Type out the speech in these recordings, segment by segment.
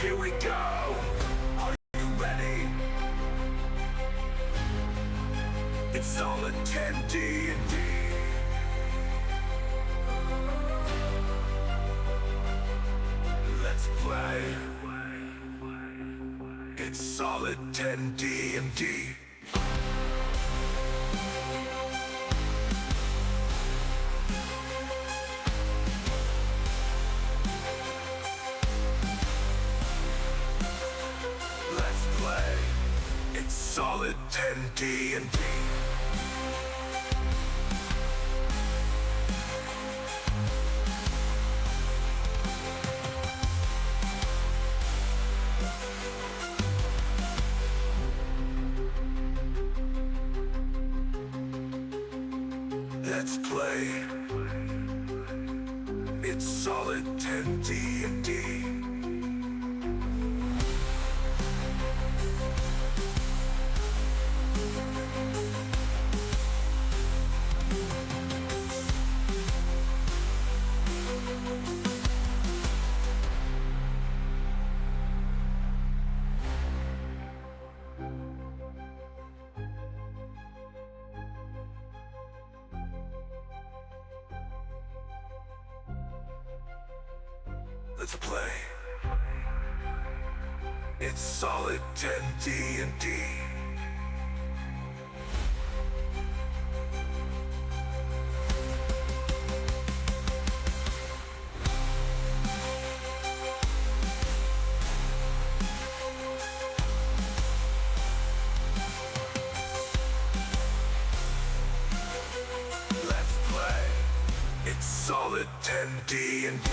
Here we go! Are you ready? It's solid 10 D&D. Let's play. It's solid 10 D&D. Solid 10 D&D. Let's play. It's solid 10 D&D. Let's play. It's solid 10 D&D. It's solid 10D and D.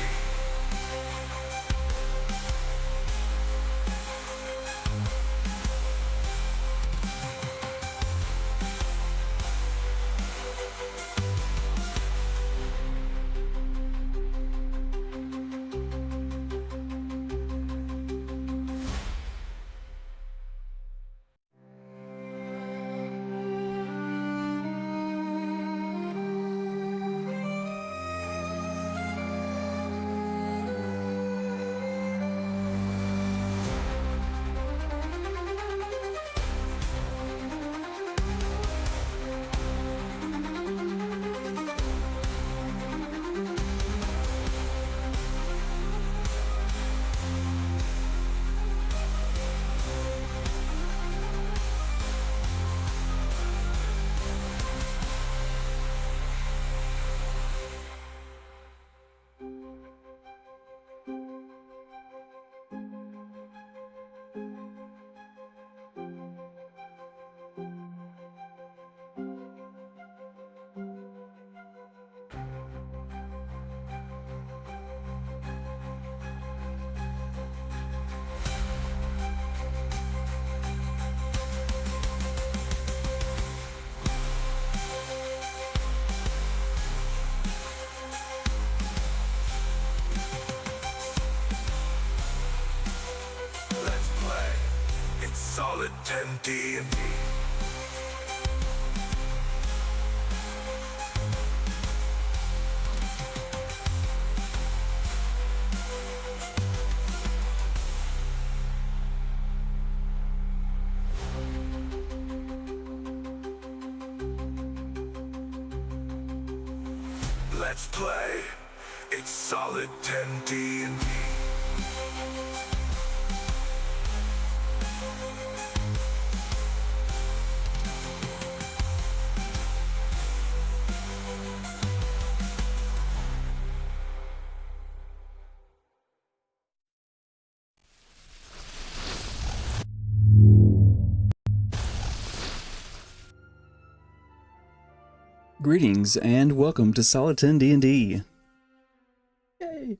Let's play. It's solid 10D and D. Let's play. It's solid 10D and D. Greetings and welcome to Solid 10 D&D. Yay!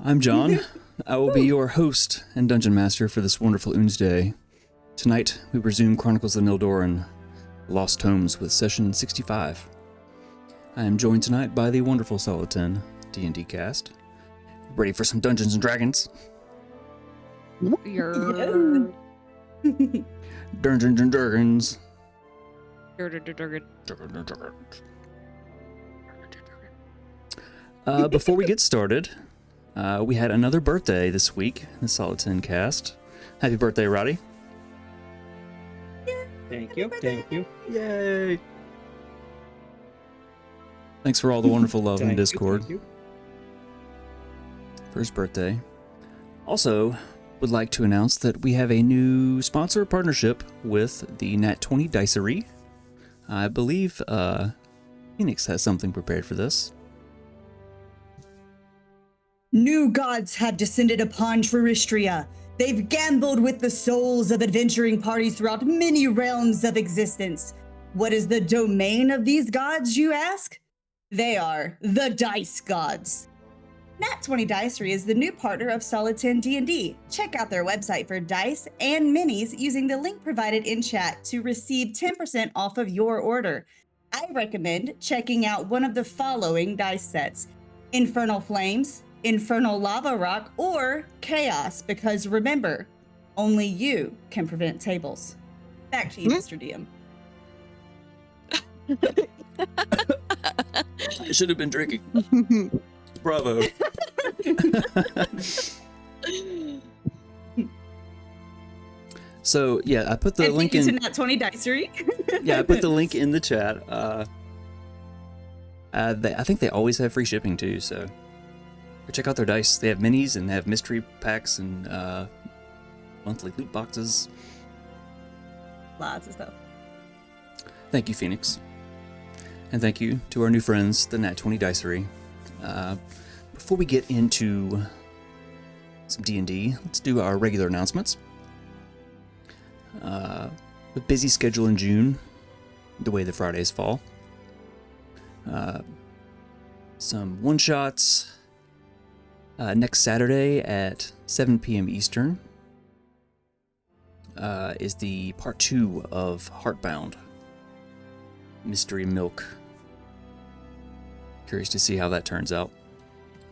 I'm John. I will be your host and dungeon master for this wonderful Day. Tonight we resume Chronicles of Nildorin, Lost Tomes with session 65. I am joined tonight by the wonderful Solid 10 D&D cast. Ready for some Dungeons and Dragons? Your Dungeons and Dragons. Before we get started, we had another birthday this week in the Solid 10 cast. Happy birthday, Roddy. Thank you, thank you. Yay! Thanks for all the wonderful love in Discord for his birthday. Also, would like to announce that we have a new sponsor partnership with the Nat 20 Dicery. I believe Phoenix has something prepared for this. New gods have descended upon Truistria. They've gambled with the souls of adventuring parties throughout many realms of existence. What is the domain of these gods, you ask? They are the Dice Gods. Nat 20 Dicery is the new partner of Solid 10 D&D. Check out their website for dice and minis using the link provided in chat to receive 10% off of your order. I recommend checking out one of the following dice sets: Infernal Flames, Infernal Lava Rock, or Chaos, because remember, only you can prevent tables. Back to you, Mr. DM. I should have been drinking. Bravo. So yeah, I put the link in. Nat 20 Dicery. Yeah, I put the link in the chat. I think they always have free shipping too, so go check out their dice. They have minis and they have mystery packs and monthly loot boxes. Lots of stuff. Thank you, Phoenix. And thank you to our new friends, the Nat 20 Dicery. Before we get into some D&D, let's do our regular announcements. A busy schedule in June, the way the Fridays fall. some one-shots. Next Saturday at 7 p.m. Eastern is the part 2 of Heartbound. Mystery Milk. Curious to see how that turns out.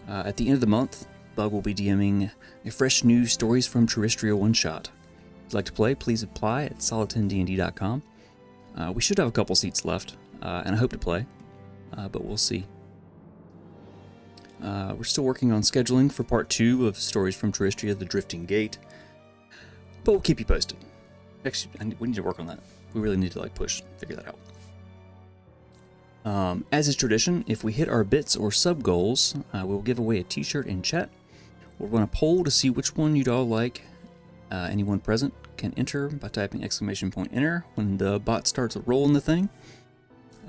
At the end of the month, Bug will be DMing a fresh new Stories from Truistria one-shot. If you'd like to play, please apply at solid10dnd.com. We should have a couple seats left, and I hope to play, but we'll see. We're still working on scheduling for part 2 of Stories from Truistria, The Drifting Gate, but we'll keep you posted. Actually, we need to work on that. We really need to figure that out. As is tradition, if we hit our bits or sub goals, we'll give away a t-shirt in chat. We'll run a poll to see which one you'd all like. Anyone present can enter by typing !enter when the bot starts rolling the thing.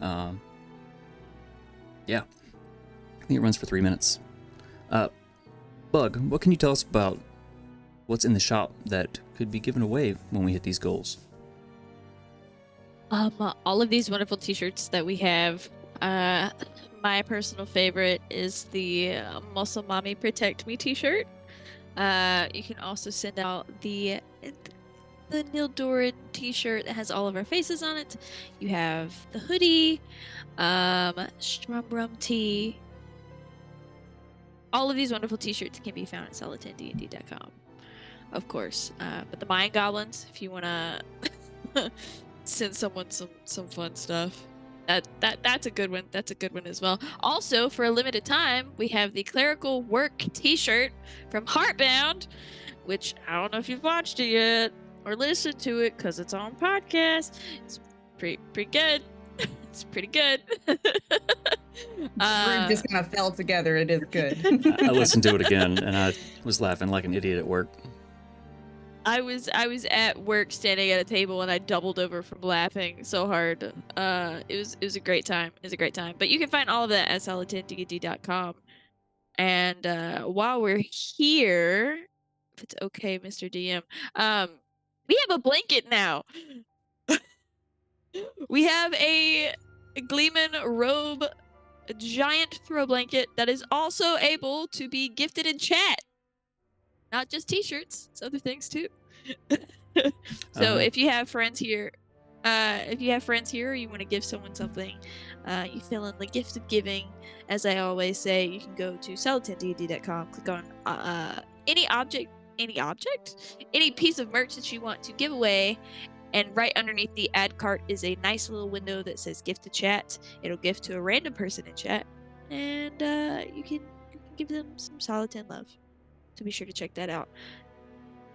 Yeah. I think it runs for 3 minutes. Bug, what can you tell us about what's in the shop that could be given away when we hit these goals? All of these wonderful t-shirts that we have. My personal favorite is the Muscle Mommy Protect Me t-shirt. You can also send out the Nildorin t-shirt that has all of our faces on it. You have the hoodie, Strumbrum tee. All of these wonderful t-shirts can be found at solid10dnd.com, of course. But the Mind Goblins, if you want to send someone some fun stuff, that's a good one. That's a good one as well. Also, for a limited time, we have the Clerical Work t-shirt from Heartbound, which I don't know if you've watched it yet or listened to it because it's on podcast. It's pretty good. It's pretty good. Group just kind of fell together. It is good. I listened to it again and I was laughing like an idiot at work. I was at work standing at a table and I doubled over from laughing so hard. It was a great time. It was a great time. But you can find all of that at solid10dnd.com. And while we're here, if it's okay, Mr. DM, we have a blanket now. We have a Gleeman robe, a giant throw blanket that is also able to be gifted in chat. Not just t-shirts, it's other things too. So if you have friends here, or you want to give someone something, you fill in the gift of giving. As I always say, you can go to solid10dnd.com, click on any piece of merch that you want to give away, and right underneath the ad cart is a nice little window that says gift to chat. It'll gift to a random person in chat, and you can give them some Solid 10 love. So be sure to check that out.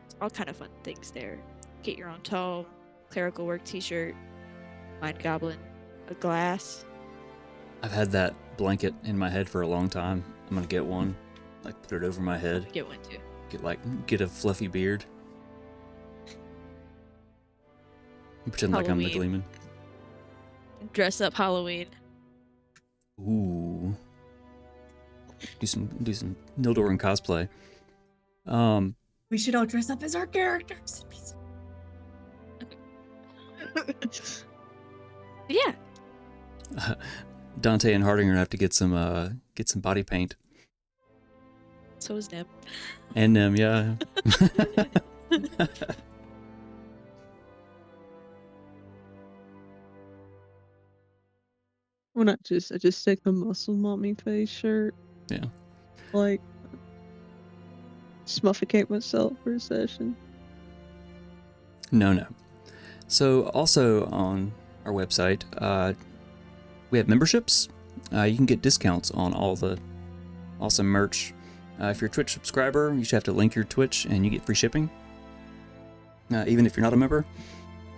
It's all kind of fun things there. Get your own tome, Clerical Work t-shirt, Mind Goblin, a glass. I've had that blanket in my head for a long time. I'm gonna get one, put it over my head. Get one too. Get a fluffy beard. Pretend like I'm the Gleeman. Dress up Halloween. Ooh. Do some Nildorin cosplay. We should all dress up as our characters. Yeah. Dante and Harding are gonna have to get some body paint. So is Nim. And Nim, yeah. Well, not just, I just take the Muscle Mommy face shirt. Yeah. Smuffocate myself for a session. No. So also on our website, we have memberships. You can get discounts on all the awesome merch. If you're a Twitch subscriber, you should have to link your Twitch and you get free shipping. Even if you're not a member,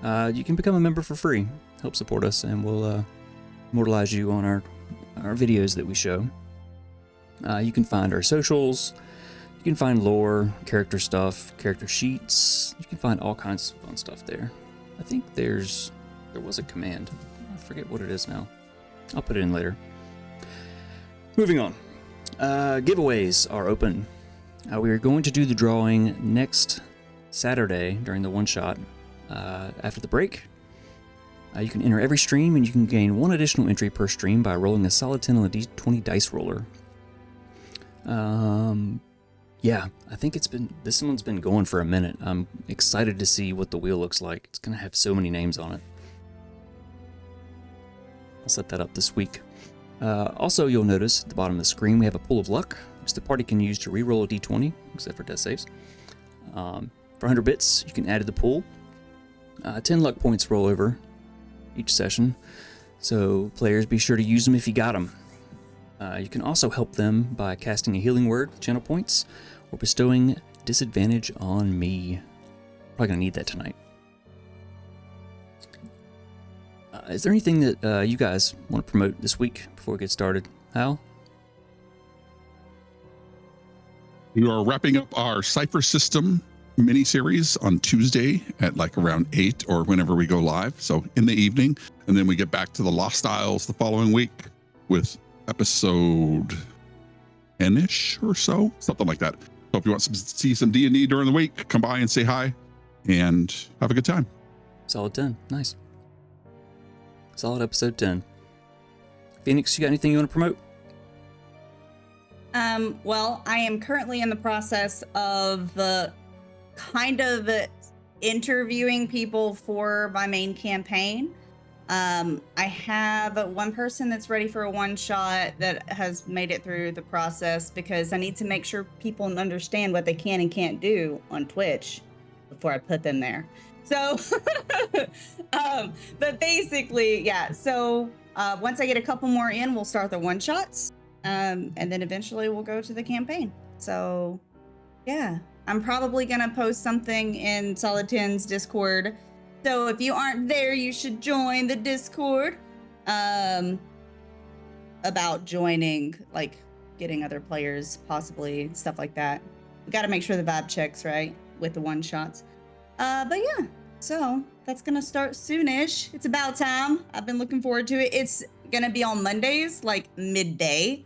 you can become a member for free. Help support us and we'll immortalize you on our videos that we show. You can find our socials. You can find lore, character stuff, character sheets. You can find all kinds of fun stuff there. I think there was a command. I forget what it is now. I'll put it in later. Moving on. Giveaways are open. We are going to do the drawing next Saturday during the one shot after the break. You can enter every stream, and you can gain 1 additional entry per stream by rolling a solid 10 on the D20 dice roller. Yeah, I think this one's been going for a minute. I'm excited to see what the wheel looks like. It's gonna have so many names on it. I'll set that up this week. Also, you'll notice at the bottom of the screen we have a pool of luck, which the party can use to re-roll a d20, except for death saves. For 100 bits, you can add to the pool. 10 luck points roll over each session, so players be sure to use them if you got them. You can also help them by casting a healing word with channel points, or bestowing disadvantage on me. Probably gonna need that tonight. Is there anything that you guys want to promote this week before we get started? Hal? We are wrapping up our Cypher System mini-series on Tuesday at like around 8 or whenever we go live, so in the evening. And then we get back to the Lost Isles the following week with episode 10-ish or so, something like that. So if you want to see some D&D during the week, come by and say hi and have a good time. Solid 10. Nice. Solid episode 10. Phoenix, you got anything you want to promote? Well, I am currently in the process of kind of interviewing people for my main campaign. I have one person that's ready for a one-shot that has made it through the process, because I need to make sure people understand what they can and can't do on Twitch before I put them there. So, but basically, yeah. So once I get a couple more in, we'll start the one-shots, and then eventually we'll go to the campaign. So, yeah, I'm probably gonna post something in Solid 10's Discord. So if you aren't there, you should join the Discord. About joining, like getting other players, possibly stuff like that. We got to make sure the vibe checks right with the one shots. But yeah, so that's gonna start soonish. It's about time. I've been looking forward to it. It's gonna be on Mondays, like midday.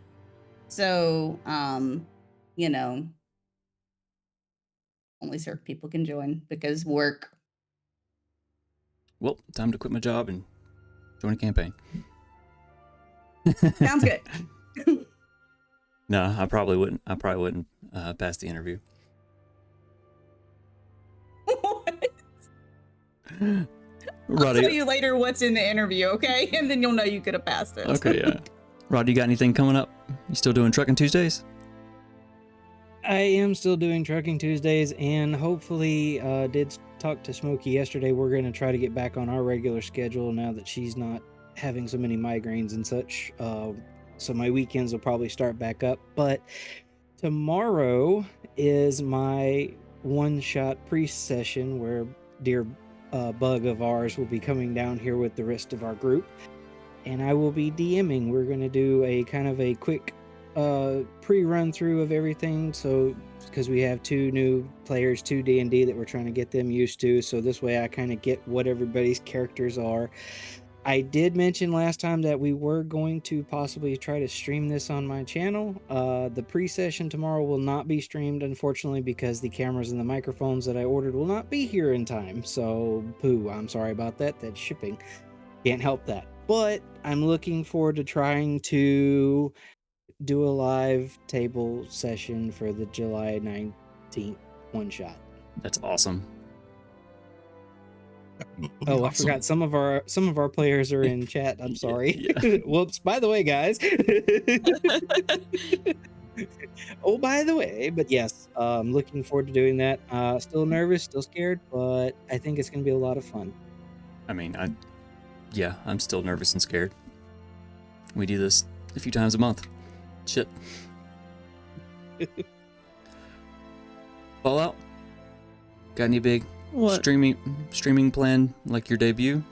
So, you know, only certain people can join because work. Well, time to quit my job and join a campaign. Sounds good. No, I probably wouldn't. Pass the interview. I'll Roddy, tell you later what's in the interview, okay? And then you'll know you could have passed it. okay, yeah. Rod, you got anything coming up? You still doing Trucking Tuesdays? I am still doing Trucking Tuesdays, and hopefully did talk to Smokey yesterday. We're going to try to get back on our regular schedule now that she's not having so many migraines and such. So my weekends will probably start back up. But tomorrow is my one-shot pre-session where dear Bug of ours will be coming down here with the rest of our group. And I will be DMing. We're going to do a kind of a quick pre-run through of everything, so because we have 2 new players to D&D that we're trying to get them used to, so this way I kind of get what everybody's characters are. I did mention last time that we were going to possibly try to stream this on my channel. The pre-session tomorrow will not be streamed, unfortunately, because the cameras and the microphones that I ordered will not be here in time, so poo, I'm sorry about that. That's shipping. Can't help that. But I'm looking forward to trying to do a live table session for the July 19th one shot. That's awesome. Oh, I forgot some of our players are in chat. I'm sorry. Yeah. Whoops. By the way, guys. Oh, by the way, but yes, I'm looking forward to doing that. Still nervous, still scared, but I think it's going to be a lot of fun. I mean, I'm still nervous and scared. We do this a few times a month. Shit. Fallout? Got any big What? streaming plan, like your debut?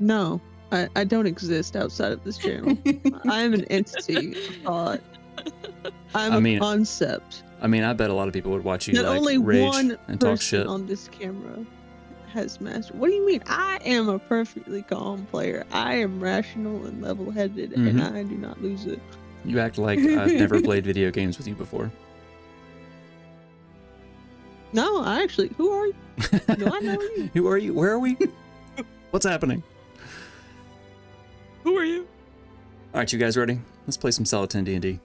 No, I don't exist outside of this channel. I am an entity of thought. I'm a concept. I mean, I bet a lot of people would watch you That like only rage one and talk person shit. on this camera has mastered. What do you mean? I am a perfectly calm player. I am rational and level-headed, and I do not lose it. You act like I've never played video games with you before. No, I actually. Who are you? Do I know you? Who are you? Where are we? What's happening? Who are you? All right, you guys ready? Let's play some Solid 10 D&D.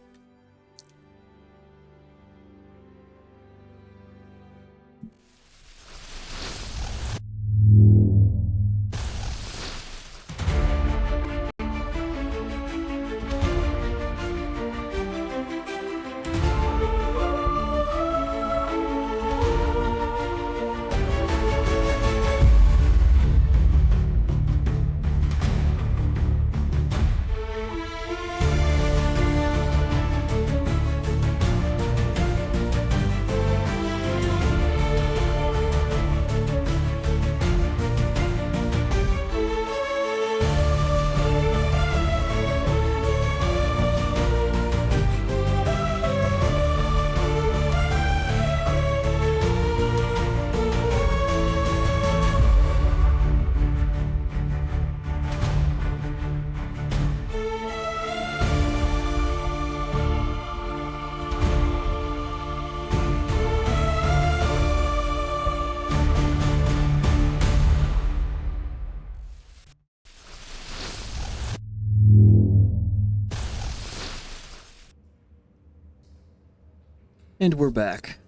And we're back.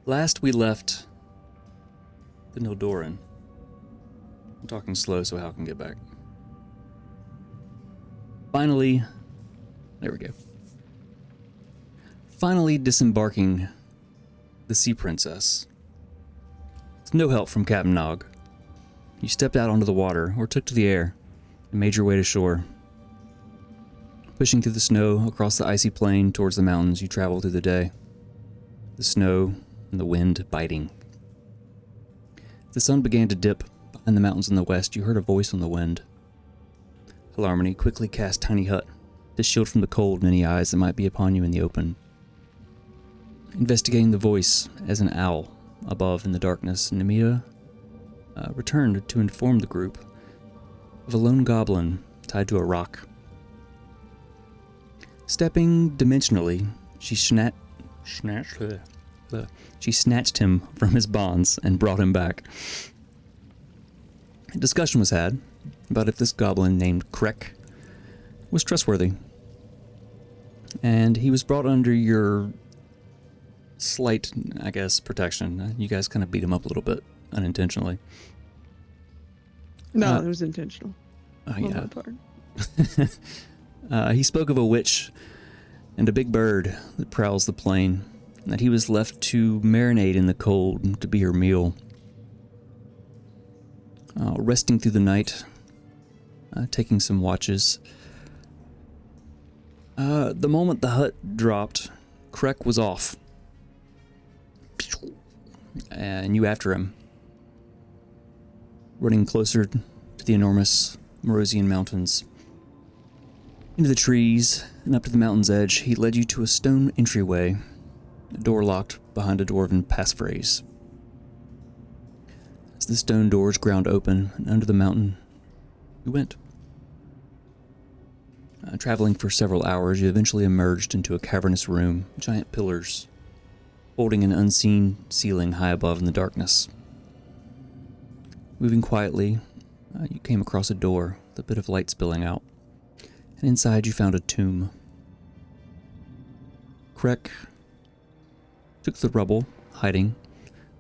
Last we left the Nildorin. I'm talking slow so Hal can get back. Finally, there we go. Finally disembarking the Sea Princess. With no help from Captain Nog. You stepped out onto the water, or took to the air, and made your way to shore. Pushing through the snow across the icy plain towards the mountains, you travel through the day. The snow and the wind biting. The sun began to dip behind the mountains in the west. You heard a voice on the wind. Halarmony quickly cast Tiny Hut to shield from the cold many eyes that might be upon you in the open. Investigating the voice as an owl above in the darkness, Nemea returned to inform the group of a lone goblin tied to a rock. Stepping dimensionally, she snatched him from his bonds and brought him back. A discussion was had about if this goblin named Krek was trustworthy, and he was brought under your slight, I guess, protection. You guys kind of beat him up a little bit unintentionally. No, it was intentional. Oh On yeah. my part. He spoke of a witch and a big bird that prowls the plain, and that he was left to marinate in the cold to be her meal. Resting through the night, taking some watches. The moment the hut dropped, Krek was off. And you after him. Running closer to the enormous Morosian mountains. Into the trees and up to the mountain's edge, he led you to a stone entryway, a door locked behind a dwarven passphrase. As the stone doors ground open and under the mountain, you went. Traveling for several hours, you eventually emerged into a cavernous room, giant pillars, holding an unseen ceiling high above in the darkness. Moving quietly, you came across a door with a bit of light spilling out. And inside you found a tomb. Krek took the rubble, hiding,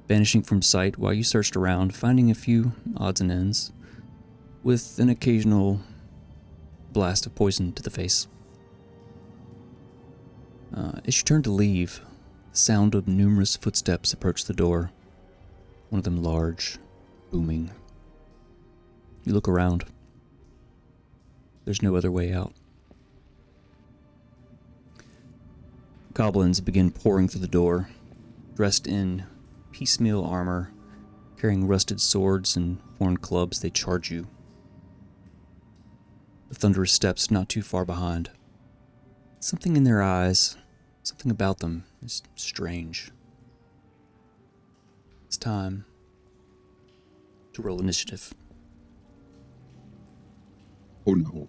vanishing from sight while you searched around, finding a few odds and ends, with an occasional blast of poison to the face. As you turned to leave, the sound of numerous footsteps approached the door, one of them large, booming. You look around. There's no other way out. Goblins begin pouring through the door, dressed in piecemeal armor, carrying rusted swords and worn clubs. They charge you. The thunderous steps not too far behind. Something in their eyes, something about them is strange. It's time to roll initiative. Oh no.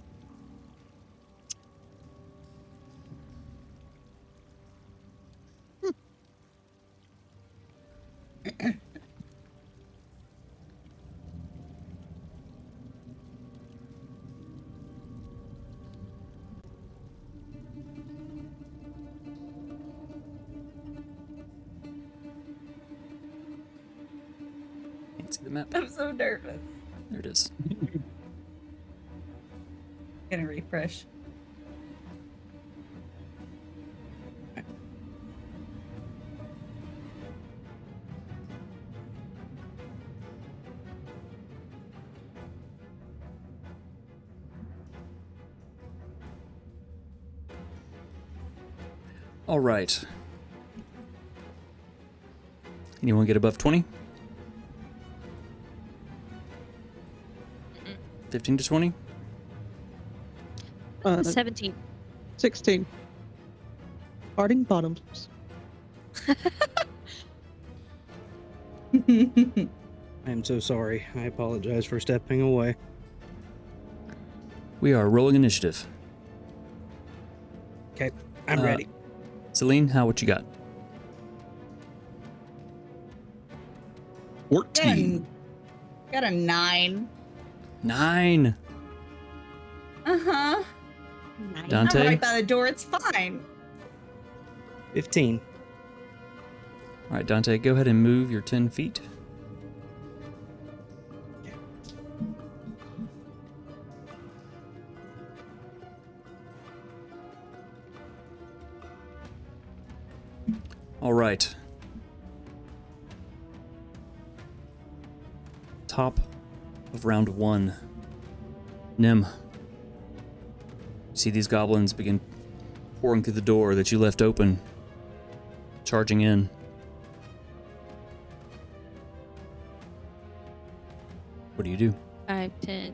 Can't see the map. I'm so nervous. There it is. Gonna refresh. All right. Anyone get above 20? 15 to 20? 17. 16. Parting bottoms. I am so sorry. I apologize for stepping away. We are rolling initiative. Okay, I'm ready. Celine, what you got? 14. Got a 9. 9. Uh-huh. Dante? I'm right by the door. It's fine. 15. All right, Dante, go ahead and move your 10 feet. All right. Top of round 1. Nim. See these goblins begin pouring through the door that you left open, charging in. What do? 5, 10,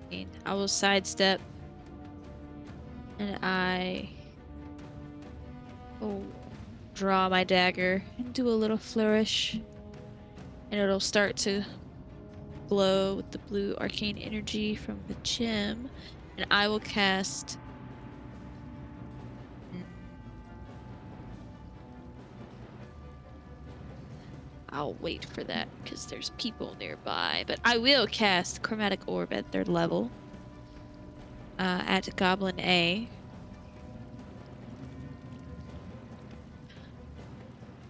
15. I will sidestep. And I will draw my dagger and do a little flourish. And it'll start to glow with the blue arcane energy from the gem. And I will cast... I'll wait for that because there's people nearby. But I will cast Chromatic Orb at their level. At Goblin A.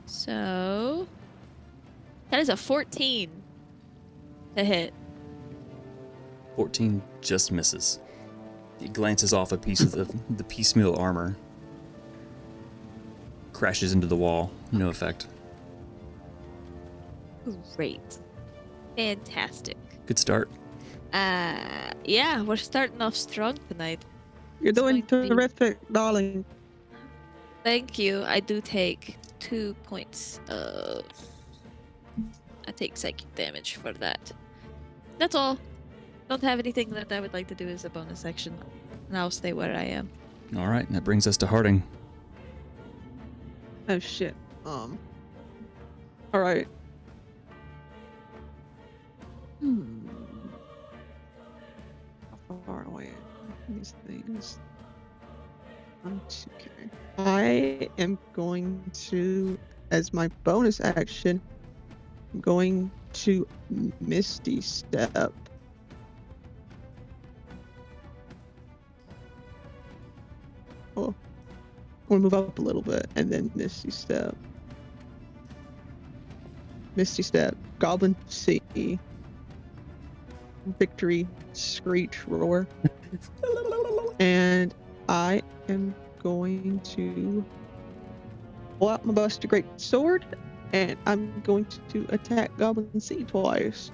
So... that is a 14 to hit. 14 just misses. It glances off a piece of the piecemeal armor. Crashes into the wall. No effect. Great. Fantastic. Good start. Yeah, we're starting off strong tonight. You're It's doing going to be- terrific, darling. Thank you. I do take 2 points of... I take psychic damage for that. That's all. Don't have anything that I would like to do as a bonus action. And I'll stay where I am. All right, that brings us to Harding. Oh shit. Alright. How far away are these things? Okay. I am going to, as my bonus action, I'm going to Misty Step. Oh, I'm gonna move up a little bit and then Misty Step. Misty Step, Goblin C, Victory, Screech, Roar. And I am going to pull out my busted great sword and I'm going to attack Goblin C twice.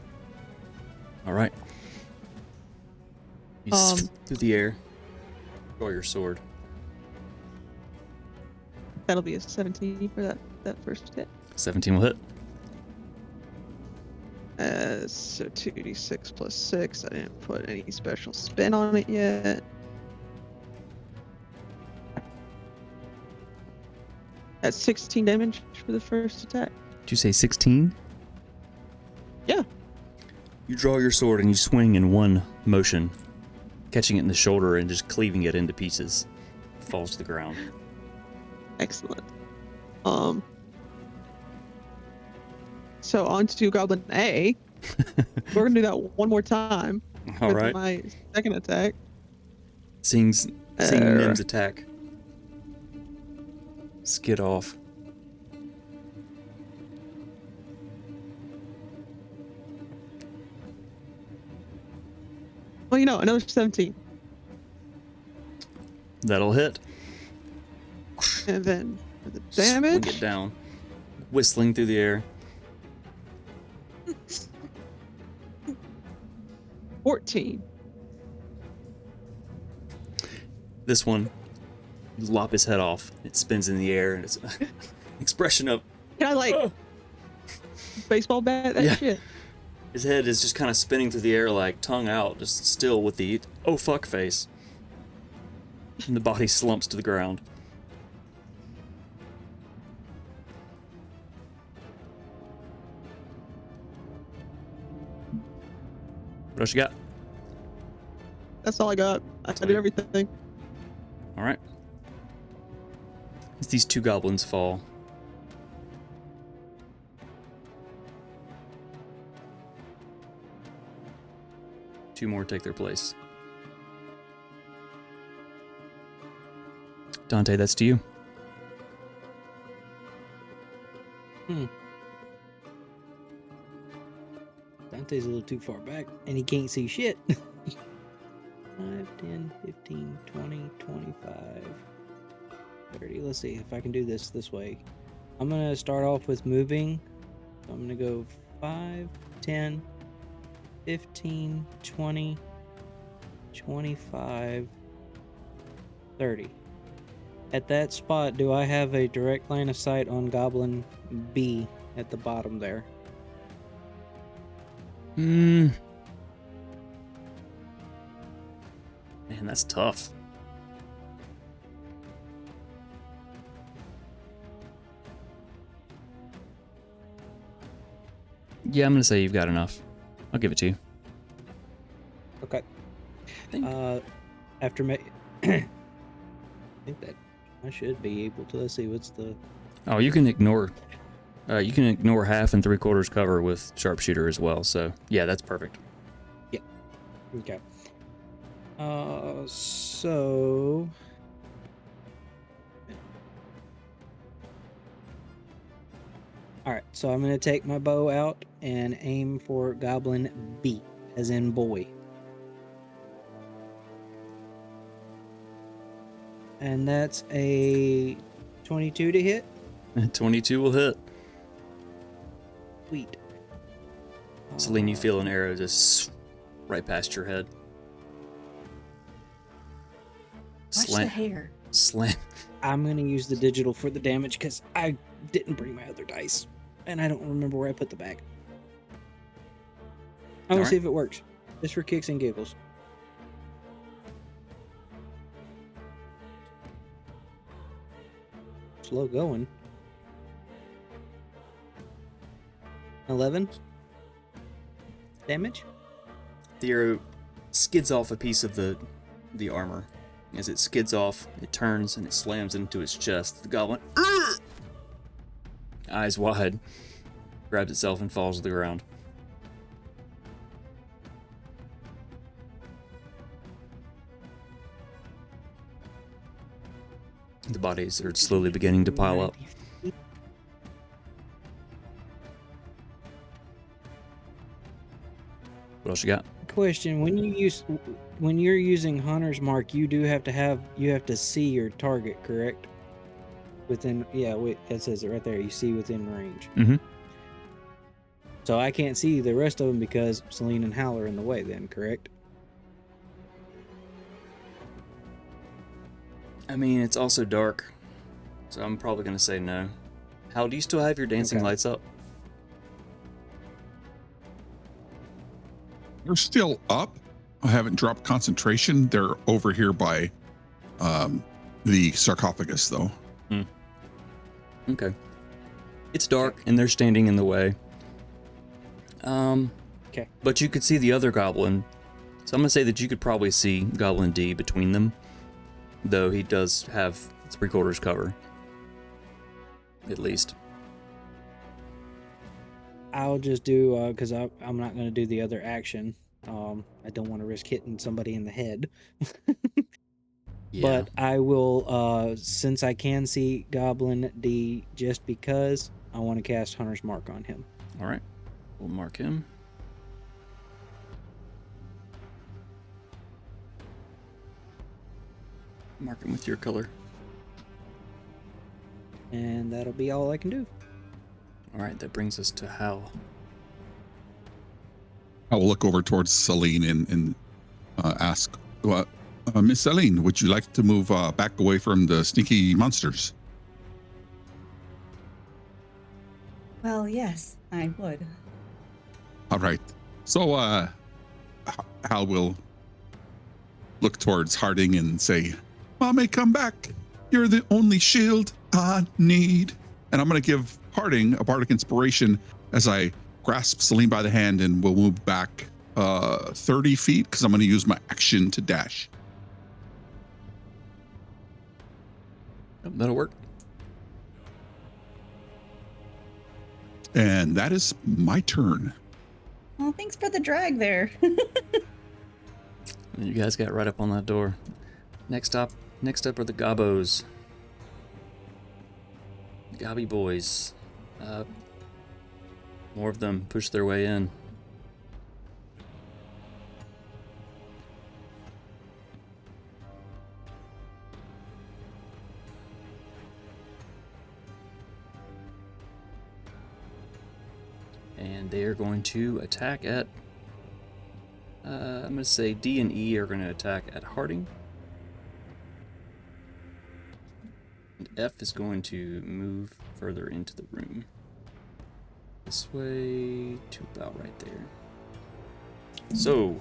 All right. You through the air. Draw your sword. That'll be a 17 for that first hit. 17 will hit. So 2d6 plus 6. I didn't put any special spin on it yet. That's 16 damage for the first attack. Did you say 16? Yeah. You draw your sword and you swing in one motion, catching it in the shoulder and just cleaving it into pieces. It falls to the ground. Excellent. So on to Goblin A. We're gonna do that one more time. All with right. my second attack. Seeing Nim's attack skid off. Well, you know, another 17. That'll hit. And then for the Swing damage, it down, whistling through the air. 14. This one, you lop his head off. It spins in the air, and it's expression of Can I, like, baseball bat that Yeah. shit? his head is just kind of spinning through the air, like tongue out, just still with the oh fuck face. And the body slumps to the ground. What else you got? That's all I got. I did everything. All right. As these two goblins fall, two more take their place. Dante, that's to you. Dante's a little too far back, and he can't see shit. 5, 10, 15, 20, 25, 30. Let's see if I can do this way. I'm going to start off with moving. So I'm going to go 5, 10, 15, 20, 25, 30. At that spot, do I have a direct line of sight on Goblin B at the bottom there? Man, that's tough. Yeah, I'm gonna say you've got enough. I'll give it to you. Okay. Think- After me, I think that I should be able to. Let's see, what's the? Oh, you can ignore. You can ignore 1/2 and 3/4 cover with sharpshooter as well. So yeah, that's perfect. Okay. So. All right, so I'm gonna take my bow out and aim for Goblin B, as in boy. And that's a 22 to hit. 22 will hit. Sweet. Celine, you feel an arrow just right past your head. Watch the hair. Slam. I'm gonna use the digital for the damage because I didn't bring my other dice, and I don't remember where I put the bag. I want to see if it works. Just for kicks and giggles. Slow going. 11 damage. The arrow skids off a piece of the armor. As it skids off, it turns and it slams into its chest. The goblin, eyes wide, grabs itself and falls to the ground. The bodies are slowly beginning to pile up. What else you got? Question: when you're using Hunter's Mark, you have to see your target, correct? Within, yeah, wait, it says it right there. You see within range. Mm-hmm. So I can't see the rest of them because Celine and Hal are in the way. Then, correct? I mean, it's also dark, so I'm probably gonna say no. Hal, do you still have your dancing Okay. lights up? They're still up. I haven't dropped concentration. They're over here by the sarcophagus, though. Okay. It's dark, and they're standing in the way. Okay. But you could see the other goblin, so I'm gonna say that you could probably see Goblin D between them, though he does have 3/4 cover, at least. I'll just do because I'm not going to do the other action. I don't want to risk hitting somebody in the head. Yeah. But I will, since I can see Goblin D, just because I want to cast Hunter's Mark on him. All right. We'll mark him. Mark them with your color. And that'll be all I can do. All right, that brings us to Hal. I will look over towards Celine and ask, Miss Celine, would you like to move back away from the sneaky monsters? Well, yes, I would. All right. So Hal will look towards Harding and say, Mommy, come back. You're the only shield I need. And I'm going to give Harding a bardic inspiration as I grasp Celine by the hand and we'll move back 30 feet because I'm going to use my action to dash. Yep, that'll work. And that is my turn. Well, thanks for the drag there. You guys got right up on that door. Next up are the Gobbos. Gobby boys. More of them push their way in. And they are going to attack at I'm going to say D and E are going to attack at Harding. And F is going to move further into the room. This way to about right there. So,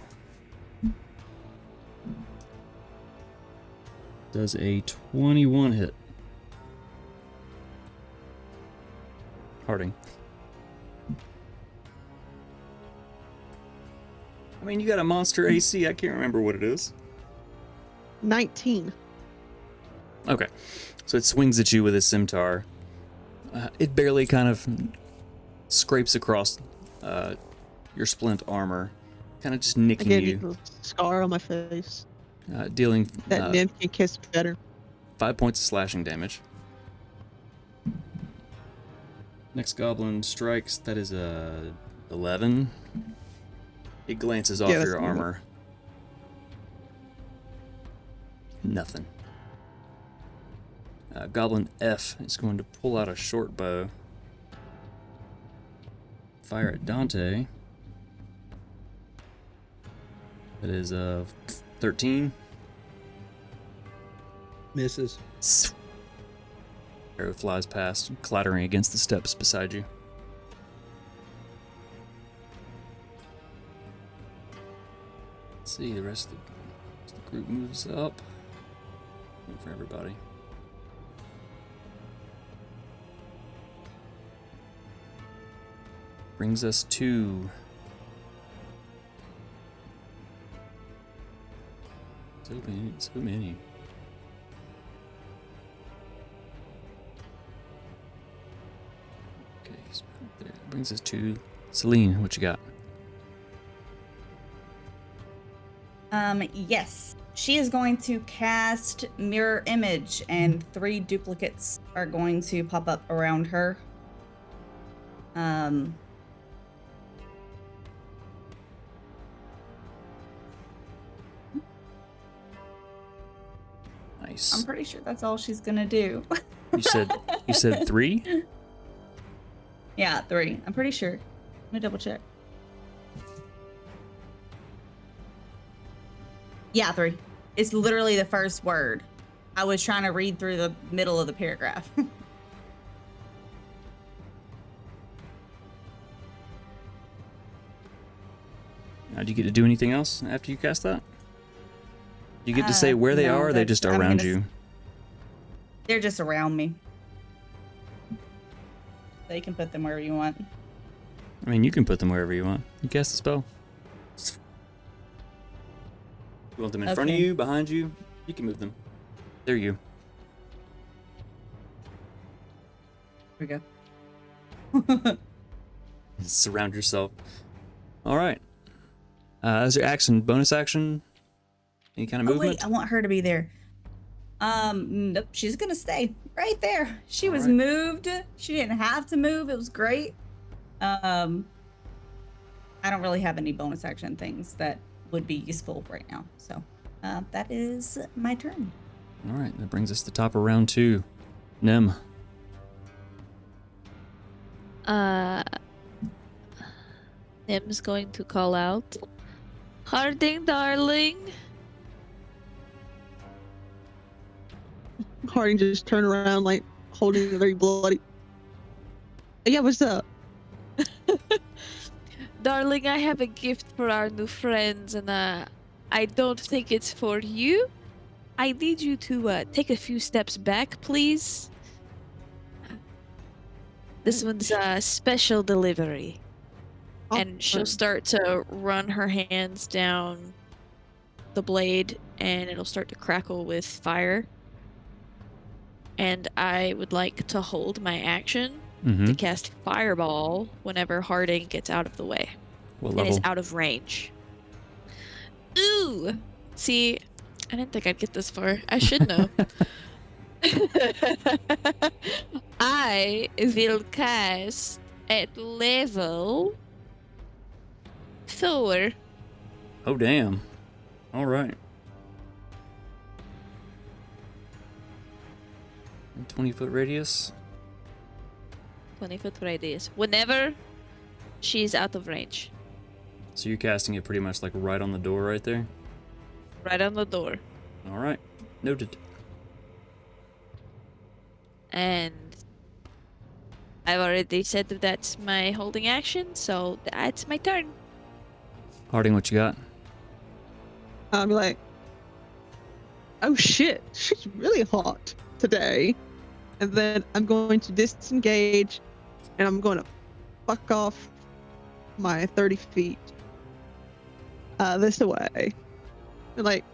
does a 21 hit? Harding. I mean, you got a monster AC. I can't remember what it is. 19. Okay. So it swings at you with a scimitar. It barely kind of scrapes across your splint armor, kind of just I nicking gave you, you a scar on my face. dealing That nymph can kiss better. 5 points of slashing damage. Next goblin strikes. That is a 11. It glances off Yeah, that's your good. armor. Nothing. Goblin F is going to pull out a short bow. Fire at Dante. That is 13. Misses. Arrow flies past, clattering against the steps beside you. Let's see, the rest of the group moves up. Wait for everybody. Brings us to so many. Okay, so right there. Brings us to Celine. What you got? Yes. She is going to cast Mirror Image, and 3 duplicates are going to pop up around her. Nice. I'm pretty sure that's all she's gonna do. You said 3? Yeah, 3. I'm pretty sure. Let me double check. Yeah, 3. It's literally the first word. I was trying to read through the middle of the paragraph. Now, do you get to do anything else after you cast that? You get to say where they no, are, or they just I'm around gonna you? They're just around me. So you can put them wherever you want. I mean, you can put them wherever you want. You cast the spell. You want them in front of Okay. you, behind you? You can move them. They're you. Here we go. Surround yourself. All right. As your action, bonus action, any kind of Oh movement? wait, I want her to be there. Nope, she's gonna stay right there. She was Alright. moved. She didn't have to move. It was great. I don't really have any bonus action things that would be useful right now. So, that is my turn. All right, that brings us to the top of round 2. Nim. Nim's going to call out, Harding, darling. Harding just turned around, like holding a very bloody. Yeah, what's up? Darling, I have a gift for our new friends, and I don't think it's for you. I need you to take a few steps back, please. This one's a special delivery. And she'll start to run her hands down the blade, and it'll start to crackle with fire. And I would like to hold my action to cast Fireball whenever Harding gets out of the way. What And level? is out of range. Ooh! See, I didn't think I'd get this far. I should know. I will cast at level 4. Oh, damn. All right. 20-foot radius. 20-foot radius. Whenever she's out of range. So you're casting it pretty much like right on the door right there? Right on the door. All right. Noted. And I've already said that that's my holding action, so that's my turn. Harding, what you got? I'll be like, oh shit, she's really hot today. And then I'm going to disengage and I'm going to fuck off my 30 feet this way. And like,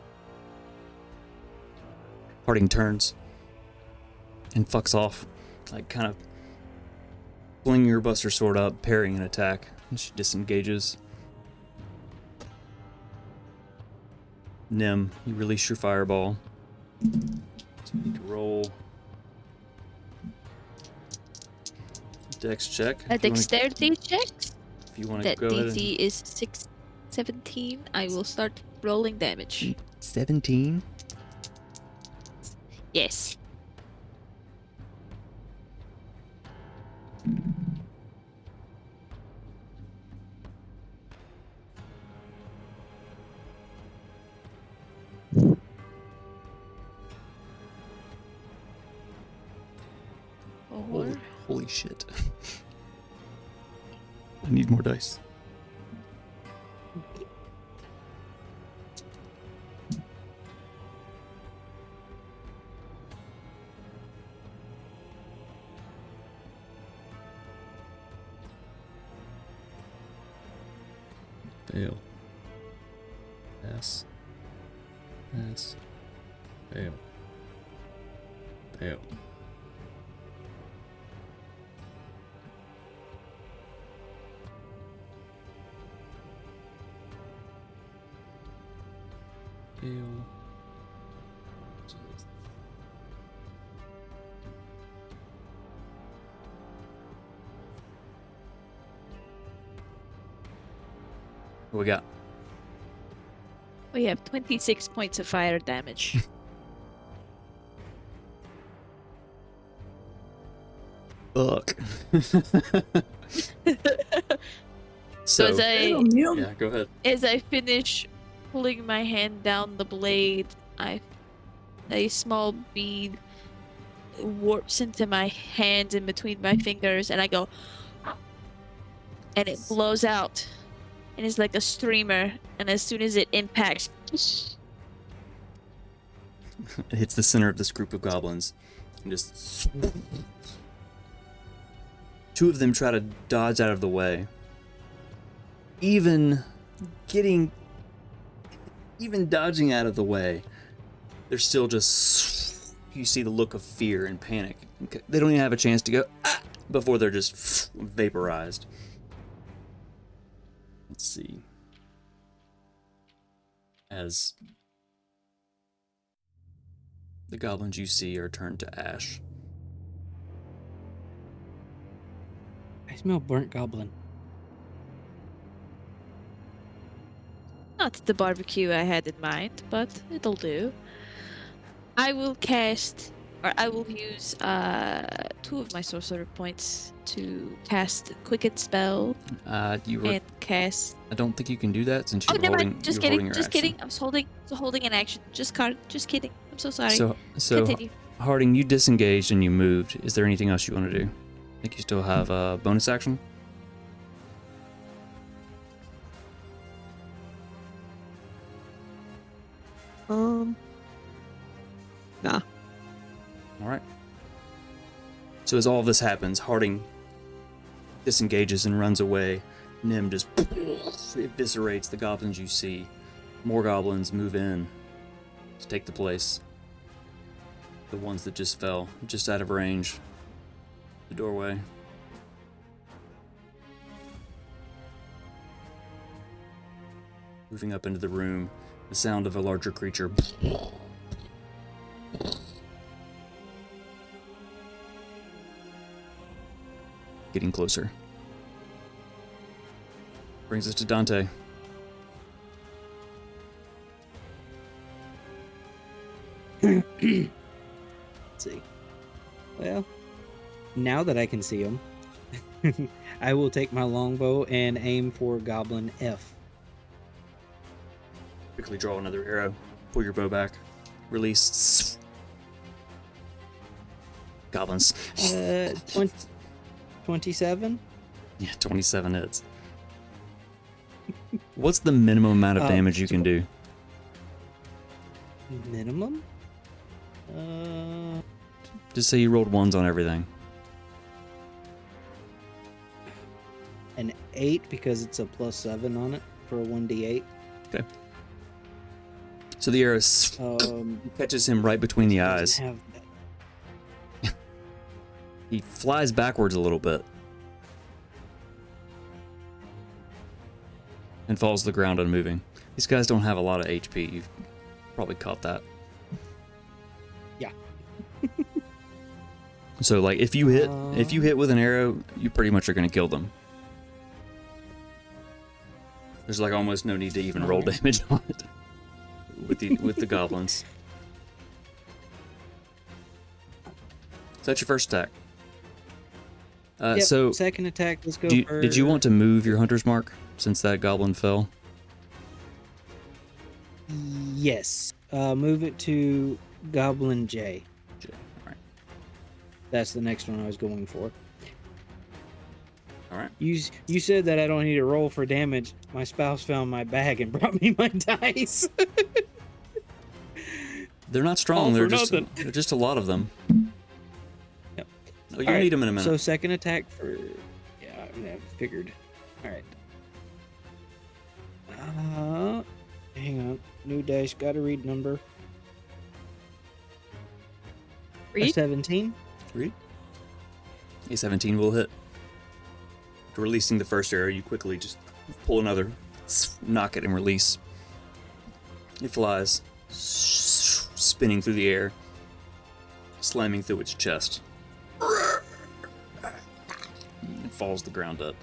Harding turns and fucks off, like kind of flinging your buster sword up, parrying an attack, and she disengages. Nim, you release your fireball. So you need to roll dex check. A dexterity check. If you want to That go ahead. DC is 17. I will start rolling damage. 17. Yes. Holy shit. I need more dice. Fail. Pass. Pass. Fail. Fail. Fail. What we got? We have 26 points of fire damage. Fuck. So as I yeah, go ahead. as I finish pulling my hand down the blade, a small bead warps into my hand in between my fingers, and I go, and it blows out, and it's like a streamer. And as soon as it impacts, It hits the center of this group of goblins and just. Two of them try to dodge out of the way. Even dodging out of the way, they're still just. You see the look of fear and panic. They don't even have a chance to go before they're just vaporized. Let's see. As the goblins you see are turned to ash. I smell burnt goblin. not the barbecue I had in mind, but it'll do. I will cast, or I will use 2 of my sorcerer points to cast Quicken Spell You were. and cast. I don't think you can do that since Oh, you're never holding. mind. Just You're kidding. holding your Just action. kidding. I was holding an action. Just kidding. I'm so sorry. So Continue. Harding, you disengaged and you moved. Is there anything else you want to do? I think you still have a bonus action. Nah. All right. So as all of this happens, Harding disengages and runs away. Nim just eviscerates the goblins you see. More goblins move in to take the place. The ones that just fell, just out of range. The doorway. Moving up into the room, the sound of a larger creature. Getting closer. Brings us to Dante. Let's see. Well, now that I can see him, I will take my longbow and aim for Goblin F. Quickly draw another arrow. Pull your bow back. Release. Goblins. 27? Yeah, 27 hits. What's the minimum amount of damage you can do? Minimum? Just say you rolled ones on everything. An 8 because it's a +7 on it for a 1d8. Okay. So the arrow catches him right between the Doesn't eyes. have that. He flies backwards a little bit. And falls to the ground unmoving. These guys don't have a lot of HP. You've probably caught that. Yeah. So like if you hit with an arrow, you pretty much are gonna kill them. There's like almost no need to even roll damage on it. With the goblins. So that's your first attack. Yep, So second attack, let's go did you want to move your hunter's mark since that goblin fell? Yes. Move it to Goblin J. J. All right. That's the next one I was going for. All right. You said that I don't need to roll for damage. My spouse found my bag and brought me my dice. They're not strong. All They're for just nothing. they're just a lot of them. Yep. Oh, you'll All right, need them in a minute. So second attack for I figured. All right. Hang on. New dice. Got to read number. A Read? 17. Read. A 17 will hit. Releasing the first arrow, you quickly just pull another, knock it, and release. It flies, spinning through the air, slamming through its chest. It falls to the ground up.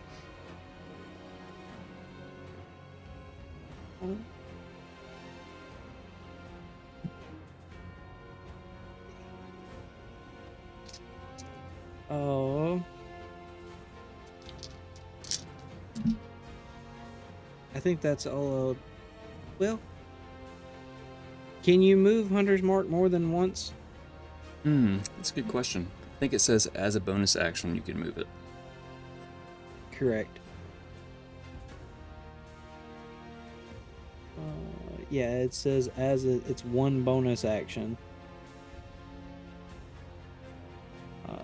Oh. I think that's all. Well, can you move Hunter's Mark more than once? That's a good question. I think it says as a bonus action you can move it. Correct. Yeah, it says it's one bonus action.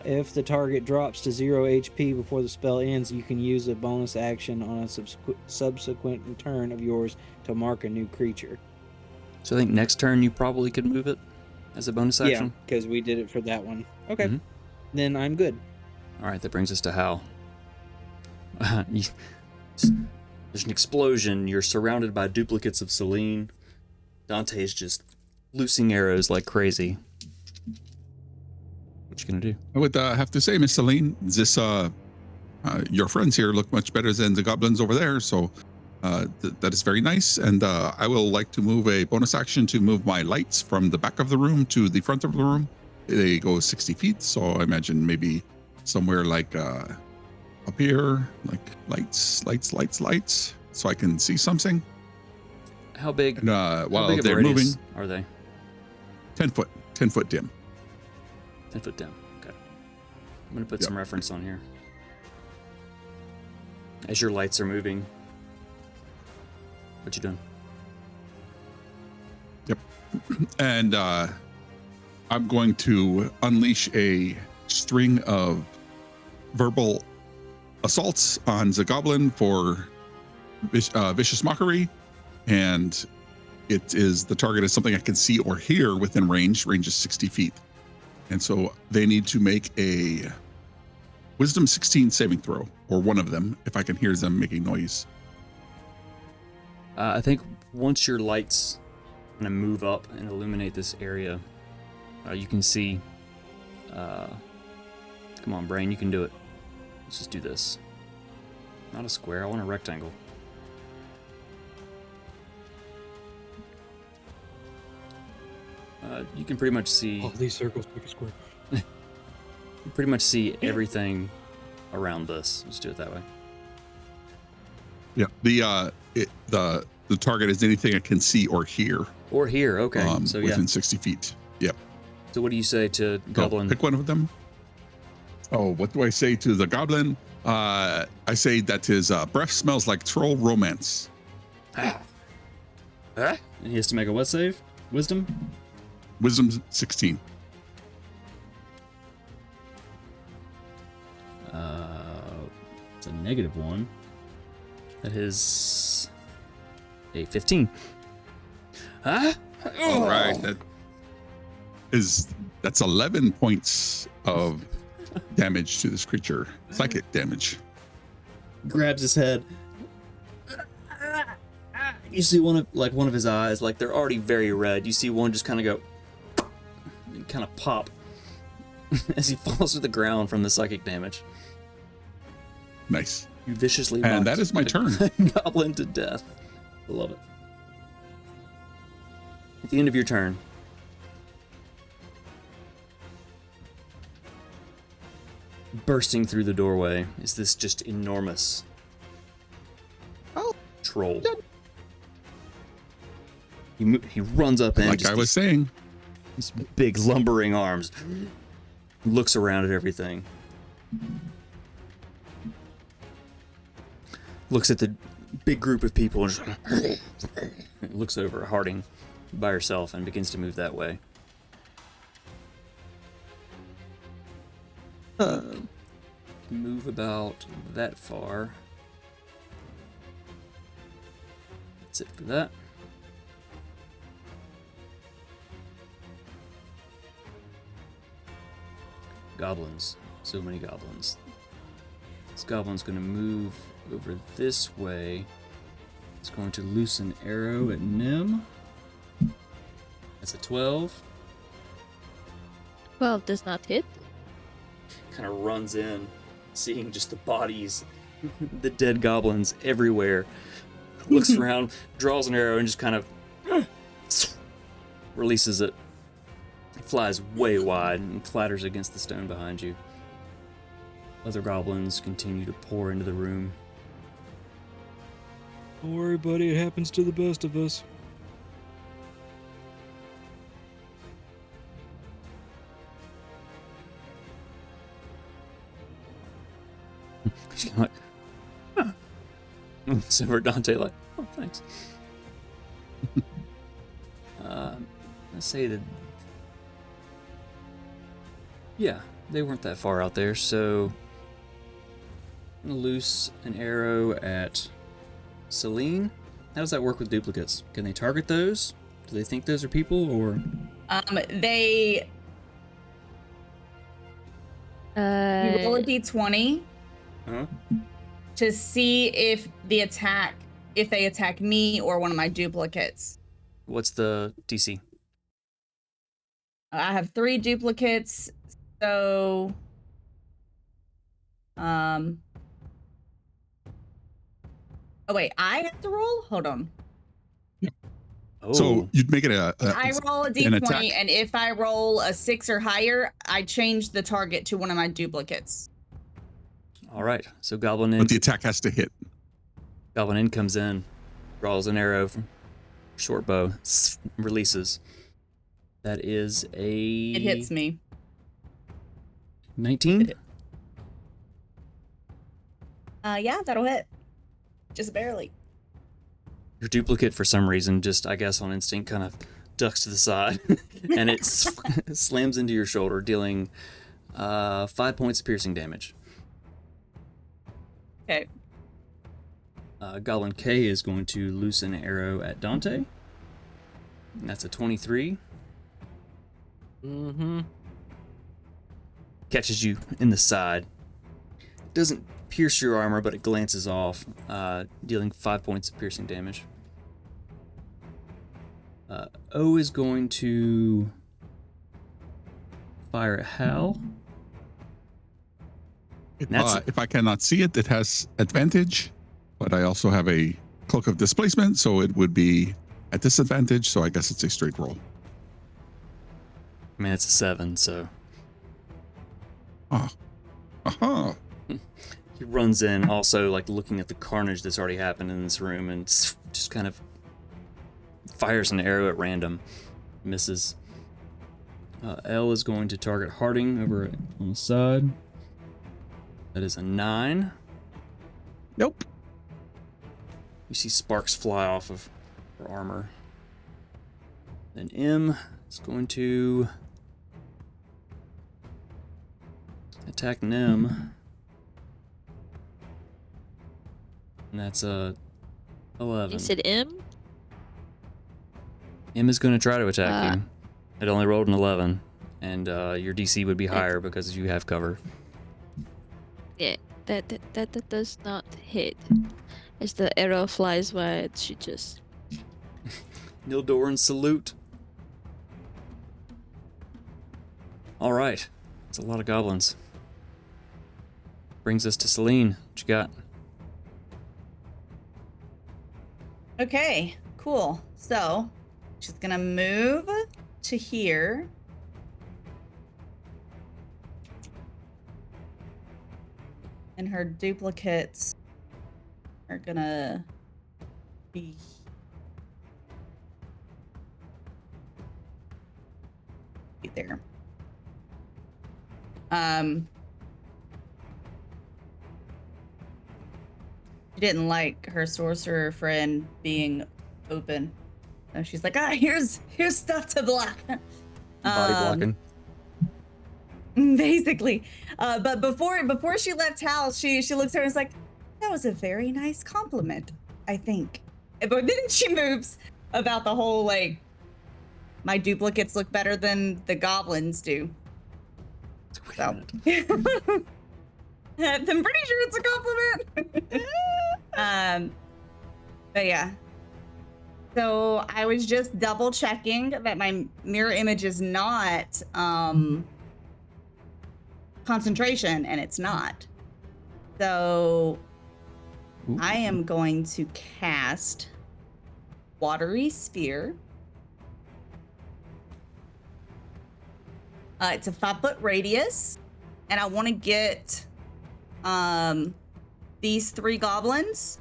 If the target drops to 0 HP before the spell ends, you can use a bonus action on a subsequent turn of yours to mark a new creature. So I think next turn you probably could move it as a bonus action. Yeah, because we did it for that one. Okay, Mhm. then I'm good. All right, that brings us to Hal. There's an explosion. You're surrounded by duplicates of Celine. Dante is just loosing arrows like crazy. What you gonna do? I would have to say, Miss Celine, this your friends here look much better than the goblins over there. So That is very nice. And I will like to move a bonus action to move my lights from the back of the room to the front of the room. They go 60 feet. So I imagine maybe somewhere like up here, like lights, so I can see something. How big? And how while big of a they're radius moving, are they? 10 foot dim. 10 foot down. Okay. I'm gonna put Yep. some reference on here. As your lights are moving, what you doing? And I'm going to unleash a string of verbal assaults on the goblin for vicious mockery. And the target is something I can see or hear within range. Range is 60 feet. And so they need to make a Wisdom 16 saving throw, or one of them, if I can hear them making noise. I think once your lights kind of move up and illuminate this area, you can see. Come on, brain, you can do it. Let's just do this. Not a square. I want a rectangle. You can pretty much see. All these circles make a square. You pretty much see everything around this. Let's do it that way. Yeah. The target is anything I can see or hear. Or here, okay. So yeah. Within 60 feet. Yep. So what do you say to Goblin? Pick one of them. Oh, what do I say to the goblin? I say that his breath smells like troll romance. Ah. Ah? And he has to make a what save? Wisdom? Wisdom 16. It's a -1. That is a 15. Huh? All right. That's 11 points of damage to this creature. Psychic damage. Grabs his head. You see one of his eyes, like they're already very red. You see one just kind of go, and kind of pop as he falls to the ground from the psychic damage. Nice. You viciously And knocked that is my turn. Goblin to death. I love it. At the end of your turn, bursting through the doorway is this just enormous troll. He runs up and Like I was saying, these big lumbering arms, looks around at everything, looks at the big group of people and just looks over at Harding by herself and begins to move that way. Move about that far. That's it for that. Goblins. So many goblins. This goblin's going to move over this way. It's going to loose an arrow at Nim. That's a 12. 12 does not hit. Kind of runs in, seeing just the bodies, the dead goblins everywhere. Looks around, draws an arrow, and just kind of releases it. It flies way wide and clatters against the stone behind you. Other goblins continue to pour into the room. Don't worry, buddy. It happens to the best of us. She's like, huh. So for Dante, like, oh, thanks. Let's say that, yeah, they weren't that far out there, so I'm gonna loose an arrow at Celine. How does that work with duplicates? Can they target those? Do they think those are people, or? They you roll a d20 Huh? to see if they attack me or one of my duplicates. What's the DC? I have 3 duplicates, so Oh wait, I have to roll? Hold on. Oh, So you'd make it I roll a an d20, attack. and if I roll a 6 or higher, I change the target to one of my duplicates. all right. So Goblin But the attack has to hit. In comes in, draws an arrow from short bow, releases. That is a It hits me. 19. Yeah, that'll hit. Just barely. Your duplicate, for some reason, just I guess on instinct, kind of ducks to the side, and it slams into your shoulder, dealing 5 points of piercing damage. Okay. Goblin K is going to loose an arrow at Dante. And that's a 23. Mm-hmm. Catches you in the side. Doesn't pierce your armor, but it glances off, dealing 5 points of piercing damage. O is going to fire at Hal. If I cannot see it, it has advantage, but I also have a cloak of displacement, so it would be at disadvantage. So I guess it's a straight roll. I mean, it's a 7, so Aha! he runs in, also like looking at the carnage that's already happened in this room, and just kind of fires an arrow at random. Misses. L is going to target Harding over on the side. That is a 9. Nope. You see sparks fly off of her armor. Then M is going to attack Nem. And that's a 11. You said M? M is going to try to attack Uh. you. It only rolled an 11, and your DC would be higher because you have cover. Yeah, that does not hit. As the arrow flies wide, she just... Nildorin salute. All right, it's a lot of goblins. Brings us to Celine. What you got? Okay, cool. So, she's gonna move to here. And her duplicates are gonna be there. She didn't like her sorcerer friend being open. So she's like, here's stuff to block. Body blocking. Basically. But before she left house, she looks at her and is like, that was a very nice compliment, I think. But then she moves about the whole, like, my duplicates look better than the goblins do. So. I'm pretty sure it's a compliment. But yeah. So I was just double checking that my mirror image is not concentration, and it's not. So Ooh. I am going to cast Watery Sphere. It's a 5-foot radius, and I want to get these 3 goblins,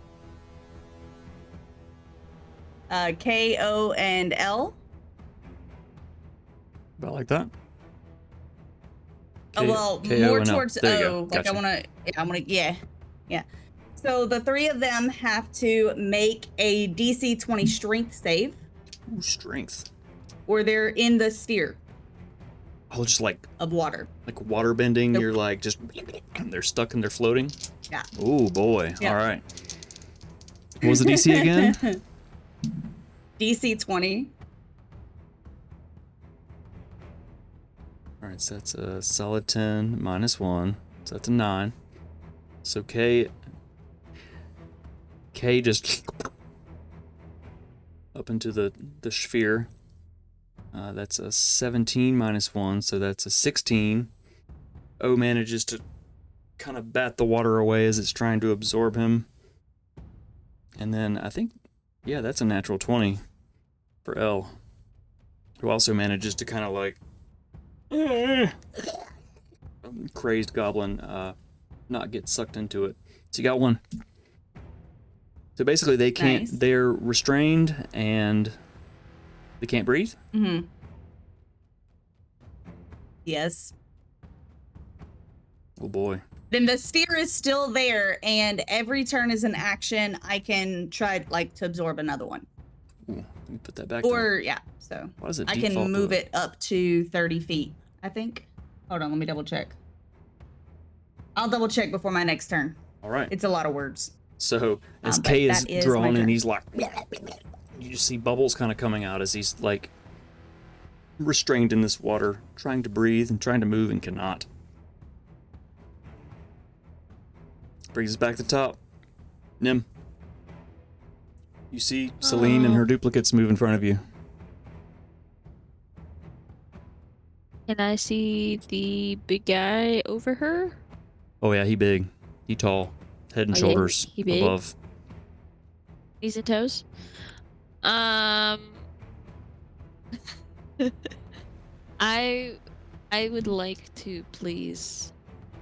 K, O, and L. About like that. Well, K, O, more and L. towards There you go. O. Like Gotcha. I want to, yeah. So the 3 of them have to make a DC 20 strength save, Ooh, strength. or they're in the sphere Oh, just like of water. water bending. Nope. You're like just they're stuck and they're floating. Yeah. Oh boy. Yeah. All right. What was the DC again? DC 20. All right, so that's a solid 10 minus 1. So that's a 9. So K just up into the sphere. That's a 17 minus 1, so that's a 16. O manages to kind of bat the water away as it's trying to absorb him. And then I think, yeah, that's a natural 20 for L, who also manages to kind of like crazed goblin not get sucked into it. So you got one. So basically they can't, Nice. they're restrained and they can't breathe? Mm-hmm. Yes. Oh boy. Then the sphere is still there, and every turn is an action. I can try like to absorb another one. Ooh, let me put that back there. Or yeah, so Why does it I default can to move it up to 30 feet, I think. Hold on, let me double check. I'll double check before my next turn. All right. It's a lot of words. So as But Kay is that is my drawn turn. and he's like, you just see bubbles kind of coming out as he's like restrained in this water, trying to breathe and trying to move and cannot. Brings us back to the top. Nim. You see Celine and her duplicates move in front of you. Can I see the big guy over her? Oh yeah, he big. He tall. Head and Oh, yeah, shoulders he big? above. Knees and toes? I would like to please,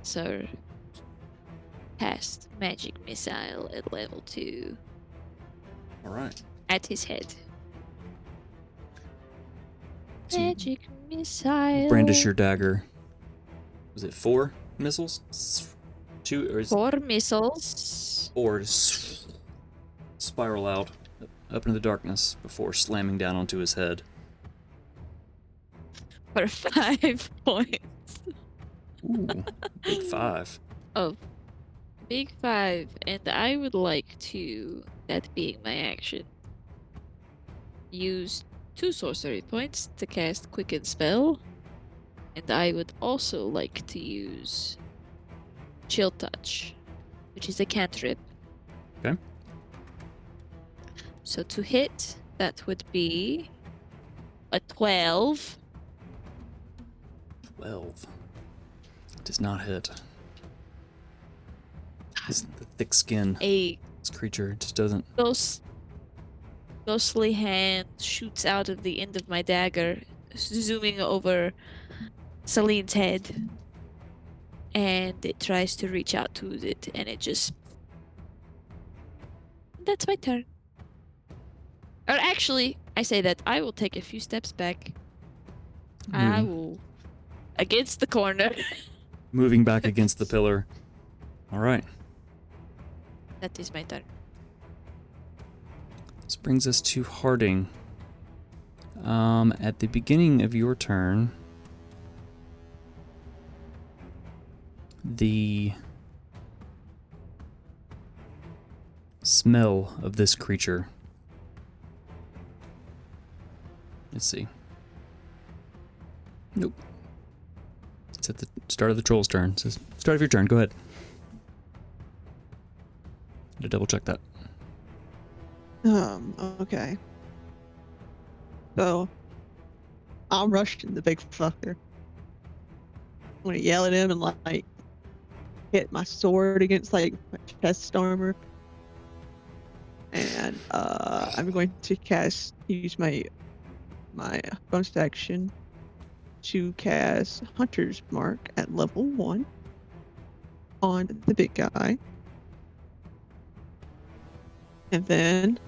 sir, cast magic missile at level 2 All right. at his head. So you Magic missile. brandish your dagger. Was it 4 missiles? 2 or is 4 missiles. 4 to spiral out up into the darkness before slamming down onto his head. For 5 points. Ooh, big 5. Oh, big 5. And I would like to, that being my action, use 2 sorcery points to cast Quicken Spell. And I would also like to use Chill Touch, which is a cantrip. Okay. So to hit, that would be a 12. 12. Does not hit. It's the thick skin. A This creature just doesn't. ghostly hand shoots out of the end of my dagger, zooming over Celine's head. And it tries to reach out to it, and it just... That's my turn. Or actually, I say that I will take a few steps back. I will... Against the corner. Moving back against the pillar. All right. That is my turn. This brings us to Harding. At the beginning of your turn, the smell of this creature. Let's see. Nope. It's at the start of the troll's turn. It says, start of your turn. Go ahead. To double check that. Okay. So, I'll rush to the big fucker. I'm gonna yell at him and like hit my sword against like my chest armor. And I'm going to use my bonus action to cast Hunter's Mark at level 1 on the big guy. And then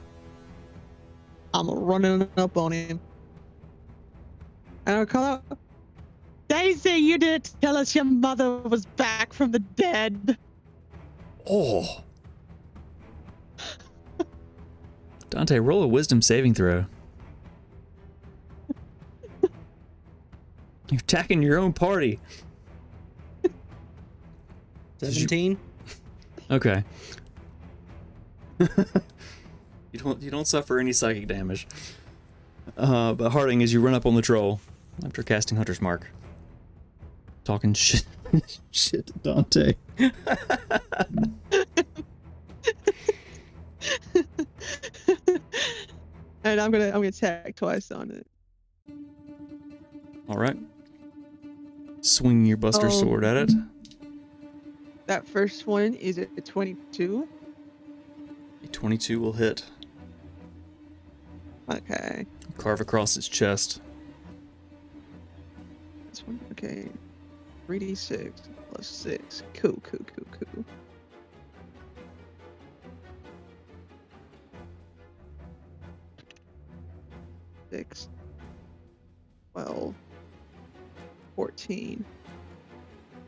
I'm running up on him. And I'll call out, Daisy, you didn't tell us your mother was back from the dead. Oh. Dante, roll a wisdom saving throw. You're attacking your own party. 17. Okay. You don't suffer any psychic damage. But Harding, as you run up on the troll after casting Hunter's Mark, talking shit to Dante. And I'm gonna attack twice on it. All right. Swing your Buster Sword at it. That first one is a 22. A 22 will hit. Okay. Carve across its chest. This one. Okay. 3d6 plus 6. Cool. 6, 12, 14.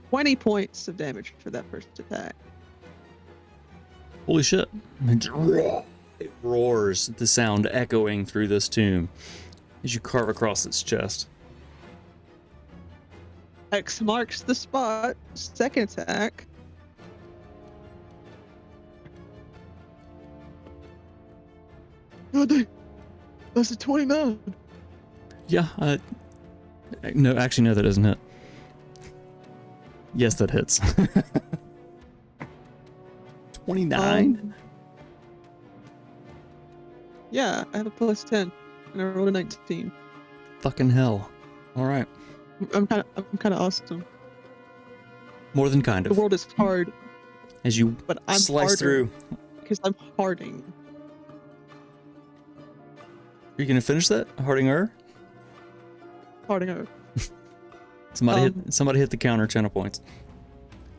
20 points of damage for that first attack. Holy shit. It roars, the sound echoing through this tomb as you carve across its chest. X marks the spot. Second attack. Oh, dang. That's a 29. Yeah, no, actually, no, that doesn't hit. Yes, that hits. 29? Yeah, I have a plus 10, and I rolled a 19. Fucking hell. All right. I'm kind of awesome. More than kind The of. world is hard, As you but I'm slice harder through. because I'm harding. Are you going to finish that? Hardinger? Harding out. Somebody hit the counter 10 points.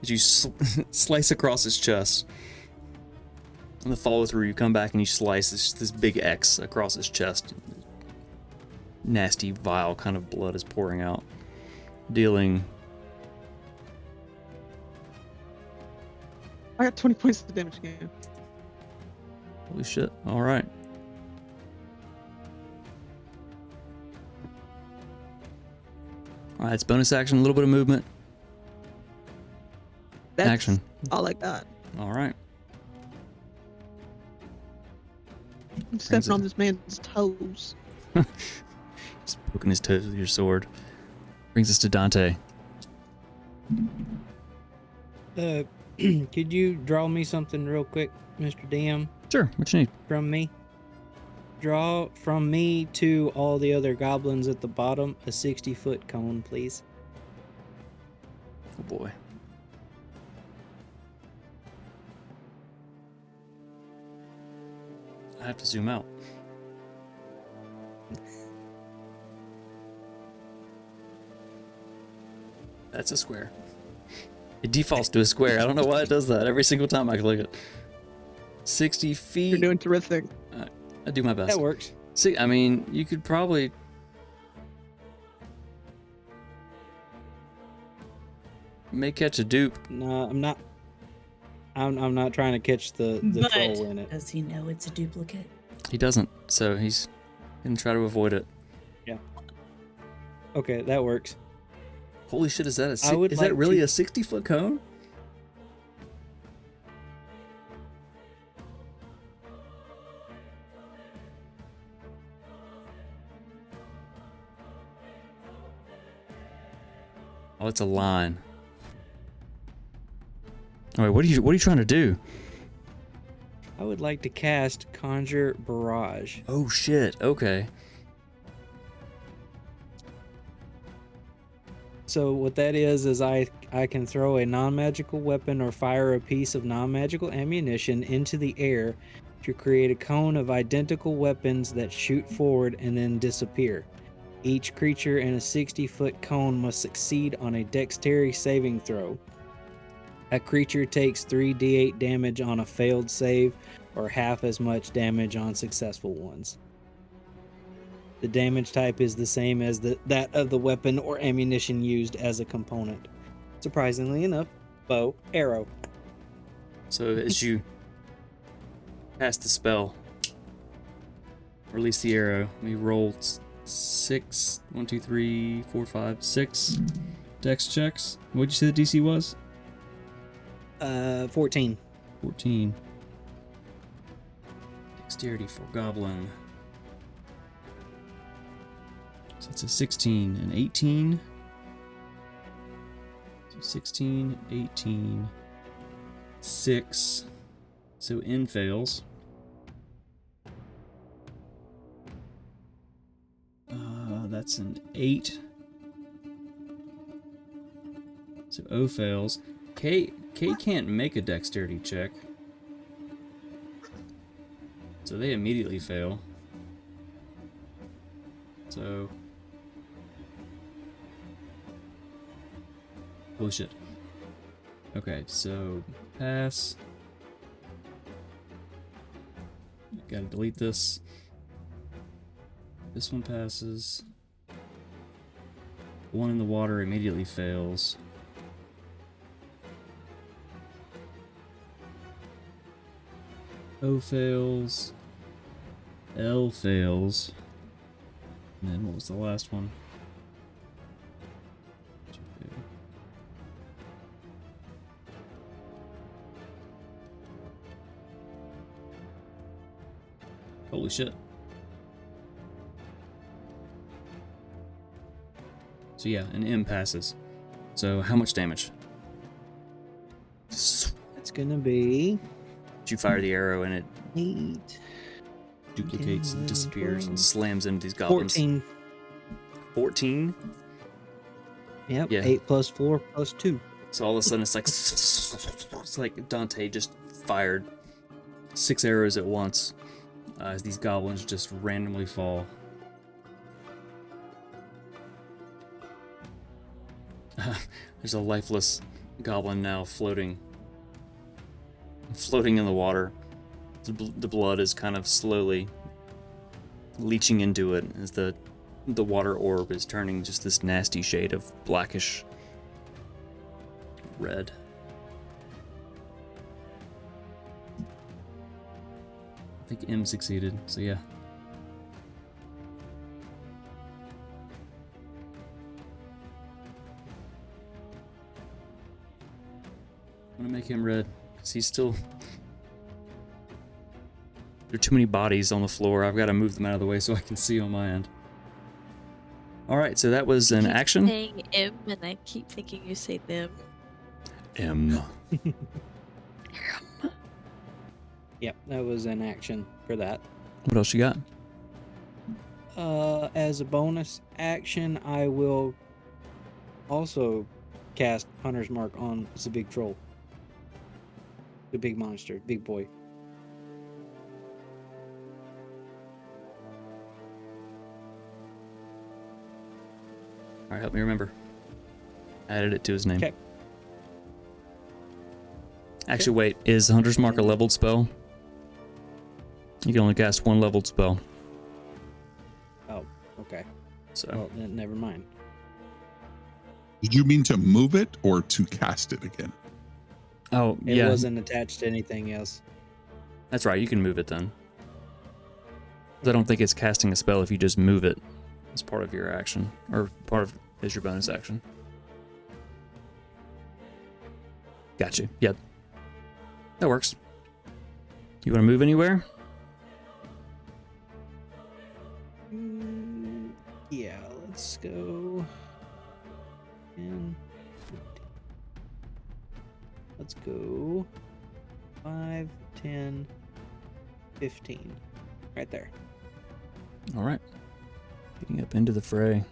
As you slice across his chest. On the follow through, you come back and you slice this big X across his chest. Nasty, vile kind of blood is pouring out. Dealing... I got 20 points of damage again. Holy shit. Alright. Alright, it's bonus action, a little bit of movement. That's Action. all I got. Alright. I'm stepping on this man's toes. Just poking his toes with your sword. Brings us to Dante. Could you draw me something real quick, Mr. DM, Sure, what you need? from me? Draw from me to all the other goblins at the bottom a 60-foot cone, please. Oh boy. I have to zoom out. That's a square. It defaults to a square. I don't know why it does that every single time I click it. 60 feet. You're doing terrific. I do my best. That works. See, I mean, you could probably... may catch a dupe. No, I'm not. I'm not trying to catch the But troll in it. does he know it's a duplicate? He doesn't, so he's gonna try to avoid it. Okay, that works. Holy shit, is that a I would is like that really to- a 60-foot cone? Oh, it's a line. All right, what are you trying to do? I would like to cast Conjure Barrage. Oh shit. Okay. So what that is I can throw a non-magical weapon or fire a piece of non-magical ammunition into the air to create a cone of identical weapons that shoot forward and then disappear. Each creature in a 60-foot cone must succeed on a dexterity saving throw. A creature takes 3d8 damage on a failed save or half as much damage on successful ones. The damage type is the same as that of the weapon or ammunition used as a component. Surprisingly enough, bow, arrow. So as you cast the spell, release the arrow. We rolled 6, 1, 2, 3, 4, 5, 6 dex checks. What'd you say the DC was? 14. 14. Dexterity for goblin. So it's a 16 and 18. So 16, 18, 6. So N fails. That's an 8. So O fails. K can't make a dexterity check. So they immediately fail. So... bullshit. Okay, so pass. Gotta delete this. This one passes. One in the water immediately fails. O fails. L fails. And then what was the last one? Holy shit. So yeah, an M passes. So how much damage? It's gonna be You fire the arrow and it 8, duplicates and 10, disappears and 12, slams into these goblins. 14. 14? Yep. Yeah. 8 plus 4 plus 2. So all of a sudden it's like Dante just fired 6 arrows at once as these goblins just randomly fall. There's a lifeless goblin now floating in the water. The blood is kind of slowly leaching into it as the water orb is turning just this nasty shade of blackish red. I think M succeeded, so yeah. I'm gonna make him red, because he's still... There are too many bodies on the floor. I've got to move them out of the way so I can see on my end. Alright, so that was an keep action. saying M, and I keep thinking you say them. M. Yep, that was an action for that. What else you got? As a bonus action, I will also cast Hunter's Mark on the big troll. The big monster, big boy. Alright, help me remember. Added it to his name. Okay. Actually, wait, is Hunter's Mark a leveled spell? You can only cast one leveled spell. Oh, okay. So Well, then never mind. Did you mean to move it or to cast it again? oh It yeah, wasn't attached to anything else. that's right. You can move it then. 'Cause I don't think it's casting a spell if you just move it as part of your action, or part of as your bonus action. Gotcha. Yep. That works. You want to move anywhere? Yeah, let's go. And let's go 5, 10, 15. Right there. All right. Getting up into the fray.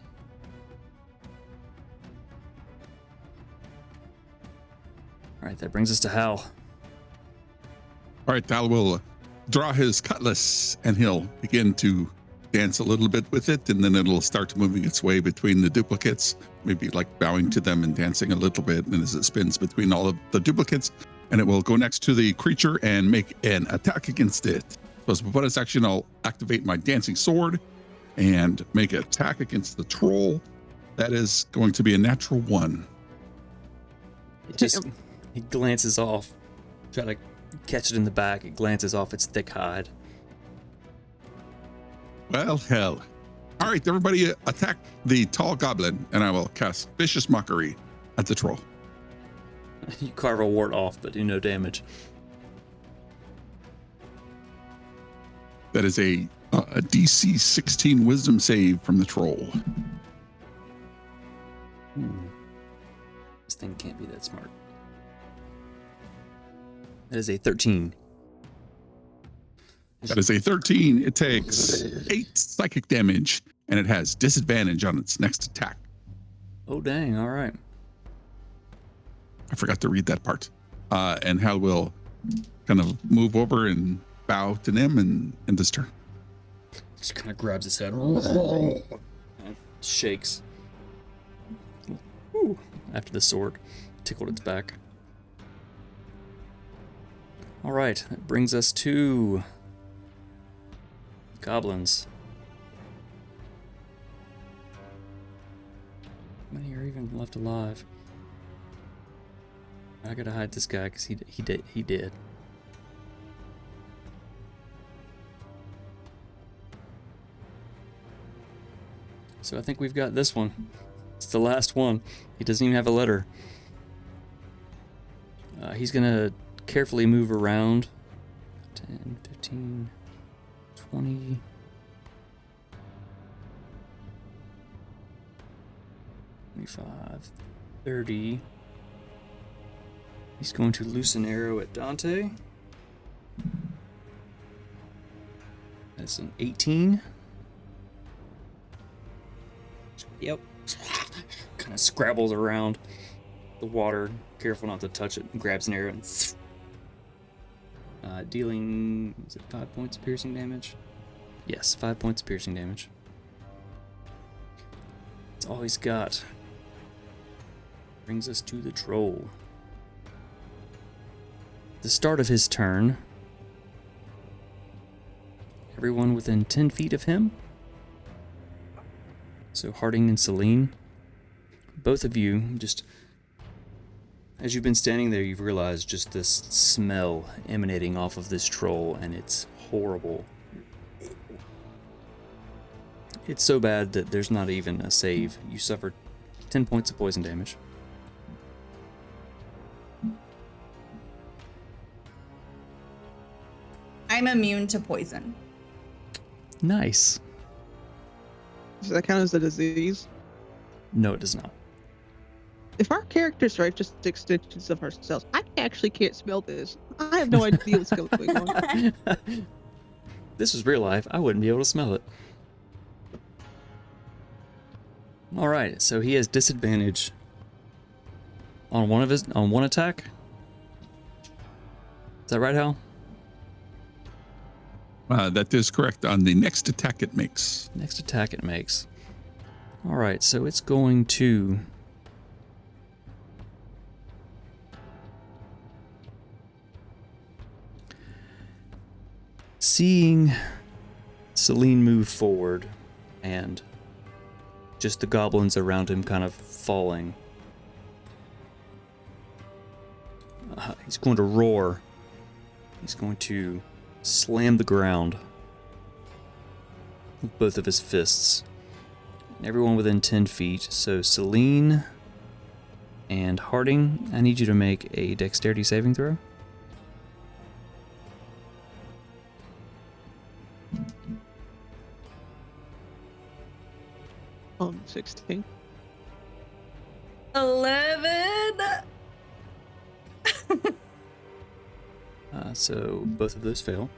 All right, that brings us to Hal. All right, Thal will draw his cutlass and he'll begin to dance a little bit with it, and then it'll start moving its way between the duplicates, maybe like bowing to them and dancing a little bit. And as it spins between all of the duplicates, and it will go next to the creature and make an attack against it. So as a bonus action, I'll activate my dancing sword and make an attack against the troll. That is going to be a natural 1. It just he glances off. Try to catch it in the back. It glances off its thick hide. Well, hell. All right, everybody attack the tall goblin, and I will cast Vicious Mockery at the troll. You carve a wart off, but do no damage. That is a DC 16 Wisdom save from the troll. This thing can't be that smart. That is a 13. That is a 13. It takes 8 psychic damage, and it has disadvantage on its next attack. Oh, dang. All right. I forgot to read that part. And Hal will kind of move over and bow to them and end this turn. Just kind of grabs his head and shakes. Ooh. After the sword tickled its back. All right, that brings us to goblins. How many are even left alive? I gotta hide this guy because he did. So I think we've got this one. It's the last one. He doesn't even have a letter. He's gonna carefully move around. 10, 15, 20. 25, 30. He's going to loose an arrow at Dante. That's an 18. Yep. Kind of scrabbles around the water, careful not to touch it, and grabs an arrow and dealing, is it 5 points of piercing damage? Yes, 5 points of piercing damage. That's all he's got. Brings us to the troll. The start of his turn, everyone within 10 feet of him, so Harding and Celine, both of you, just as you've been standing there, you've realized just this smell emanating off of this troll, and it's horrible. It's so bad that there's not even a save. You suffer 10 points of poison damage. I'm immune to poison. Nice. Does that count as a disease? No, it does not. If our characters are just extensions of ourselves, I actually can't smell this. I have no idea what's going on. This was real life. I wouldn't be able to smell it. All right, so he has disadvantage on one attack. Is that right, Hal? That is correct. On the next attack it makes. Next attack it makes. All right, so it's going to seeing Celine move forward and just the goblins around him kind of falling. He's going to roar. He's going to slam the ground with both of his fists. Everyone within 10 feet. So Celine and Harding, I need you to make a dexterity saving throw. 16. 11. So both of those fail.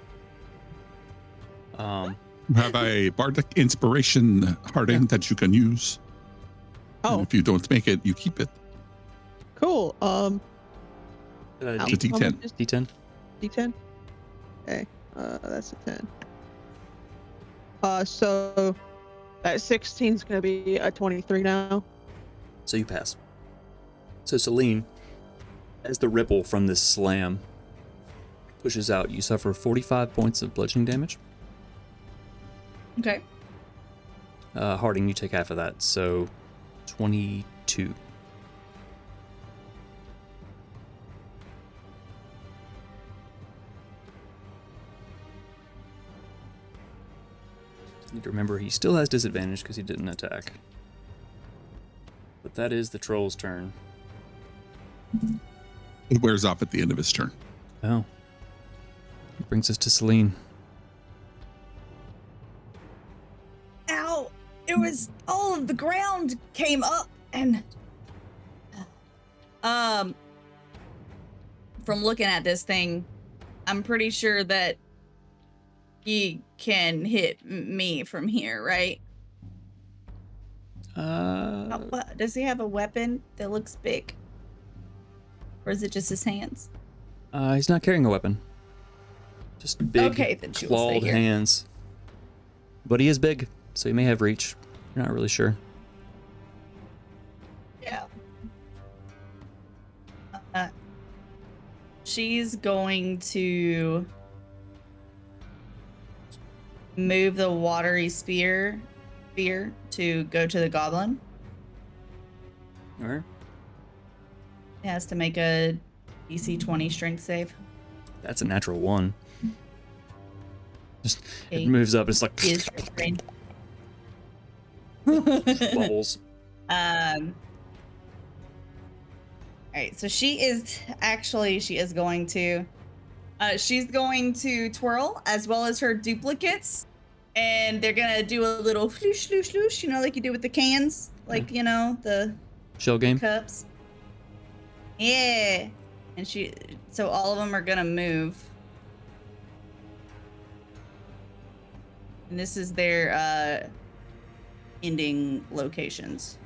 You have a bardic inspiration, Harding, that you can use. And Oh, if you don't make it, you keep it. cool. It's a D10. D10. D10. Okay, that's a 10. So that 16 is gonna be a 23 now. So you pass. So Celine, as the ripple from this slam pushes out, you suffer 45 points of bludgeoning damage. Okay. Harding, you take half of that, so 22. You need to remember he still has disadvantage because he didn't attack. But that is the troll's turn. It wears off at the end of his turn. Oh. It brings us to Celine. Ow! It was all of the ground came up and from looking at this thing, I'm pretty sure that he can hit me from here, right? Does he have a weapon that looks big? Or is it just his hands? He's not carrying a weapon. Just big, Okay, then she will stay clawed here. hands. But he is big, so he may have reach. You're not really sure. Yeah. She's going to move the watery spear to go to the goblin. All right. It has to make a DC 20 strength save. That's a natural 1. Just it Eight. moves up. It's like He is trained. bubbles. All right, so she is going to she's going to twirl as well as her duplicates, and they're gonna do a little floosh floosh floosh, like you do with the cans, like the Shell game. cups. Yeah, and so all of them are gonna move, and this is their ending locations.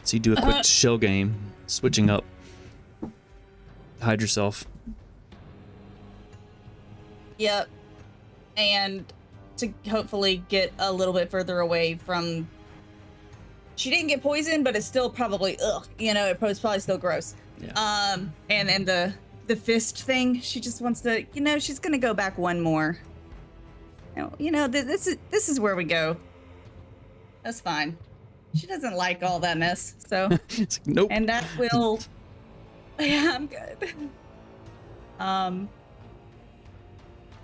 So you do a quick shell game, switching up. Hide yourself. Yep. And to hopefully get a little bit further away from... She didn't get poisoned, but it's still probably, it's probably still gross. Yeah. And then the fist thing, she just wants to, she's going to go back one more. This is where we go. That's fine. She doesn't like all that mess, so... It's like, nope. And that will... Yeah, I'm good.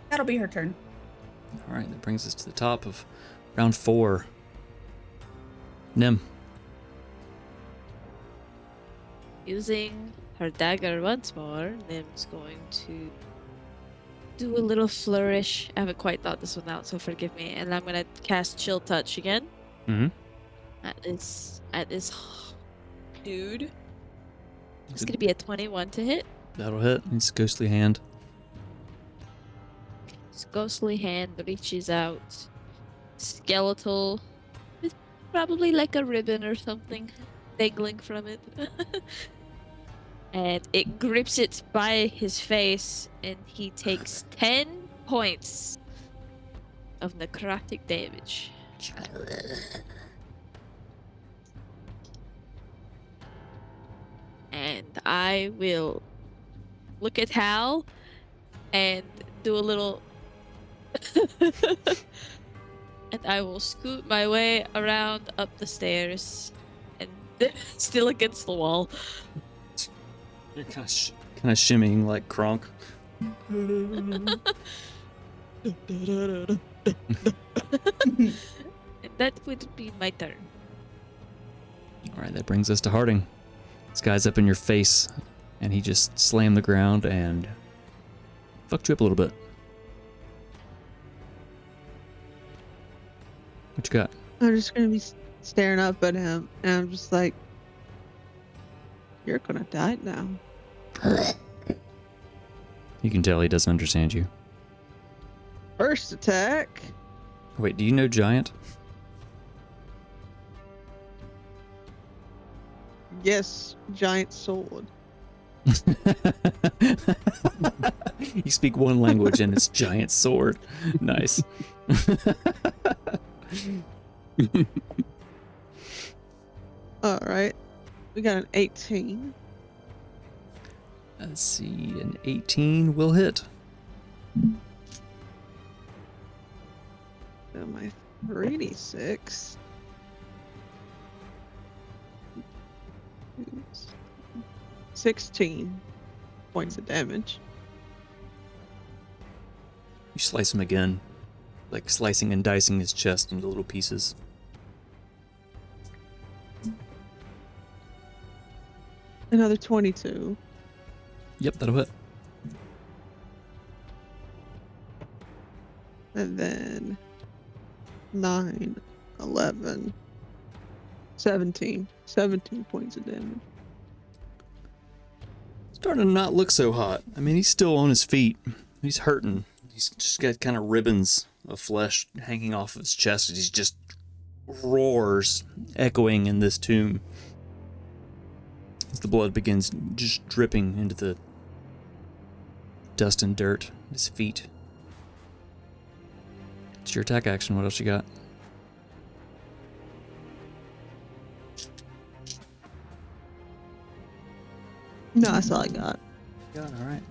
That'll be her turn. All right, that brings us to the top of round 4. Nim. Using her dagger once more, Nim's going to do a little flourish. I haven't quite thought this one out, so forgive me. And I'm gonna cast Chill Touch again. Mm-hmm. At this dude. It's gonna be a 21 to hit. That'll hit. It's a ghostly hand. His ghostly hand reaches out, skeletal, with probably like a ribbon or something dangling from it. And it grips it by his face, and he takes 10 points of necrotic damage. And I will look at Hal and do a little... and I will scoot my way around up the stairs and still against the wall. You're kind of shimmying like Kronk. And that would be my turn. All right, that brings us to Harding. This guy's up in your face, and he just slammed the ground and fucked you up a little bit. What you got? I'm just gonna be staring up at him, and I'm just like, "You're gonna die now." You can tell he doesn't understand you. First attack. Wait, do you know Giant? Yes, giant sword. You speak one language and it's giant sword. Nice. All right, we got an 18. Let's see, an 18 will hit. So my 3d6. 16 points of damage. You slice him again, like slicing and dicing his chest into little pieces. Another 22. Yep, that'll hit. And then 9, 11, 17. 17 points of damage. Starting to not look so hot. I mean, he's still on his feet. He's hurting. He's just got kind of ribbons of flesh hanging off of his chest, and he's just roars, echoing in this tomb as the blood begins just dripping into the dust and dirt at his feet. It's your attack action. What else you got? No, that's all I got. All right.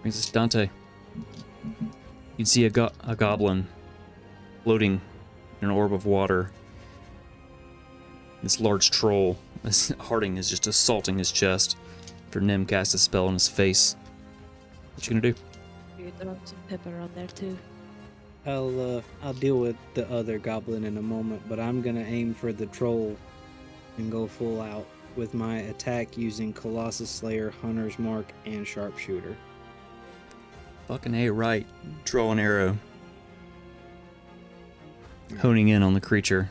Brings us to Dante. You'd see a goblin floating in an orb of water. This large troll, this Harding, is just assaulting his chest after Nim casts a spell on his face. What you gonna do? You throw some pepper on there too. I'll deal with the other goblin in a moment, but I'm gonna aim for the troll and go full out with my attack using Colossus Slayer, Hunter's Mark, and Sharpshooter. Fucking A right. Draw an arrow. Honing in on the creature.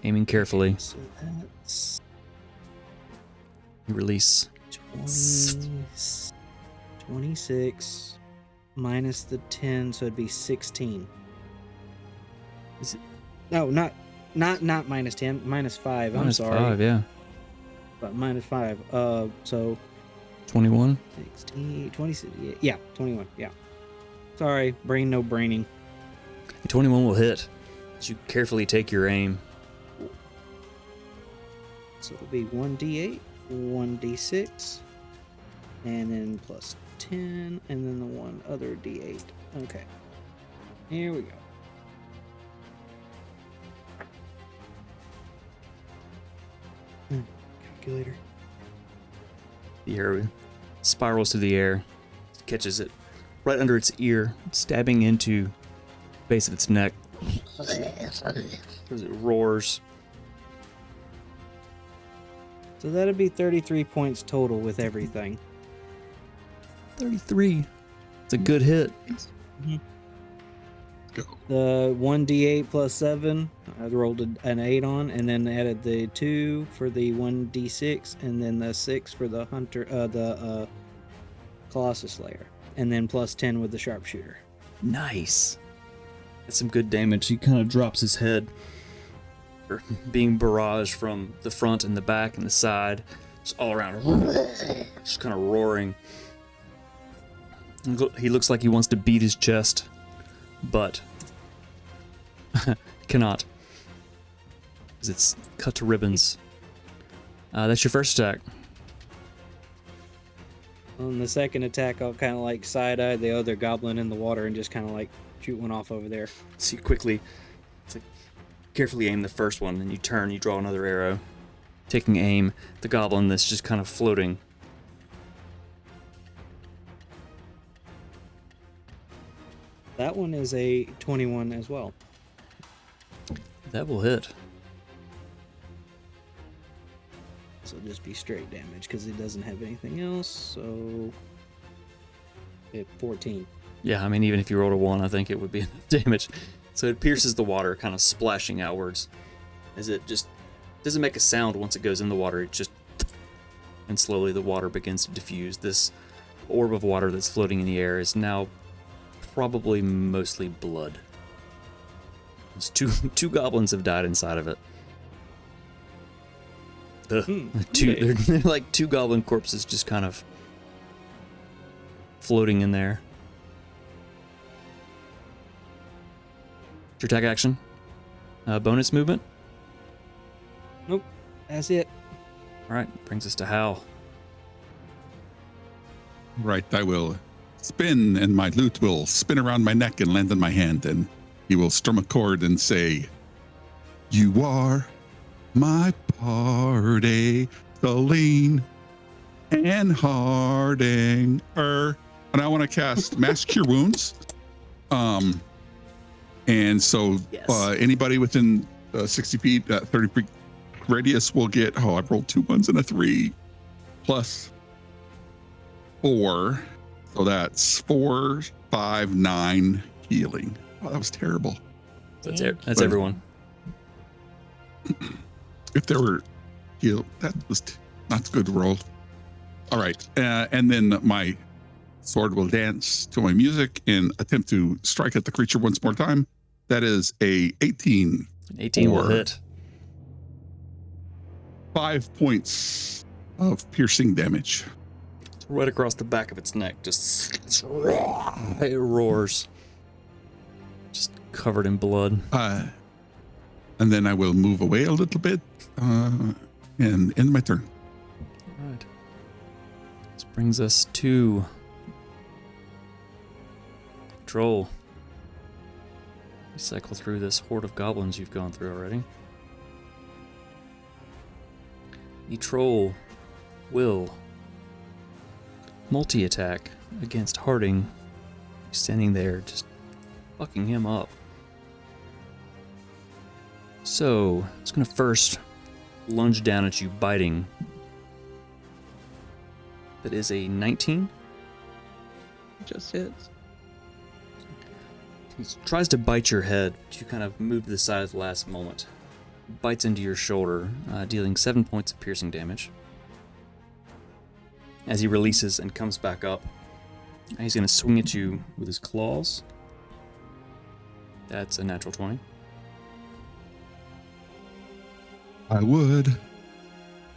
Aiming carefully. So that's You release. 26 minus the 10, so it'd be 16. Is it? No, not minus 10, minus 5. I'm Minus sorry. 5, yeah. But minus 5. So 21? 16, 26. Yeah, 21. Yeah. Sorry, brain no braining. 21 will hit as you carefully take your aim. So it'll be 1d8, 1d6, and then plus 10, and then the one other d8. Okay. Here we go. Calculator. The arrow spirals through the air, catches it right under its ear, stabbing into the base of its neck. As it roars. So that'd be 33 points total with everything. 33. It's a good hit. Go. The 1d8 plus 7, I rolled an 8 on, and then added the 2 for the 1d6, and then the 6 for the Colossus Slayer, and then plus 10 with the Sharpshooter. Nice. That's some good damage. He kind of drops his head, being barraged from the front and the back and the side, just all around, just kind of roaring. He looks like he wants to beat his chest, but cannot, because it's cut to ribbons. That's your first attack. On the second attack, I'll kind of like side-eye the other goblin in the water and just kind of like shoot one off over there. So you quickly, it's like, carefully aim the first one, and you turn, you draw another arrow, taking aim. The goblin that's just kind of floating. That one is a 21 as well. That will hit. So it'll just be straight damage because it doesn't have anything else. So 14. Yeah, I mean, even if you rolled a 1, I think it would be enough damage. So it pierces the water, kind of splashing outwards, as it just doesn't make a sound once it goes in the water. It just, and slowly the water begins to diffuse. This orb of water that's floating in the air is now probably mostly blood. There's two goblins have died inside of it. They're like two goblin corpses just kind of floating in there. Your attack action. Bonus movement. Nope, that's it. All right, brings us to Hal. Right, I will spin, and my lute will spin around my neck and land on my hand, and he will strum a chord and say, "You are my party, Celine and Harding." And I want to cast Mass Cure Wounds. And so anybody within 60 feet, 30 feet radius will get, I rolled 2 1s and a 3 plus 4. So that's 4, 5, 9 healing. Oh, that was terrible. That's everyone. If there were heal, that was not a good roll. All right. And then my sword will dance to my music and attempt to strike at the creature once more time. That is a 18. An 18 will hit. 5 points of piercing damage. right across the back of its neck. Just it roars, just covered in blood. And then I will move away a little bit and end my turn. All right. This brings us to Troll. You cycle through this horde of goblins you've gone through already. The Troll will multi-attack against Harding, standing there just fucking him up. So, it's going to first lunge down at you, biting. That is a 19. Just hits. He tries to bite your head, but you kind of move to the side at the last moment. Bites into your shoulder, dealing 7 points of piercing damage. As he releases and comes back up, he's going to swing at you with his claws. That's a natural 20. I would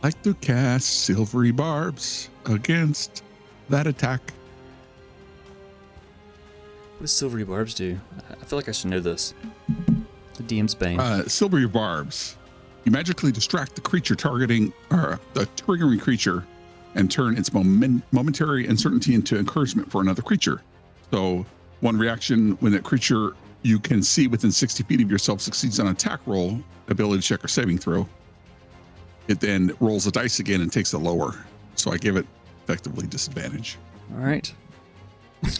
like to cast Silvery Barbs against that attack. What does Silvery Barbs do? I feel like I should know this. The DM's Bane. Silvery Barbs. You magically distract the creature targeting, or the triggering creature, and turn its momentary uncertainty into encouragement for another creature. So, one reaction when that creature you can see within 60 feet of yourself succeeds on an attack roll, ability check, or saving throw, it then rolls a dice again and takes a lower. So I give it effectively disadvantage. All right.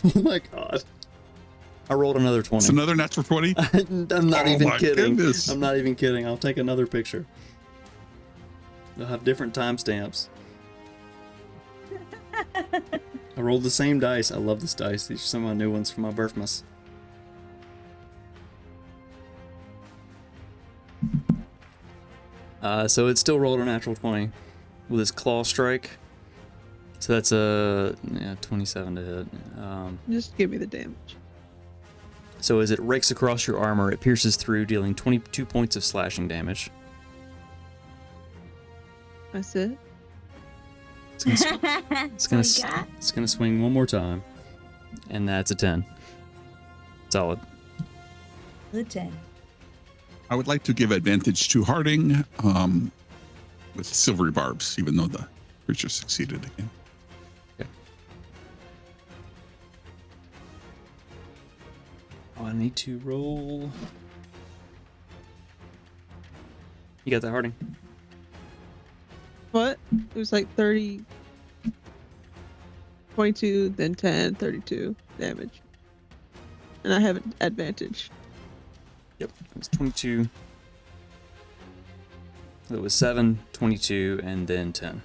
Oh my god. I rolled another 20. It's another natural 20? I'm not even my kidding. goodness. I'm not even kidding. I'll take another picture. They'll have different timestamps. I rolled the same dice. I love this dice. These are some of my new ones for my birthmas. So it still rolled a natural 20 with his claw strike. So that's a 27 to hit. Just give me the damage. So as it rakes across your armor, it pierces through, dealing 22 points of slashing damage. That's it. It's gonna swing one more time, and that's a 10. Solid. Good 10. I would like to give advantage to Harding with Silvery Barbs, even though the creature succeeded again. Okay. Oh, I need to roll. You got that, Harding? What? It was like 30, 22, then 10, 32 damage. And I have an advantage. Yep, it was 22. It was 7, 22, and then 10.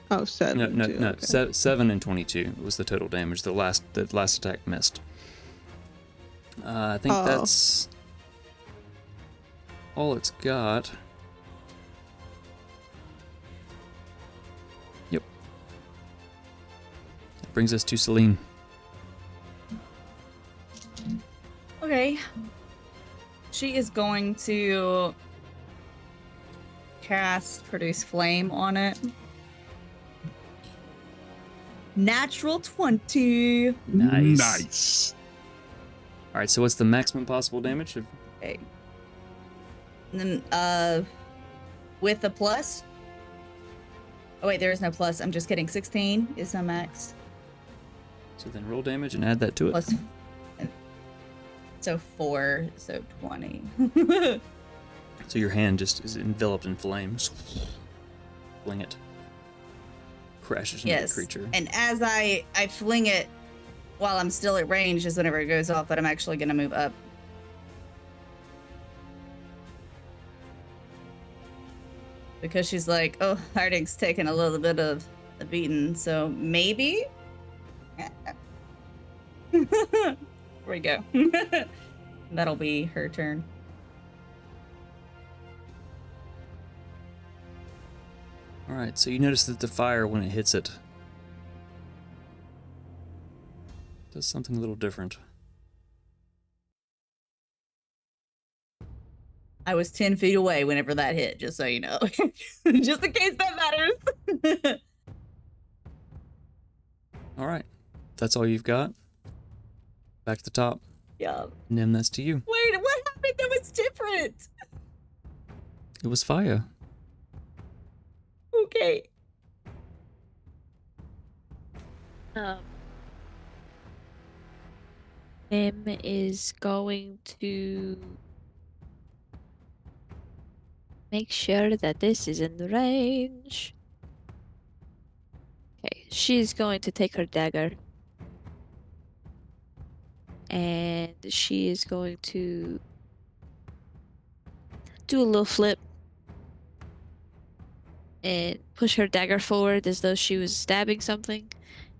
Oh, 7. No, Okay. 7 and 22 was the total damage. The last attack missed. I think that's all it's got. Yep. That brings us to Celine. Okay. She is going to cast Produce Flame on it. Natural 20. Nice. All right, so what's the maximum possible damage? Okay. And then, with a plus. Oh, wait, there is no plus. I'm just kidding. 16 is the max. So then roll damage and add that to it. Plus. So 4, so 20. So your hand just is enveloped in flames. Fling it. Crashes into the creature. And as I fling it while I'm still at range is whenever it goes off, but I'm actually going to move up. Because she's like, oh, Harding's taking a little bit of a beating, so maybe? There we go. That'll be her turn. All right, so you notice that the fire, when it hits it, does something a little different. I was 10 feet away whenever that hit, just so you know. Just in case that matters. All right. That's all you've got. Back to the top. Yeah. Nim, that's to you. Wait, what happened that was different? It was fire. Okay. Nim is going to make sure that this is in the range. Okay, she's going to take her dagger. And she is going to do a little flip and push her dagger forward as though she was stabbing something.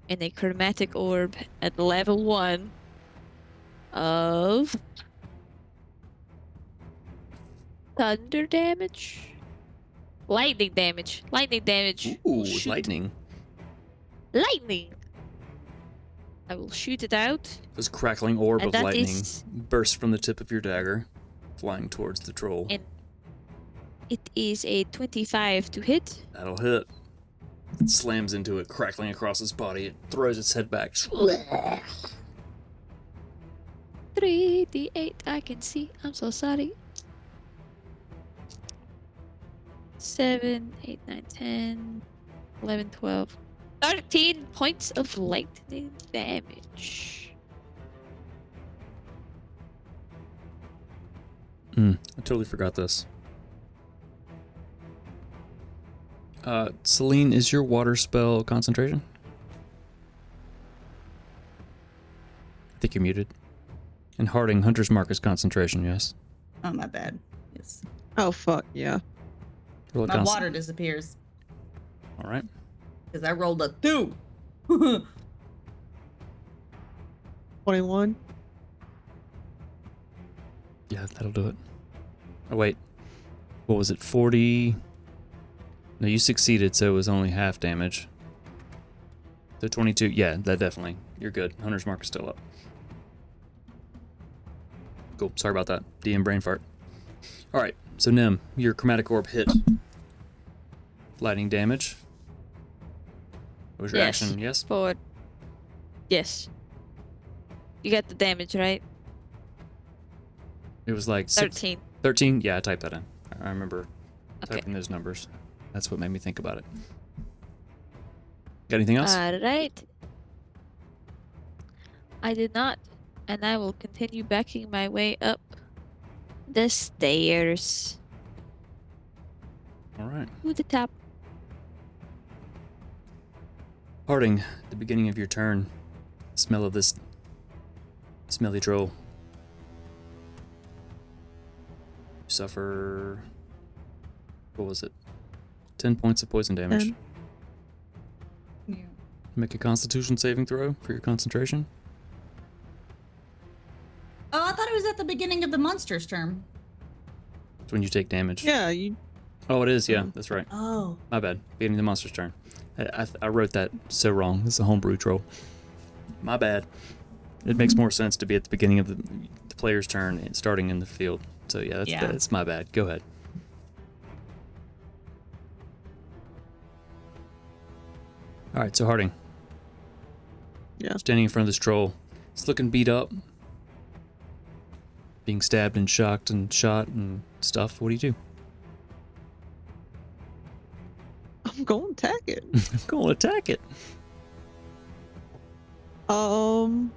And a chromatic orb at level 1 of thunder damage. Lightning damage. Lightning damage. Ooh, Shoot. lightning. Lightning! I will shoot it out. This crackling orb And of that lightning is- bursts from the tip of your dagger, flying towards the troll. And it is a 25 to hit. That'll hit. It slams into it, crackling across its body. It throws its head back. 3d8 I can see. I'm so sorry. 7, 8, 9, 10, 11, 12, 13 points of lightning damage. I totally forgot this. Celine, is your water spell concentration? I think you're muted. And Harding, Hunter's Mark is concentration, yes. Oh, my bad. Yes. Oh fuck yeah. Roll a My const- water disappears All right. because I rolled a 2. 21. Yeah, that'll do it. Oh, wait. What was it, 40? No, you succeeded, so it was only half damage. So 22, yeah, that definitely. You're good. Hunter's Mark is still up. Cool, sorry about that. DM brain fart. All right, so Nim, your chromatic orb hit. Lightning damage. What was your Yes. action? Yes? Forward. Yes. You got the damage, right? It was like 13. 13? Yeah, I typed that in. I remember Okay. typing those numbers. That's what made me think about it. Got anything else? Alright. I did not. And I will continue backing my way up the stairs All right. to the top. Harding, the beginning of your turn, smell of this smelly troll. You suffer. What was it? 10 points of poison damage. 10. Yeah. Make a constitution saving throw for your concentration. Oh, I thought it was at the beginning of the monster's turn. It's when you take damage. Yeah, you. Oh, it is, yeah, that's right. Oh. My bad. Beginning of the monster's turn. I wrote that so wrong. It's a homebrew troll. My bad. It makes more sense to be at the beginning of the player's turn and starting in the field. So yeah, that's my bad. Go ahead. All right, so Harding. Yeah. Standing in front of this troll. It's looking beat up. Being stabbed and shocked and shot and stuff. What do you do? I'm going to attack it. Go and attack it. Can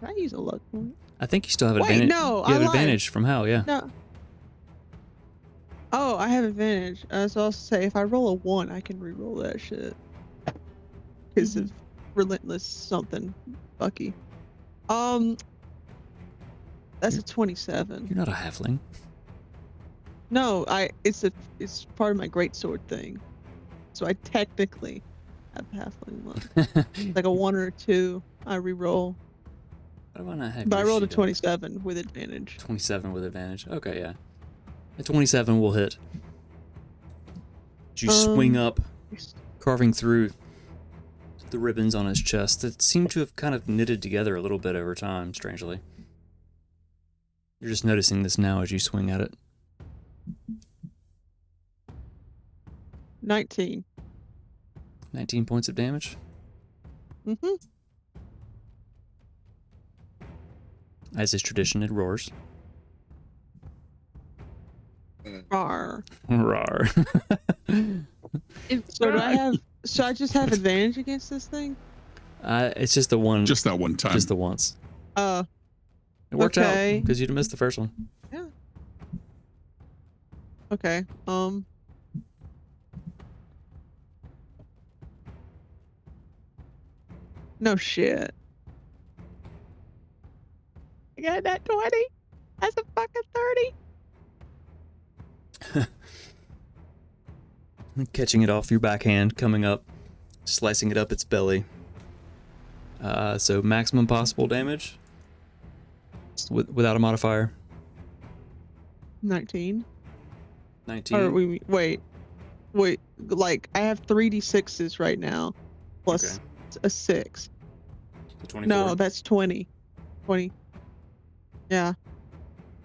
I use a luck point? I think you still have Wait, advantage. no, you I have lied. advantage from Hal, yeah. No. Oh, I have advantage. So I'll say if I roll a 1, I can re-roll that shit. Because of relentless something, Bucky. That's a 27. You're not a halfling. No, it's part of my greatsword thing. So I technically have halfling luck. Like a 1 or a 2, I re-roll. Why do I not have But I your rolled a sheet up? 27 with advantage. 27 with advantage. Okay, yeah. A 27 will hit. You swing up, carving through the ribbons on his chest that seem to have kind of knitted together a little bit over time, strangely. You're just noticing this now as you swing at it. 19. 19 points of damage. Mm-hmm. As is tradition, it roars. Rawr. Roar. So do I have? So I just have advantage against this thing? It's just the one. Just that one time. Just the once. Uh, It worked out okay. because you'd have missed the first one. Yeah. Okay. No shit. I got that 20. That's a fucking 30. Catching it off your backhand, coming up, slicing it up its belly. So maximum possible damage without a modifier. 19. 19. Or wait. Like I have 3d6s right now, plus a 6. So 24. No, that's 20. 20. Yeah.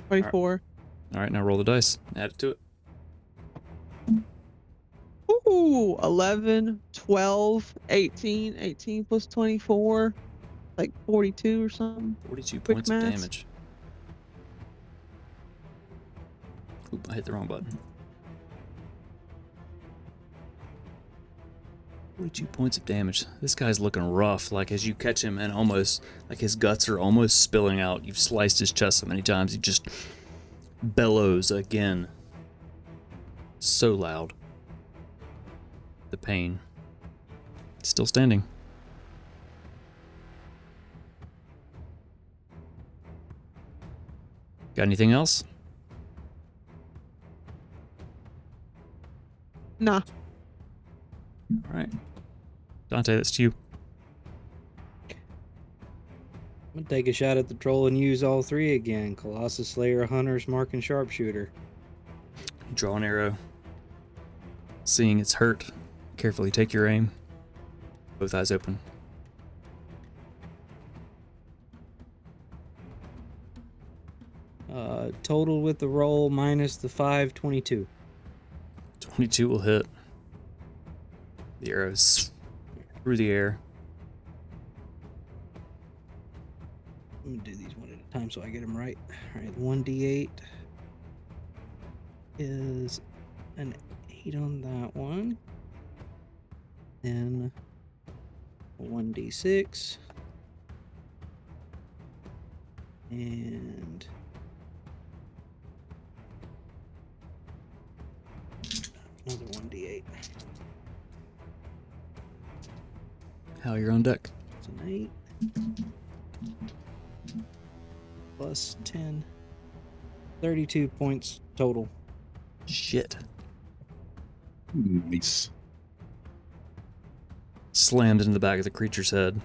24. All right, now roll the dice. Add it to it. Ooh, 11, 12, 18. 18 plus 24. Like 42 or something. 42 Quick points of maths. damage. Oop, I hit the wrong button. 42 points of damage. This guy's looking rough. Like as you catch him and almost, like his guts are almost spilling out. You've sliced his chest so many times. He just bellows again. So loud. The pain. Still standing. Got anything else? Nah. All right. Dante, that's to you. I'm gonna take a shot at the troll and use all three again. Colossus Slayer, Hunter's Mark, and Sharpshooter. Draw an arrow. Seeing it's hurt, carefully take your aim. Both eyes open. Total with the roll minus the 5, 22. 22 will hit. The arrows through the air. I'm gonna do these one at a time so I get them right. All right, 1d8 is an 8 on that one. Then 1d6. And another 1d8. Hal, you're on deck. It's an 8. Plus 10. 32 points total. Shit. Nice. Slammed into the back of the creature's head.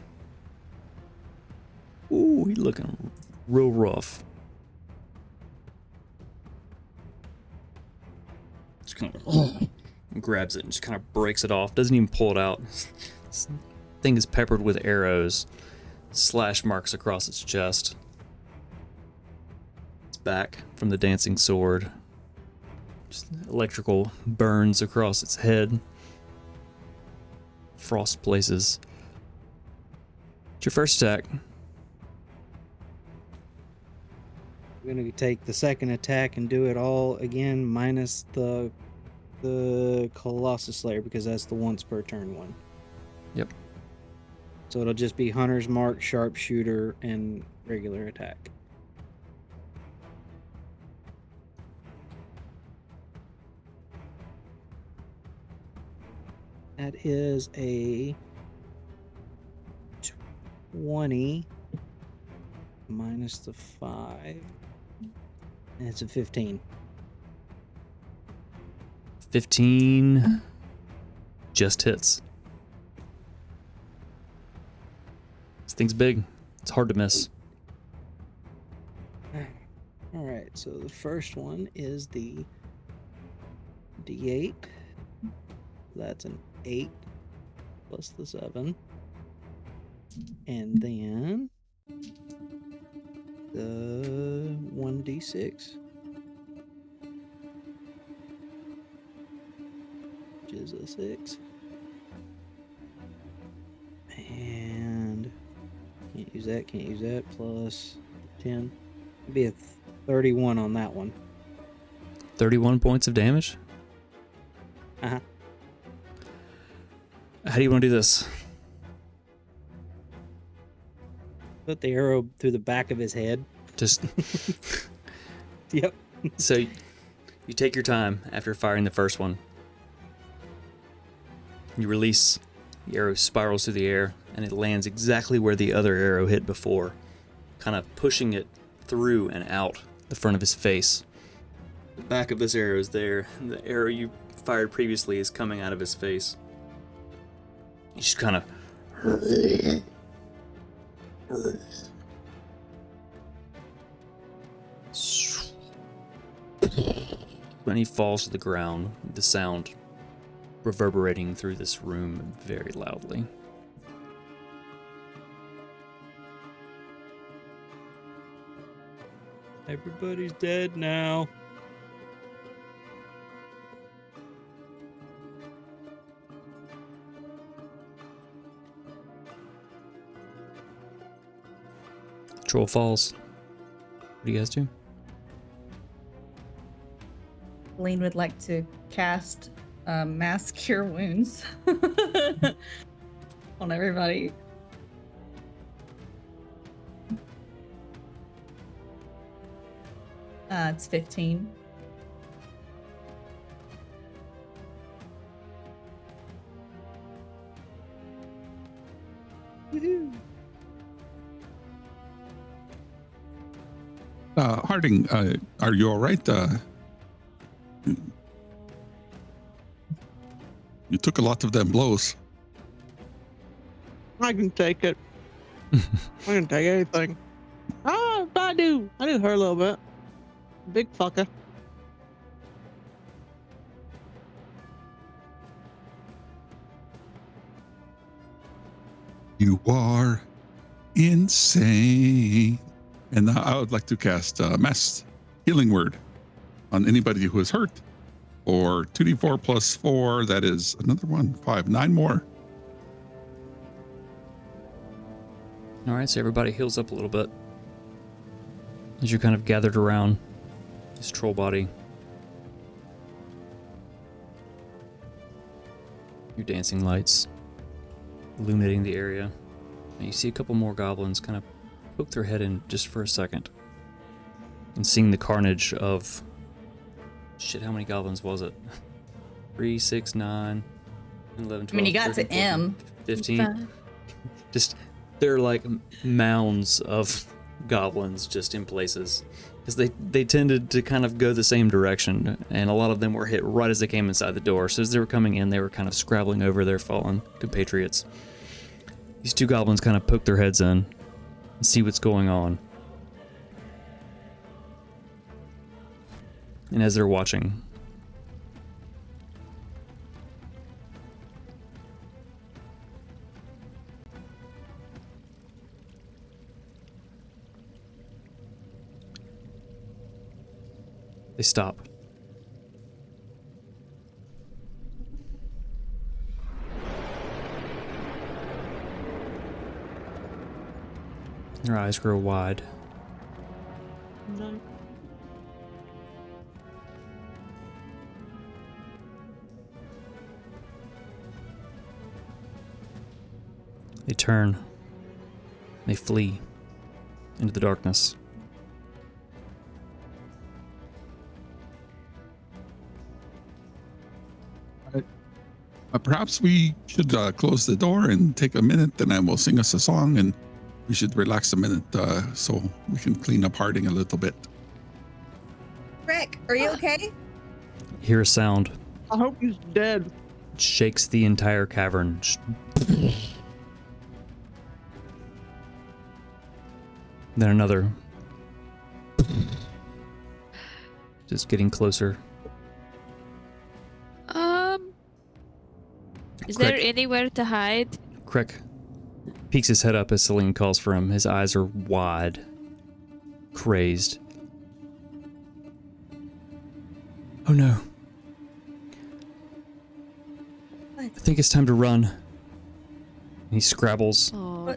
Ooh, he's looking real rough. Just kind of grabs it and just kind of breaks it off. Doesn't even pull it out. This thing is peppered with arrows. Slash marks across its chest. Its back from the dancing sword. Just electrical burns across its head. Frost places. It's your first attack. I'm gonna take the second attack and do it all again minus the Colossus Slayer because that's the once per turn one. Yep. So it'll just be Hunter's Mark, Sharpshooter, and regular attack. That is a 20 minus the 5. And it's a 15. 15 just hits. This thing's big. It's hard to miss. Alright, so the first one is the D8. That's an 8 plus the 7. And then the 1d6, which is a 6. that. Can't use that. Plus 10. It'd be a 31 on that one. 31 points of damage? Uh-huh. How do you want to do this? Put the arrow through the back of his head. Just Yep. so you take your time after firing the first one. You release, the arrow spirals through the air, and it lands exactly where the other arrow hit before, kind of pushing it through and out the front of his face. The back of this arrow is there, and the arrow you fired previously is coming out of his face. He just kind of when he falls to the ground, the sound reverberating through this room very loudly. Everybody's dead now. Troll falls. What do you guys do? Lean would like to cast Mass Cure Wounds on everybody. It's 15. Harding, are you all right? You took a lot of them blows. I can take it. I can take anything. I do hurt a little bit. Big fucker. You are insane. And now I would like to cast Mass Healing Word on anybody who is hurt. Or 2d4 plus 4, that is another one, 5, 9 more. All right, so everybody heals up a little bit as you're kind of gathered around this troll body. Your dancing lights illuminating the area. And you see a couple more goblins kind of poke their head in just for a second. And seeing the carnage of... Shit, how many goblins was it? 3, 6, 9, 11, 12, I mean, you got 13, to M. 15. Just, they're like mounds of goblins just in places. Because they tended to kind of go the same direction, and a lot of them were hit right as they came inside the door. So as they were coming in, they were kind of scrabbling over their fallen compatriots. These two goblins kind of poke their heads in and see what's going on. And as they're watching, they stop. Their eyes grow wide. No. They turn. They flee into the darkness. Perhaps we should close the door and take a minute, and I will sing us a song, and we should relax a minute so we can clean up Harding a little bit. Rick, are you okay? Hear a sound. I hope he's dead. It shakes the entire cavern. Then another. Just getting closer. Is there anywhere to hide? Krek peeks his head up as Celine calls for him. His eyes are wide, crazed. Oh no. What? I think it's time to run. He scrabbles Oh,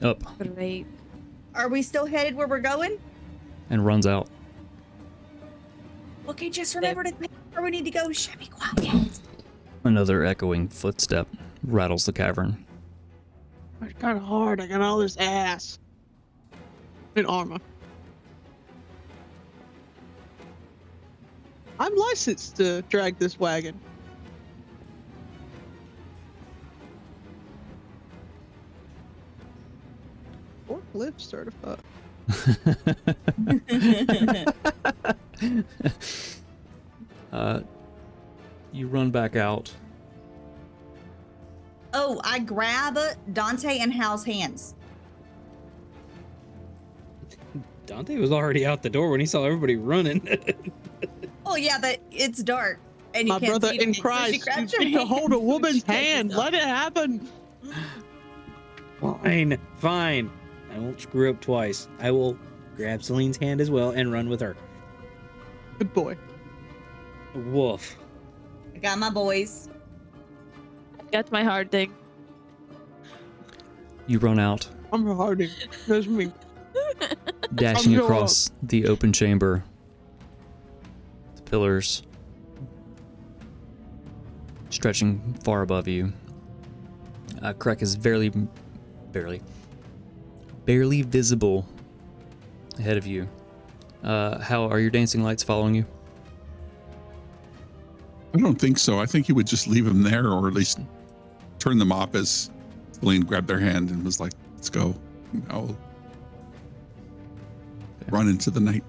up. great. Are we still headed where we're going? and runs out. Okay, just remember to where we need to go. Shall be quiet. Another echoing footstep rattles the cavern. It's kind of hard. I got all this ass and armor. I'm licensed to drag this wagon. Forklift certified. You run back out. Oh, I grab Dante and Hal's hands. Dante was already out the door when he saw everybody running. Oh yeah, but it's dark. And you My can't brother see in me, so she Christ, grabs you your need to hand. hold a woman's She grabs hand. herself. Let it happen. Fine, fine. I won't screw up twice. I will grab Celine's hand as well and run with her. Good boy. Woof. I got my boys. That's my hard thing. You run out, I'm harding. That's me. dashing I'm going across the open chamber. The pillars stretching far above you. Krek is barely visible ahead of you. How are your dancing lights following you? I don't think so. I think he would just leave them there, or at least turn them off as Celine grabbed their hand and was like, let's go. I'll run into the night.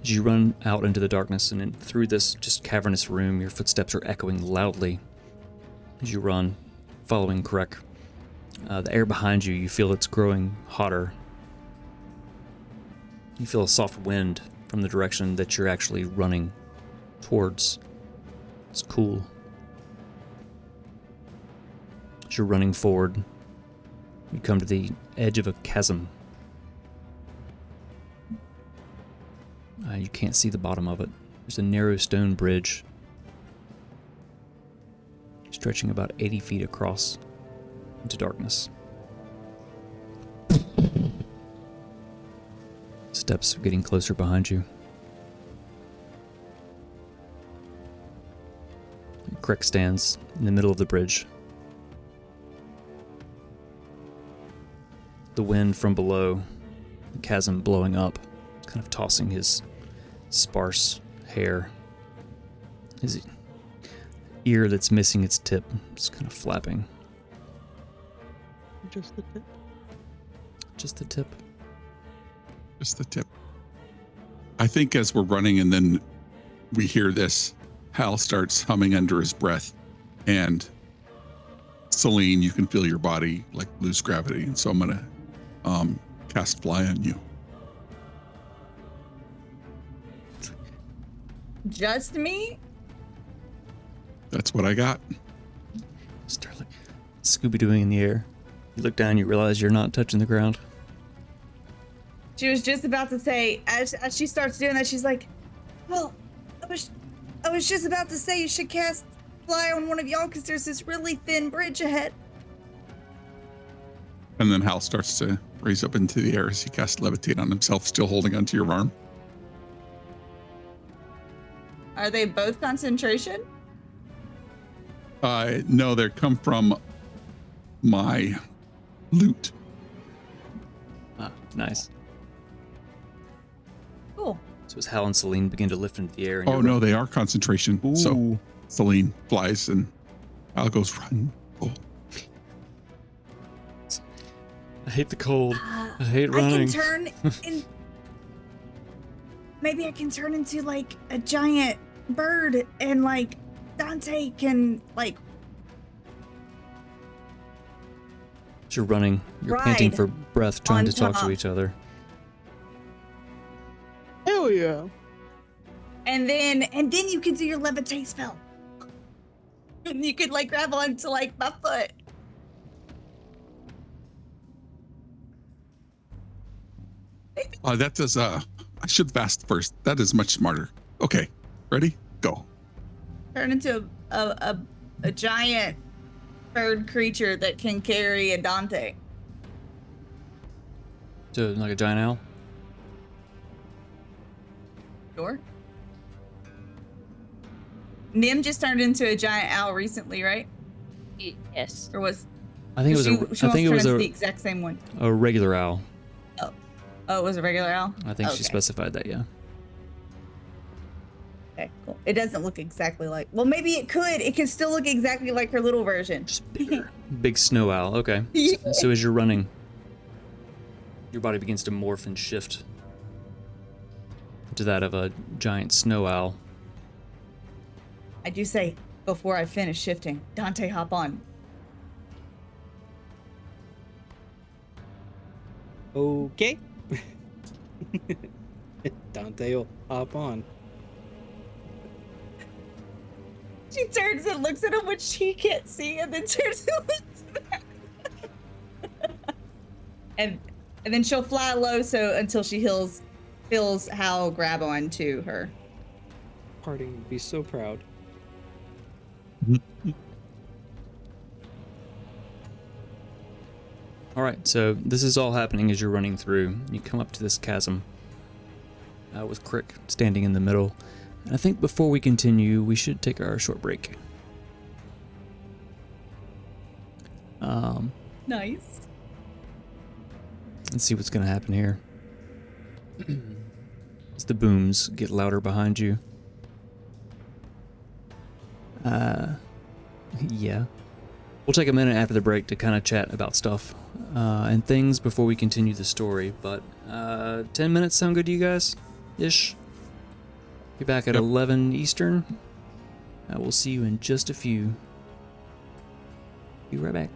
As you run out into the darkness and in, through this just cavernous room, your footsteps are echoing loudly as you run, following Krek. The air behind you, you feel it's growing hotter. You feel a soft wind from the direction that you're actually running towards. It's cool. As you're running forward, you come to the edge of a chasm. You can't see the bottom of it. There's a narrow stone bridge stretching about 80 feet across into darkness. Steps are getting closer behind you. Krek stands in the middle of the bridge. The wind from below, the chasm blowing up, kind of tossing his sparse hair. His ear that's missing its tip is kind of flapping. Just the tip. Just the tip. Just the tip. I think as we're running and then we hear this, Hal starts humming under his breath, and Celine, you can feel your body like lose gravity, and so I'm gonna cast fly on you. Just me? That's what I got. Start like Scooby-Dooing in the air. You look down, you realize you're not touching the ground. She was just about to say, as she starts doing that, she's like, well, I was just about to say you should cast fly on one of y'all because there's this really thin bridge ahead. And then Hal starts to raise up into the air as he casts levitate on himself, still holding onto your arm. Are they both concentration? No, they come from my loot. Ah, nice. Cool. So as Hal and Celine begin to lift into the air. And Oh no, they are concentration. Ooh. So Celine flies and Hal goes run. Oh. I hate the cold. I hate running. I can turn in. Maybe I can turn into like a giant bird and like Dante can like. As you're running, you're Ride panting for breath, trying on to talk top. to each other. Hell yeah. And then you can do your levitate spell. And you could like grab onto like my foot. That does, I should fast first. That is much smarter. Okay, ready? Go. Turn into a giant bird creature that can carry a Dante. So like a giant owl? Sure. Nim just turned into a giant owl recently, right? Yes. Or was I think it was she a. wants I think to it turn was into the a exact same one? regular owl. Oh, it was a regular owl? I think she Okay. specified that. Yeah. Okay, cool. It doesn't look exactly like. Well, maybe it could. It can still look exactly like her little version. Just bigger. Big snow owl. Okay. Yeah. So as you're running, your body begins to morph and shift into that of a giant snow owl. I do say before I finish shifting, Dante, hop on. Okay. Dante will hop on. She turns and looks at him, which she can't see, and then turns and looks back. and then she'll fly low so until she feels Hal grab on to her. Harding would be so proud. All right. So this is all happening as you're running through. You come up to this chasm with Crick standing in the middle. And I think before we continue, we should take our short break. Nice. Let's see what's going to happen here. As the booms get louder behind you. Yeah. We'll take a minute after the break to kind of chat about stuff and things before we continue the story. But 10 minutes sound good to you guys? Ish. Be back at 11 Eastern. I will see you in just a few. Be right back.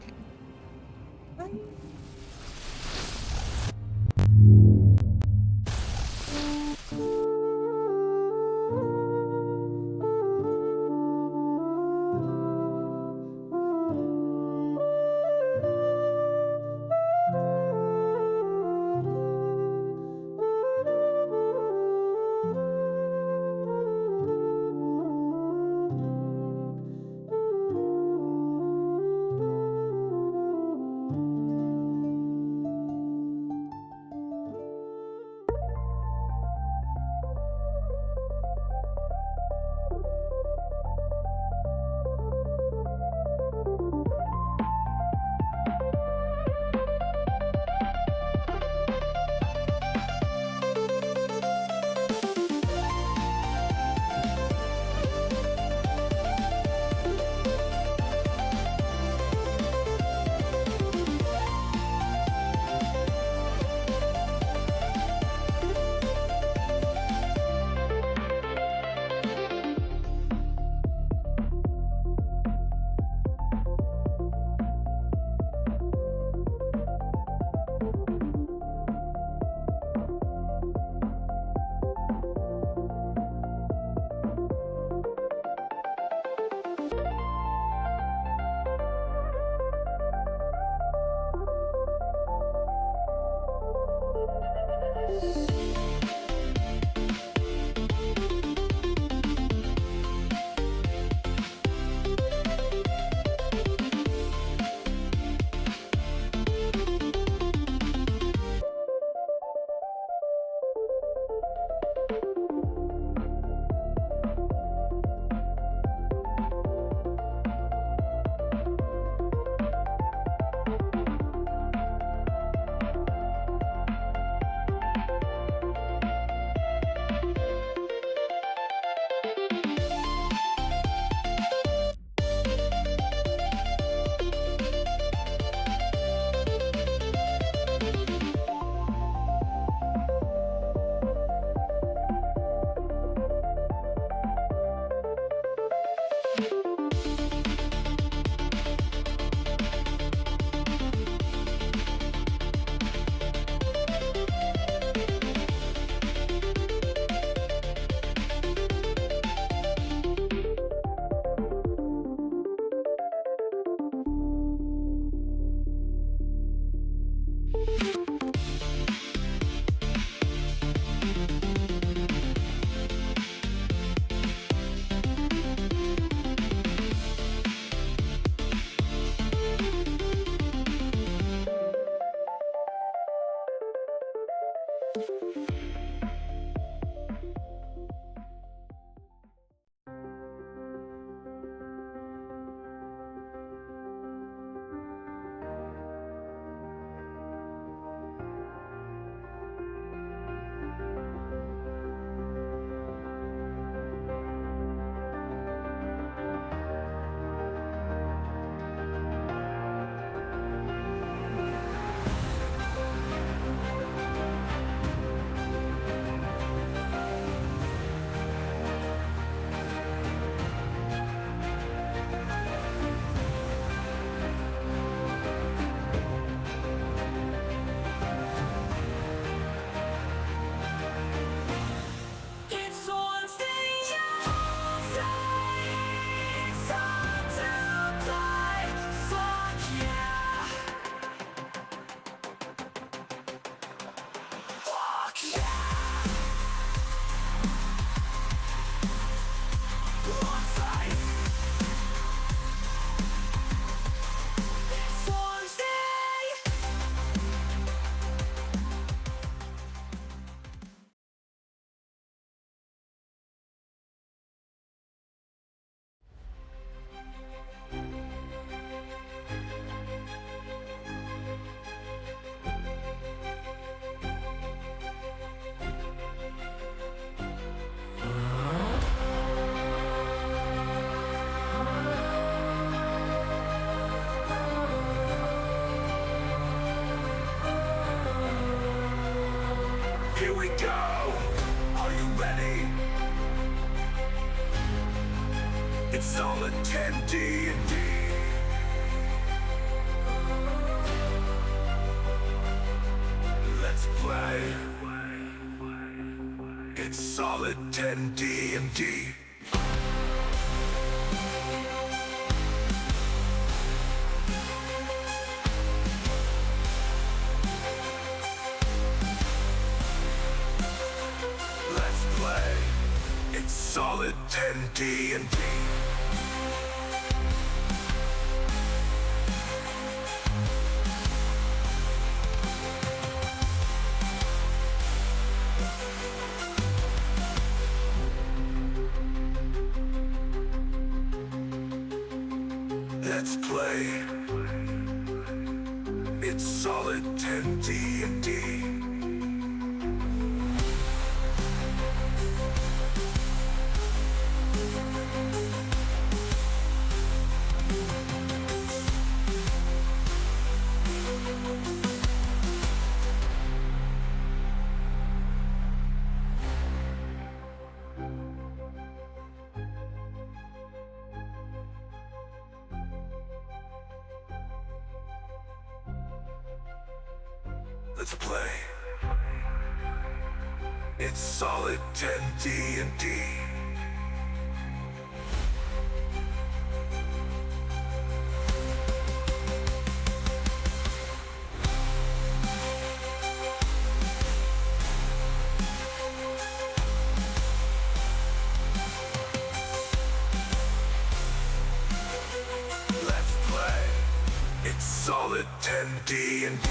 It's on stage, all day. It's time to play. Fuck yeah. Fuck yeah. On site. It's on stage. Here we go. Are you ready? It's solid 10 D&D. Let's play. It's solid 10 D&D. Let's play. It's solid 10 D&D. Let's play. It's solid 10 D&D. Let's play. It's solid 10 D&D. Let's play. It's solid 10 D&D.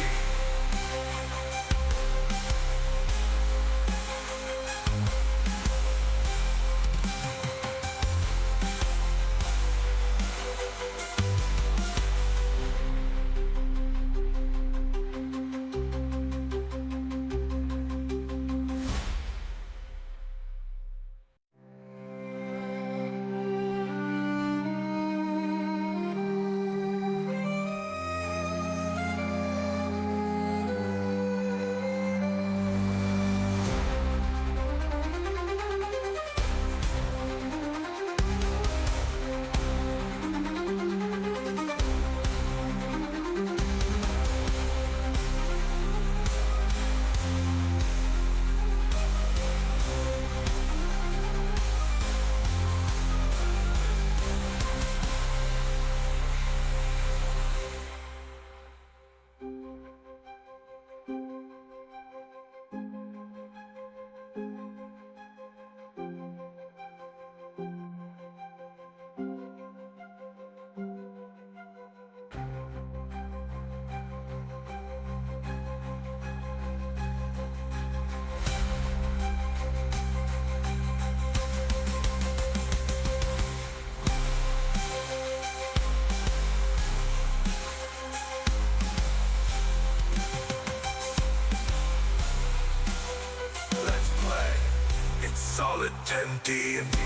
solid 10 D&D.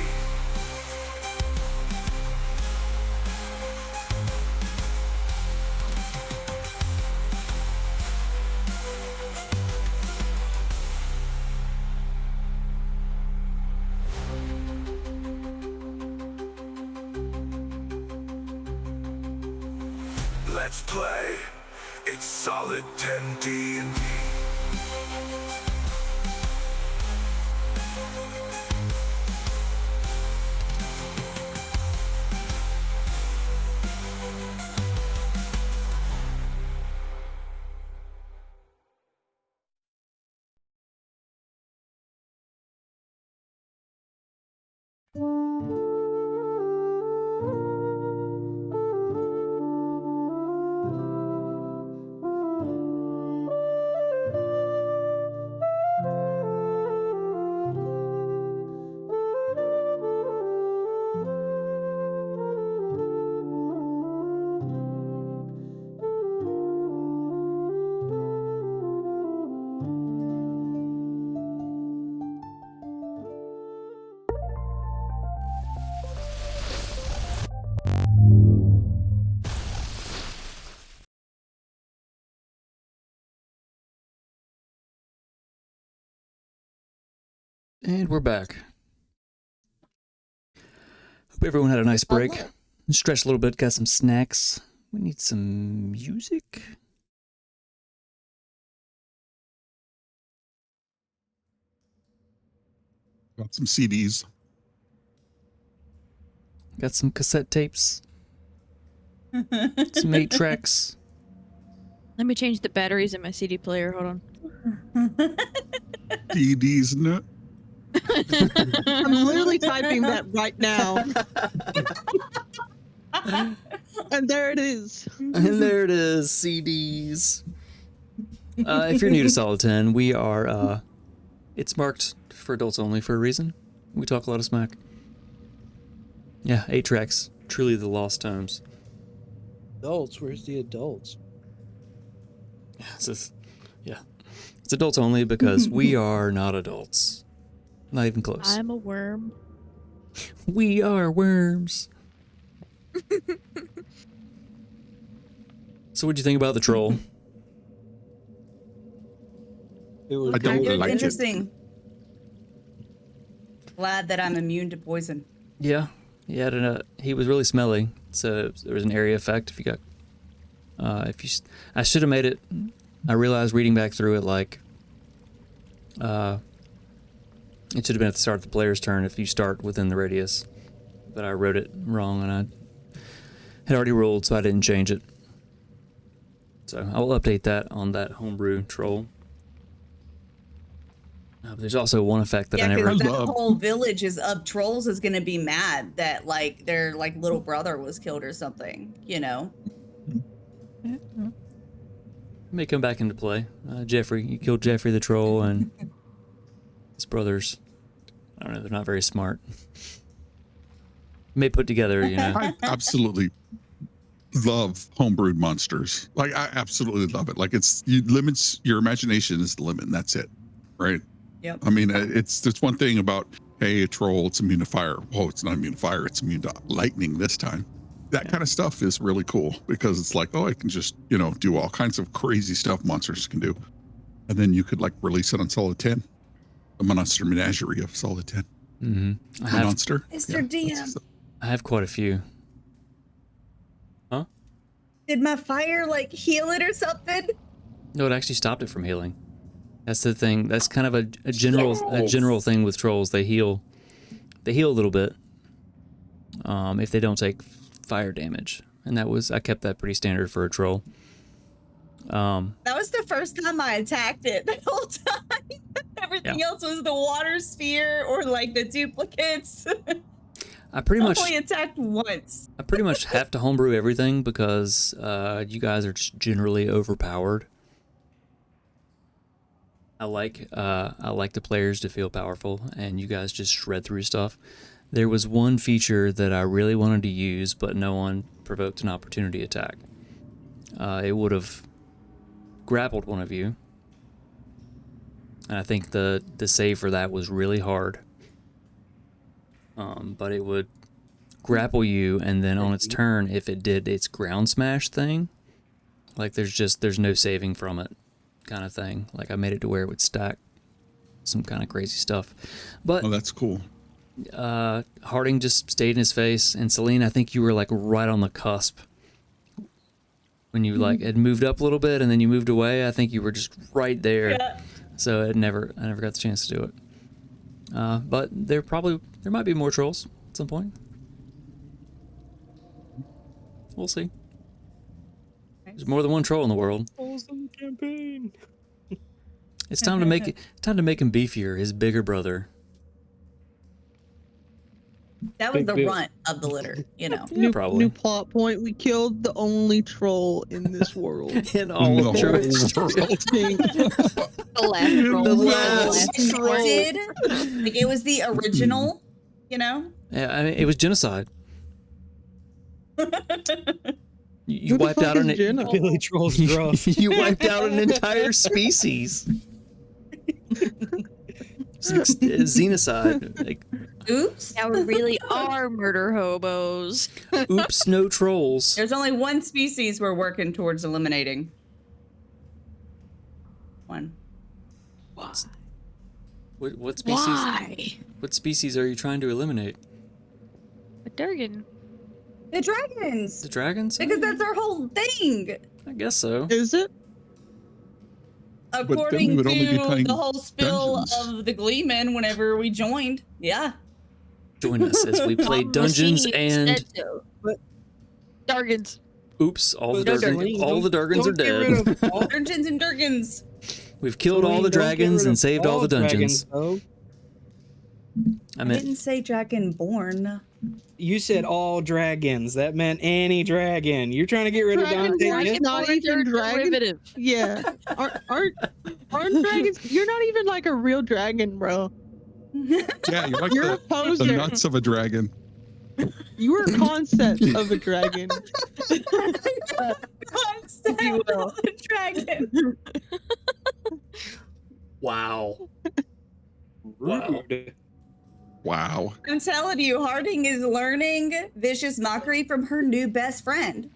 Let's play. It's solid 10 D&D. And we're back. Hope everyone had a nice break. Stretched a little bit, got some snacks. We need some music. Got some CDs. Got some cassette tapes. Some 8 tracks. Let me change the batteries in my CD player. Hold on. CDs, no. I'm literally typing that right now. And there it is. And there it is, CDs. If you're new to Solid 10, we are, it's marked for adults only for a reason. We talk a lot of smack. Yeah, 8 tracks. Truly the lost tomes. Adults, where's the adults? Yeah. It's adults only because we are not adults. Not even close. I'm a worm. We are worms. So what'd you think about the troll? It was I don't good. like it. Interesting. Glad that I'm immune to poison. Yeah. He was really smelly. So there was an area effect if you got I should have made it. I realized reading back through it, like, it should have been at the start of the player's turn if you start within the radius. But I wrote it wrong and I had already rolled, so I didn't change it. So I will update that on that homebrew troll. But there's also one effect that I Yeah, never. because that whole village of trolls is gonna be mad that like their like little brother was killed or something, you know. May come back into play. Jeffrey, you killed Jeffrey the troll, and his brothers. I don't know. They're not very smart. May put together, you know. I absolutely love homebrewed monsters. Like, I absolutely love it. Like, limits your imagination is the limit, and that's it, right? Yep. I mean, it's one thing about, hey, a troll, it's immune to fire. Oh, it's not immune to fire. It's immune to lightning this time. That kind of stuff is really cool because it's like, oh, I can just, do all kinds of crazy stuff monsters can do. And then you could like release it on Solid 10. A monster menagerie of Solid 10. Mm-hmm. Monster. Mr. DM. I have quite a few. Huh? Did my fire like heal it or something? No, it actually stopped it from healing. That's the thing. That's kind of a general thing with trolls. They heal a little bit if they don't take fire damage, and I kept that pretty standard for a troll. That was the first time I attacked it the whole time. Everything else was the water sphere or like the duplicates. I pretty much only attacked once. I pretty much have to homebrew everything because you guys are just generally overpowered. I like the players to feel powerful, and you guys just shred through stuff. There was one feature that I really wanted to use, but no one provoked an opportunity attack. It would have grappled one of you, and I think the save for that was really hard. but it would grapple you, and then on its turn, if it did its ground smash thing, like there's no saving from it, kind of thing. Like I made it to where it would stack some kind of crazy stuff. But Oh, that's cool. Harding just stayed in his face, and Celine, I think you were like right on the cusp when you like had moved up a little bit, and then you moved away. I think you were just right there. Yeah. So I never got the chance to do it. But there might be more trolls at some point. We'll see. There's more than one troll in the world. Trolls in the campaign. It's time to make him beefier, his bigger brother. That was Big the deal. runt of the litter, you know. Yeah, probably. New plot point. We killed the only troll in this world. In all of The Truistria. whole- The last roll. The last troll. Did, like it was the original, you know. Yeah, I mean, it was genocide. You Who the wiped fuck out is an Jenna? Billy Troll's gruff. you wiped out an entire species. Xenocide. Like, Oops. Now we really are murder hobos. oops, no trolls. There's only one species we're working towards eliminating. One. What species? Why? What species are you trying to eliminate? A Durgan. The dragons. The dragons? Because that's our whole thing. I guess so. Is it? then According we would only be to playing the whole spill dungeons. of the Gleeman whenever we joined. Yeah. Join us as we play dungeons and Dargans. oops, all the No Dargans, Dargans. all the Dargans are Don't get rid dead. of all- Dungeons and Durgans. We've killed all the Don't get rid dragons and of saved all the dungeons. dragons, though. I I meant didn't say dragonborn. You said all dragons. That meant any dragon. You're trying to get rid of Dragon Dante. dragon. Yes? Not even dragon? Derivative. Yeah. Aren't dragons? You're not even like a real dragon, bro. Yeah, you're like You're a the poser. nuts of a dragon. You are a concept of a dragon. Concept you will. of a dragon. wow. Rude. Wow. I'm telling you, Harding is learning vicious mockery from her new best friend.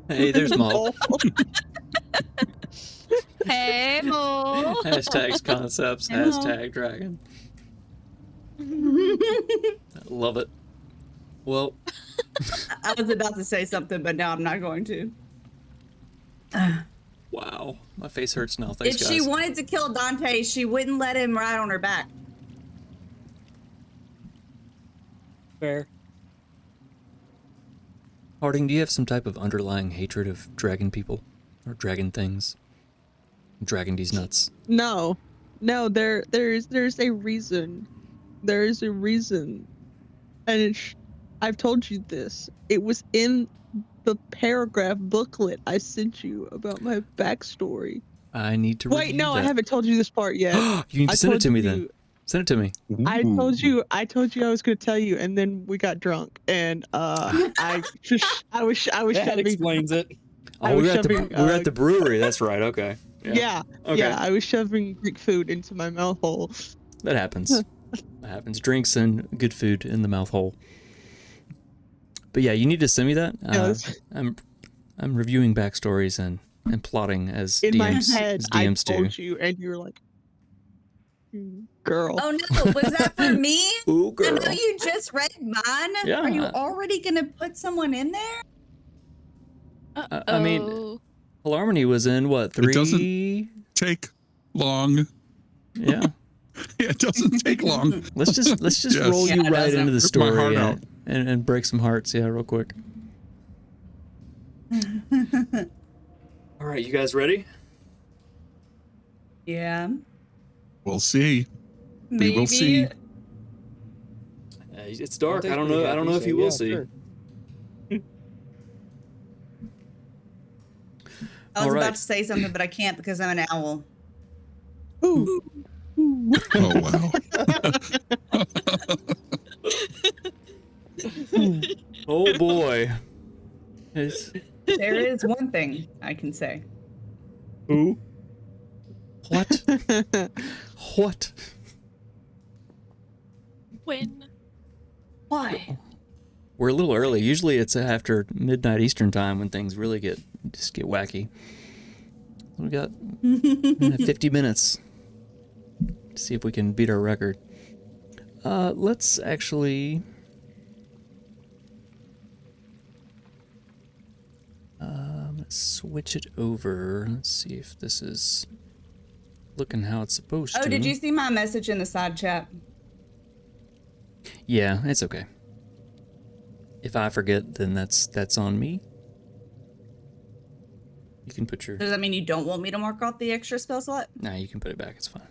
Hey, there's Maul. Hey, Mo. Hashtags concepts, Hey, Maul. hashtag dragon. I love it. Well, I was about to say something, but now I'm not going to. wow. My face hurts now. Thanks, If guys. she wanted to kill Dante, she wouldn't let him ride on her back. Fair. Harding, do you have some type of underlying hatred of dragon people? Or dragon things? Dragon these nuts. No, there's a reason. There is a reason, and I've told you this. It was in the paragraph booklet I sent you about my backstory. I need to Wait, review no, I that. haven't told you this part yet. You need I to send it told to me you- then. Send it to me. I Ooh. told you I was gonna tell you, and then we got drunk, and I was That shoving. explains it. I Oh, we was were at the shoving, we were at the brewery. That's right. Okay. Yeah, Okay. yeah, I was shoving Greek food into my mouth hole. That happens. That happens. Drinks and good food in the mouth hole. But yeah, you need to send me that. Yes. I'm reviewing backstories and plotting as In my DMs, head, as I DMs do. told you, and you were like, "Girl." Oh no, was that for me? Ooh, I girl. know you just read mine. Yeah. Are you already gonna put someone in there? I mean, Harmony was in what, It doesn't- 3? Take long. Yeah. Yeah, it doesn't take long. Let's just Yes. roll Yeah, you it right doesn't. into the Rip my story heart out. and break some hearts. Yeah, real quick. All right, you guys ready? Yeah. We'll see. Maybe. We will see. It's dark. I Dante's don't pretty know. I don't know happy, if you so will yeah, see. sure. I was All right. about to say something, but I can't because I'm an owl. Ooh. Oh wow. Oh boy. It's, There is one thing I can say. who? What? What? When? Why? We're a little early. Usually it's after midnight Eastern time when things really get wacky. We got 50 minutes to see if we can beat our record. Let's actually switch it over. Let's see if this is looking how it's supposed to. Oh, did you see my message in the side chat? Yeah, it's okay. If I forget, then that's on me. You can put your... Does that mean you don't want me to mark off the extra spell slot? Nah, you can put it back. It's fine.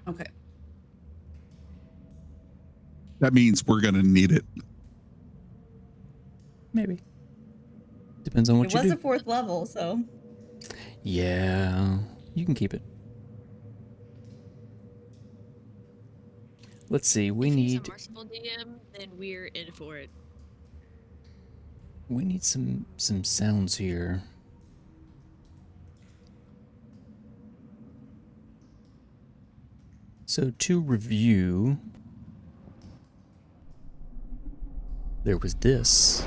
Okay. That means we're gonna need it. Maybe. Depends on what It you was do. a 4th level, so. Yeah, you can keep it. Let's see. We If he's need a merciful DM, then we're in for it. some sounds here. So to review, there was this.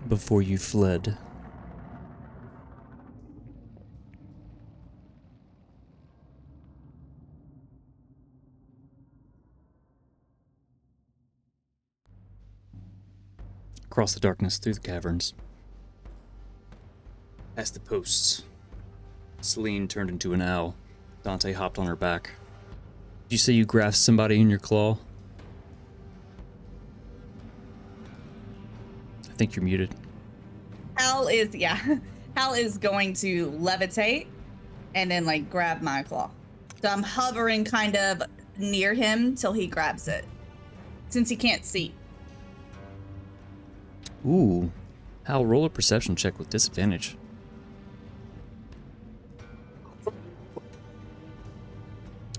Before you fled. Across the darkness, through the caverns. Past the posts. Celine turned into an owl. Dante hopped on her back. Did you say you grasped somebody in your claw? I think you're muted. Hal is going to levitate and then like grab my claw. So I'm hovering kind of near him till he grabs it. Since he can't see. Ooh. Hal, roll a perception check with disadvantage.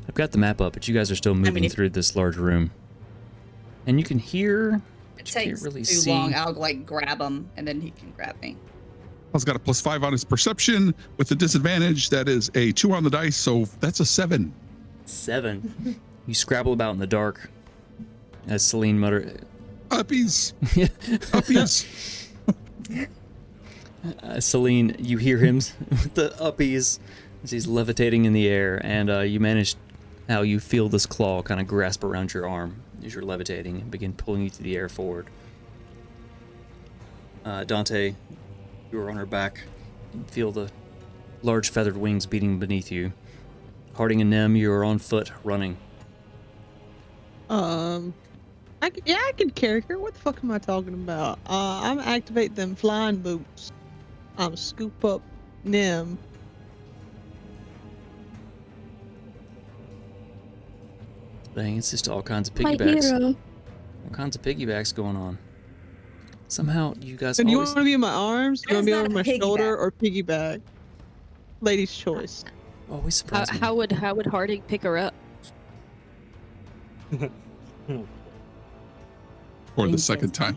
I've got the map up, but you guys are still moving through this large room. And you can hear... It you can't takes really too see. long. I'll like grab him and then he can grab me. Hal's got a +5 on his perception with a disadvantage. That is a 2 on the dice, so that's a 7. 7. You scrabble about in the dark. As Celine muttered... Uppies! Uppies! Celine, you hear him with the uppies as he's levitating in the air, and you manage how you feel this claw kind of grasp around your arm as you're levitating and begin pulling you through the air forward. Dante, you are on her back. You feel the large feathered wings beating beneath you. Harding and Nem, you are on foot, running. I can carry her. What the fuck am I talking about? I'm activate them flying boots. I'm scoop up Nem. Dang, it's just all kinds of My piggybacks. hero. All kinds of piggybacks going on. Somehow, you guys So do you always... want to be in my arms? Do you want to be That's on not my a shoulder or piggyback? Lady's choice. always surprise me. How would Harding pick her up? For the second time.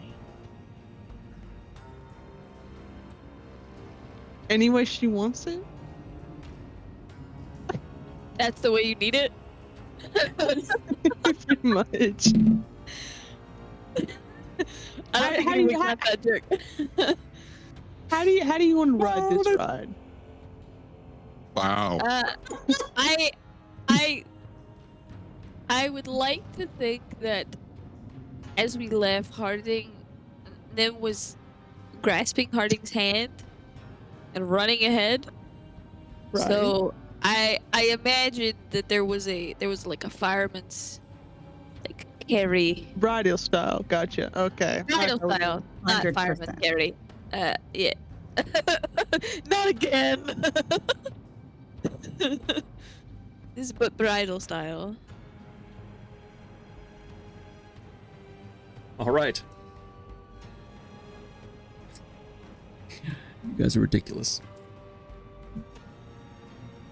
Any way she wants it? That's the way you need it? Pretty much. I don't think anyone got that joke. How do you want to ride this ride? Wow. I would like to think that as we left, Harding then was grasping Harding's hand and running ahead. Right. So I imagine that there was like a fireman's like carry. Bridal style. Gotcha. Okay. Bridal style, not 100%. fireman's carry. Yeah. Not again. This is but bridal style. All right. You guys are ridiculous.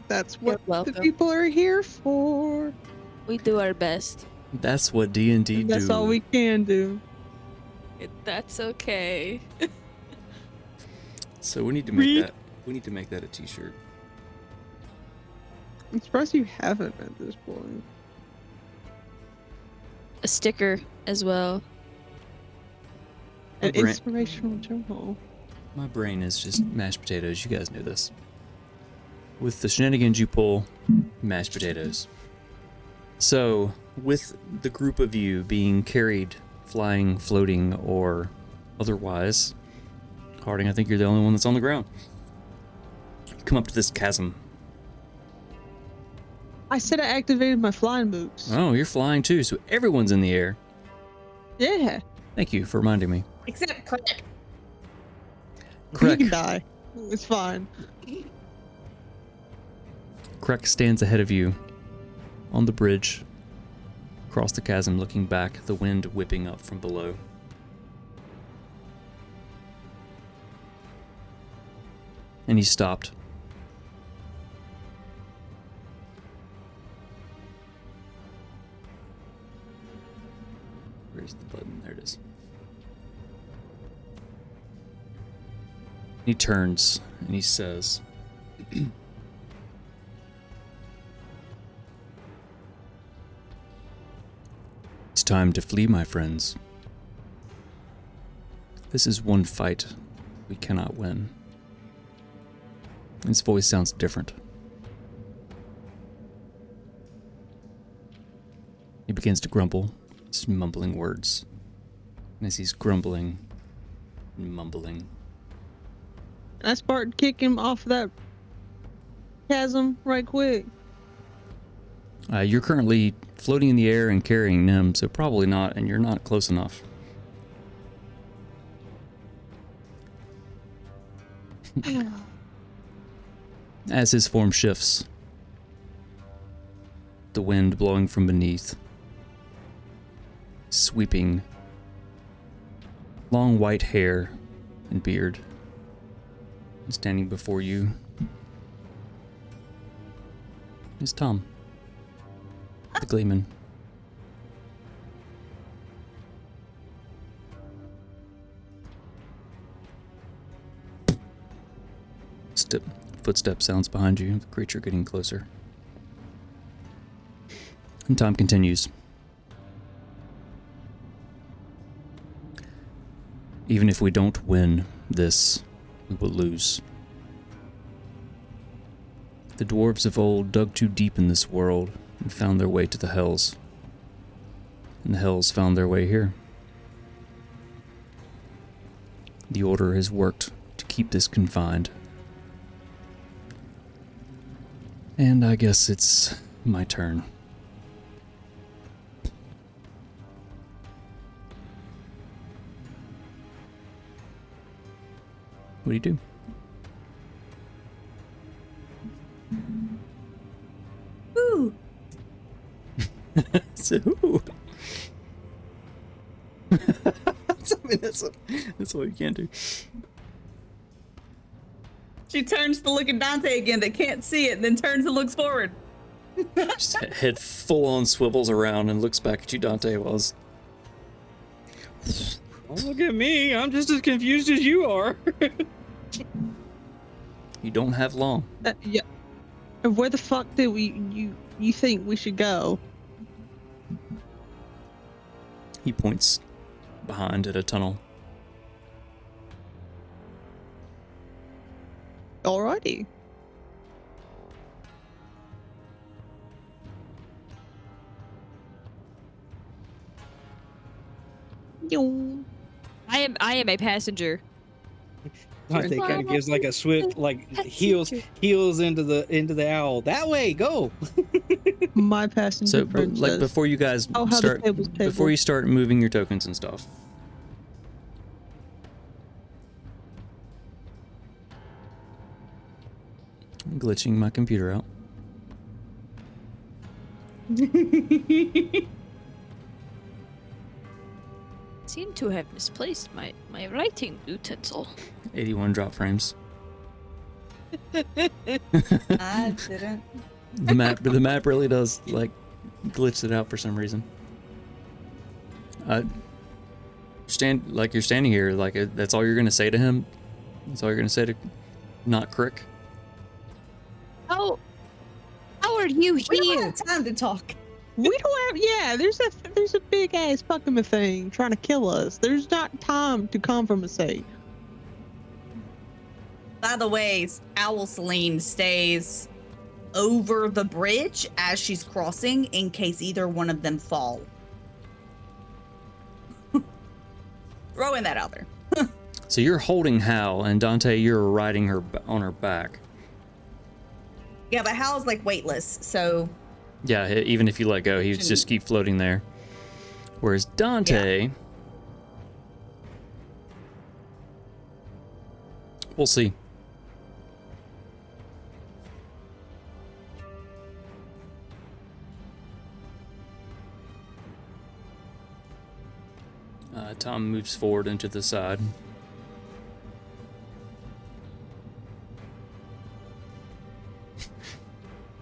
That's what You're welcome. the people are here for. We do our best. That's what D&D do. That's all we can do. That's okay. So we need to make that. We need to make that a T-shirt. I'm surprised you haven't at this point. A sticker as well. An My brain- inspirational journal. My brain is just mashed potatoes. You guys know this. With the shenanigans you pull, mashed potatoes. So, with the group of you being carried, flying, floating, or otherwise, Harding, I think you're the only one that's on the ground. You come up to this chasm. I said I activated my flying boots. Oh, you're flying too, so everyone's in the air. Yeah. Thank you for reminding me. Except Crick. You Krek. can die. It's fine. Krek stands ahead of you on the bridge, across the chasm, looking back, the wind whipping up from below. And he stopped. Where's the button? There it is. He turns and he says, "It's time to flee, my friends. This is one fight we cannot win." His voice sounds different. He begins to grumble, just mumbling words. And as he's grumbling and mumbling, And I start kicking him off that chasm right quick. you're currently floating in the air and carrying Nim, so probably not, and you're not close enough. As his form shifts, the wind blowing from beneath, sweeping long white hair and beard, and standing before you is Tom, the Gleeman. Footstep sounds behind you, the creature getting closer. And Tom continues. Even if we don't win this, we will lose. The dwarves of old dug too deep in this world and found their way to the hells. And the hells found their way here. The Order has worked to keep this confined. And I guess it's my turn. What do you do? Ooh. So, ooh. I mean, that's what you can do. She turns to look at Dante again that can't see it, and then turns and looks forward. Just head full on swivels around and looks back at you, Dante, while Don't look at me. I'm just as confused as you are. you don't have long. Yeah. And where the fuck do you think we should go? He points behind at a tunnel. Alrighty. Yo. I am a passenger. Dante kind of gives like a swift, like heels into the owl. That way, go. My passenger So, friend like says, before you guys "Oh, how the start, table's table." before you start moving your tokens and stuff. I'm glitching my computer out. Seem to have misplaced my writing utensil. 81 drop frames. I didn't. The map really does like glitch it out for some reason. You're standing here like that's all you're gonna say to him. That's all you're gonna say to not Crick? How are you We don't here? have time to talk. We don't have. Yeah, there's a big ass fucking thing trying to kill us. There's not time to conversate. By the way, Owl Celine stays over the bridge as she's crossing in case either one of them fall. Throwing that out there. So you're holding Hal, and Dante, you're riding her on her back. Yeah, but Hal's like weightless, so Yeah, even if you let go, he would just keep floating there. Whereas Dante, we'll see. Tom moves forward into the side.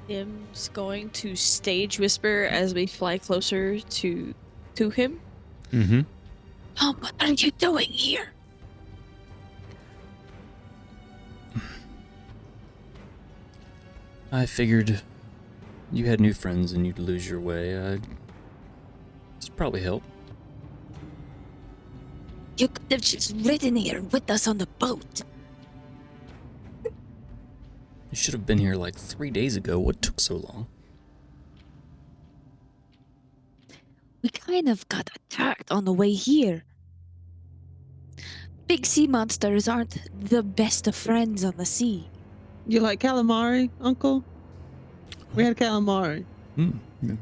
Tim's going to stage whisper as we fly closer to him. Mm-hmm. Tom, what are you doing here? I figured you had new friends and you'd lose your way. It'd probably help. You could have just ridden here with us on the boat. You should have been here like 3 days ago. What took so long? We kind of got attacked on the way here. Big sea monsters aren't the best of friends on the sea. You like calamari, Uncle? We had calamari.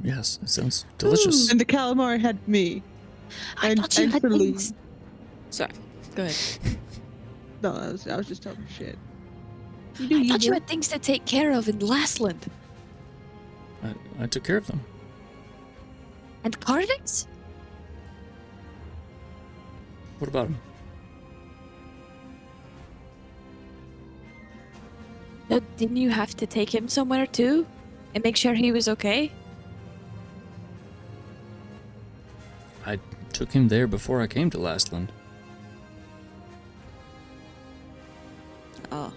Yes, it sounds delicious. And the calamari had me. I And- thought you and had Celine. things. Sorry, go ahead. No, I was just talking shit. You I do you, thought you boy. had things to take care of in Lastland. I took care of them. And carvings? What about him? No, didn't you have to take him somewhere too? And make sure he was okay? I took him there before I came to Lastland. Oh.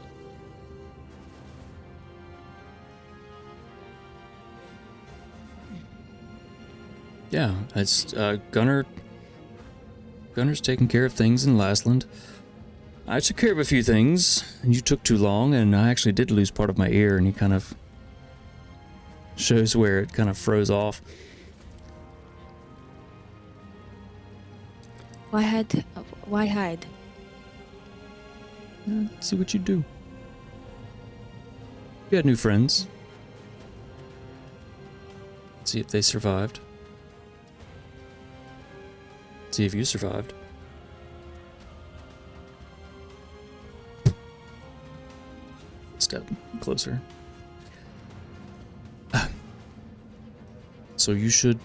Yeah, it's Gunner's taking care of things in Lastland. I took care of a few things, and you took too long, and I actually did lose part of my ear, and he kind of shows where it kind of froze off. Why hide? See what you do. You had new friends. See if they survived. See if you survived. Step closer. So you should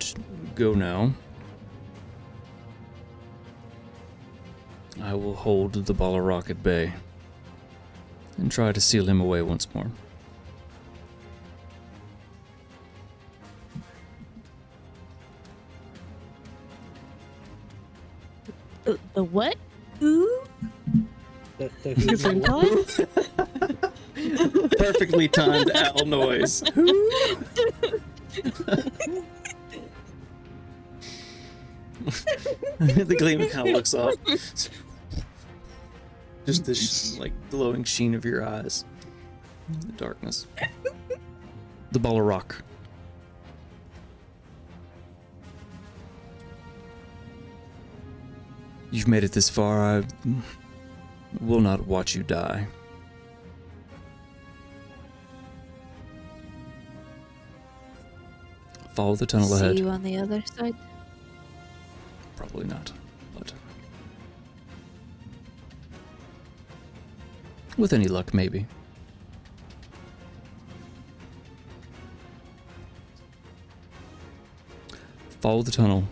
go now. I will hold the ball of rock at bay and try to seal him away once more. The what? Ooh? Different time? Perfectly timed owl noise. The gleam kind of looks up. Just this like glowing sheen of your eyes. The darkness. The ball of rock. You've made it this far. I will not watch you die. Follow the tunnel ahead. See you on the other side? Probably not, but with any luck, maybe. Follow the tunnel.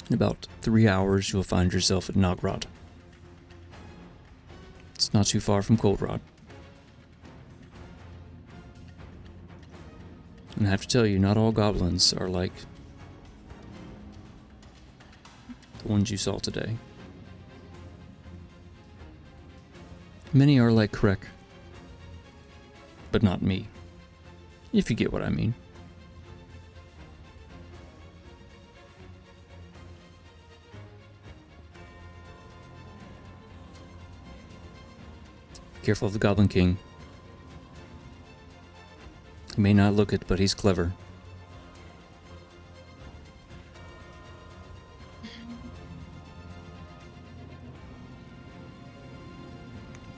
In about 3 hours, you'll find yourself at Nogrod. It's not too far from Coldrod. And I have to tell you, not all goblins are like the ones you saw today. Many are like Krek, but not me, if you get what I mean. Careful of the Goblin King. He may not look it, but he's clever.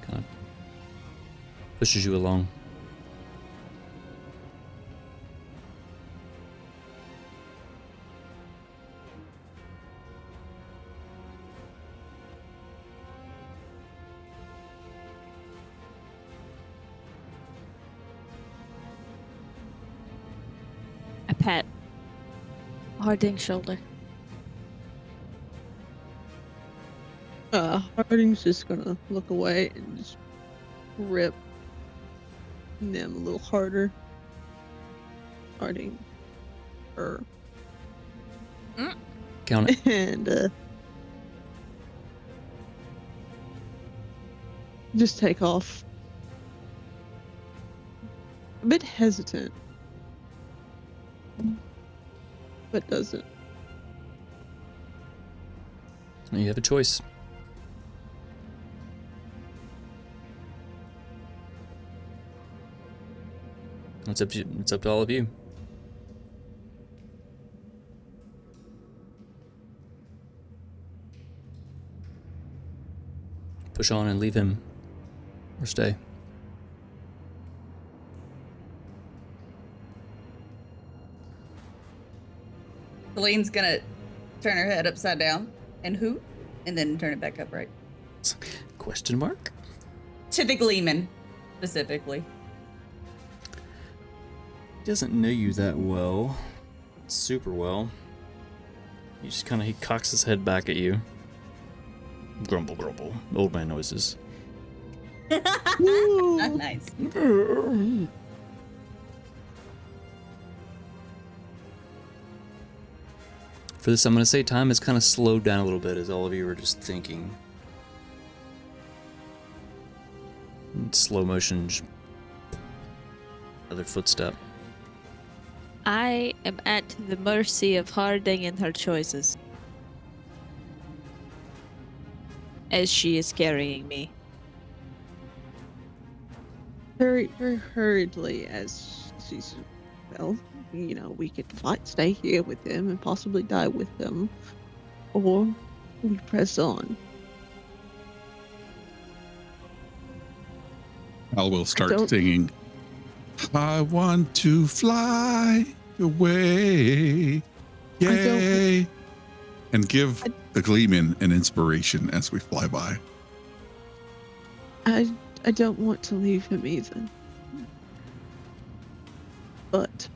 Kind of pushes you along. I pat Harding's shoulder. Harding's just gonna look away and just rip them a little harder. Harding. Count it. And just take off. A bit hesitant. But doesn't. You have a choice. It's up to all of you. Push on and leave him, or stay. Celine's gonna turn her head upside down and hoot, and then turn it back upright. Question mark? To the Gleeman, specifically. He doesn't know you that well. Super well. He just he cocks his head back at you. Grumble, grumble. Old man noises. Nice. For this, I'm going to say time has kind of slowed down a little bit as all of you are just thinking. In slow motion. Another footstep. I am at the mercy of Harding and her choices. As she is carrying me. Very, very hurriedly as she's, well, we could stay here with them and possibly die with them. Or we press on. Al will start singing, I want to fly away, yay, and give the Gleeman an inspiration as we fly by. I don't want to leave him either. But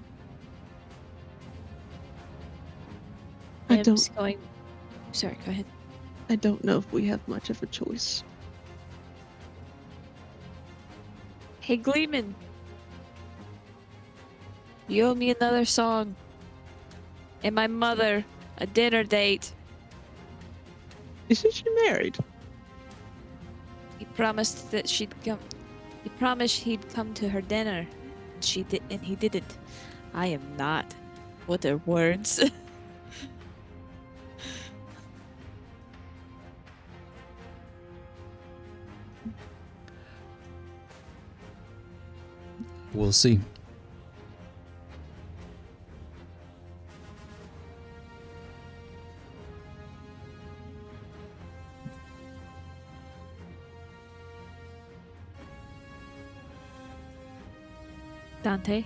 I'm just going... Sorry, go ahead. I don't know if we have much of a choice. Hey, Gleeman. You owe me another song. And my mother a dinner date. Isn't she married? He promised that she'd come. He promised he'd come to her dinner. And she did, and he didn't. I am not. What are words? We'll see. Dante?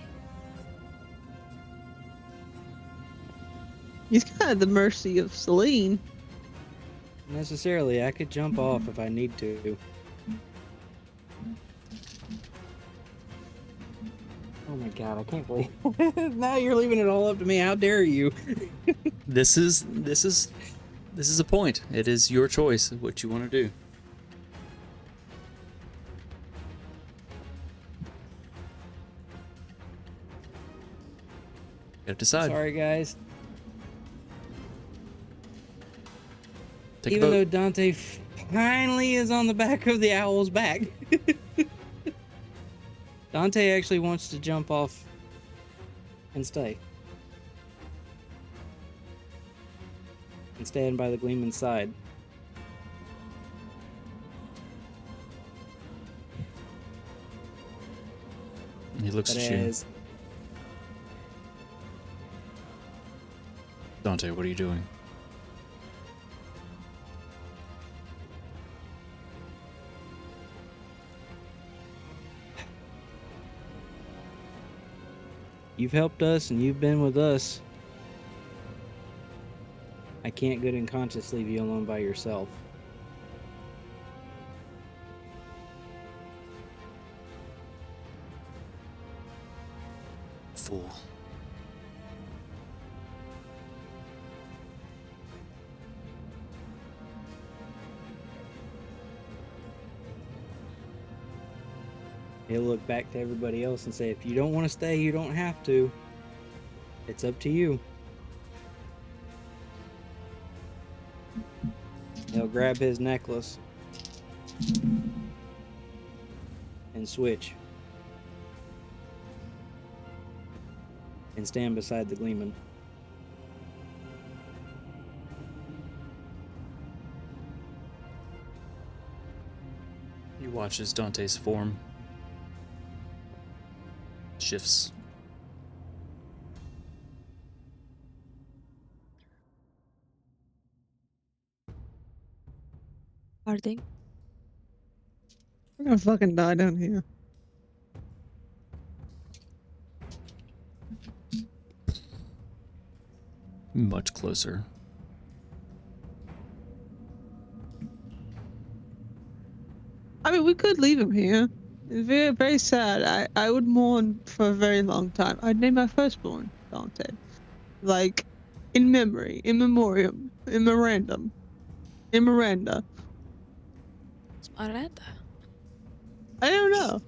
He's kind of the mercy of Celine. Necessarily, I could jump off if I need to. Oh my god, I can't believe now you're leaving it all up to me. How dare you? This is a point. It is your choice of what you want to do. You gotta decide. Sorry, guys. Take a Even vote. though Dante finally is on the back of the owl's back. Dante actually wants to jump off and stay. And stand by the Gleeman's side. He looks But at you. as Dante, what are you doing? you've helped us and you've been with us, I can't good and conscious leave you alone by yourself. Fool. He'll look back to everybody else and say, if you don't want to stay, you don't have to. It's up to you. He'll grab his necklace and switch and stand beside the Gleeman. You watch as Dante's form shifts. Harding. We're gonna fucking die down here. Much closer. I mean, we could leave him here. It's very, very sad. I would mourn for a very long time. I'd name my firstborn Dante. Like, in memory, in memoriam, in memorandum, in Miranda. It's Miranda. I don't know.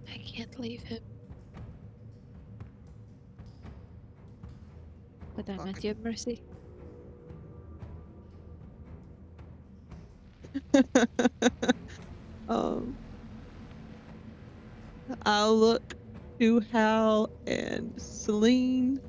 I can't leave him. But I'm at your mercy. um, I'll look to Hal and Celine.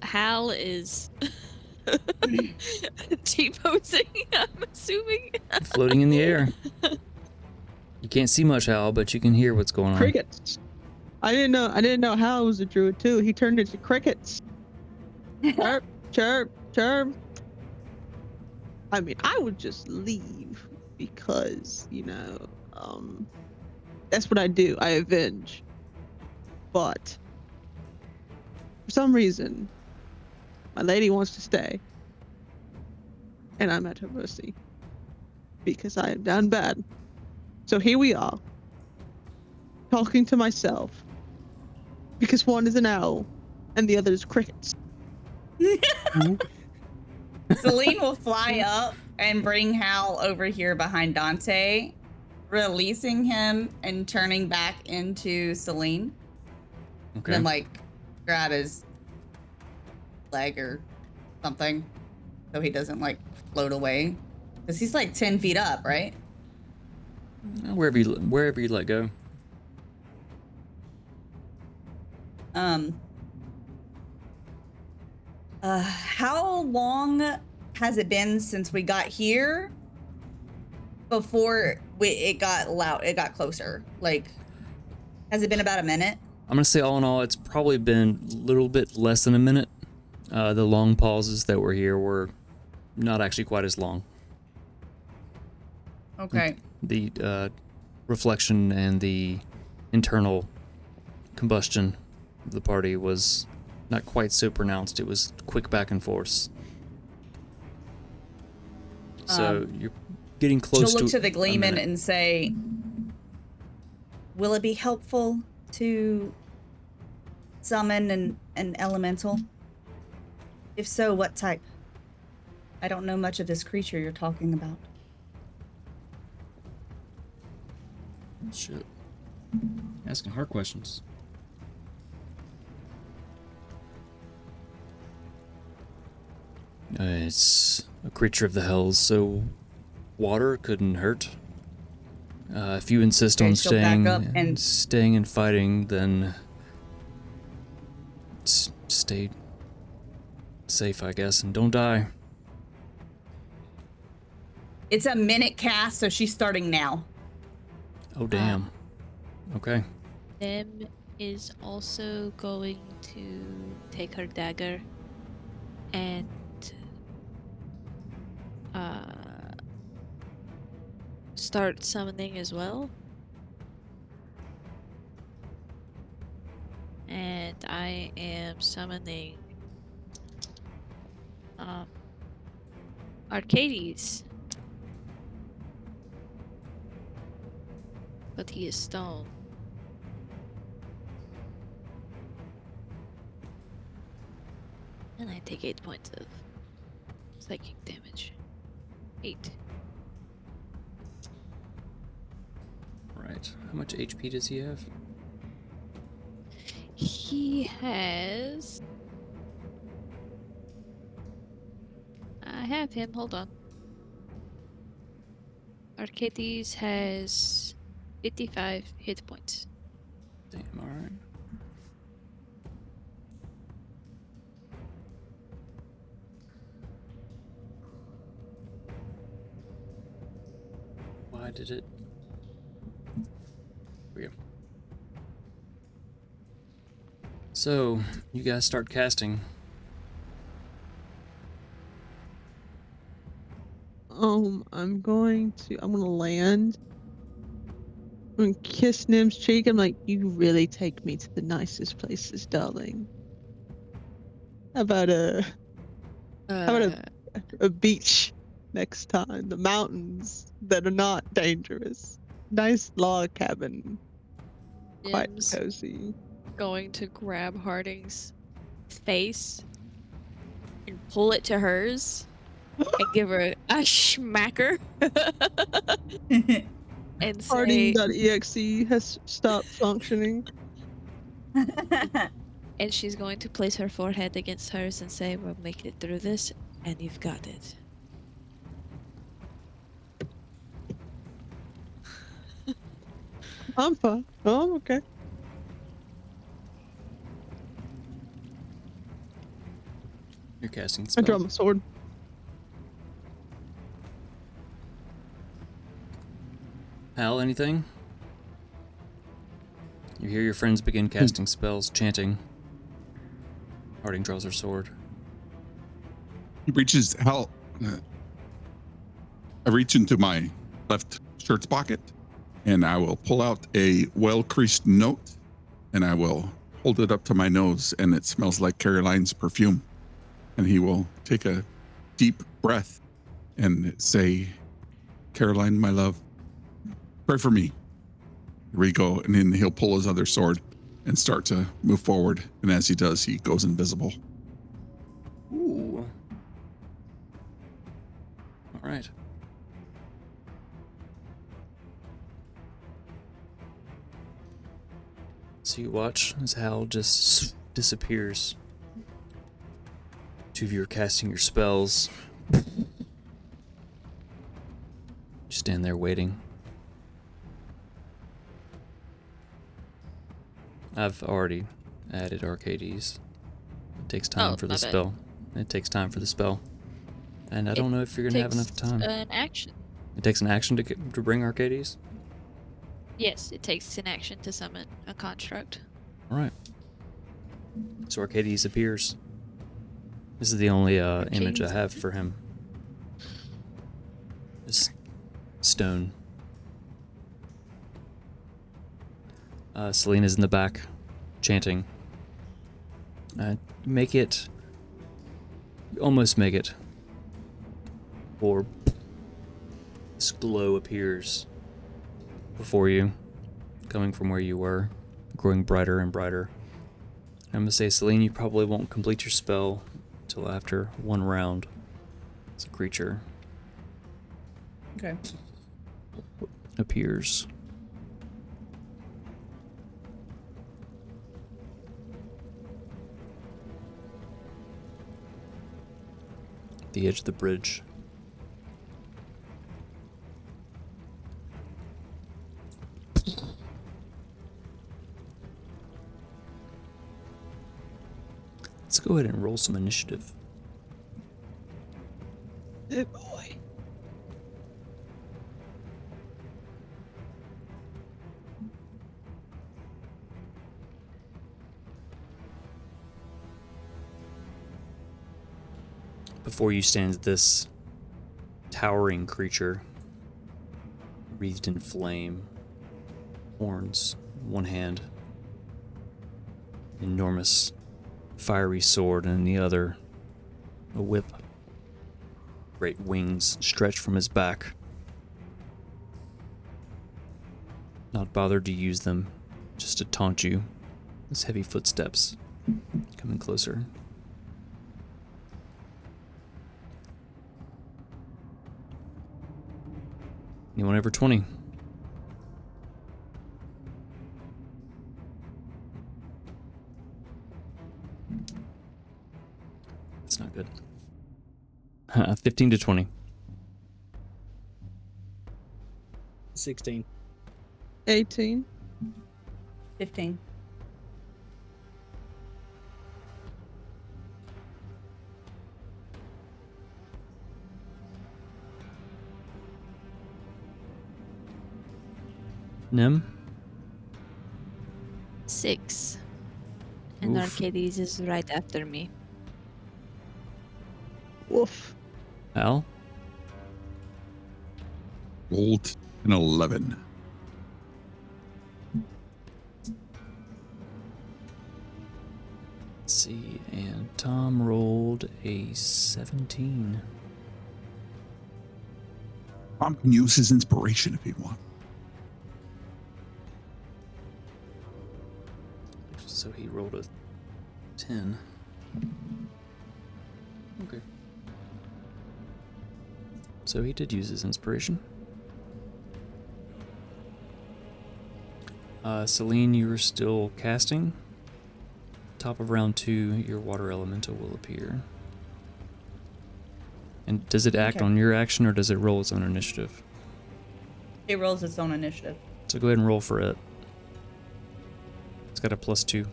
Hal is T-posing, I'm assuming. Floating in the air. You can't see much, Hal, but you can hear what's going on. Crickets. I didn't know Hal was a druid too. He turned into crickets. Chirp, chirp, chirp. I mean, I would just leave because, that's what I do. I avenge. But for some reason, my lady wants to stay. And I'm at her mercy. Because I am down bad. So here we are. Talking to myself. Because one is an owl and the other is crickets. Celine will fly up and bring Hal over here behind Dante, releasing him and turning back into Celine. Okay. And then, grab his leg or something so he doesn't, float away. Because he's, 10 feet up, right? Wherever you let go. How long has it been since we got here before it got loud? It got closer. Has it been about a minute? I'm gonna say all in all, it's probably been a little bit less than a minute. The long pauses that were here were not actually quite as long. Okay. The reflection and the internal combustion of the party was not quite so pronounced. It was quick back and forth. So you're getting close She'll look to the a Gleeman minute. and say, will it be helpful to summon an elemental? If so, what type? I don't know much of this creature you're talking about. Shit. Asking hard questions. It's a creature of the hells, so water couldn't hurt. If you insist Okay, on she'll back staying up and- staying and fighting, then stay safe, I guess, and don't die. It's a minute cast, so she's starting now. Oh damn. Okay. Nim is also going to take her dagger and start summoning as well. And I am summoning Arcades. But he is stone. And I take 8 points of psychic damage. 8. Right. How much HP does he have? He has... I have him, hold on. Arcades has 55 hit points. Damn, alright. Why did it... Here we go. So, you guys start casting. I'm gonna land. I'm gonna kiss Nim's cheek. I'm like, you really take me to the nicest places, darling. How about a beach next time? The mountains that are not dangerous. Nice log cabin. Quite Nim's cozy. going to grab Harding's face and pull it to hers and give her a schmacker and say, Harding.exe has stopped functioning. and she's going to place her forehead against hers and say, we'll make it through this and you've got it. I'm fine. Oh, I'm okay. You're casting I spell. draw my sword. Hal, anything? You hear your friends begin casting spells, chanting. Harding draws her sword. He reaches Hal. I reach into my left shirt's pocket and I will pull out a well-creased note and I will hold it up to my nose, and it smells like Caroline's perfume. And he will take a deep breath and say, Caroline, my love, pray for me. Here we go. And then he'll pull his other sword and start to move forward. And as he does, he goes invisible. Ooh. All right. So you watch as Hal just disappears. Two of you are casting your spells. You stand there waiting. I've already added Arcades. It takes time for the my bad. spell. It takes time for the spell. And I don't know if you're going to have enough time. An action. It takes an action to bring Arcades? Yes, it takes an action to summon a construct. Alright. So Arcades appears. This is the only image I have for him. This stone. Selena's in the back, chanting. Make it... Almost make it. Orb. This glow appears before you, coming from where you were, growing brighter and brighter. I'm gonna say, Celine, you probably won't complete your spell until after one round. It's a creature Okay. appears. At the edge of the bridge. Let's go ahead and roll some initiative. Oh boy. Before you stands this towering creature, wreathed in flame, horns in one hand, enormous fiery sword in the other, a whip, great wings stretched from his back. Not bothered to use them, just to taunt you. His heavy footsteps coming closer. Anyone over 20? That's not good. 15 to 20. 16. 18. 15. Nim? 6. And Oof. Arcades is right after me. Woof. Al? Rolled an 11. Let's see, and Tom rolled a 17. Tom can use his inspiration if he wants. So he rolled a 10. Okay. So he did use his inspiration. Celine, you are still casting. Top of round 2, your water elemental will appear. And does it act Okay. on your action or does it roll its own initiative? It rolls its own initiative. So go ahead and roll for it. It's got a +2.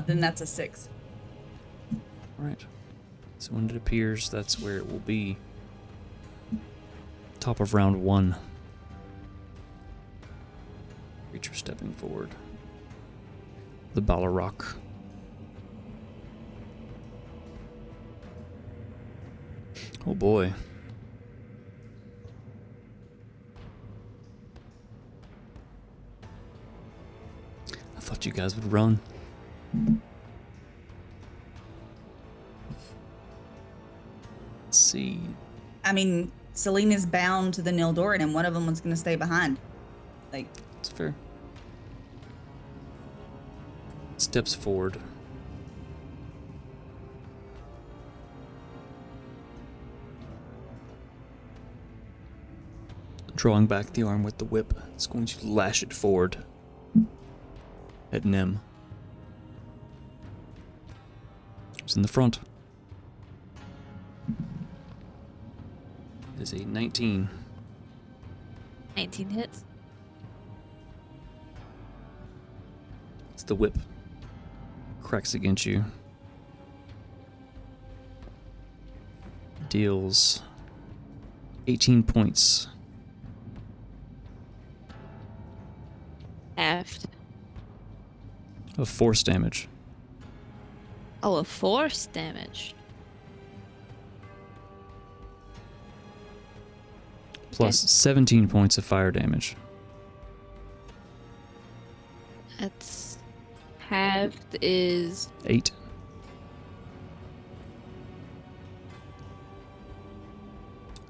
Then that's a 6. Alright. So when it appears, that's where it will be. Top of round 1. Creature stepping forward. The Balrog. Oh boy. I thought you guys would run. Let's see. I mean, Celine is bound to the Nildorin, and one of them was going to stay behind. Like, It's fair. Steps forward. Drawing back the arm with the whip, it's going to lash it forward at Nim. Who's in the front? It is a 19. 19 hits. It's the whip. Cracks against you. Deals 18 points. Halved. Of force damage. Oh, a force damage. Plus 17 points of fire damage. That's halved is 8.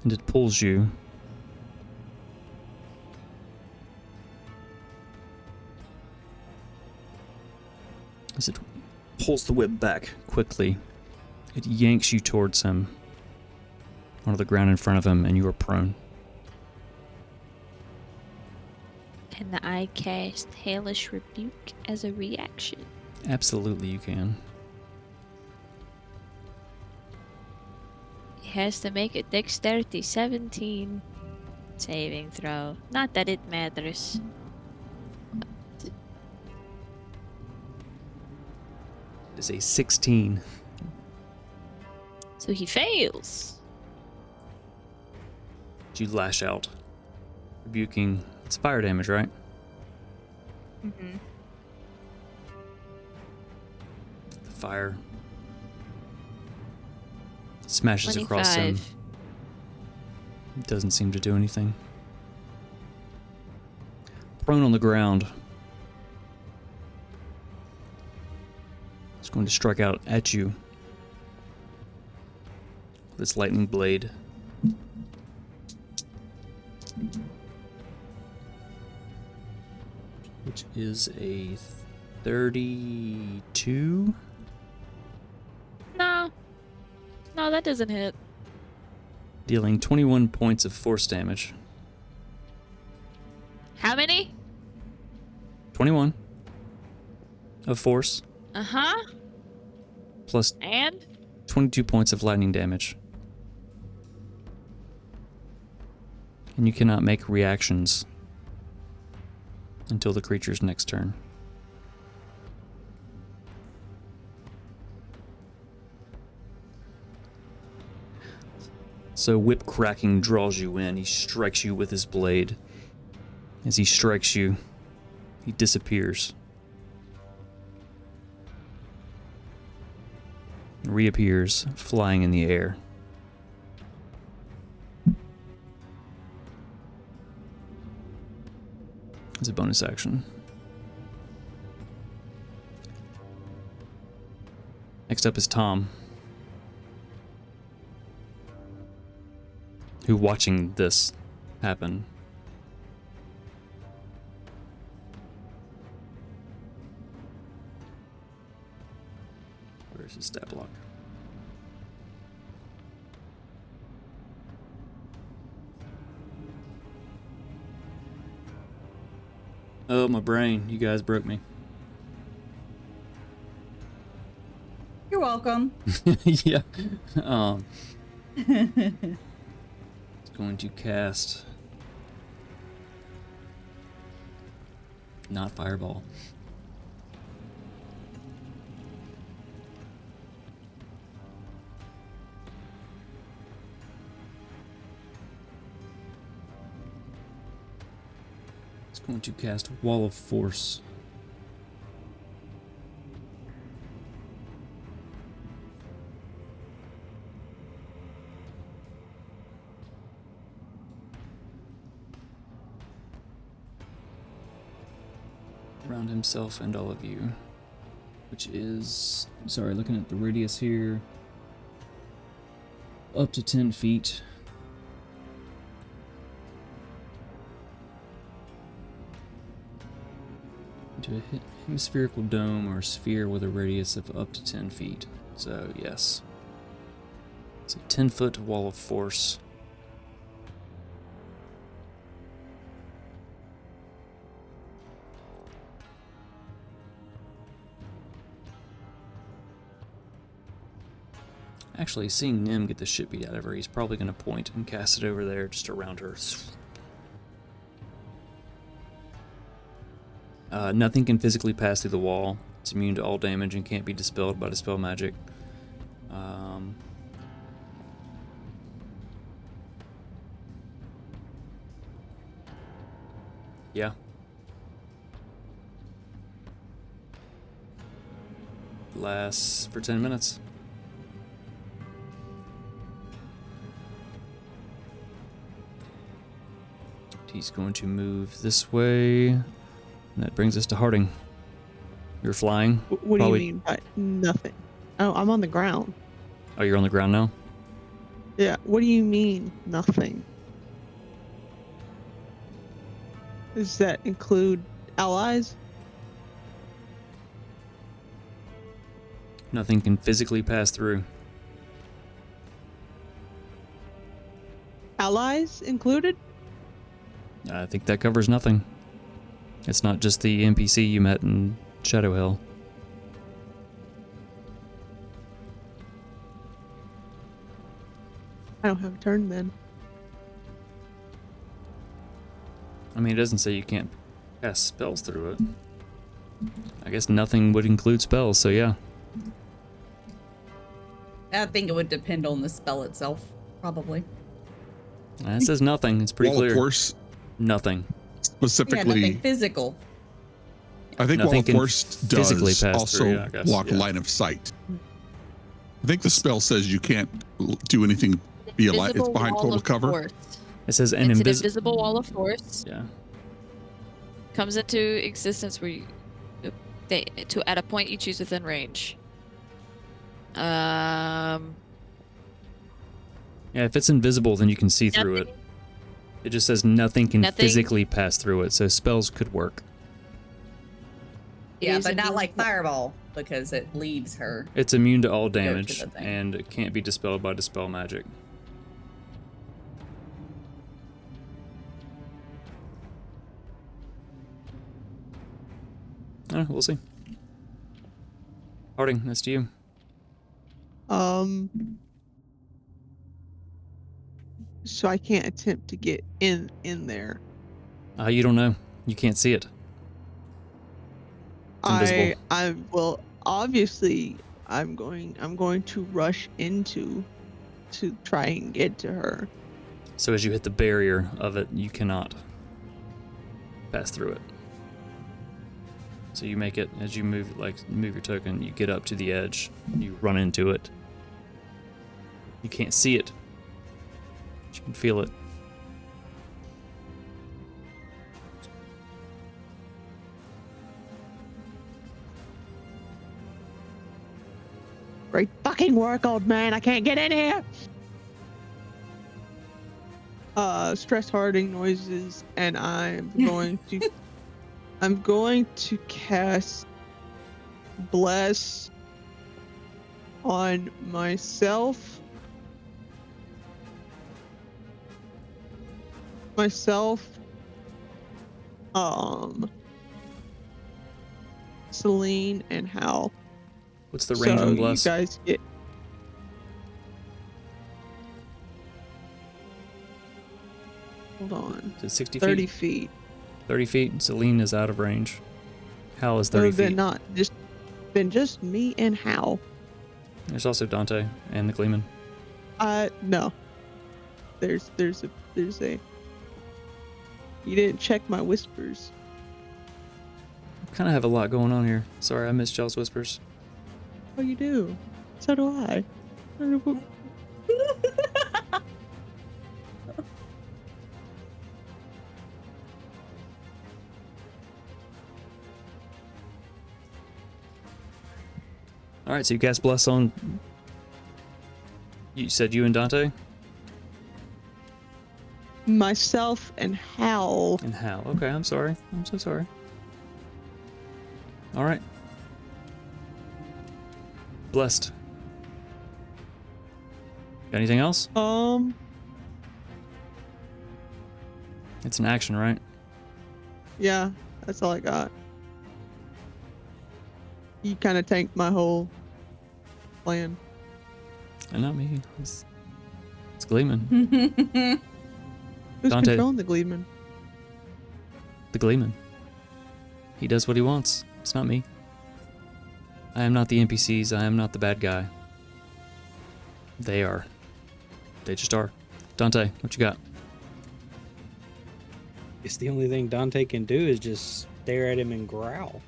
and it pulls you. As it pulls the whip back quickly, it yanks you towards him, onto the ground in front of him, and you are prone. Can I cast Hellish Rebuke as a reaction? Absolutely, you can. He has to make a Dexterity 17 saving throw. Not that it matters. It's a 16. So he fails. You lash out, rebuking. It's fire damage, right? Mm-hmm. The fire smashes across him. 25. It doesn't seem to do anything. Prone on the ground. It's going to strike out at you with its lightning blade. Which is a 32? No. No, that doesn't hit. Dealing 21 points of force damage. How many? 21 of force, Uh-huh. plus And? 22 points of lightning damage. And you cannot make reactions until the creature's next turn. So whip cracking draws you in. He strikes you with his blade. As he strikes you, he disappears. And reappears, flying in the air. As a bonus action. Next up is Tom, who, watching this happen, where's his stat block? Oh, my brain. You guys broke me. You're welcome. Yeah. It's going to cast... not fireball. It's going to cast Wall of Force. Around himself and all of you, which is, sorry, looking at the radius here, up to 10 feet. Into a hemispherical dome or sphere with a radius of up to 10 feet. So, yes. It's a 10-foot wall of force. Actually, seeing Nim get the shit beat out of her, he's probably going to point and cast it over there, just around her. Nothing can physically pass through the wall. It's immune to all damage and can't be dispelled by dispel magic. Yeah. Lasts for 10 minutes. He's going to move this way. And that brings us to Harding. You're flying? What Probably... do you mean by nothing? Oh, I'm on the ground. Oh, you're on the ground now? Yeah, what do you mean, nothing? Does that include allies? Nothing can physically pass through. Allies included? I think that covers nothing. It's not just the NPC you met in Shadow Hill. I don't have a turn then. I mean, it doesn't say you can't cast spells through it. I guess nothing would include spells, so yeah. I think it would depend on the spell itself, probably. It says nothing. It's pretty Wall clear. of Force Nothing. Yeah, specifically. nothing physical. I think Nothing Wall of can Force physically does pass also through, yeah, I guess, block yeah. line of sight. I think the spell says you can't do anything via light. It's Invisible behind wall total of cover. force. It says It's an an invisible. invisible wall of force. Yeah. Comes into existence where you, at a point you choose within range. Yeah, if it's invisible, then you can see through it. Nothing- It just says nothing can Nothing- physically pass through it, so spells could work. Yeah, is but not like invisible. fireball because it leaves her. It's immune to all to damage, the thing. and it can't be dispelled by dispel magic. We'll see. Harding, that's to you. So I can't attempt to get in there. You don't know. You can't see it. It's invisible. I well, obviously I'm going to rush into to try and get to her. So as you hit the barrier of it, you cannot pass through it. So you make it, as you move your token, you get up to the edge, you run into it. You can't see it, but you can feel it. Great fucking work, old man. I can't get in here. Stress hardening noises, and I'm going to cast Bless on myself. Celine and Hal. What's the range on Bless? You guys get. Hold on. Is it 60 30 feet? feet. 30 feet. Celine is out of range. Hal is 30 Then feet. not just me and Hal. There's also Dante and the Gleeman. No. There's a. You didn't check my whispers. Kind of have a lot going on here. Sorry, I missed y'all's whispers. Oh, you do. So do I. All right, so you cast Bless on. You said you and Dante Myself and Hal. and Hal. Okay, I'm sorry. I'm so sorry. All right. Blessed. Got anything else? It's an action, right? Yeah, that's all I got. You kind of tanked my whole plan. And not me. It's Gleeman. Who's Dante. controlling the Gleeman? The Gleeman. He does what he wants. It's not me. I am not the NPCs. I am not the bad guy. They are. They just are. Dante, what you got? Guess the only thing Dante can do is just stare at him and growl.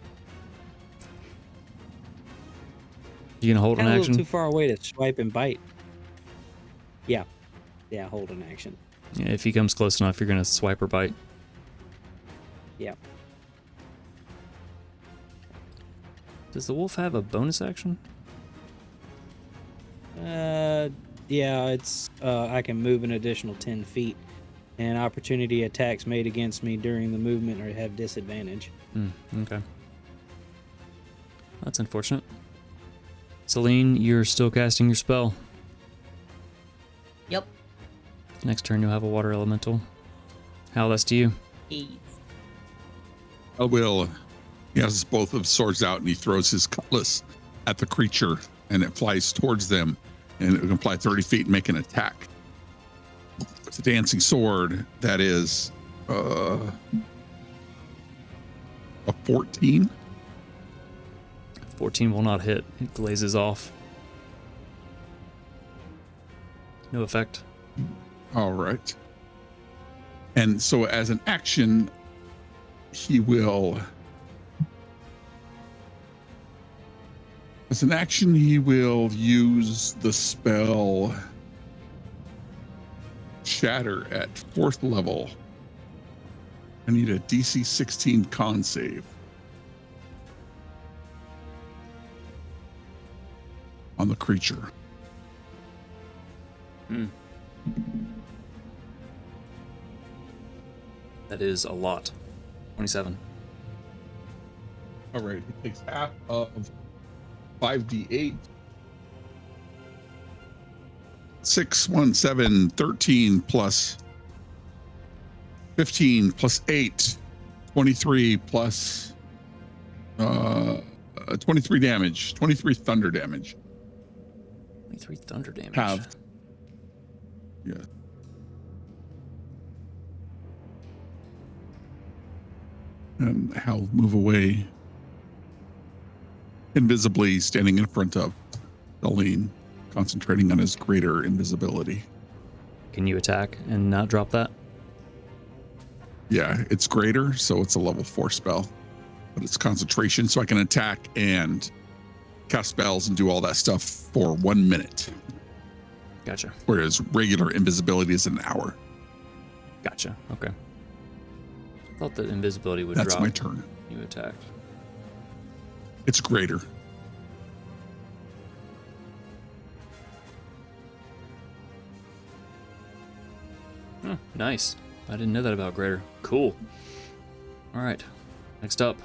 You gonna hold an Kinda a action? little too far away to swipe and bite. Yeah. Yeah, hold an action. Yeah, if he comes close enough, you're gonna swipe or bite. Yeah. Does the wolf have a bonus action? Yeah, it's I can move an additional 10 feet, and opportunity attacks made against me during the movement or have disadvantage. Okay. That's unfortunate. Celine, you're still casting your spell. Yep. Next turn, you'll have a water elemental. Hal, that's to you. Ease. I will. He has both of his swords out and he throws his cutlass at the creature and it flies towards them and it can fly 30 feet and make an attack. It's a dancing sword that is a 14. 14 will not hit. It glazes off. No effect. All right. And so as an action, he will... As an action, he will use the spell Shatter at 4th level. I need a DC 16 con save. On the creature. That is a lot. 27. All right, he takes half of 5d8. 6, 1, 7, 13 plus 15 plus 8, 23 plus 23 damage, 23 thunder damage. 23 thunder damage. Halved. Yeah. And Hal move away, invisibly standing in front of Darlene, concentrating on his greater invisibility. Can you attack and not drop that? Yeah, it's greater, so it's a level 4 spell, but it's concentration, so I can attack and cast spells and do all that stuff for 1 minute. Gotcha. Whereas regular invisibility is an hour. Gotcha. Okay. I thought that invisibility would That's drop. my turn. You attacked. It's greater. Oh, nice. I didn't know that about greater. Cool. All right. Next up,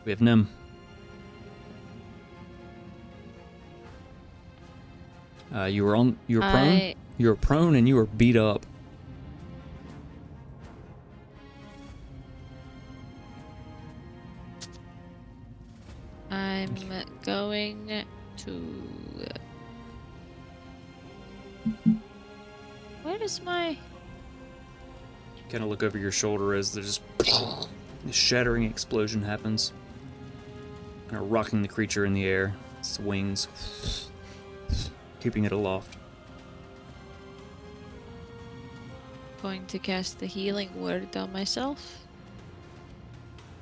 we have Nim. You were prone. You were prone and you were beat up. I'm going to. Where is my? Kind of look over your shoulder as there's just this shattering explosion happens, kind of rocking the creature in the air. Its wings, keeping it aloft. Going to cast the healing word on myself.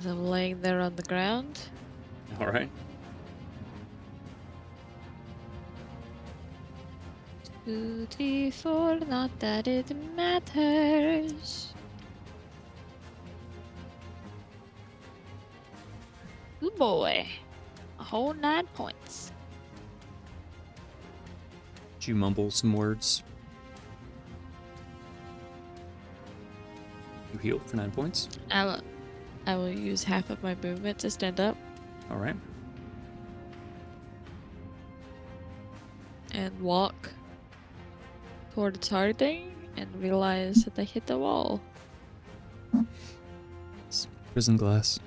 As I'm laying there on the ground. All right. 2d4, not that it matters. Good boy. A whole 9 points. Did you mumble some words? You healed for 9 points. I will use half of my movement to stand up All right. and walk towards Harding and realize that I hit the wall. It's prison glass.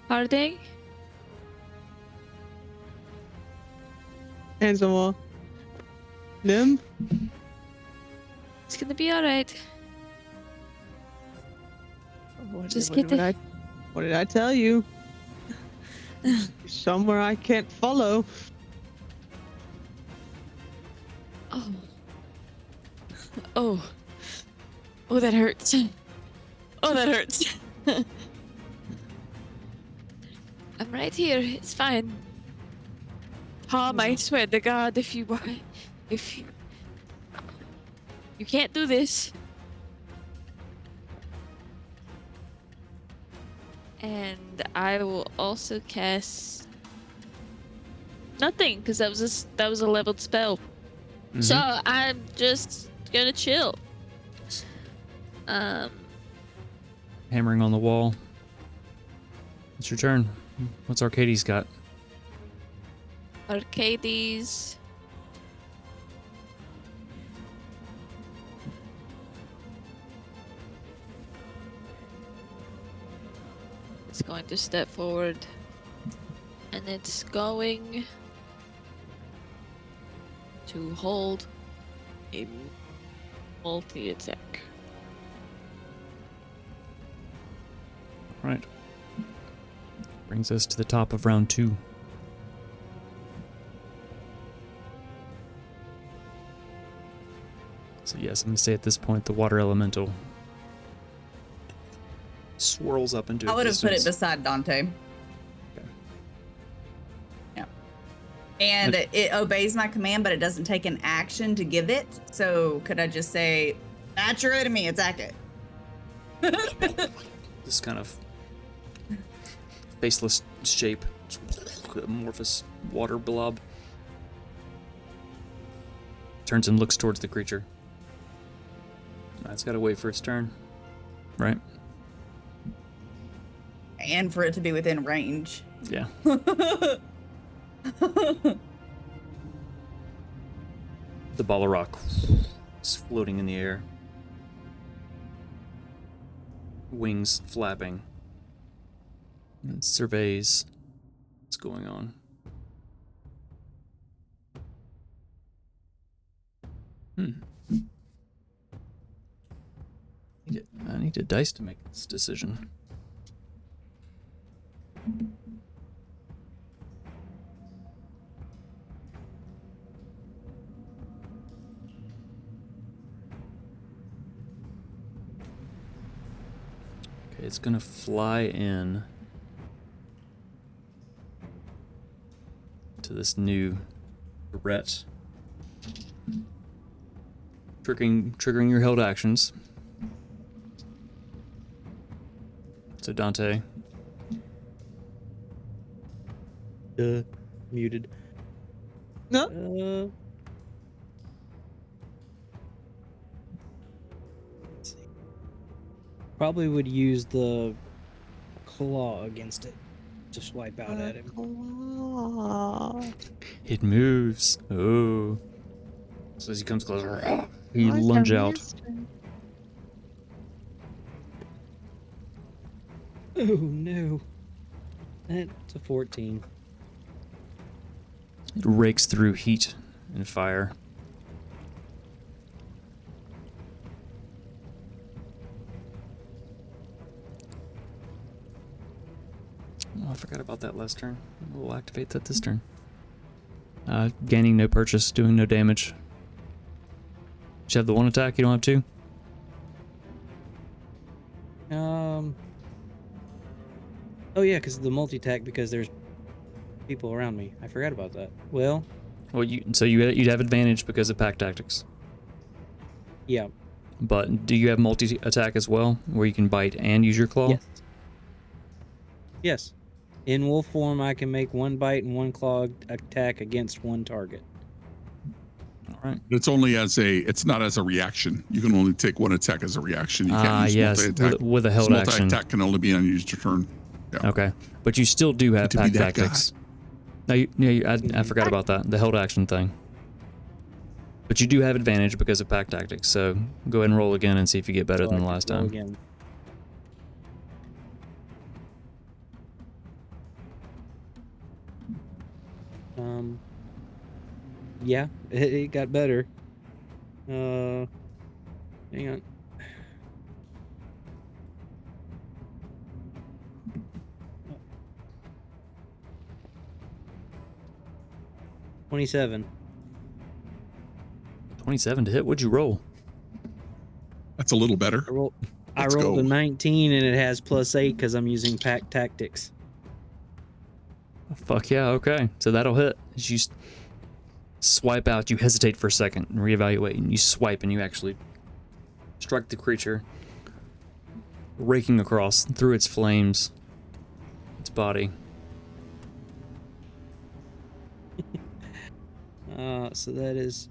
Harding? Hands on wall. Nim? It's gonna be alright. Just get the- What did I tell you? Somewhere I can't follow. Oh. Oh. Oh, that hurts. Oh, that hurts. I'm right here. It's fine. Tom, I swear to God, if you can't do this. And I will also cast nothing because that was a leveled spell. So I'm just gonna chill. Hammering on the wall. It's your turn. What's Arcades got? Arcades. It's going to step forward. And it's going to hold a multi-attack. Right. Brings us to the top of round 2. So yes, I'm going to say at this point the water elemental swirls up into I would have put it existence. beside Dante. Okay. Yeah. And it obeys my command, but it doesn't take an action to give it. So could I just say, that's your enemy, attack it? This kind of faceless shape, amorphous water blob, turns and looks towards the creature. It's got to wait for its turn, right? And for it to be within range. Yeah. The ball of rock is floating in the air, wings flapping. And it surveys what's going on. I need a dice to make this decision. Okay, it's gonna fly in to this new threat. Triggering your held actions. So Dante. Muted. No. Let's see. Probably would use the claw against it to swipe out at him. It moves. Oh. So as he comes closer, you lunge out. Oh no. That's a 14. It rakes through heat and fire. Oh, I forgot about that last turn. We'll activate that this turn. Gaining no purchase, doing no damage. You have the one attack, you don't have two? Oh yeah, because the multi-attack, because there's people around me. I forgot about that. Well, you'd have advantage because of pack tactics. yeah. But do you have multi-attack as well, where you can bite and use your claw? Yes. Yes. In wolf form, I can make one bite and one claw attack against one target. All right. It's not as a reaction. You can only take one attack as a reaction. You can't use yes, multi-attack. with a held action. Multi-attack can only be unused your turn. Yeah. Okay, but you still do have To be pack that tactics. No, I forgot about that, the held action thing. But you do have advantage because of pack tactics, so go ahead and roll again and see if you get better So than I the can last roll time. again. Yeah, it got better. Hang on. Oh. 27. 27 to hit. What'd you roll? That's a little better. I Let's rolled go. a 19 and it has +8 because I'm using pack tactics. Fuck yeah, okay. So that'll hit. As you swipe out, you hesitate for a second and reevaluate, and you swipe and you actually strike the creature, raking across through its flames, body. So that is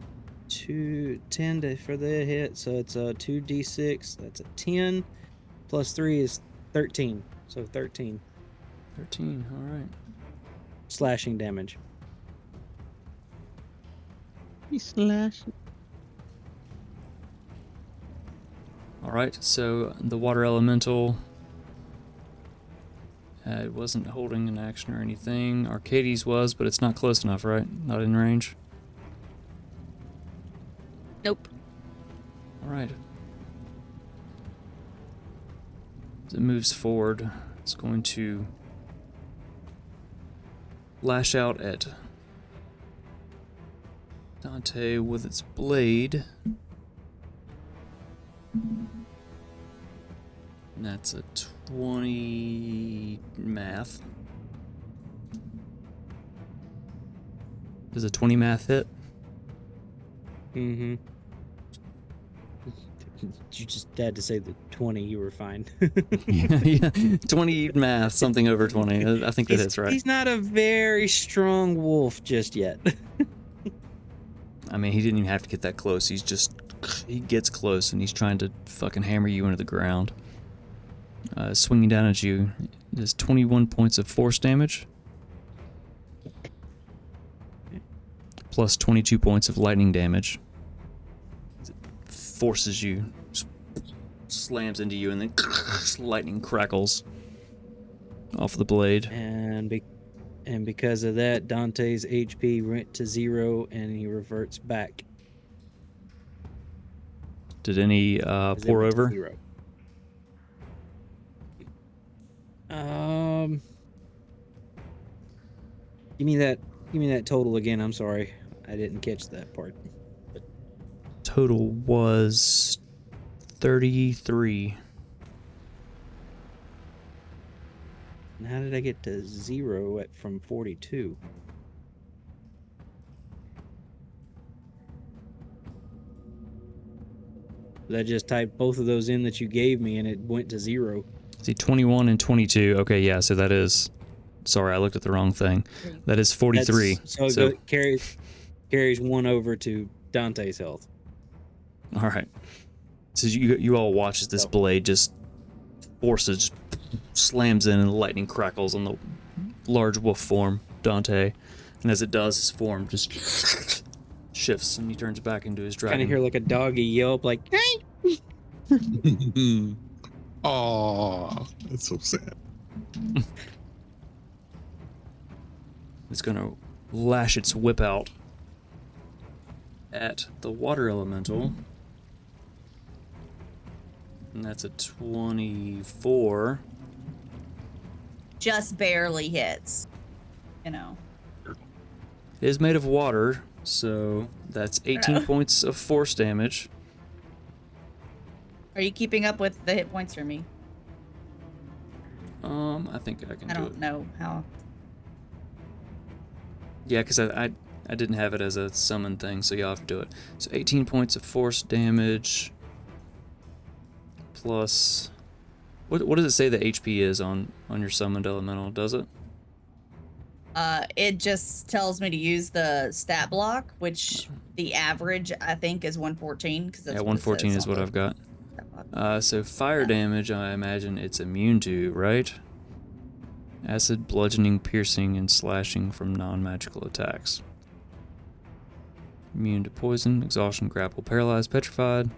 10 for the hit. So it's a 2d6. That's a 10. Plus 3 is 13. So 13 13, all right. slashing damage. He slashed. All right, so the water elemental, it wasn't holding an action or anything. Arcades was, but it's not close enough, right? Not in range. Nope. All right. As it moves forward, it's going to lash out at Dante with its blade. And that's a 20 math. Does a 20 math hit? Mm-hmm. You just had to say the 20. You were fine. yeah, 20 math, something over 20. I think that hits, right? He's not a very strong wolf just yet. I mean, he didn't even have to get that close. He gets close and he's trying to fucking hammer you into the ground. Swinging down at you. Does 21 points of force damage. Plus 22 points of lightning damage. It forces you, slams into you, and then lightning crackles off the blade. And because of that, Dante's HP went to 0 and he reverts back. Did any 'Cause it pour went to over? 0. Give me that total again. I'm sorry. I didn't catch that part. Total was 33. And how did I get to 0 from 42? I just typed both of those in that you gave me and it went to 0. See, 21 and 22. Okay, yeah, so that is... Sorry, I looked at the wrong thing. That is 43. So it carries 1 over to Dante's health. All right. So you all watch as this blade just forces, slams in, and the lightning crackles on the large wolf form, Dante. And as it does, his form just shifts and he turns back into his dragon. Kind of hear like a doggy yelp, like, hey! Oh, that's so sad. It's going to lash its whip out at the water elemental. And that's a 24. Just barely hits. You know. It is made of water, so that's 18 points of force damage. Are you keeping up with the hit points for me? I think I can I do it. don't know how. Yeah, because I didn't have it as a summon thing, so you'll have to do it. So 18 points of force damage plus... What does it say the HP is on your summoned elemental, does it? It just tells me to use the stat block, which the average, I think, is 114. Cause that's Yeah, what it 114 says is on what the I've got. stat block. So fire damage, I imagine it's immune to, right? Acid, bludgeoning, piercing, and slashing from non-magical attacks. Immune to poison, exhaustion, grapple, paralyzed, petrified,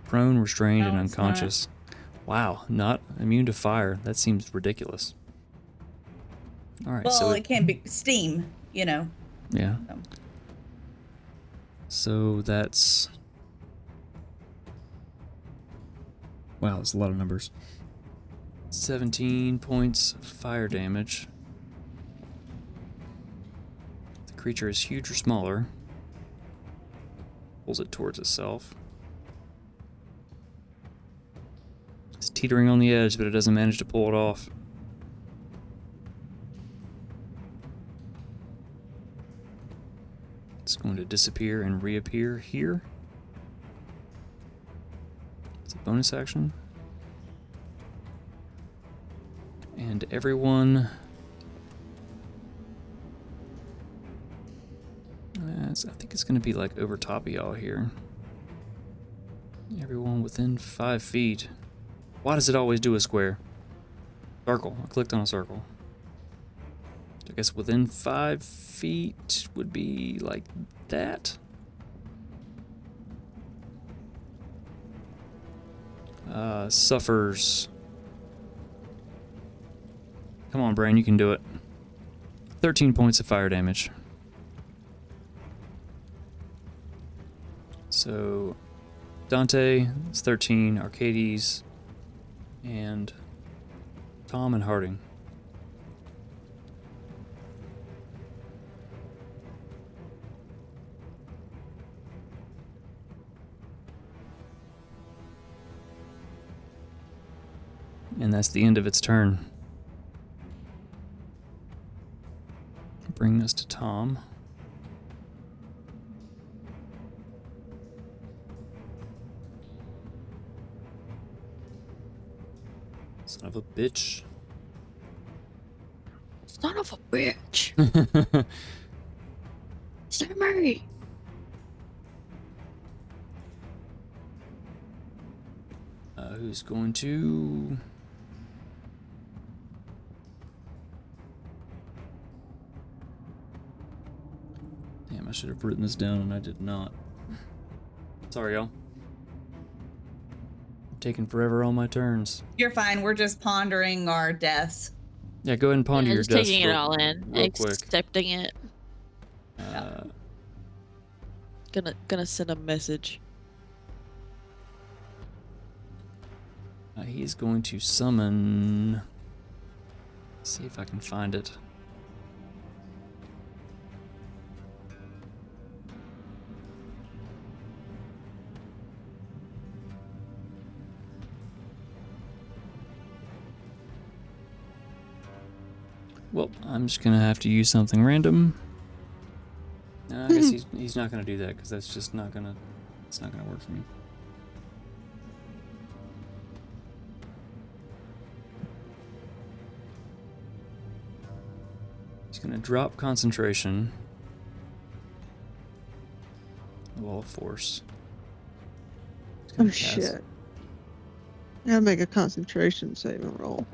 prone, restrained, and No, it's unconscious. Wow, not immune to fire. That seems ridiculous. All right, Well, so it can be steam, you know. yeah. So. So that's... Wow, that's a lot of numbers. 17 points of fire damage. The creature is huge or smaller. Pulls it towards itself. It's teetering on the edge, but it doesn't manage to pull it off. It's going to disappear and reappear here. It's a bonus action. And everyone... I think it's going to be like over top of y'all here. Everyone within 5 feet. Why does it always do a square? Circle. I clicked on a circle. I guess within 5 feet would be like that. Suffers. Come on, Brain, you can do it. 13 points of fire damage. So, Dante is 13, Arcades, and Tom and Harding. And that's the end of its turn. Bring us to Tom. Son of a bitch. Son of a bitch. Sammy. Who's going to... Damn, I should have written this down and I did not. Sorry, y'all. I'm taking forever on my turns. You're fine. We're just pondering our deaths. Yeah, go ahead and ponder your Just deaths taking it all in, real quick. accepting it. Gonna send a message. He's going to summon... Let's see if I can find it. Well, I'm just gonna have to use something random. I guess he's not gonna do that because that's just not gonna... It's not gonna work for me. He's gonna drop concentration. Wall of force. He's Oh gonna cast- shit. I gotta make a concentration saving roll.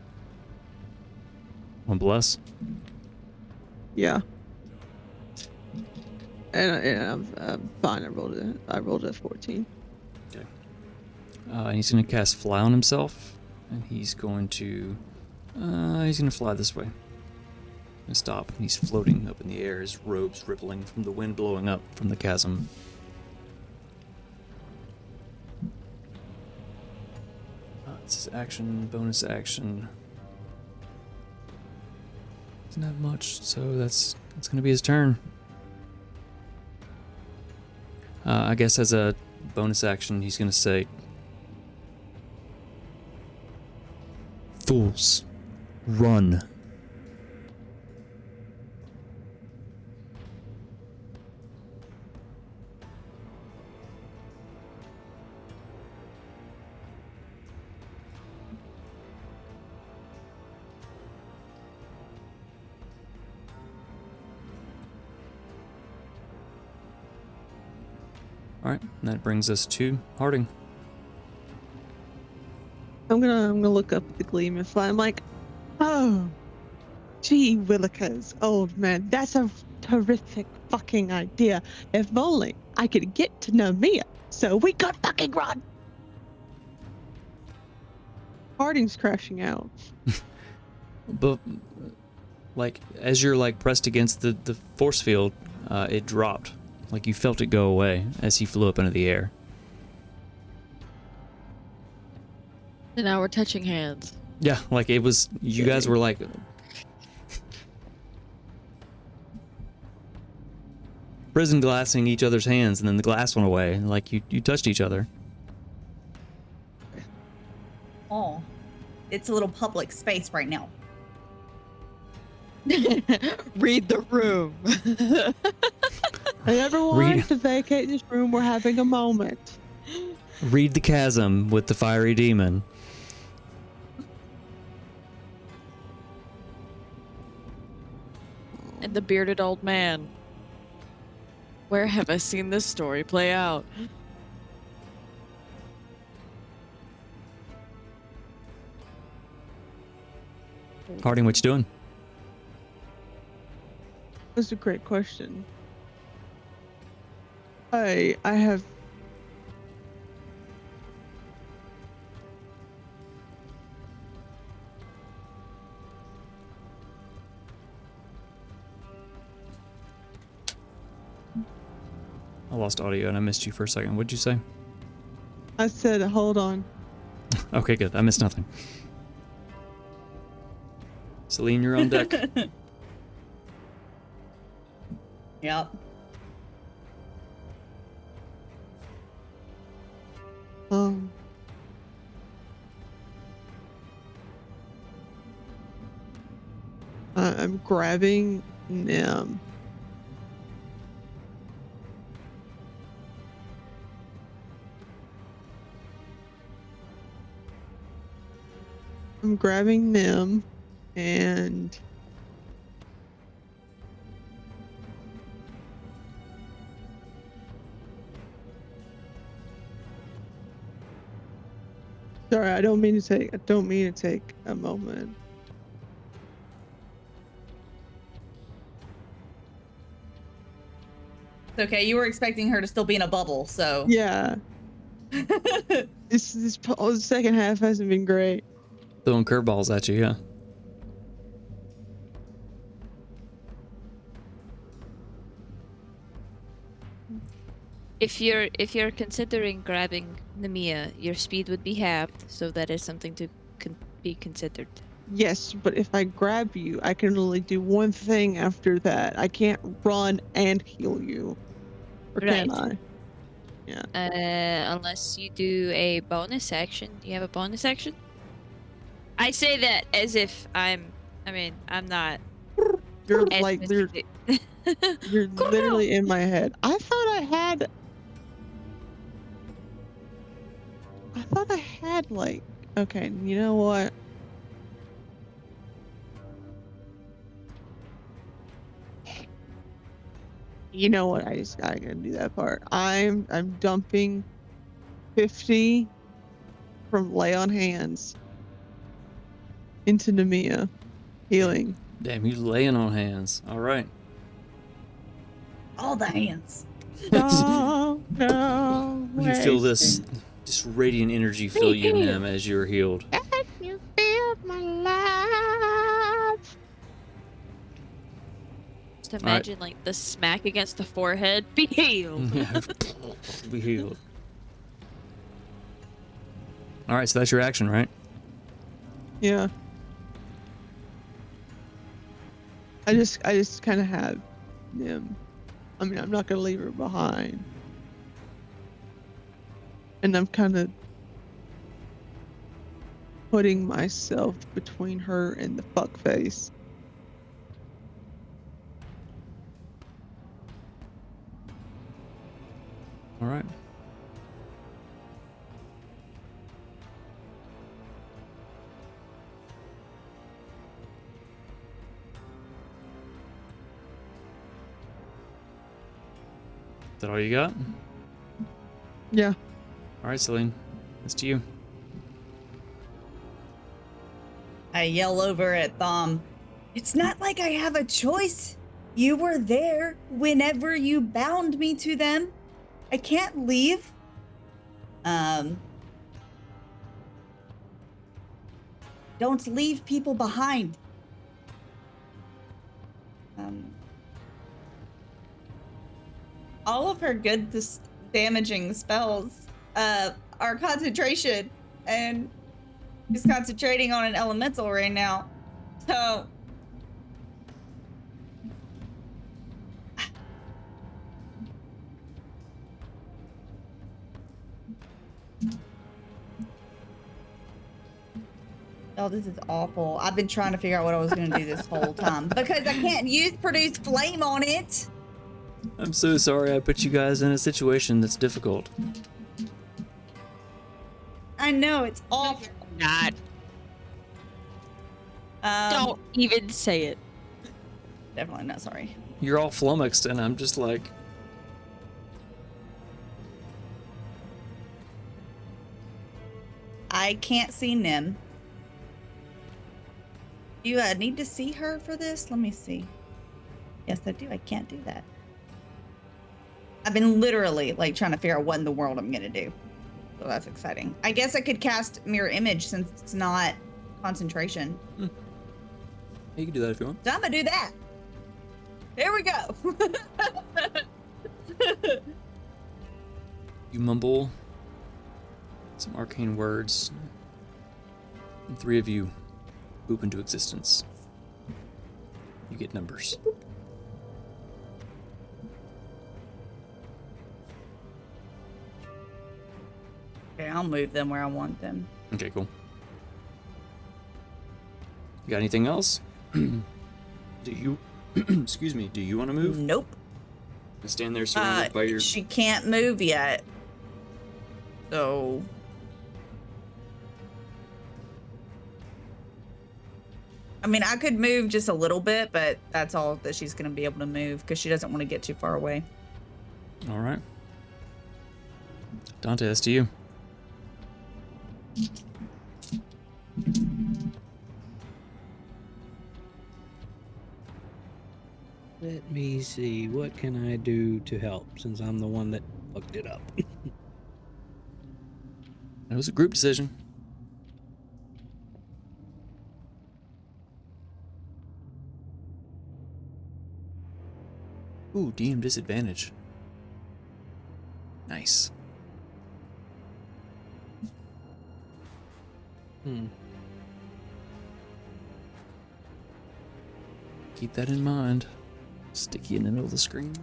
One bless. Yeah. And I'm fine. I rolled a 14. Okay. And he's gonna cast fly on himself, and he's going to fly this way. And stop. He's floating up in the air, his robes rippling from the wind blowing up from the chasm. It's his action, bonus action. Doesn't have much, so that's gonna be his turn. I guess as a bonus action, he's gonna say, "Fools, run." Alright, and that brings us to Harding. I'm gonna look up at the gleam and fly. I'm like, oh, gee willikers, old man, that's a terrific fucking idea. If only I could get to Namia, so we could fucking run. Harding's crashing out. But, like, as you're, like, pressed against the force field, it dropped. Like, you felt it go away as he flew up into the air. And now we're touching hands. Yeah, like, it was... You guys were, like... prison glassing each other's hands, and then the glass went away. Like, you touched each other. Oh, it's a little public space right now. Read the room. Hey, everyone, to vacate this room, we're having a moment. Read the chasm with the fiery demon. and the bearded old man. Where have I seen this story play out? Harding, what you doing? That's a great question. I have I lost audio and I missed you for a second. What'd you say? I said hold on. Okay, good. I missed nothing. Celine, you're on deck. Yep. I'm grabbing Nim. I'm grabbing Nim and sorry, I don't mean to take a moment. It's okay. You were expecting her to still be in a bubble, so. Yeah. The second half hasn't been great. Throwing curveballs at you, yeah. If you're considering grabbing Nemia, your speed would be halved, so that is something to be considered. Yes, but if I grab you, I can only do one thing after that. I can't run and heal you. Or can I? Yeah. Unless you do a bonus action. Do you have a bonus action? I say that as if I'm not. You're as like Mr. you're literally in my head. I thought I had like, okay, you know what? You know what? I gotta do that part. I'm dumping 50 from lay on hands into Nemia. Healing. Damn, you laying on hands. All right. All the hands. No, no. You feel this radiant energy fill you, Nim, as you're healed. Can you feel my life? Just imagine like the smack against the forehead. Be healed. Be healed. All right, so that's your action, right? Yeah. I just kind of have Nim. I mean, I'm not gonna leave her behind. And I'm kind of putting myself between her and the fuck face. All right. Is that all you got? Yeah. All right, Celine. It's to you. I yell over at Thom. It's not like I have a choice. You were there whenever you bound me to them. I can't leave. Don't leave people behind. All of her good damaging spells are concentration, and she's concentrating on an elemental right now. So oh, this is awful. I've been trying to figure out what I was going to do this whole time because I can't use produce flame on it. I'm so sorry I put you guys in a situation that's difficult. I know, it's awful. Not. Don't even say it. Definitely not sorry. You're all flummoxed, and I'm just like, I can't see Nim. You need to see her for this? Let me see. Yes, I do. I can't do that. I've been literally like trying to figure out what in the world I'm gonna do. So that's exciting. I guess I could cast mirror image since it's not concentration. you can do that if you want. So I'm gonna do that. Here we go. You mumble some arcane words, and 3 of you boop into existence. You get numbers. Okay, I'll move them where I want them. Okay, cool. You got anything else? Do you, excuse me, do you want to move? Nope. Stand there surrounded by your... She can't move yet. So... I mean, I could move just a little bit, but that's all that she's going to be able to move because she doesn't want to get too far away. All right. Dante, that's to you. Let me see. What can I do to help since I'm the one that fucked it up? It was a group decision. Ooh, DM disadvantage. Nice. Keep that in mind. Sticky in the middle of the screen.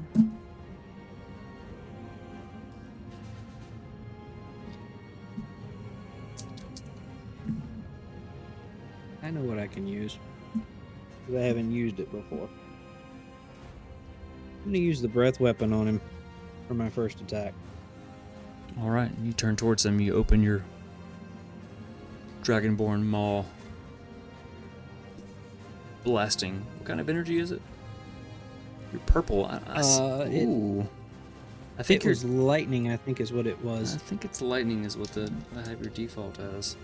I know what I can use. 'Cause I haven't used it before. I'm gonna use the breath weapon on him for my first attack. All right, you turn towards him. You open your Dragonborn maw, blasting. What kind of energy is it? You're purple. Ooh. I think It was lightning, I think is what it was. I think it's lightning is what I have your default as.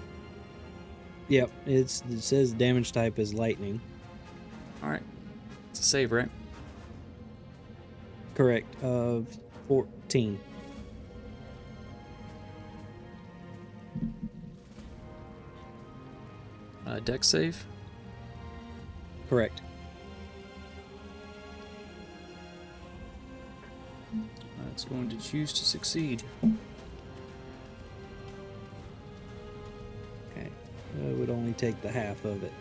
Yep, it says damage type is lightning. All right, it's a save, right? Correct. Of 14. Dex save. Correct. It's going to choose to succeed. Okay. It would only take the half of it.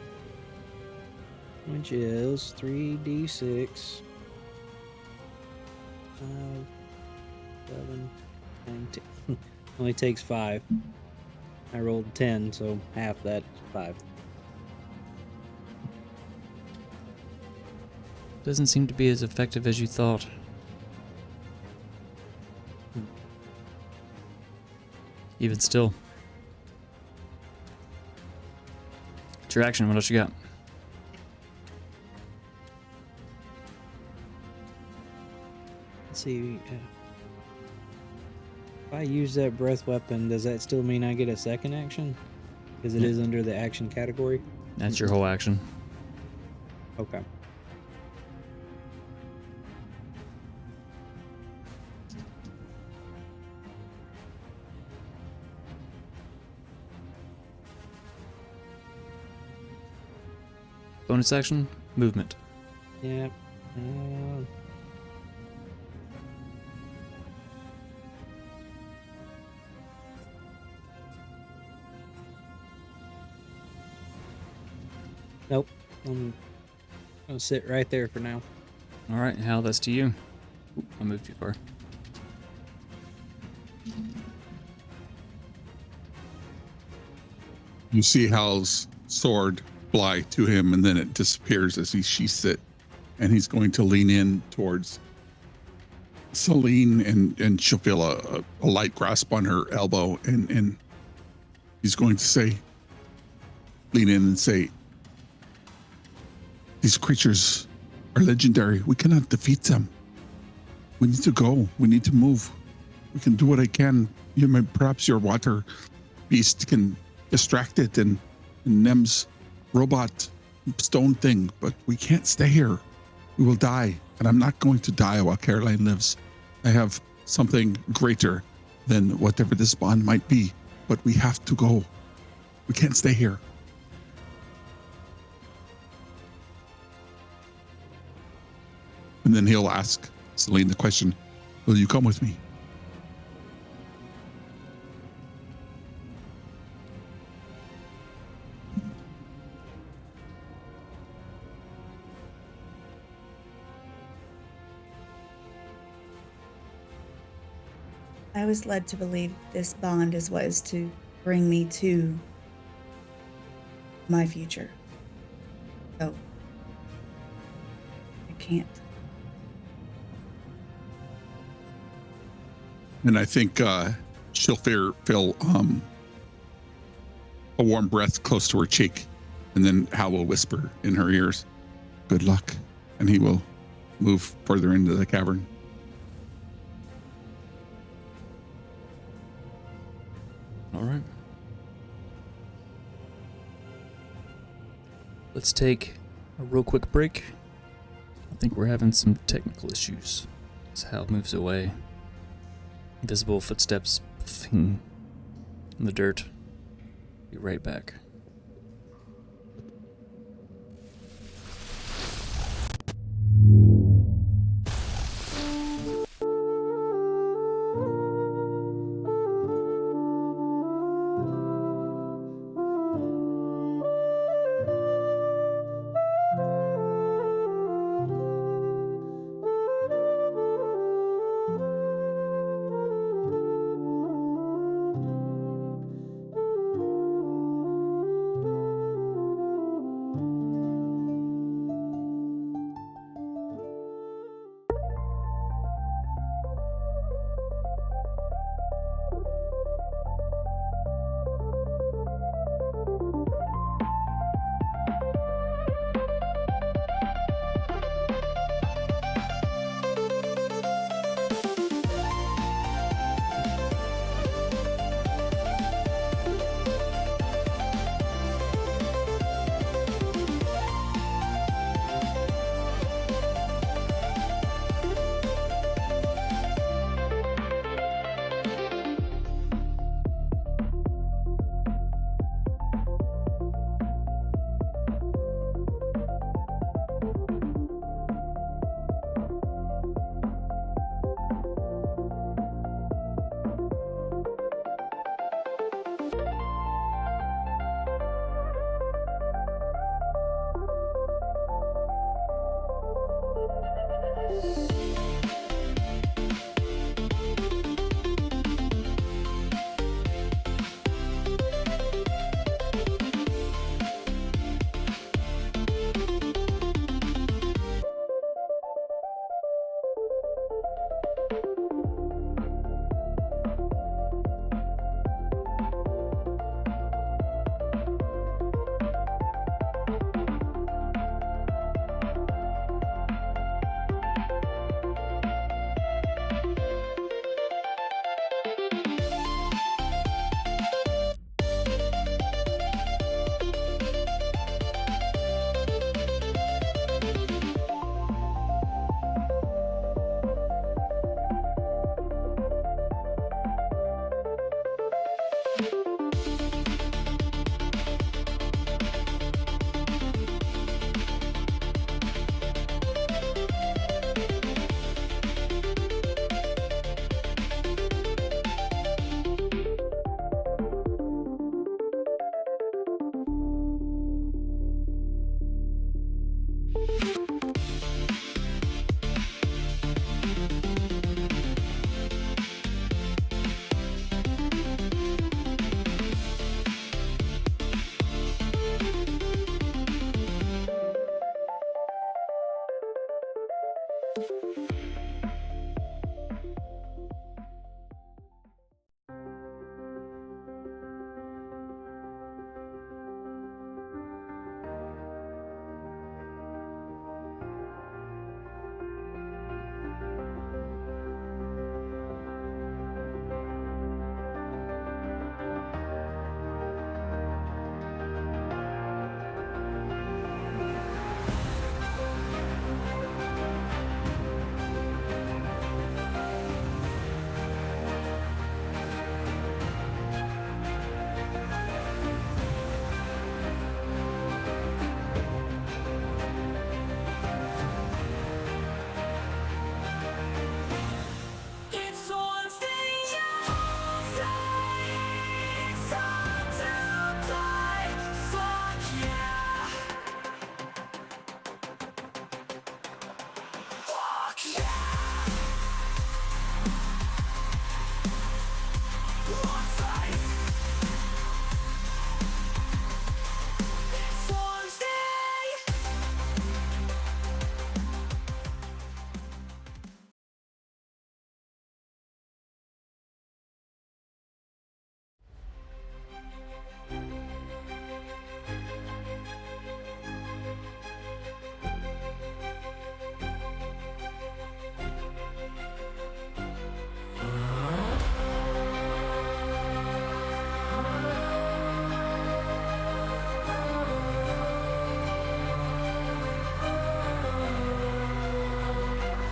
Which is 3d6. 5, 7, 9, 10. Only takes 5. I rolled 10, so half that is 5. Doesn't seem to be as effective as you thought. Even still. It's your action. What else you got? Let's see. If I use that breath weapon, does that still mean I get a second action? Because it is under the action category? That's your whole action. Okay. Bonus action, movement. Yeah. Nope. I'm gonna sit right there for now. All right, Hal, that's to you. Oop, I moved too far. You see Hal's sword fly to him, and then it disappears as he sheaths it, and he's going to lean in towards Celine, and she'll feel a light grasp on her elbow, and he's going to say, lean in and say, "These creatures are legendary. We cannot defeat them. We need to go. We need to move. We can do what I can. Perhaps your water beast can distract it and Nem's robot stone thing, but we can't stay here. We will die, and I'm not going to die while Caroline lives. I have something greater than whatever this bond might be, but we have to go. We can't stay here. And then he'll ask Celine the question, will you come with me? I was led to believe this bond is what is to bring me to my future. So, I can't. And I think she'll feel a warm breath close to her cheek, and then Hal will whisper in her ears, good luck, and he will move further into the cavern. All right. Let's take a real quick break. I think we're having some technical issues as Hal moves away. Invisible footsteps in the dirt. Be right back.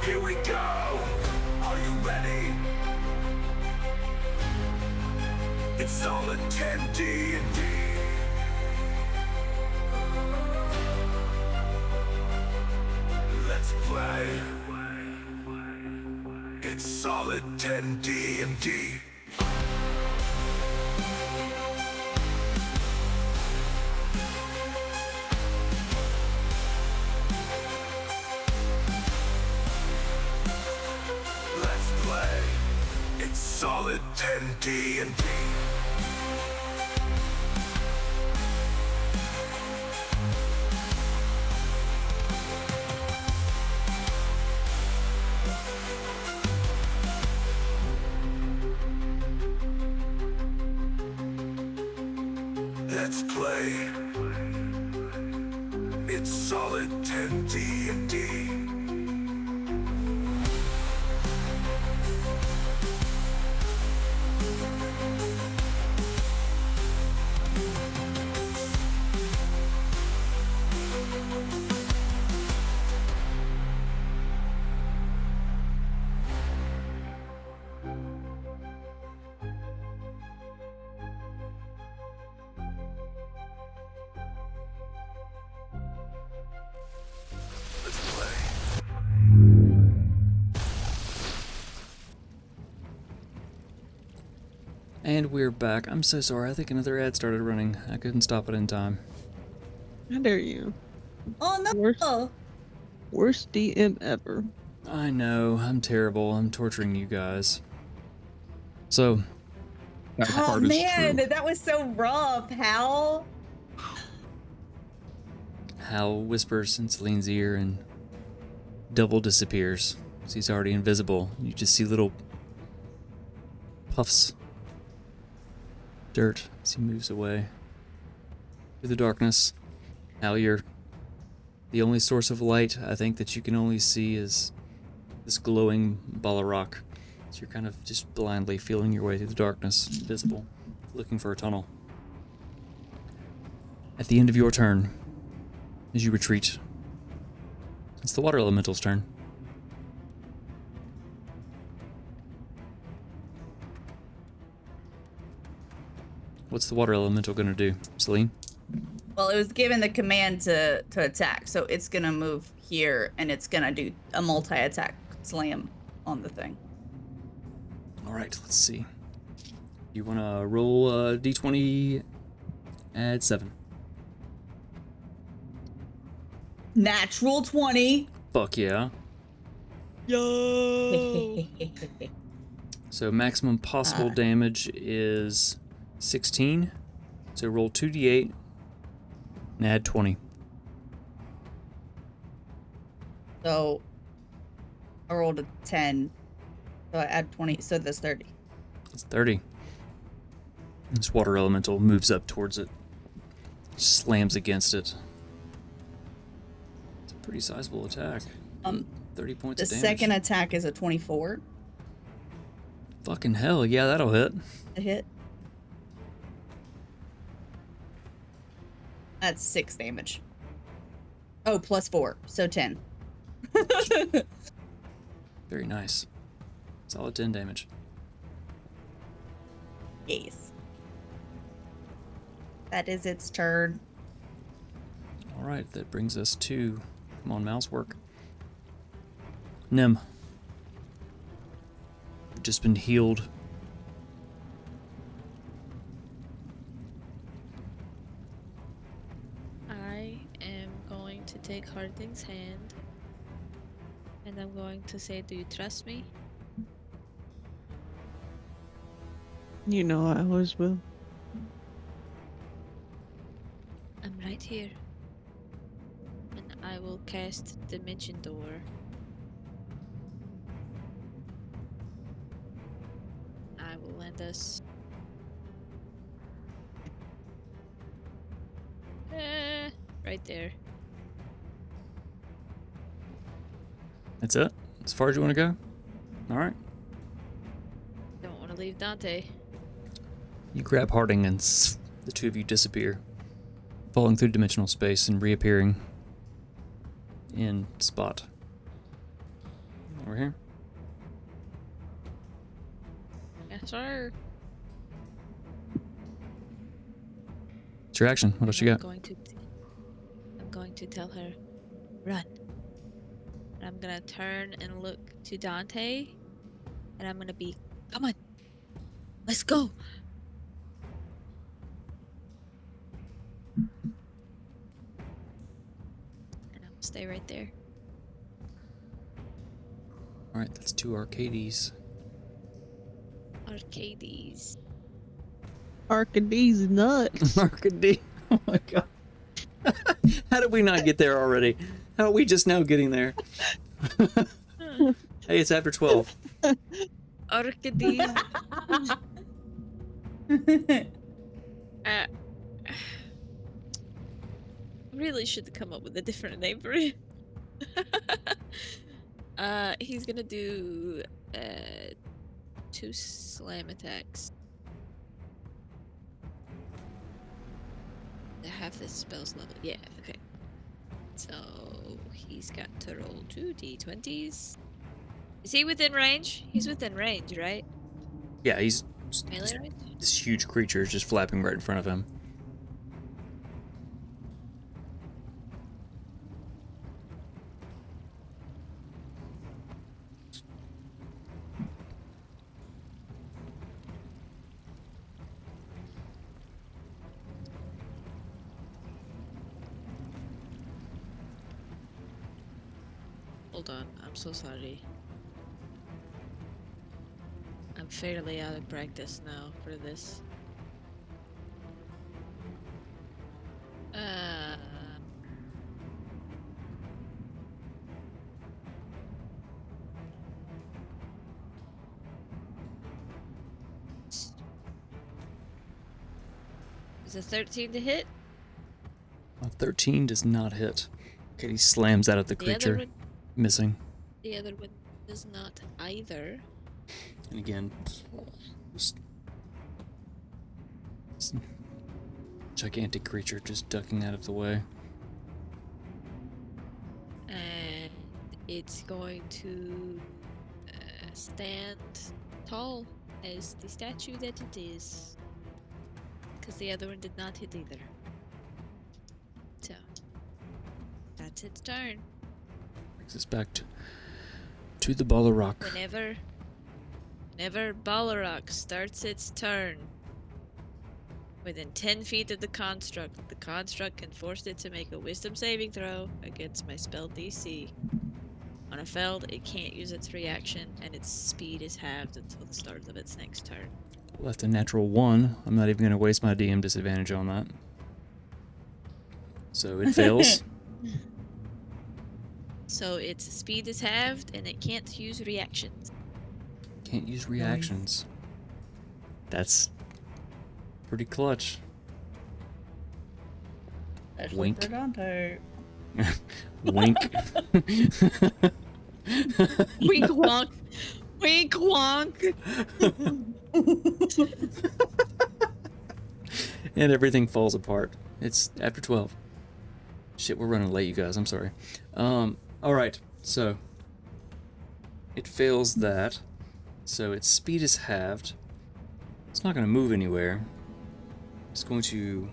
Here we go! Are you ready? It's Solid 10 D&D. Let's play. It's Solid 10 D&D. Let's play. It's Solid 10 D&D. Let's play. It's Solid 10 D&D. Let's play. And we're back. I'm so sorry. I think another ad started running. I couldn't stop it in time. How dare you? Oh no! Worst DM ever. I know. I'm terrible. I'm torturing you guys. So, That Oh part is man, true. that was so rough. How? Hal whispers in Celine's ear and double disappears. So he's already invisible. You just see little puffs. Dirt as he moves away through the darkness. Hal, you're the only source of light I think that you can only see is this glowing ball of rock. So you're kind of just blindly feeling your way through the darkness, invisible, looking for a tunnel. At the end of your turn, as you retreat, it's the water elemental's turn. What's the water elemental gonna do, Celine? Well, it was given the command to attack, so it's gonna move here and it's gonna do a multi-attack slam on the thing. All right, let's see. You wanna roll a d20, add 7. Natural 20. Fuck yeah. Yo! So maximum possible damage is 16. So roll 2d8 and add 20. So I rolled a 10. So I add 20, so that's 30. It's 30. This water elemental moves up towards it, slams against it. It's a pretty sizable attack. 30 points The of damage. second attack is a 24. Fucking hell, yeah, that'll hit. A hit. That's 6 damage. Oh, plus 4, so 10. Very nice. Solid 10 damage. Yes. That is its turn. All right, that brings us to, come on, mouse work. Nim. You've just been healed. I am going to take Harding's hand. And I'm going to say, do you trust me? You know I always will. I'm right here. And I will cast Dimension Door. I will land us. Right there. That's it? As far as you want to go? All right. Don't want to leave Dante. You grab Harding and the two of you disappear, falling through dimensional space and reappearing in spot. Over here. Yes, sir. It's your action. What else you got? I'm going to tell her, run. And I'm gonna turn and look to Dante, and I'm gonna be, come on, let's go. And I'll stay right there. All right, that's 2 Arcades. Arcades. Arcady's nuts. Arcade. Oh my god. How did we not get there already? How are we just now getting there? Hey, it's after 12. Arcades. I really should come up with a different name for him. He's gonna do 2 slam attacks. I have this spell's level. Yeah, okay. So he's got to roll 2 d20s. Is he within range? He's within range, right? Yeah, he's Melee range? this huge creature is just flapping right in front of him. Hold on, I'm so sorry. I'm fairly out of practice now for this. Is a 13 to hit? A 13 does not hit. Okay, he slams out at the The other creature, one, missing. the other one does not either. And again, just this gigantic creature just ducking out of the way. And it's going to stand tall as the statue that it is. Because the other one did not hit either. So, that's its turn. Brings us back to the ball of rock. Whenever Balrog starts its turn, within 10 feet of the construct can force it to make a wisdom saving throw against my spell DC. On a failed, it can't use its reaction, and its speed is halved until the start of its next turn. Left a natural 1. I'm not even going to waste my DM disadvantage on that. So it fails. So its speed is halved, and it can't use reactions. Can't use reactions. That's pretty clutch. Especially Wink. for Dante. Wink. Wink wonk. Wink wonk. And everything falls apart. It's after 12. Shit, we're running late, you guys. I'm sorry. Alright, so it fails that. So its speed is halved. It's not going to move anywhere. It's going to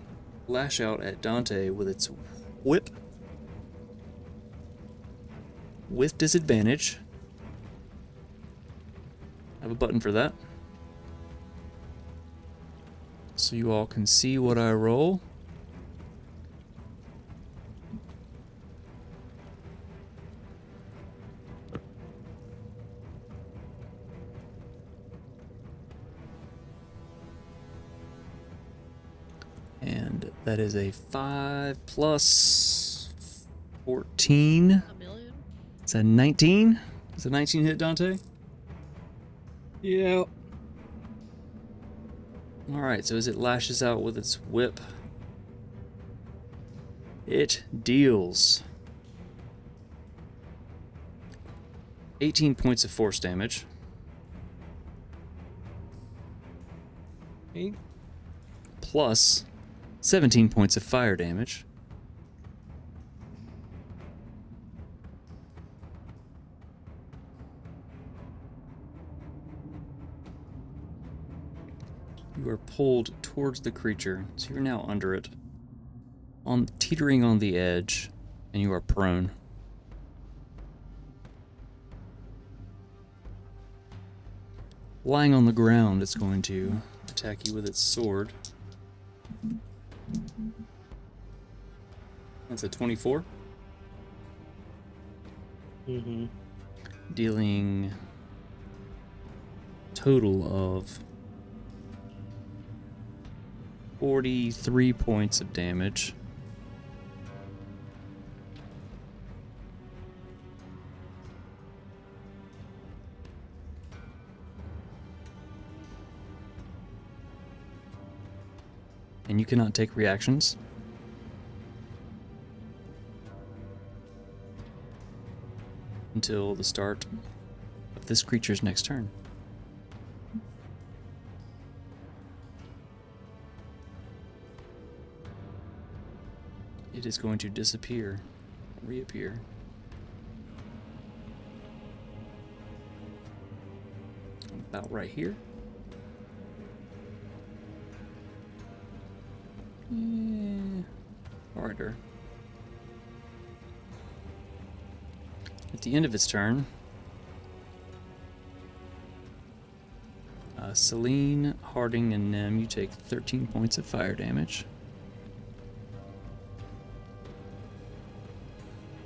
lash out at Dante with its whip. With disadvantage. I have a button for that. So you all can see what I roll. And that is a 5 plus 14. A million? Is that 19? Is a 19 hit Dante? Yeah. Alright, so as it lashes out with its whip, it deals 18 points of force damage. Okay. Plus 17 points of fire damage. You are pulled towards the creature, so you're now under it, teetering on the edge, and you are prone. Lying on the ground, it's going to attack you with its sword. That's a 24. Mm-hmm. Dealing total of 43 points of damage. And you cannot take reactions. Until the start of this creature's next turn. It is going to disappear, reappear. About right here. Harder. At the end of its turn, Celine, Harding, and Nem, you take 13 points of fire damage.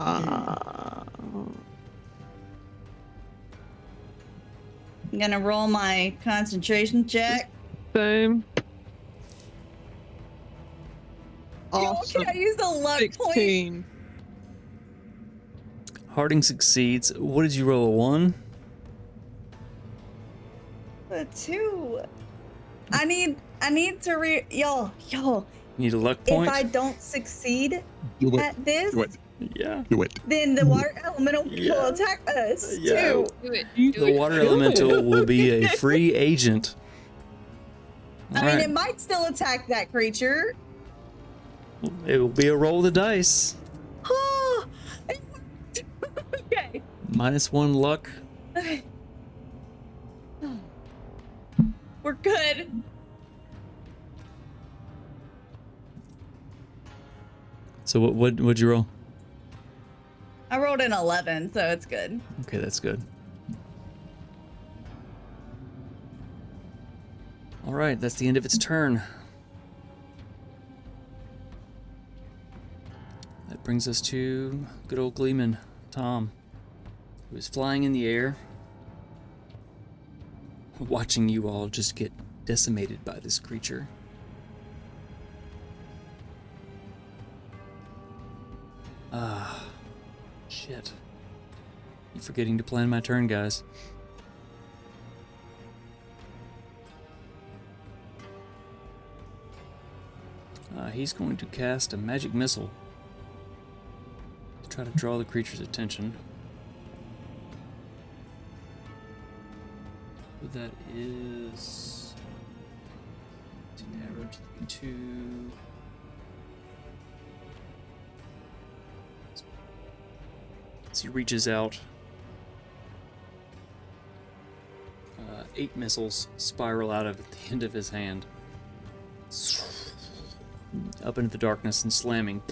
I'm gonna roll my concentration check. Same. Yo, Awesome. can I use the luck point? 16. Harding succeeds. What did you roll, a 1? A 2. I need to yo. You need a luck point? If I don't succeed Do it. at this, Do it. Yeah. Do it. then the water elemental Yeah. will attack us Yeah. too. Do it. The water elemental will be a free agent. I mean, Alright. it might still attack that creature. It will be a roll of the dice. Oh, okay. -1 luck. Okay. We're good. So what'd you roll? I rolled an 11, so it's good. Okay, that's good. Alright, that's the end of its turn. That brings us to good old Gleeman, Tom, who is flying in the air, watching you all just get decimated by this creature. Shit. I'm forgetting to plan my turn, guys. He's going to cast a magic missile to try to draw the creature's attention. So that is to average 2. So he reaches out. 8 missiles spiral out of the end of his hand, up into the darkness and slamming.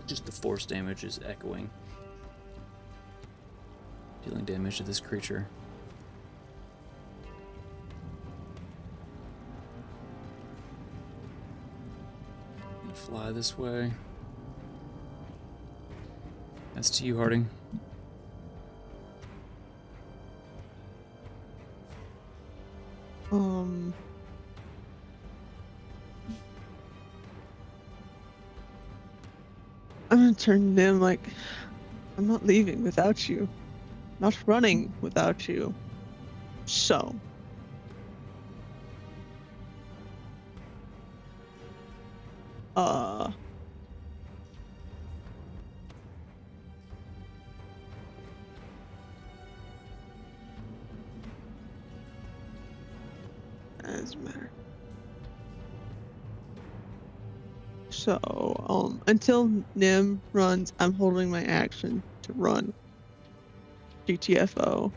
Just the force damage is echoing, dealing damage to this creature. Gonna fly this way. That's to you, Harding. I'm gonna turn to him like, I'm not leaving without you. Not running without you. So. Doesn't matter. So, until Nim runs, I'm holding my action to run. GTFO.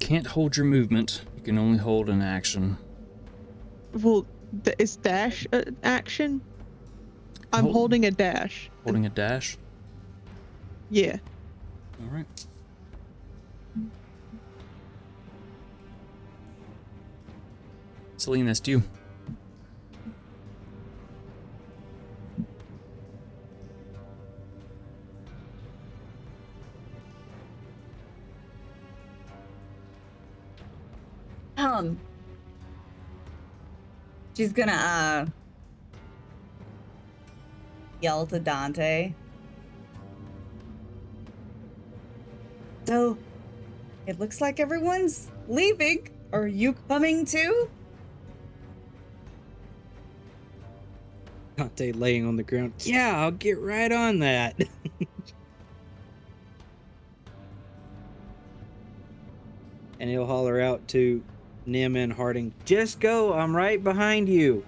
can't hold your movement. You can only hold an action. Well, is dash an action? I'm Hold- holding a dash. Holding a dash? Yeah. All right. Celine, that's you. She's gonna yell to Dante. So, it looks like everyone's leaving. Are you coming too? Dante laying on the ground. Yeah, I'll get right on that. And he'll holler out to Nim and Harding, just go, I'm right behind you.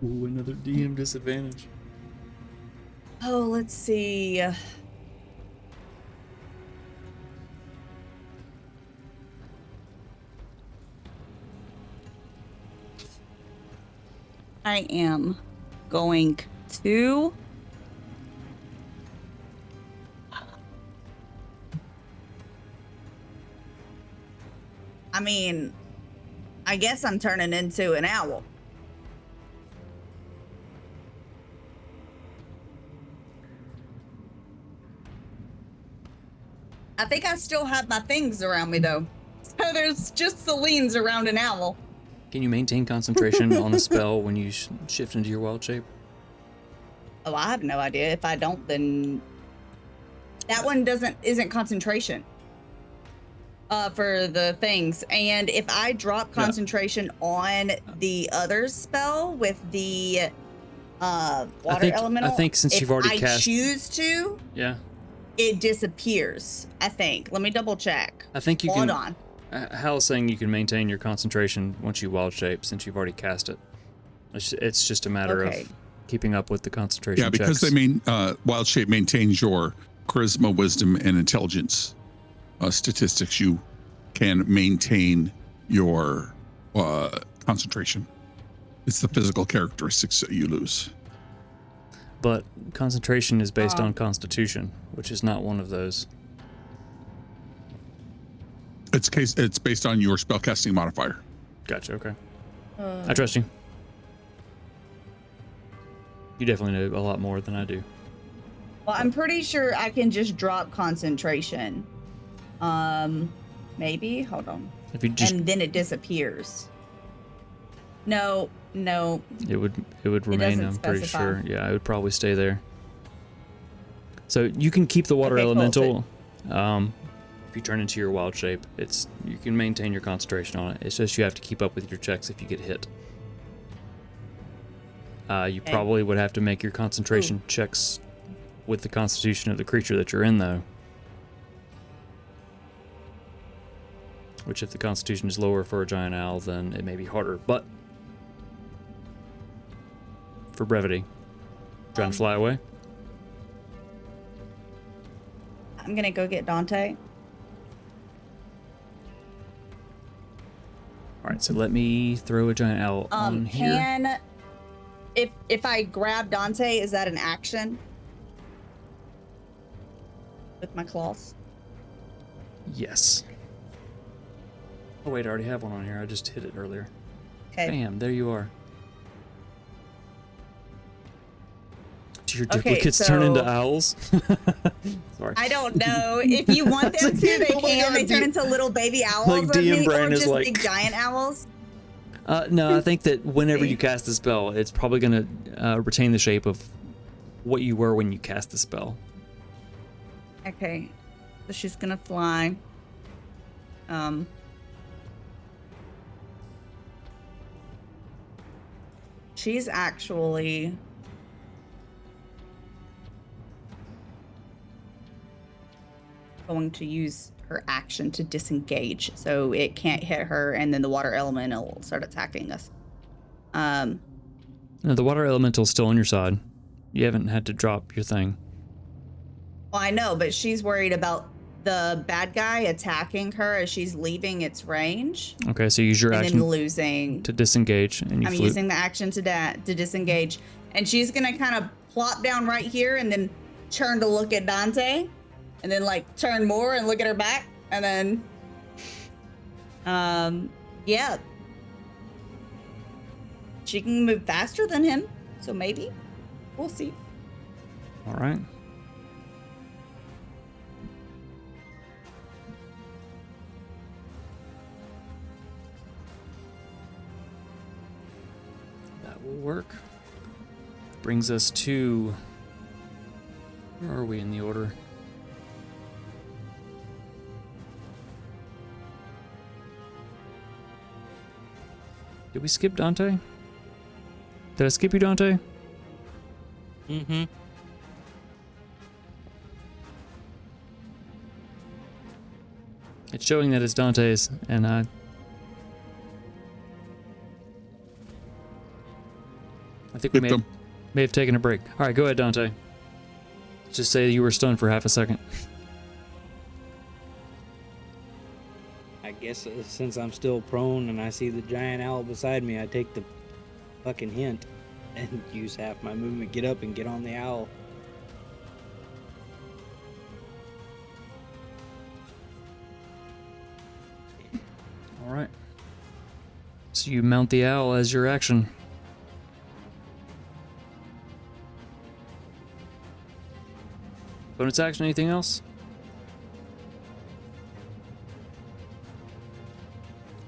Ooh, another DM disadvantage. Oh, let's see. I am going to I guess I'm turning into an owl. I think I still have my things around me though. So there's just Celine's around an owl. Can you maintain concentration on a spell when you shift into your wild shape? Oh, I have no idea. If I don't, then that one isn't concentration. For the things. And if I drop concentration on the other spell with the water elemental, I think since you've already I cast, choose to, yeah, it disappears. I think. Let me double check. I think you Hold can. on. Hal's saying you can maintain your concentration once you wild shape since you've already cast it. It's just a matter Okay. of keeping up with the concentration. Yeah, because checks. they mean wild shape maintains your charisma, wisdom, and intelligence statistics. You can maintain your concentration. It's the physical characteristics that you lose. But concentration is based on Constitution, which is not one of those. It's based on your spellcasting modifier. Gotcha. Okay. I trust you. You definitely know a lot more than I do. Well, I'm pretty sure I can just drop concentration. Maybe. Hold on. If you just, and then it disappears. No. it would remain. doesn't I'm pretty specify. sure. Yeah, it would probably stay there. So you can keep the water Okay, cool. elemental. If you turn into your wild shape, you can maintain your concentration on it. It's just you have to keep up with your checks if you get hit. You probably would have to make your concentration checks with the constitution of the creature that you're in, though. Which, if the constitution is lower for a giant owl, then it may be harder. But for brevity, trying to fly away. I'm gonna go get Dante. All right, so let me throw a giant owl on here. If I grab Dante, is that an action? With my claws? Yes. Oh wait, I already have one on here. I just hit it earlier. Okay. Bam, there you are. Do your Okay, duplicates turn into so- owls? Sorry. I don't know. If you want them to, they Oh my can. God, They turn into little baby owls like of DM me, brain or is just like- big giant owls. No, I think that whenever you cast the spell, it's probably going to retain the shape of what you were when you cast the spell. Okay. So she's gonna fly. She's actually going to use her action to disengage, so it can't hit her, and then the water elemental will start attacking us. No, the water elemental is still on your side. You haven't had to drop your thing. Well, I know, but she's worried about the bad guy attacking her as she's leaving its range. Okay, so use your and action then losing. to disengage, and you I'm flute. using the action to disengage, and she's gonna kind of plop down right here, and then turn to look at Dante, and then like turn more and look at her back, and then, yeah, she can move faster than him, so maybe we'll see. All right. That will work. Brings us to... Where are we in the order? Did we skip Dante? Did I skip you, Dante? Mm-hmm. It's showing that it's Dante's, and I think we may have taken a break. All right, go ahead, Dante. Just say you were stunned for half a second. I guess since I'm still prone and I see the giant owl beside me, I take the fucking hint and use half my movement, get up and get on the owl. All right. So you mount the owl as your action. Bonus action, anything else?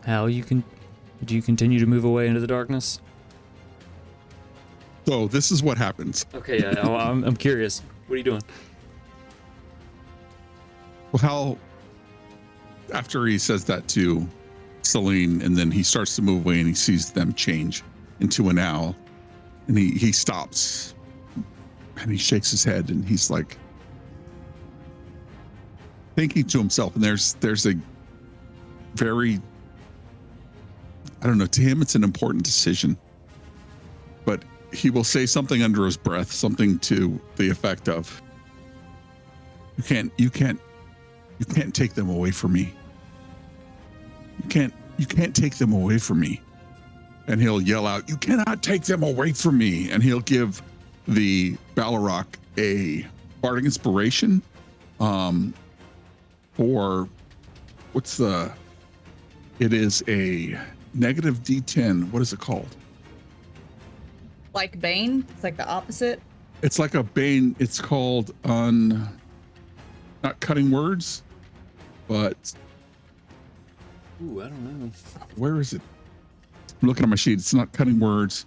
Hal, do you continue to move away into the darkness? So this is what happens. Okay, yeah, I'm curious. What are you doing? Well, Hal, after he says that to Celine, and then he starts to move away and he sees them change into an owl, and he stops and he shakes his head and he's like thinking to himself, and there's a very, I don't know, to him it's an important decision, but he will say something under his breath, something to the effect of, you can't take them away from me. You can't take them away from me. And he'll yell out, you cannot take them away from me. And he'll give the Balrog a bardic inspiration, or it is a negative D10. What is it called? Like Bane? It's like the opposite. It's like a Bane. It's called not cutting words, but Ooh, I don't know. where is it? I'm looking at my sheet. It's not cutting words,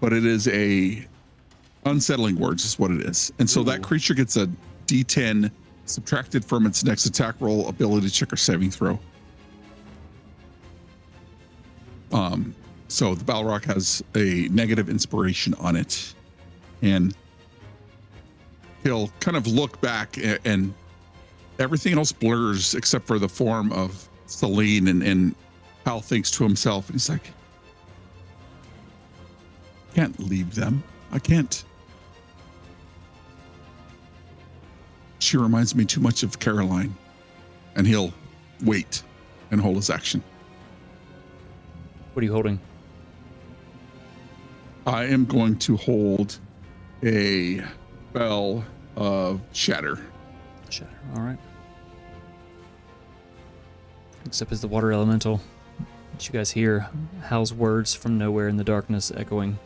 but it is a unsettling words is what it is. And so that creature gets a D10 subtracted from its next attack roll, ability check, or saving throw. So the Balrog has a negative inspiration on it, and he'll kind of look back, and everything else blurs except for the form of Celine, and Hal thinks to himself, and he's like, I can't leave them. I can't. She reminds me too much of Caroline. And he'll wait and hold his action. What are you holding? I am going to hold a spell of Shatter. Shatter. All right. Except as the water elemental, you guys hear Hal's words from nowhere in the darkness echoing.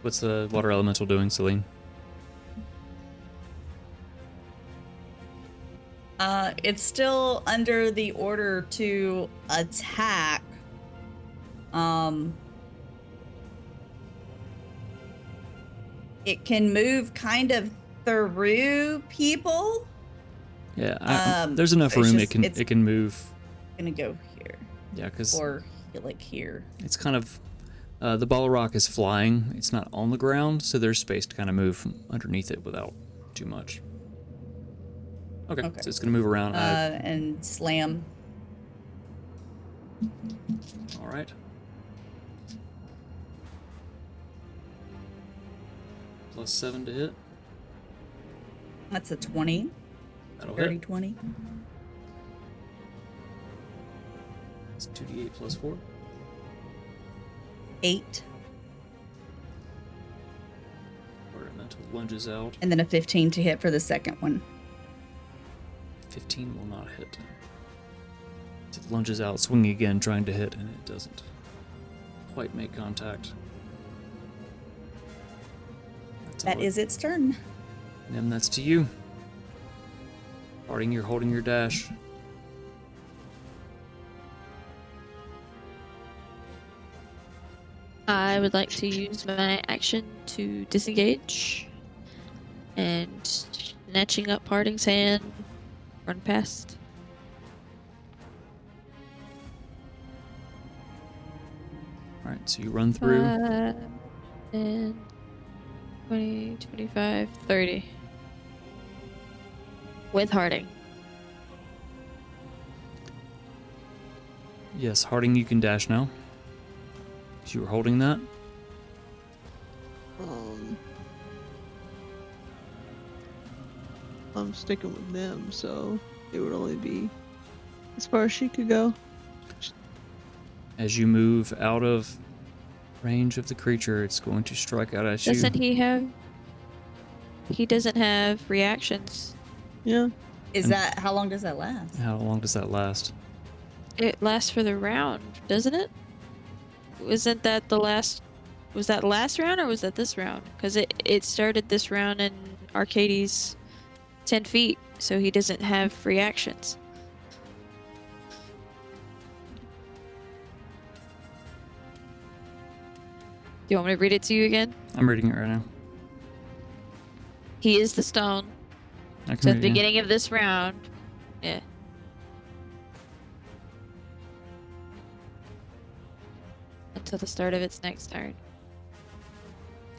What's the water elemental doing, Celine? It's still under the order to attack. It can move kind of through people. Yeah, there's enough room. It can move. Gonna go here. Yeah, because or like here. It's kind of The ball of rock is flying. It's not on the ground, so there's space to kind of move underneath it without too much. Okay. So it's going to move around. And slam. All right. +7 to hit. That's a 20. That'll Dirty hit. 20. It's 2d8 +4. 8. Ornamental lunges out. And then a 15 to hit for the second one. 15 will not hit. It lunges out, swinging again, trying to hit, and it doesn't quite make contact. That is its turn. Nim, that's to you. You're holding your dash. I would like to use my action to disengage. And snatching up Parting's hand, run past. Alright, so you run through. 10, 20, 25, 30. With Harding. Yes, Harding, you can dash now. You were holding that. I'm sticking with them, so it would only be as far as she could go. As you move out of range of the creature, it's going to strike out at you. Doesn't he have... He doesn't have reactions. Yeah. How long does that last? How long does that last? It lasts for the round, doesn't it? Wasn't that the last... Was that last round or was that this round? Because it started this round and Arcades 10 feet, so he doesn't have reactions. Do you want me to read it to you again? I'm reading it right now. He is the stone. I can So at read the it, yeah. beginning of this round, yeah. Until the start of its next turn.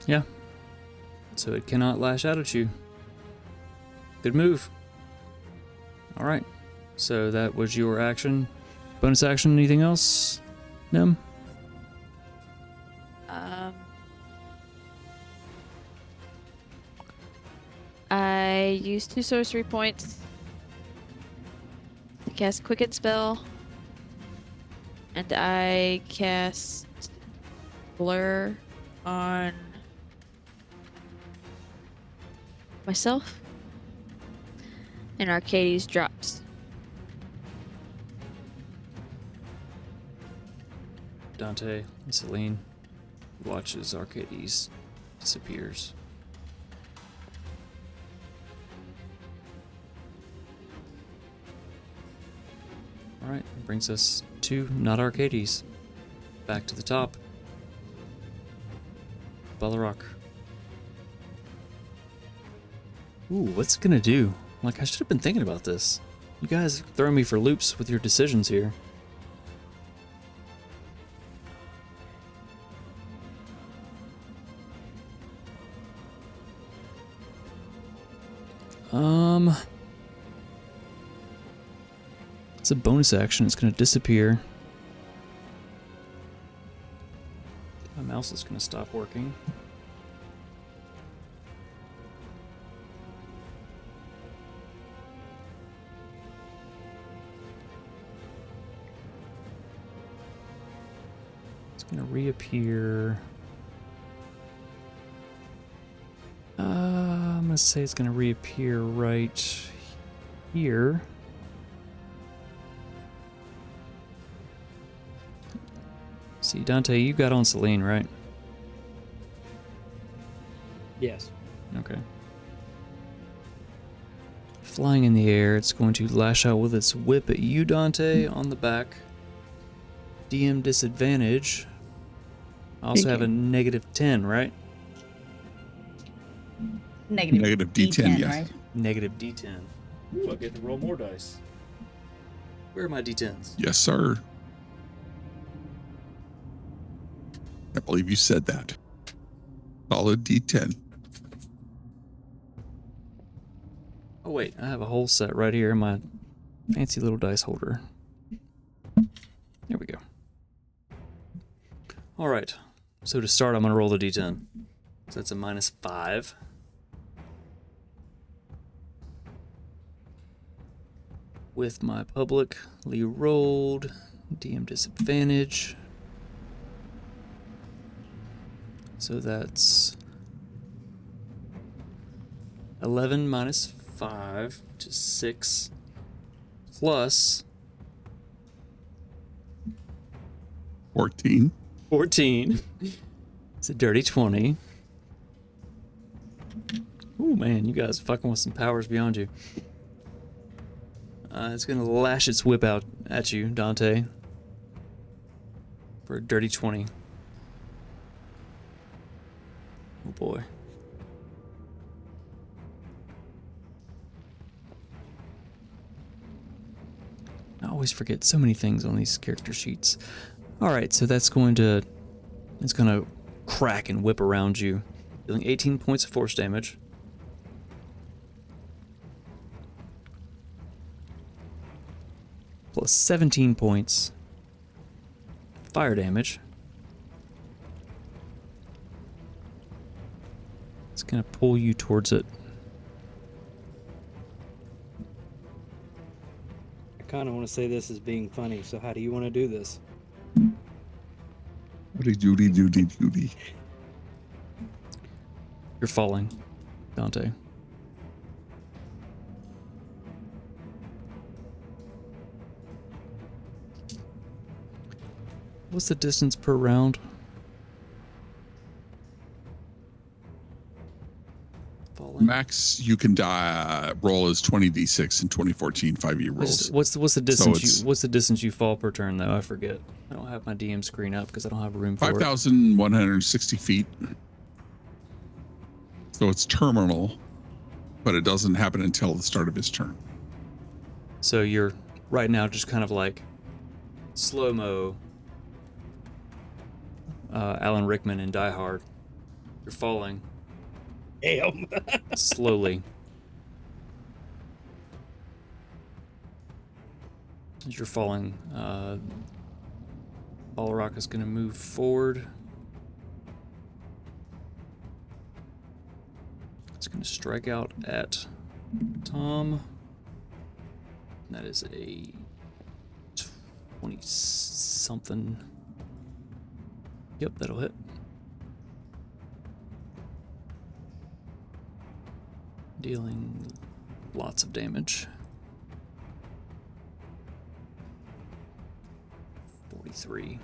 Yeah. So it cannot lash out at you. Good move. Alright. So that was your action. Bonus action, anything else? Nim? I used 2 sorcery points to cast Quicken Spell. And I cast Blur on myself. And Arcades drops. Dante and Celine watches Arcades disappears. Alright, brings us to not Arcades. Back to the top. Balrog. Ooh, what's it gonna do? Like, I should have been thinking about this. You guys throw me for loops with your decisions here. It's a bonus action. It's going to disappear. My mouse is going to stop working. It's going to reappear. I'm going to say it's going to reappear right here. See, Dante, you got on Celine, right? Yes. Okay. Flying in the air, it's going to lash out with its whip at you, Dante, on the back. DM disadvantage. I also have a -10, right? Negative D10, yes. right? Negative D10. Ooh, I get to roll more dice. Where are my D10s? Yes, sir. I believe you said that. Solid D10. Oh wait, I have a whole set right here in my fancy little dice holder. There we go. All right. So to start, I'm going to roll the D10. So that's a -5. With my publicly rolled DM disadvantage. So that's 11 minus 5, which is 6, plus 14. 14. It's a dirty 20. Ooh, man, you guys are fucking with some powers beyond you. It's gonna lash its whip out at you, Dante, for a dirty 20. Oh boy. I always forget so many things on these character sheets. Alright, so it's gonna crack and whip around you, dealing 18 points of force damage. Plus 17 points fire damage. It's gonna pull you towards it. I kind of want to say this as being funny, so how do you want to do this? Doody. You're falling, Dante. What's the distance per round? Falling. Max, you can die. Roll is 20d6 in 2014 5e rolls. What's the distance? it's- What's the distance you fall per turn though? I forget. I don't have my DM screen up because I don't have room for it. 5,160 feet. So it's terminal, but it doesn't happen until the start of his turn. So you're right now just kind of like slow-mo Alan Rickman in Die Hard. You're falling Damn. slowly. As you're falling, Balrock is going to move forward. It's going to strike out at Tom. That is a 20-something. Yep, that'll hit. Dealing lots of damage. 43.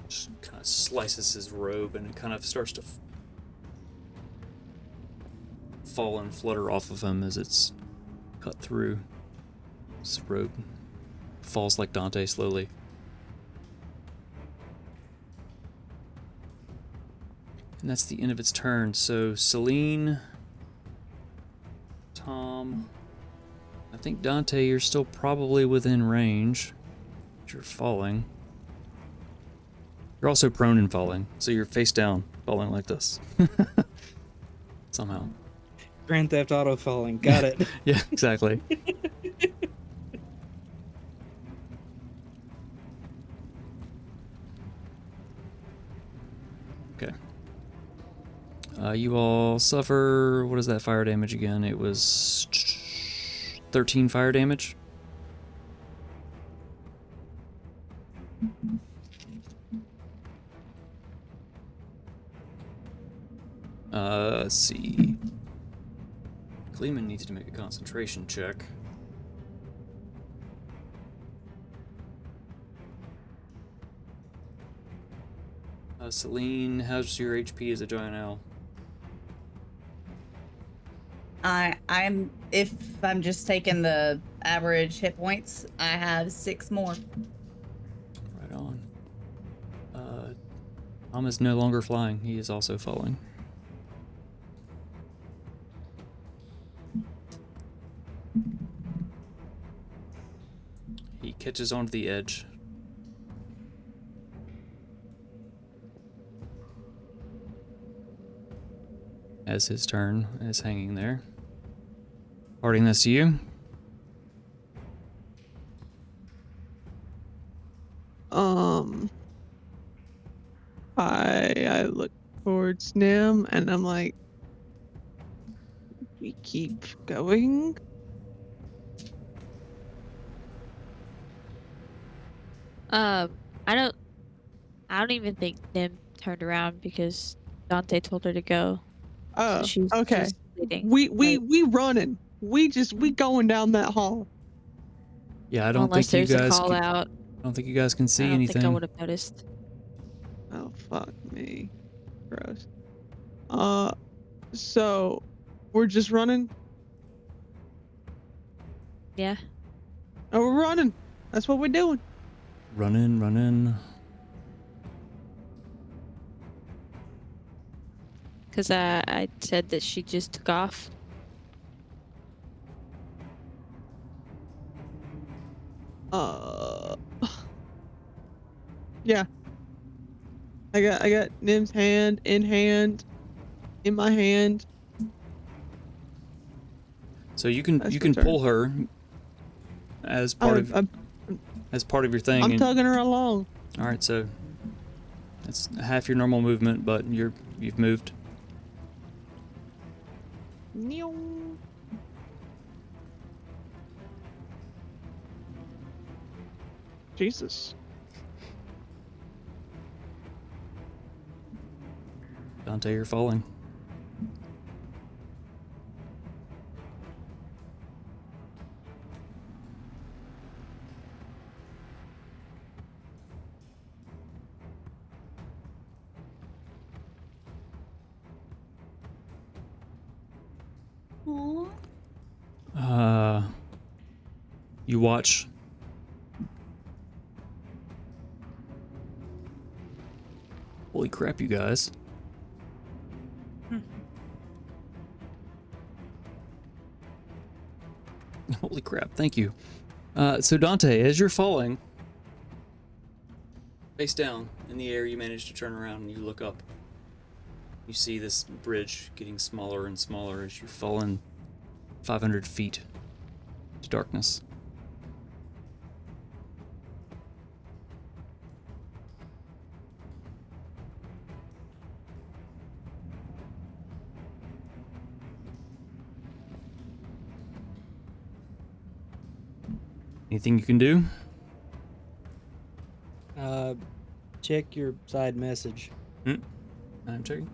Just kind of slices his robe and it kind of starts to fall and flutter off of him as it's cut through. His robe falls like Dante slowly. And that's the end of its turn. So Celine, Tom, I think Dante, you're still probably within range. But you're falling. You're also prone and falling, so you're face down, falling like this. Somehow. Grand Theft Auto falling. Got it. Yeah, exactly. Okay. You all suffer, what is that fire damage again? It was 13 fire damage. Let's see. Kleeman needs to make a concentration check. Celine, how's your HP as a giant owl? If I'm just taking the average hit points, I have 6 more. Right on. Tom is no longer flying. He is also falling. He catches onto the edge. As his turn is hanging there. Parting this to you. I look towards Nim and I'm like, we keep going. I don't even think Nim turned around because Dante told her to go. So Oh, she's okay. leading. We running. We going down that hall. Yeah, I don't Unless think you there's a guys. call out. I don't think you guys can I see don't think I anything. would have noticed. Oh fuck me. Gross. So we're just running. Yeah. Oh, we're running. That's what we're doing. Running. Because I said that she just took off. Yeah. I got Nim's hand in my hand. So you can That's you my can turn. pull her as part of your thing. I'm and- tugging her along. All right, so that's half your normal movement, but you've moved. Meow. Jesus. Dante, you're falling. Aww. You watch. Holy crap, you guys. Holy crap, thank you. So Dante, as you're falling, face down in the air, you manage to turn around and you look up. You see this bridge getting smaller and smaller as you fall in 500 feet to darkness. Anything you can do? Check your side message. I'm checking.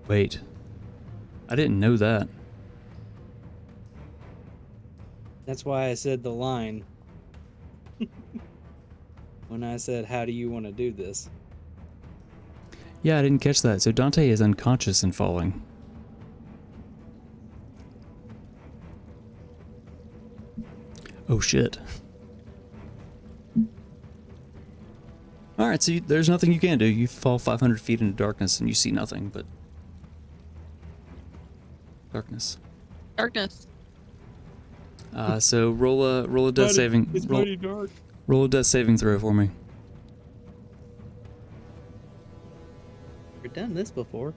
Wait. I didn't know that. That's why I said the line. When I said, how do you want to do this? Yeah, I didn't catch that. So Dante is unconscious and falling. Oh shit. Alright, so there's nothing you can do. You fall 500 feet into darkness and you see nothing but darkness. Darkness. So roll a death saving. It's Roll, mighty dark. roll a death saving throw for me. We've done this before.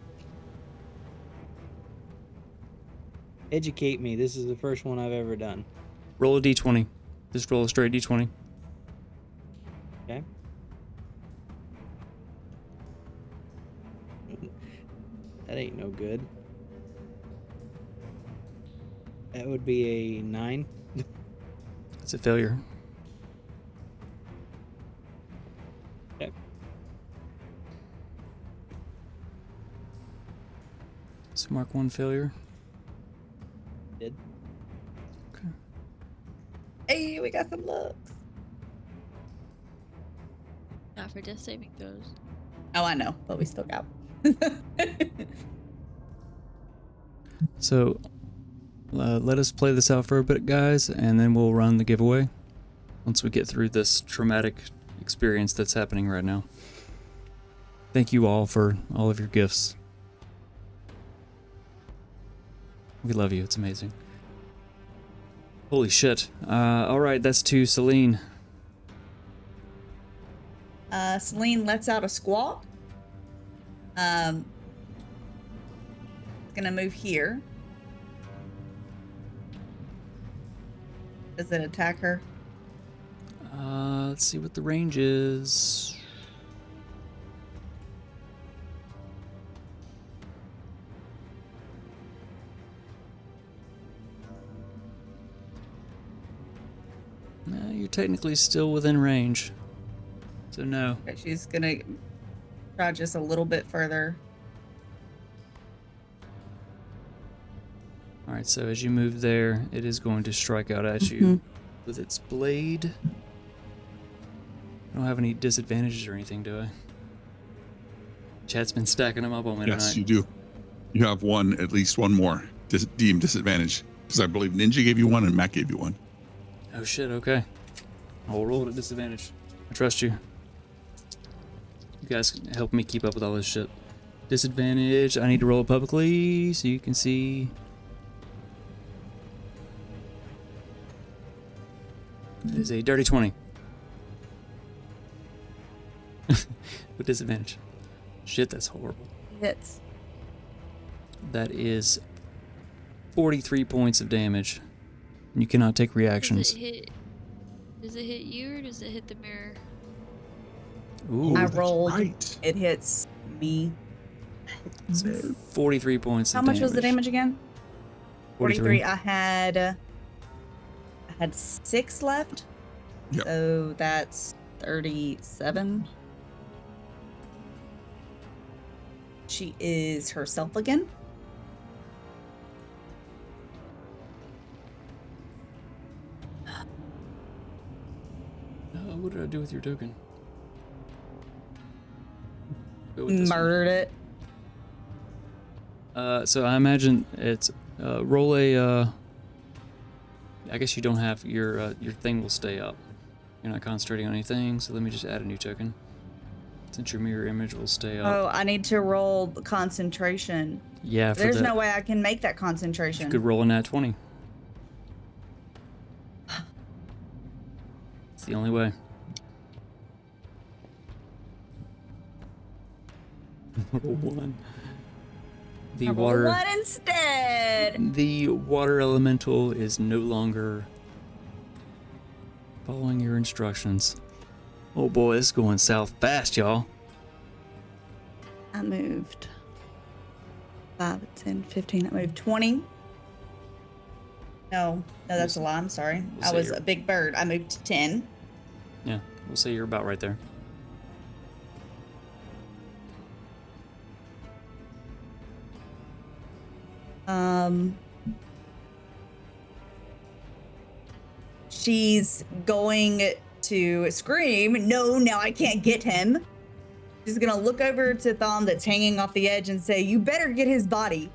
Educate me. This is the first one I've ever done. Roll a d20. Just roll a straight d20. Okay. That ain't no good. That would be a 9. It's a failure. Okay. So mark 1 failure. Did. Okay. Hey, we got some looks. Not for death saving throws. Oh, I know, but we still got. So, let us play this out for a bit, guys, and then we'll run the giveaway once we get through this traumatic experience that's happening right now. Thank you all for all of your gifts. We love you. It's amazing. Holy shit. All right, that's to Celine. Celine lets out a squawk. Gonna move here. Does it attack her? Let's see what the range is. You're technically still within range. So no. Okay, she's gonna try just a little bit further. Alright, so as you move there, it is going to strike out at you with its blade. I don't have any disadvantages or anything, do I? Chat's been stacking them up on me Yes, tonight. you do. You have one, at least one more deemed disadvantage. Because I believe Ninja gave you one and Matt gave you one. Oh shit, okay. I'll roll it at disadvantage. I trust you. You guys can help me keep up with all this shit. Disadvantage, I need to roll it publicly so you can see. It is a dirty 20. With disadvantage. Shit, that's horrible. Hits. That is 43 points of damage. And you cannot take reactions. Does it hit you or does it hit the mirror? Ooh, I that's rolled. right. It hits me. 43 points How of much damage. was the damage again? 43. I had 6 left. Yep. So that's 37. She is herself again. What did I do with your token? Go with this one. Murdered it. So I imagine it's roll a. I guess you don't have your thing will stay up. You're not concentrating on anything, so let me just add a new token. Since your mirror image will stay up. Oh, I need to roll concentration. Yeah, for There's that, no way I can make that you concentration. could roll a nat 20. It's the only way. Roll 1. The I rolled water. 1 instead. The water elemental is no longer following your instructions. Oh boy, it's going south fast, y'all. I moved 5, 10, 15. I moved 20. No, that's a lie. I'm sorry. We'll I say was you're- a big bird. I moved to 10. Yeah, we'll say you're about right there. She's going to scream, "No, now I can't get him." She's gonna look over to Thom that's hanging off the edge and say, "You better get his body."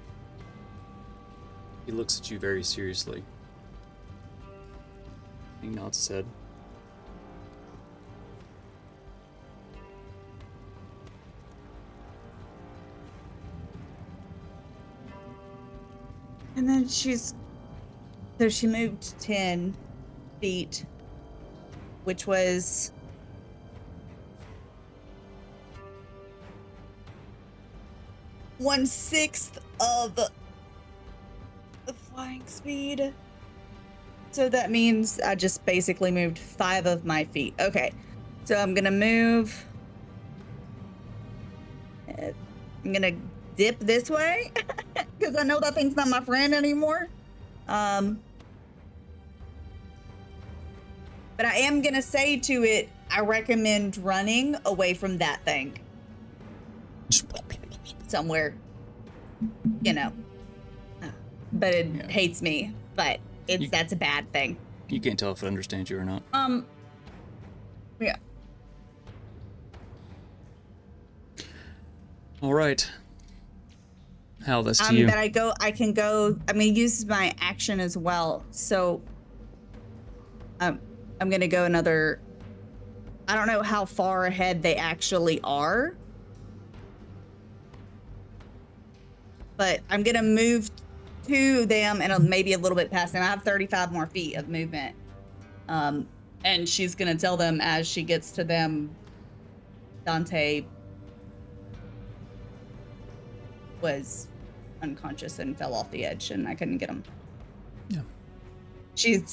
He looks at you very seriously. He nods his head. And then she moved 10 feet, which was 1/6 of the flying speed. So that means I just basically moved 5 of my feet. Okay, so I'm gonna move. I'm gonna dip this way because I know that thing's not my friend anymore. But I am gonna say to it, I recommend running away from that thing. Somewhere, you know. But it Yeah. hates me. But that's a bad thing. You can't tell if it understands you or not. Yeah. All right. Hal, that's to you. That I can go, I'm going to use my action as well. So I'm going to go another, I don't know how far ahead they actually are, but I'm going to move to them and maybe a little bit past them. I have 35 more feet of movement. And she's going to tell them as she gets to them, Dante was unconscious and fell off the edge and I couldn't get him. Yeah. She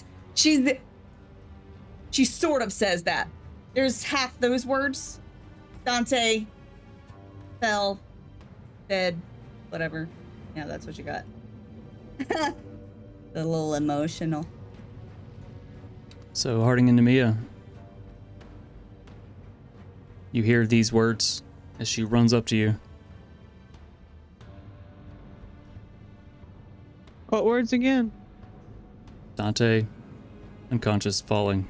sort of says that. There's half those words. Dante fell, dead, whatever. Yeah, that's what you got. A little emotional. So, Harding and Nemea, you hear these words as she runs up to you. What words again? Dante, unconscious, falling.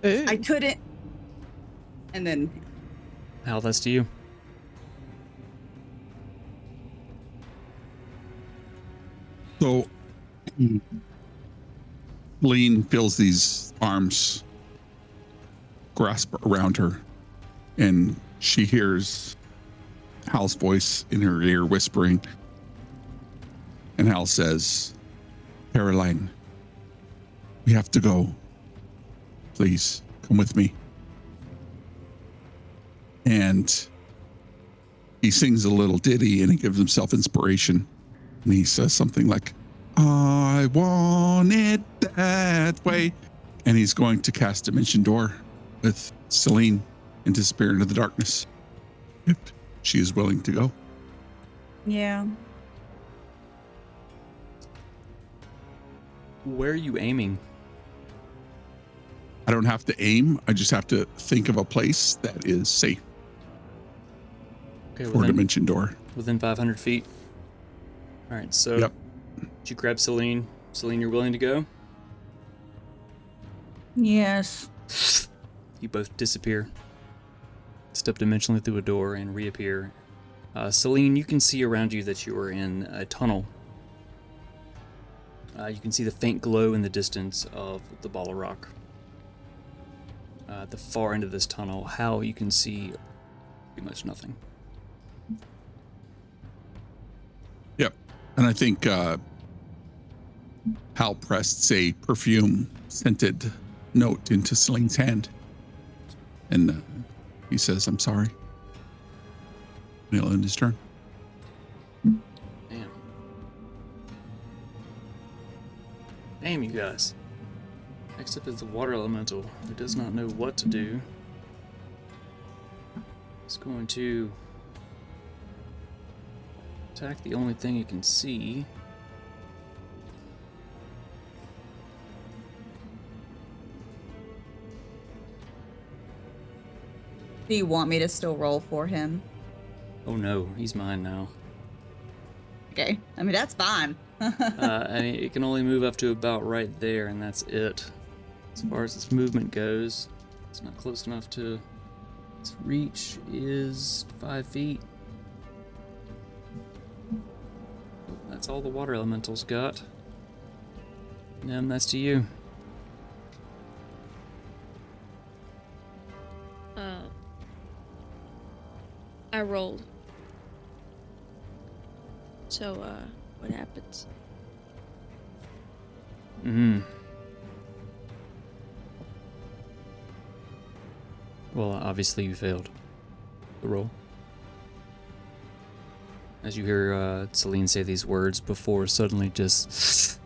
Ew. I couldn't. And then Hal, that's to you. So, Lean feels these arms grasp around her, and she hears Hal's voice in her ear whispering. And Hal says, Caroline, we have to go. Please, come with me. And he sings a little ditty and he gives himself inspiration. And he says something like, I want it that way. And he's going to cast Dimension Door with Celine and disappear into the darkness. If she is willing to go. yeah. Where are you aiming? I don't have to aim. I just have to think of a place that is safe Okay, for Dimension Door. within 500 feet. All right, so Yep. you grab Celine. Celine, you're willing to go? Yes. You both disappear. Step dimensionally through a door and reappear. Celine, you can see around you that you are in a tunnel. You can see the faint glow in the distance of the ball of rock. At the far end of this tunnel, Hal, you can see pretty much nothing. Yep. And I think Hal pressed a perfume scented note into Celine's hand. And he says, I'm sorry. And he'll end his turn. Damn. Damn, you guys. Next up is the water elemental, who does not know what to do. It's going to attack the only thing it can see. Do you want me to still roll for him? Oh no, he's mine now. Okay. I mean, that's fine. I mean, it can only move up to about right there, and that's it. As far as its movement goes, it's not close enough to... Its reach is 5 feet. That's all the water elementals got. Nem, that's to you. I rolled. So, what happens? Well, obviously you failed the roll. As you hear Celine say these words before suddenly just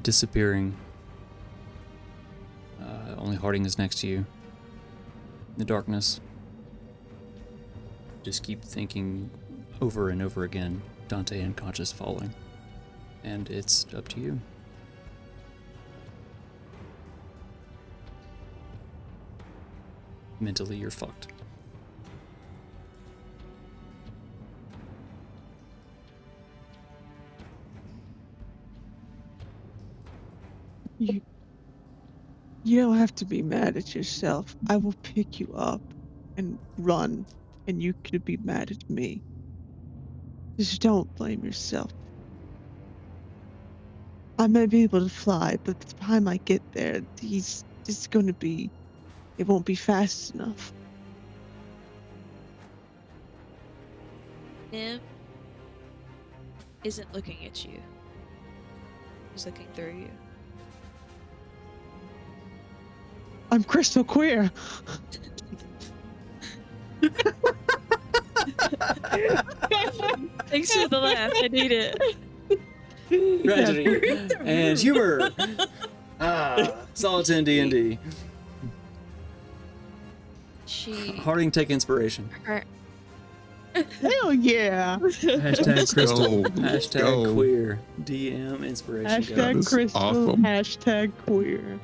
disappearing. Only Harding is next to you. In the darkness. Just keep thinking over and over again, Dante unconscious falling. And it's up to you. Mentally, you're fucked. You don't have to be mad at yourself. I will pick you up. and run, and you could be mad at me. Just don't blame yourself. I may be able to fly, but by the time I get there, he's just going to be, it won't be fast enough. Nim isn't looking at you. He's looking through you. I'm crystal queer. Thanks for the laugh. I need it. Tragedy and humor. Solid D&D. She. Harding, take inspiration. Her, Hell yeah. Hashtag Let's crystal. go. Let's Hashtag go. queer. DM inspiration. Hashtag That is crystal. awesome. Hashtag queer.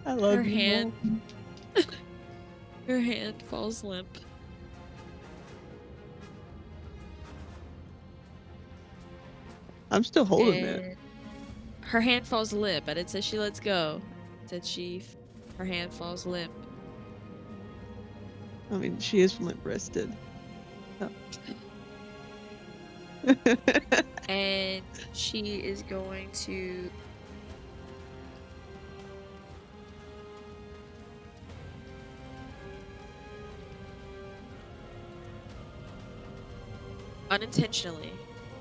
I love her you. hand. Mom. Her hand falls limp. I'm still holding it. And her hand falls limp. I didn't say she lets go. I said her hand falls limp. I mean, she is limp-wristed. Oh. And she is going to unintentionally,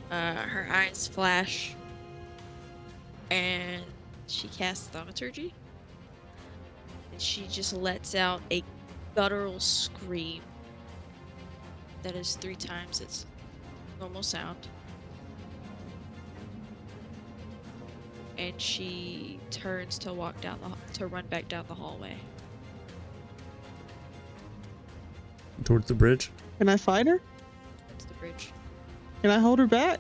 her eyes flash and she casts thaumaturgy, and she just lets out a guttural scream that is 3 times its normal sound. And she turns to walk down to run back down the hallway. Towards the bridge. Can I fight her? That's the bridge. Can I hold her back?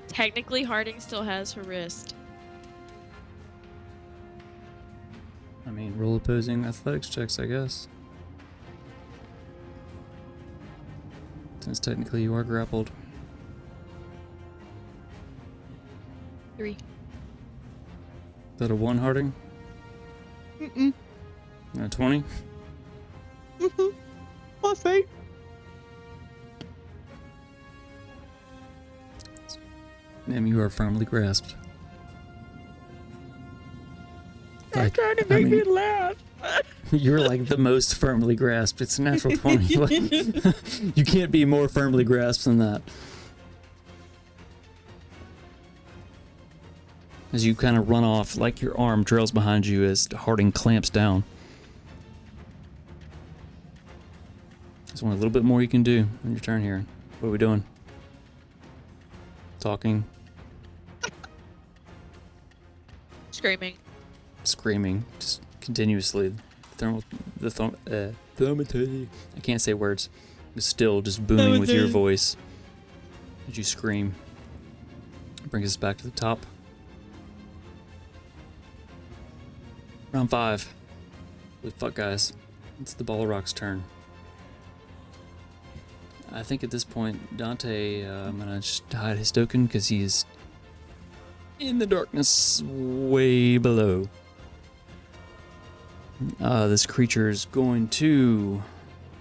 Technically, Harding still has her wrist. I mean, roll opposing athletics checks, I guess. Since technically you are grappled. 3. Is that a 1, Harding? Mm-mm. A 20? Mm-hmm. Plus 8. Ma'am, you are firmly grasped. They're trying to make me laugh. You're like the most firmly grasped. It's a natural 20. You can't be more firmly grasped than that. As you kind of run off, like your arm trails behind you as Harding clamps down. There's only a little bit more you can do on your turn here. What are we doing? Talking, Screaming. screaming, just continuously. Thaumaturgy. I can't say words. It's still just booming with your voice as you scream. Brings us back to the top. Round 5. Holy fuck, guys. It's the Balrog's turn. I think at this point, Dante, I'm gonna just hide his token because he's in the darkness way below. This creature is going to...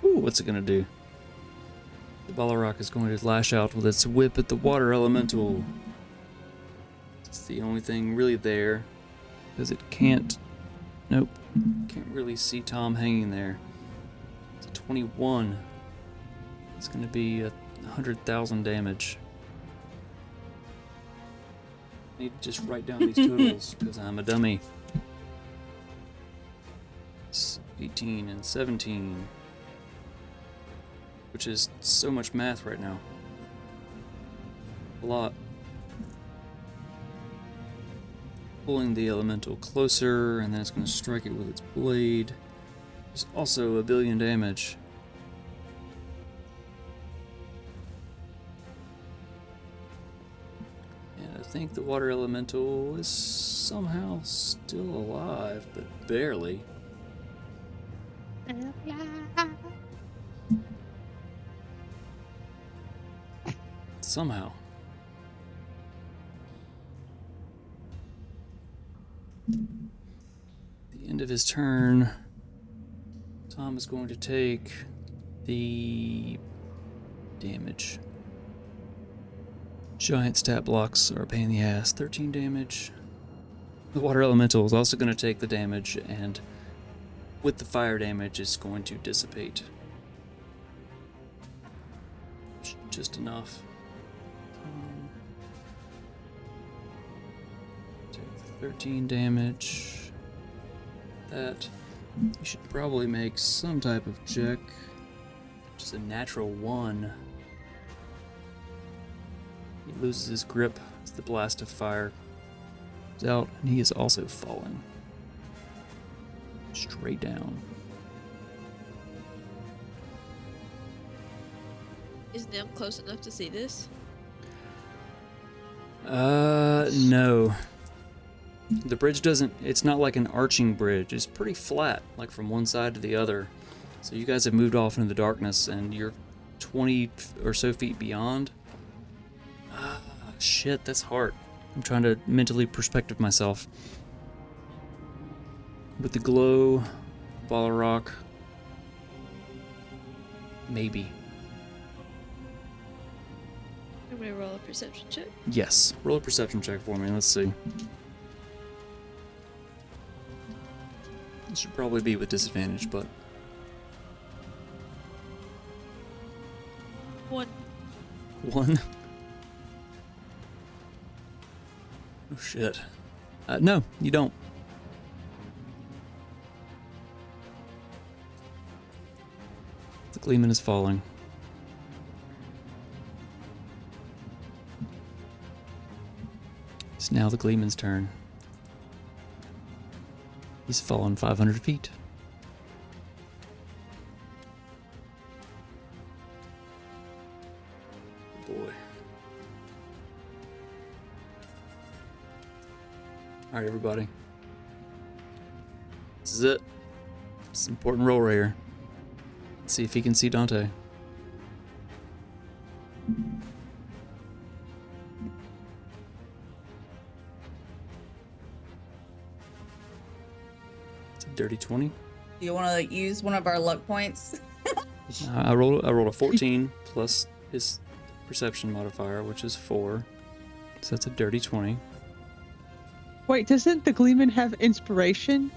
Ooh, what's it gonna do? The Balrog is going to lash out with its whip at the water elemental. It's the only thing really there, because it can't... Nope. Can't really see Tom hanging there. It's a 21. It's going to be 100,000 damage. I need to just write down these totals because I'm a dummy. It's 18 and 17. Which is so much math right now. A lot. Pulling the elemental closer, and then it's going to strike it with its blade. There's also 1 billion damage. And I think the water elemental is somehow still alive, but barely. Somehow. The end of his turn, Tom is going to take the damage. Giant stat blocks are a pain in the ass. 13 damage. The water elemental is also going to take the damage, and with the fire damage, is going to dissipate. Just enough. Take the 13 damage. That. You should probably make some type of check. Just a natural 1. He loses his grip as the blast of fire is out, and he is also falling. Straight down. Is Nim close enough to see this? No. The bridge doesn't, it's not like an arching bridge. It's pretty flat, like from one side to the other. So you guys have moved off into the darkness, and you're 20 or so feet beyond. Shit, that's hard. I'm trying to mentally perspective myself. With the glow, ball of rock, maybe. I'm gonna roll a perception check. Yes, roll a perception check for me. Let's see. It should probably be with disadvantage, but 1. 1. Oh shit. No, you don't. The Gleeman is falling. It's now the Gleeman's turn. He's fallen 500 feet. Oh boy. Alright, everybody. This is it. It's an important roll right here. Let's see if he can see Dante. It's a dirty 20. Do you want to use one of our luck points? I rolled a 14 plus his perception modifier, which is 4. So that's a dirty 20. Wait, doesn't the Gleeman have inspiration?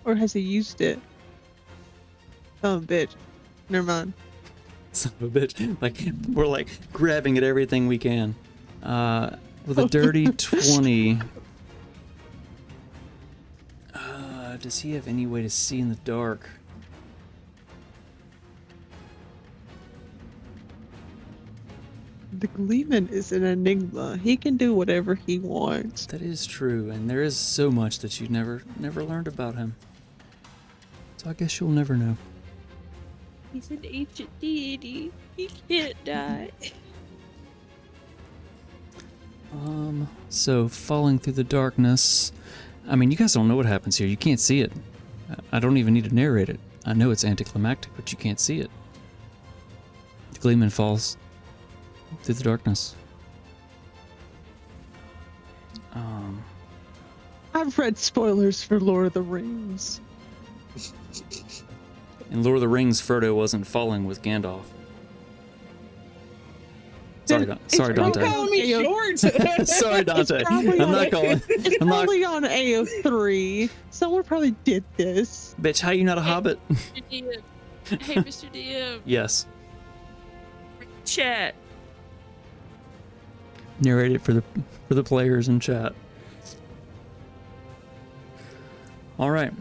Or has he used it? Oh, bitch. Never mind. Son of a bitch. Like, we're like grabbing at everything we can. With a dirty 20. Does he have any way to see in the dark? The Gleeman is an enigma. He can do whatever he wants. That is true, and there is so much that you never learned about him. So I guess you'll never know. He's an ancient deity. He can't die. So falling through the darkness. I mean, you guys don't know what happens here. You can't see it. I don't even need to narrate it. I know it's anticlimactic, but you can't see it. The Gleeman falls through the darkness. I've read spoilers for Lord of the Rings. In Lord of the Rings, Frodo wasn't falling with Gandalf. Sorry, sorry, Dante. Calling me short. Sorry, Dante. I'm not calling. It's I'm not. probably on AO3. Someone probably did this. Bitch, how you not a hobbit? Mr. DM. Hey, Mr. DM. Yes. Chat. Narrate it for the players in chat. All right.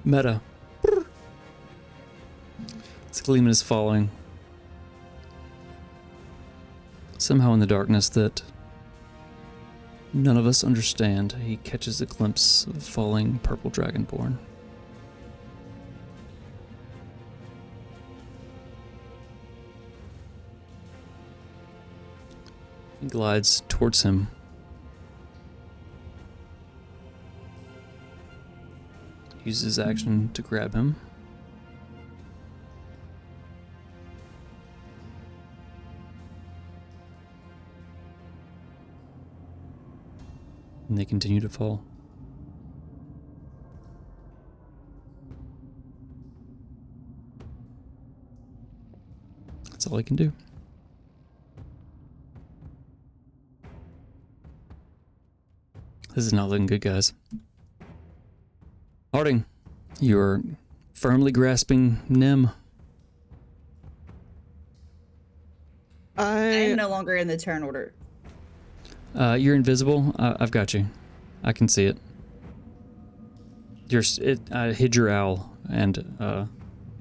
Meta. The Gleeman is falling. Somehow in the darkness that none of us understand, he catches a glimpse of a falling purple dragonborn. He glides towards him. Uses his action to grab him. And they continue to fall. all he can do. This is not looking good, guys. Harding, you're firmly grasping Nim. I am no longer in the turn order. You're invisible. I've got you. I can see it. I hid your owl, and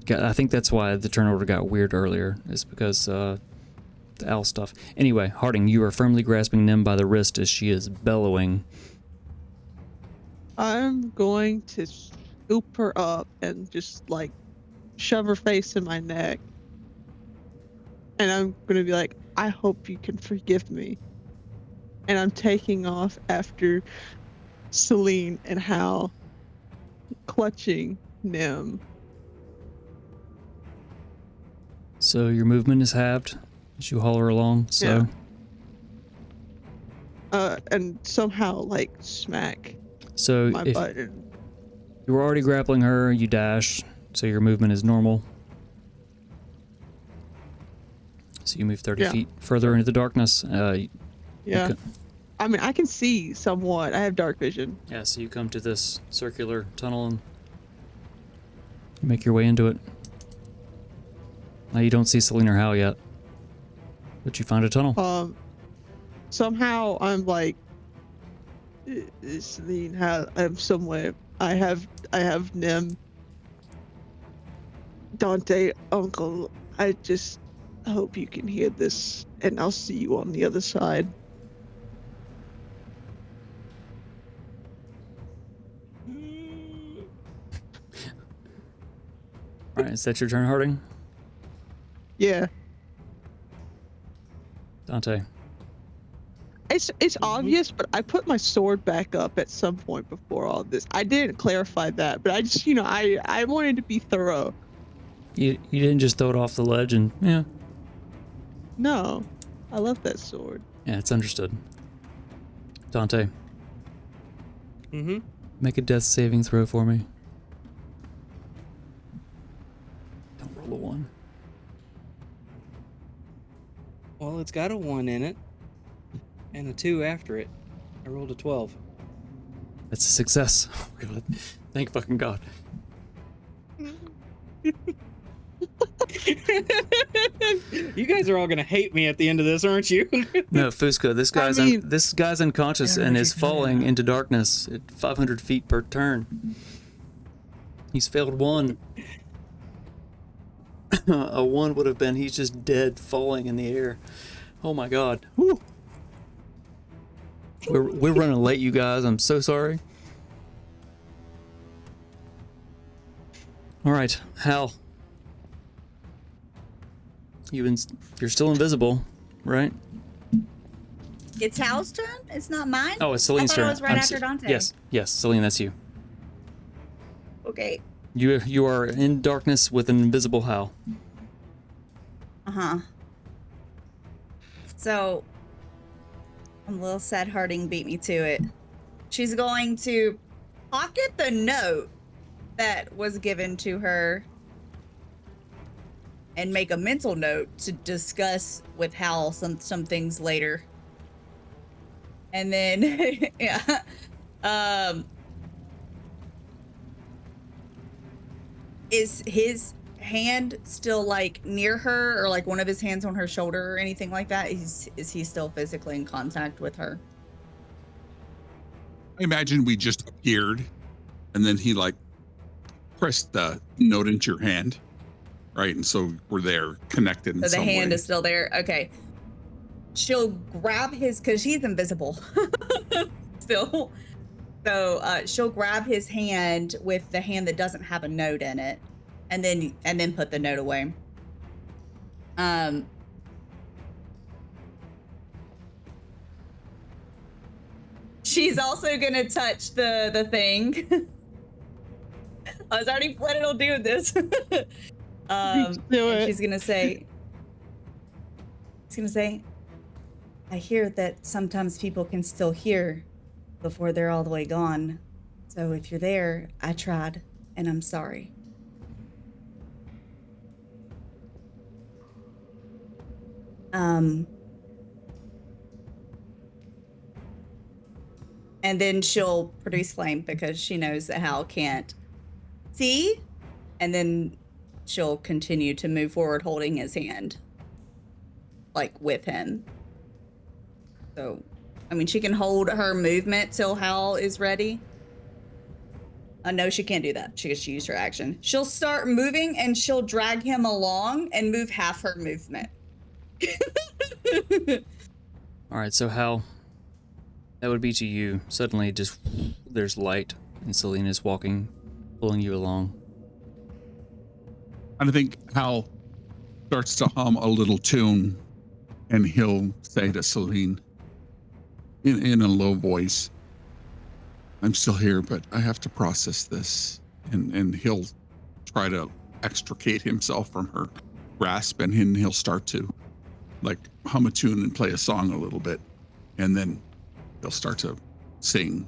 I think that's why the turn order got weird earlier. Is because the owl stuff. Anyway, Harding, you are firmly grasping Nim by the wrist as she is bellowing. I'm going to scoop her up and just like shove her face in my neck. And I'm going to be like, I hope you can forgive me. And I'm taking off after Celine and Hal, clutching Nim. So your movement is halved as you haul her along. So and somehow like smack so my if button. you were already grappling her, you dash, so your movement is normal. So you move 30 feet further into the darkness. Yeah. I mean, I can see somewhat. I have dark vision. Yeah, so you come to this circular tunnel and you make your way into it. Now you don't see Celine or Hal yet, but you find a tunnel. Somehow I'm like, Celine, I'm somewhere. I have Nim, Dante, Uncle. I just hope you can hear this, and I'll see you on the other side. All right, is that your turn, Harding? Yeah. Dante. It's obvious, but I put my sword back up at some point before all this. I didn't clarify that, but I just, I wanted to be thorough. You didn't just throw it off the ledge and, yeah. No, I love that sword. Yeah, it's understood. Dante. Mm-hmm. Make a death saving throw for me. Don't roll a 1. Well, it's got a 1 in it. And a 2 after it. I rolled a 12. That's a success. Oh, God. Thank fucking God. You guys are all gonna hate me at the end of this, aren't you? No, Fusco, this guy's unconscious and is falling into darkness at 500 feet per turn. He's failed 1. A 1 would have been he's just dead, falling in the air. Oh my God. Whew. We're running late, you guys. I'm so sorry. All right, Hal. You're still invisible, right? It's Hal's turn? It's not mine? Oh, it's Celine's I thought turn. it was right after Dante. Yes, Celine, that's you. Okay. You are in darkness with an invisible Hal. Uh-huh. So, I'm a little sad Harding beat me to it. She's going to pocket the note that was given to her and make a mental note to discuss with Hal some things later. And then, is his hand still like near her, or like one of his hands on her shoulder or anything like that? Is he still physically in contact with her? I imagine we just appeared and then he like pressed the note into your hand. Right. And so we're there connected in So the some hand way. is still there. Okay. She'll grab his, because he's invisible still. So she'll grab his hand with the hand that doesn't have a note in it, and then put the note away. She's also gonna touch the thing. I was already planning on doing this. And she's gonna say, I hear that sometimes people can still hear before they're all the way gone. So if you're there, I tried, and I'm sorry. And then she'll produce flame because she knows that Hal can't see. And then she'll continue to move forward holding his hand, like with him. So, I mean, she can hold her movement till Hal is ready. No, she can't do that. She gets to use her action. She'll start moving and she'll drag him along and move half her movement. All right, so Hal, that would be to you. Suddenly, just there's light, and Selena's walking, pulling you along. And I think Hal starts to hum a little tune, and he'll say to Celine in a low voice, "I'm still here, but I have to process this." And he'll try to extricate himself from her grasp, and he'll start to like hum a tune and play a song a little bit, and then he'll start to sing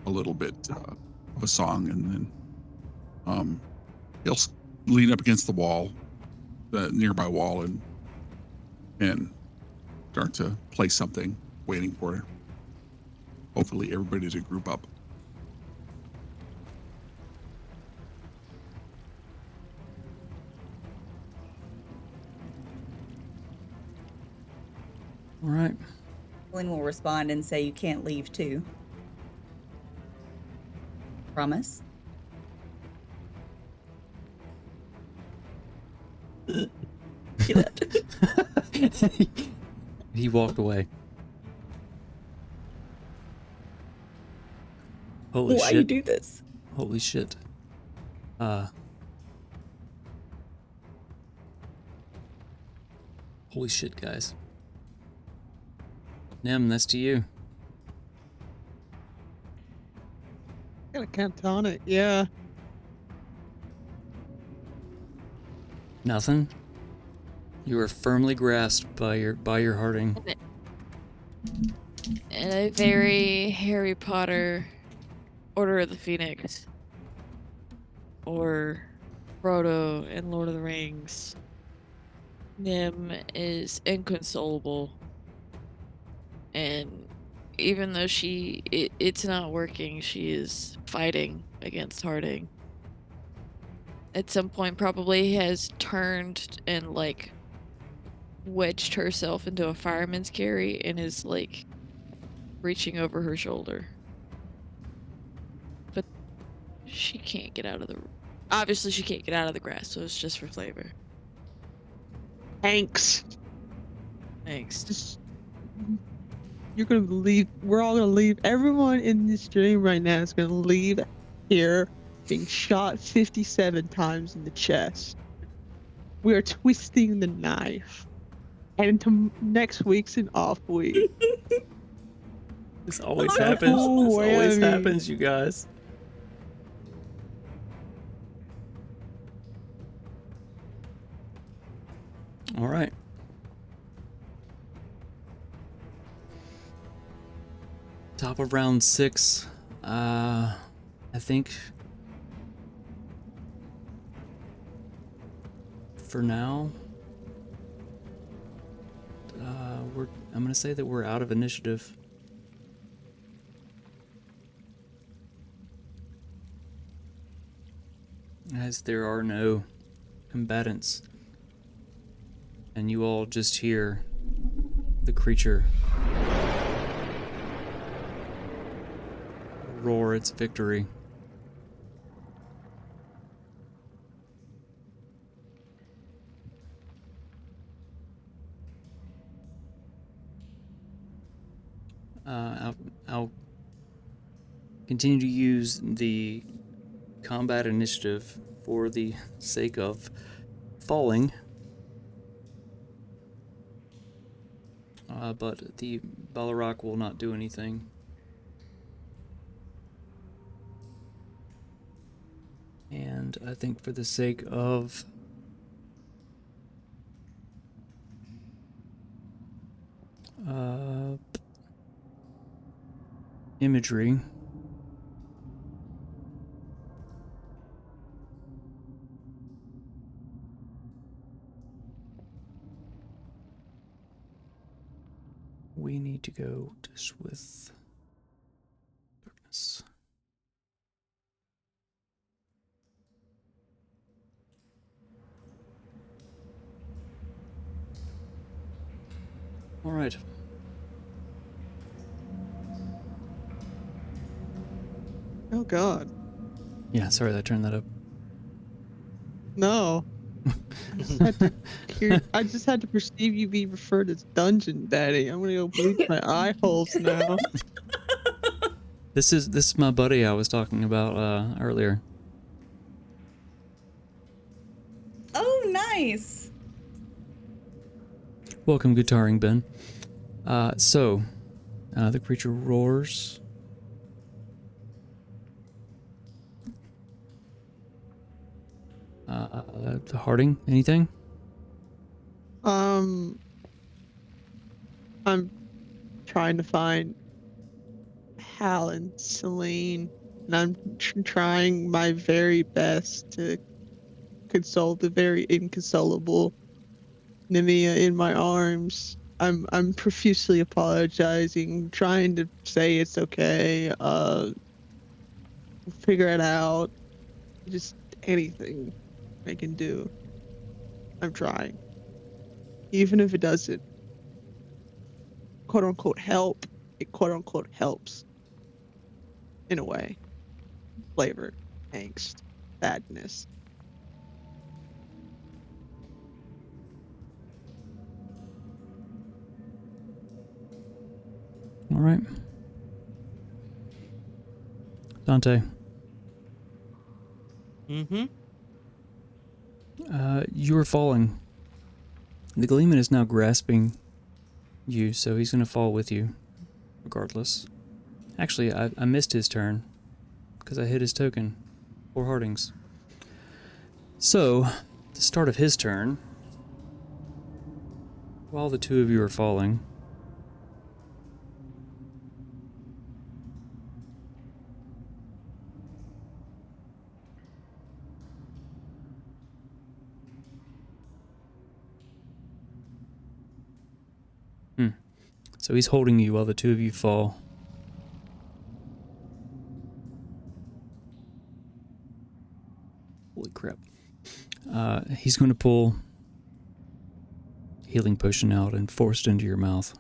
a little bit of a song, and then he'll lean up against the wall, the nearby wall, and start to play something, waiting for hopefully everybody to group up. All right. Lynn will respond and say, "You can't leave too." Promise? He left. He walked away. Holy Why shit. you do this? Holy shit. Holy shit, guys. Nim, that's to you. Got a catatonic, yeah. Nothing? You are firmly grasped by your hearting. In a very Harry Potter Order of the Phoenix or Frodo in Lord of the Rings, Nim is inconsolable. And even though it's not working, she is fighting against Harding. At some point probably has turned and like wedged herself into a fireman's carry and is like reaching over her shoulder. But she can't get out of the obviously she can't get out of the grass, so it's just for flavor. Thanks. Thanks. You're gonna leave. We're all gonna leave. Everyone in this stream right now is gonna leave here being shot 57 times in the chest. We are twisting the knife. And next week's an off week. This always Double happens. This always whammy. happens, you guys. All right. Top of round 6. I think for now, I'm gonna say that we're out of initiative. As there are no combatants. And you all just hear the creature roar its victory. I'll continue to use the combat initiative for the sake of falling. But the Balrog will not do anything. And I think for the sake of imagery, We need to go just with darkness. All right. Oh God. Yeah, sorry that I turned that up. No. I just had to perceive you be referred as Dungeon Daddy. I'm gonna go bleach my eye holes now. This is my buddy I was talking about earlier. Oh, nice. Welcome, guitaring Ben. So, the creature roars. Harding, anything? I'm trying to find Hal and Celine, and I'm trying my very best to console the very inconsolable Nemea in my arms. I'm profusely apologizing, trying to say it's okay, figure it out, just anything I can do. I'm trying. Even if it doesn't quote unquote help, it quote unquote helps in a way. Flavor, angst, sadness. All right. Dante, Mm-hmm. you are falling. The Gleeman is now grasping you, so he's going to fall with you, regardless. Actually, I missed his turn, because I hit his token. 4 Hardings. So, the start of his turn, while the two of you are falling, so he's holding you while the two of you fall. Holy crap. He's going to pull healing potion out and force it into your mouth.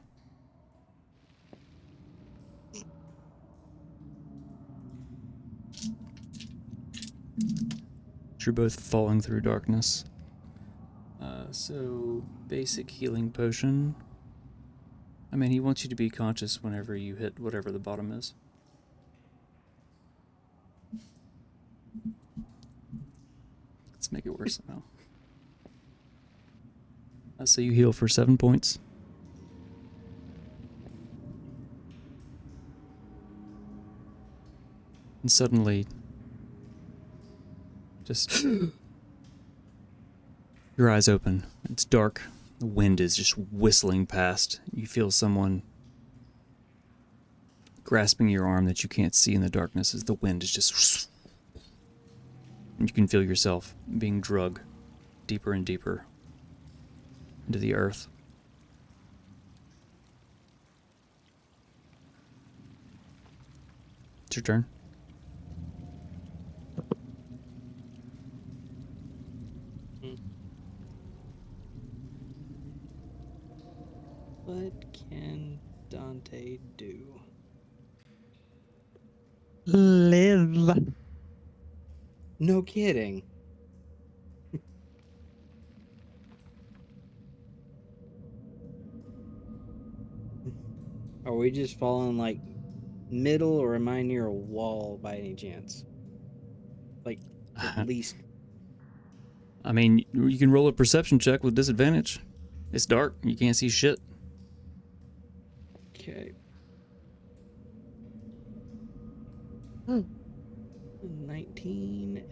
You're both falling through darkness. So, basic healing potion. I mean, he wants you to be conscious whenever you hit whatever the bottom is. Let's make it worse somehow. So you heal for 7 points. And suddenly, just your eyes open. It's dark. The wind is just whistling past. You feel someone grasping your arm that you can't see in the darkness as the wind is just... And you can feel yourself being dragged deeper and deeper into the earth. It's your turn. What can Dante do? Live. No kidding. Are we just falling like middle, or am I near a wall by any chance? Like at least. I mean, you can roll a perception check with disadvantage. It's dark. You can't see shit. Okay. Oh. 19.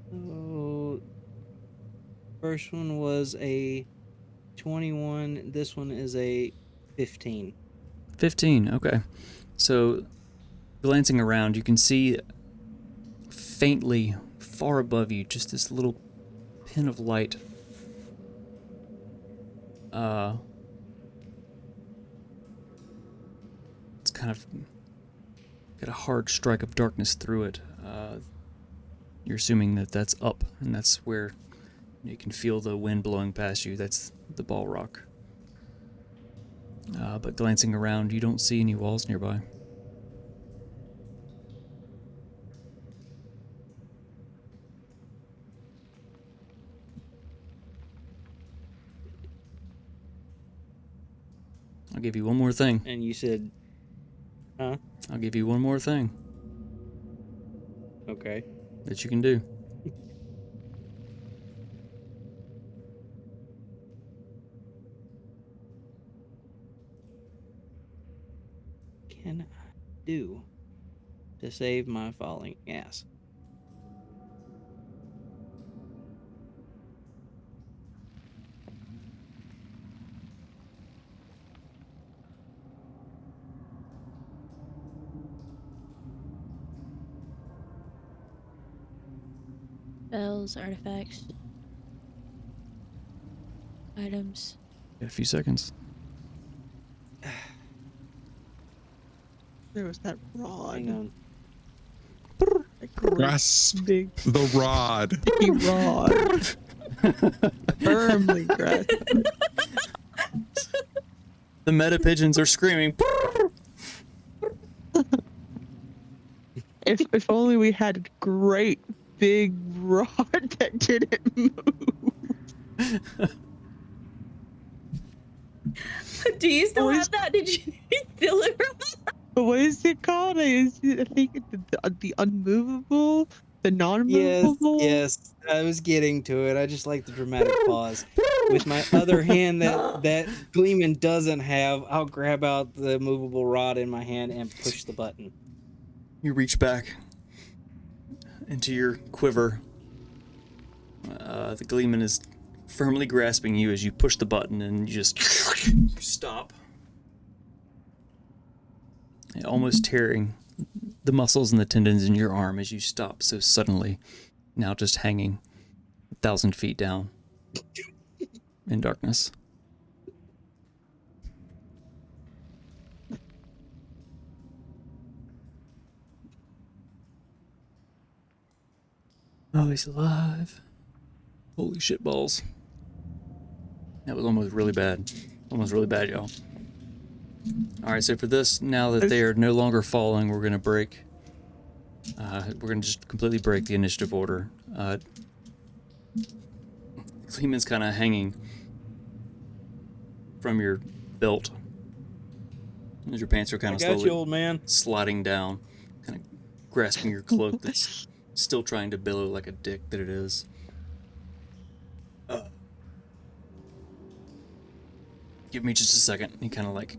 So, first one was a 21. This one is a 15. 15, okay. So, glancing around, you can see faintly, far above you, just this little pin of light. It's kind of got a hard strike of darkness through it. You're assuming that that's up, and that's where you can feel the wind blowing past you. That's the ball rock. But glancing around, you don't see any walls nearby. I'll give you one more thing. And you said, huh? I'll give you one more thing Okay. that you can do. Can I do to save my falling ass? Spells, artifacts, items. Got a few seconds. There was that rod. Hang on. That great Grasp big the rod. sticky rod. Firmly grasped. The meta pigeons are screaming. If only we had a great big rod that didn't move. Do you still Always- have that? Did you steal it from us? But what is it called? I think it's the unmovable, the Yes, non-movable. yes. I was getting to it. I just like the dramatic pause. With my other hand that Gleeman doesn't have, I'll grab out the movable rod in my hand and push the button. You reach back into your quiver. The gleeman is firmly grasping you as you push the button, and you stop. Almost tearing the muscles and the tendons in your arm as you stop so suddenly, now just hanging 1,000 feet down in darkness. Oh, he's alive. Holy shit balls. That was almost really bad. Almost really bad, y'all. Alright, so for this, now that they are no longer falling, we're going to break. We're going to just completely break the initiative order. Cleeman's kind of hanging from your belt. As your pants are kind I of got you, slowly old man. sliding down, kind of grasping your cloak that's still trying to billow like a dick that it is. Give me just a second. He kind of like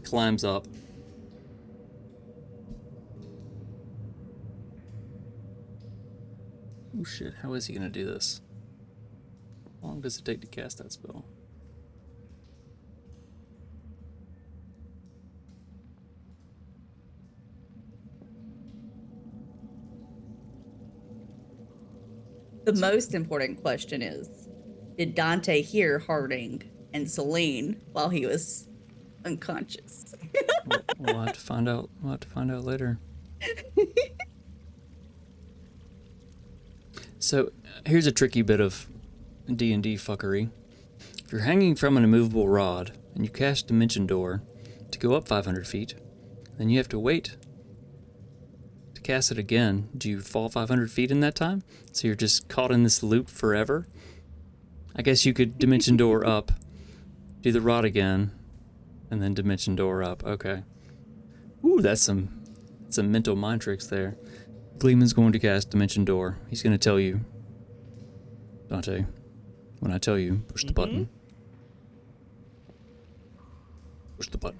climbs up. Oh shit, how is he gonna do this? How long does it take to cast that spell? The most important question is, did Dante hear Harding and Celine while he was unconscious? We'll have to find out. We'll have to find out later. So, here's a tricky bit of D&D fuckery. If you're hanging from an immovable rod and you cast Dimension Door to go up 500 feet, then you have to wait to cast it again. Do you fall 500 feet in that time? So you're just caught in this loop forever? I guess you could Dimension Door up, do the rod again, and then Dimension Door up. Okay. Ooh, that's some mental mind tricks there. Gleeman's going to cast Dimension Door. He's going to tell you, Dante, when I tell you, push the button. Push the button.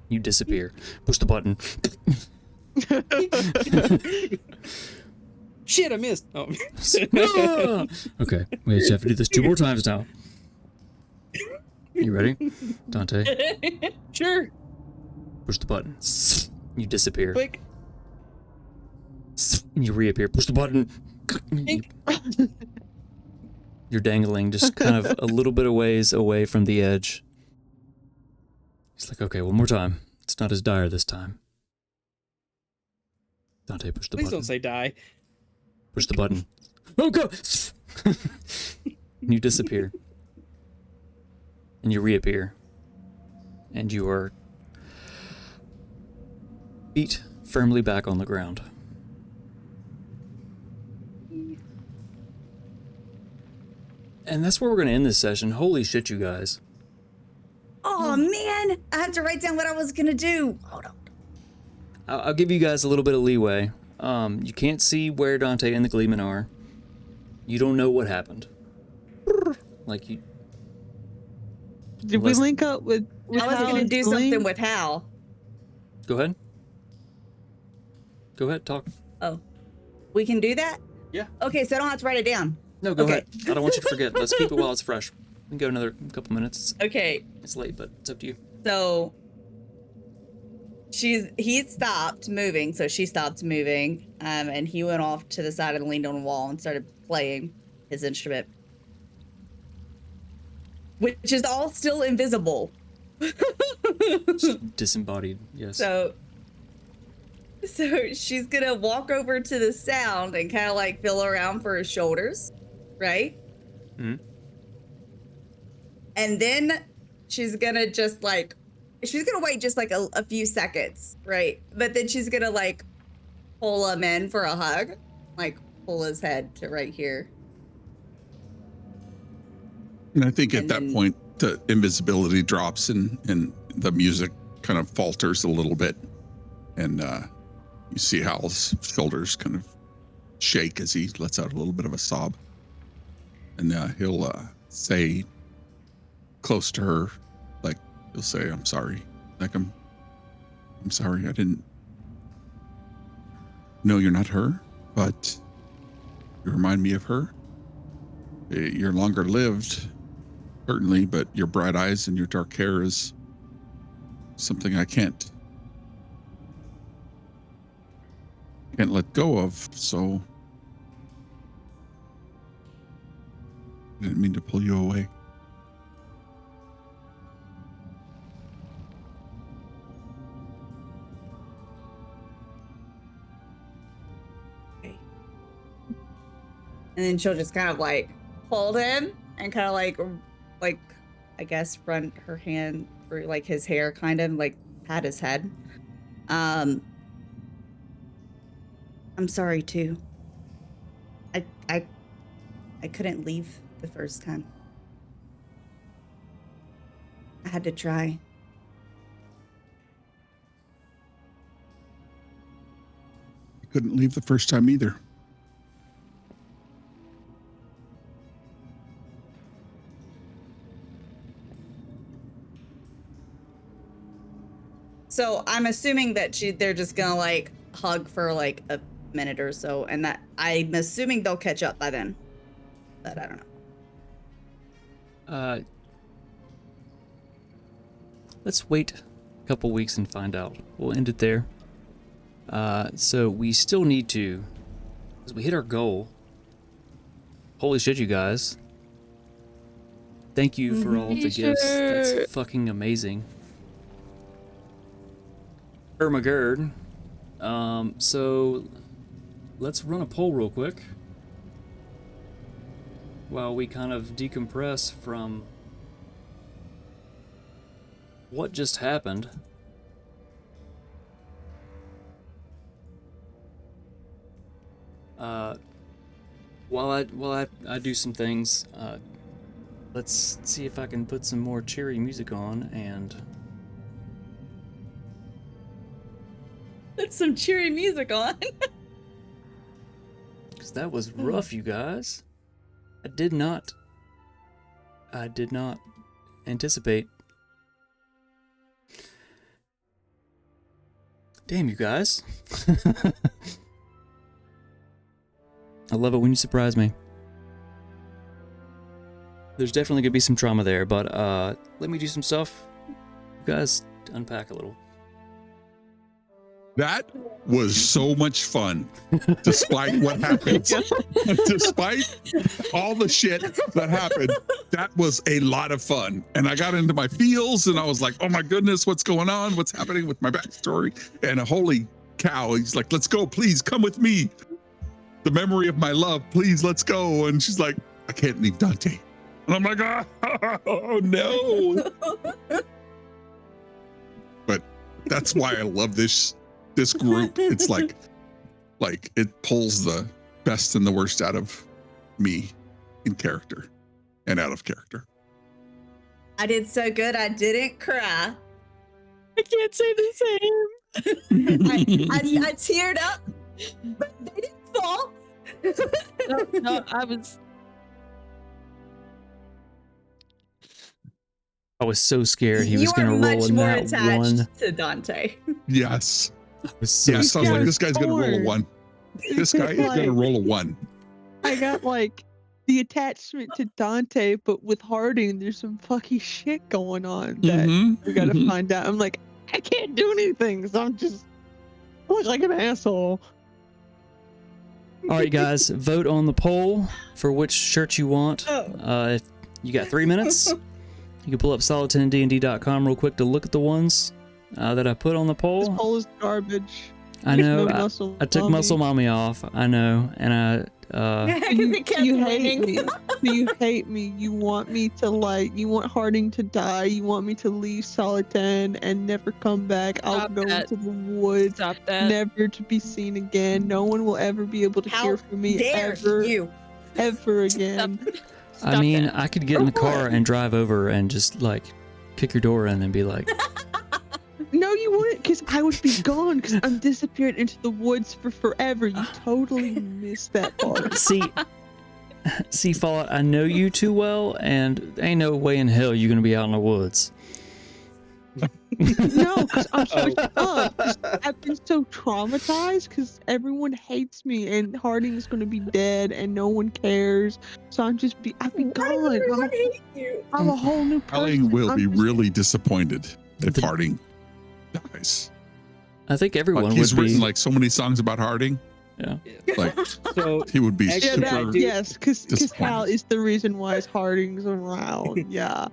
You disappear. Push the button. Shit, I missed. Oh. Ah! Okay, we just have to do this 2 more times now. You ready? Dante, Sure. push the button. You disappear. Click. You reappear. Push the button. You, You're dangling just kind of a little bit of ways away from the edge. He's like, okay, one more time. It's not as dire this time. Dante, push the Please button. don't say die. Push the button. Oh, go! And you disappear. And you reappear. And you are feet firmly back on the ground. And that's where we're going to end this session. Holy shit, you guys. Oh man, I have to write down what I was gonna do. Hold on. I'll give you guys a little bit of leeway. You can't see where Dante and the Gleeman are. You don't know what happened. Like you. Did we link up with I was Hal gonna and do Celine? something with Hal. Go ahead. Go ahead, talk. Oh, we can do that? Yeah. Okay, so I don't have to write it down. No, go Okay. ahead. I don't want you to forget. Let's keep it while it's fresh. We can go another couple minutes. Okay, It's late, but it's up to you. so he stopped moving, so she stopped moving, and he went off to the side and leaned on the wall and started playing his instrument, which is all still invisible. Disembodied, yes. So she's gonna walk over to the sound and kind of like feel around for his shoulders, right? Hmm. And then she's gonna just like, she's gonna wait just like a few seconds, right? But then she's gonna like pull him in for a hug, like pull his head to right here. And I think at And that then- point, the invisibility drops and the music kind of falters a little bit. And you see Hal's shoulders kind of shake as he lets out a little bit of a sob. And he'll say close to her, like he'll say, "I'm sorry. Like I'm sorry. I didn't know you're not her, but you remind me of her. You're longer lived, certainly, but your bright eyes and your dark hair is something I can't let go of. So I didn't mean to pull you away." And then she'll just kind of like hold him and kind of like I guess run her hand through like his hair, kind of like pat his head. I'm sorry too. I couldn't leave the first time. I had to try. I couldn't leave the first time either. So I'm assuming that they're just gonna like hug for like a minute or so, and that I'm assuming they'll catch up by then. But I don't know. Let's wait a couple weeks and find out. We'll end it there. So we still need to, as we hit our goal. Holy shit, you guys. Thank you for all of the gifts. That's fucking amazing. Ermagerd. So let's run a poll real quick while we kind of decompress from what just happened. While I do some things, let's see if I can put some more cheery music on and Put some cheery music on. because that was rough, you guys. I did not anticipate. Damn, you guys. I love it when you surprise me. There's definitely gonna be some trauma there, but let me do some stuff. You guys unpack a little. That was so much fun, despite what happened. Despite all the shit that happened, that was a lot of fun. And I got into my feels and I was like, oh my goodness, what's going on? What's happening with my backstory? And holy cow, he's like, let's go, please come with me. The memory of my love, please, let's go. And she's like, I can't leave Dante. And I'm like, oh no. But that's why I love this group. It's like it pulls the best and the worst out of me in character and out of character. I did so good I didn't cry. I can't say the same. I teared up, but they didn't fall. No, I was. I was so scared he was You going are to roll much in more that attached one. to Dante. Yes. I was so Yes. I was scared. like, this guy's going to roll a Torn. 1. This guy is going to roll a 1. I got like the attachment to Dante, but with Harding, there's some fucking shit going on that we gotta find out. I'm like, I can't do anything, so I'm just I look like an asshole. All right, guys, vote on the poll for which shirt you want. If you got 3 minutes, you can pull up solid10dnd.com real quick to look at the ones that I put on the This poll. poll is garbage. I know. No muscle I took mommy. Muscle Mommy off. I know, and I. You hate me. You hate me. You want me to you want Harding to die. You want me to leave Solid 10 and never come back. I'll Stop go that. into the woods, Stop that. never to be seen again. No one will ever be able to How hear from me dare ever again. I Stop mean, that. I could get in the car and drive over and just like kick your door in and be like, No, you wouldn't, because I would be gone, because I'm disappeared into the woods for forever. You totally missed that part. see, Fallout, I know you too well, and ain't no way in hell you're gonna be out in the woods. No, because I'm so fun. I've been so traumatized because everyone hates me, and Harding's gonna be dead, and no one cares. So I'd be gone. Everyone hates you. I'm a whole new person. Harding will I'm be just- really disappointed if The- Harding dies. I think everyone Like, he's would be. written like so many songs about Harding. Yeah. Like So he would be Yeah, Yeah, super. that, yes, because disappointed. Hal is the reason why Harding's around. Yeah.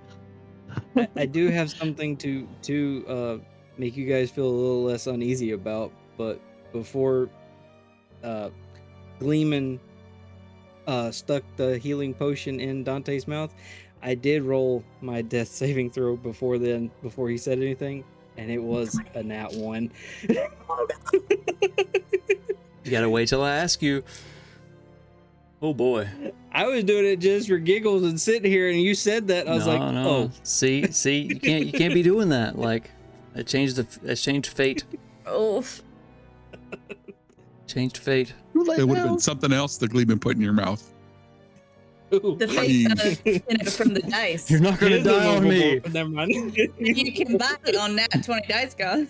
I do have something to make you guys feel a little less uneasy about, but before Gleeman stuck the healing potion in Dante's mouth, I did roll my death saving throw before he said anything, and it was a nat 1. You gotta wait till I ask you. Oh boy. I was doing it just for giggles and sitting here, and you said that. I was like, no. oh, See, you can't be doing that. Like, that changed fate. Oh, Changed fate. It would have been something else that Gleeman put in your mouth. ooh. the fate from the dice. You're not gonna It is die on me. movable, but never mind. You can buy it on Nat 20 Dice God.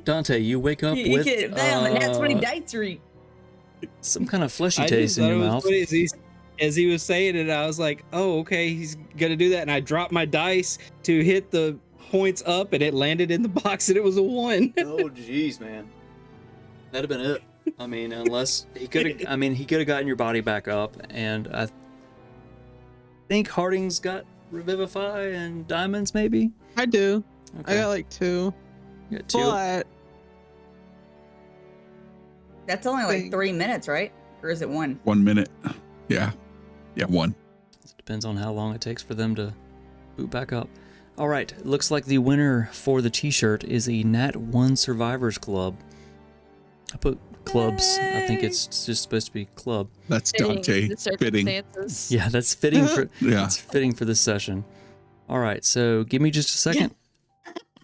Dante, you wake up You with can buy on the Nat 20 Dice Read. some kind of fleshy I taste just in thought your it was mouth. funny as he was saying it, I was like, oh, okay, he's gonna do that. And I dropped my dice to hit the points up, and it landed in the box, and it was a 1. Oh, jeez, man. That'd have been it. I mean, unless he could have gotten your body back up, and I think Harding's got Revivify and Diamonds, maybe? I do. Okay. I got like 2. You got 2. But That's only like 3 minutes, right? Or is it 1? 1 minute. Yeah. 1. Depends on how long it takes for them to boot back up. All right, looks like the winner for the t-shirt is a Nat 1 Survivors Club. I put clubs. I think it's just supposed to be club. That's Fitting Dante. the Fitting. circumstances. Yeah, that's fitting for Yeah. that's fitting for this session. All right, so give me just a second.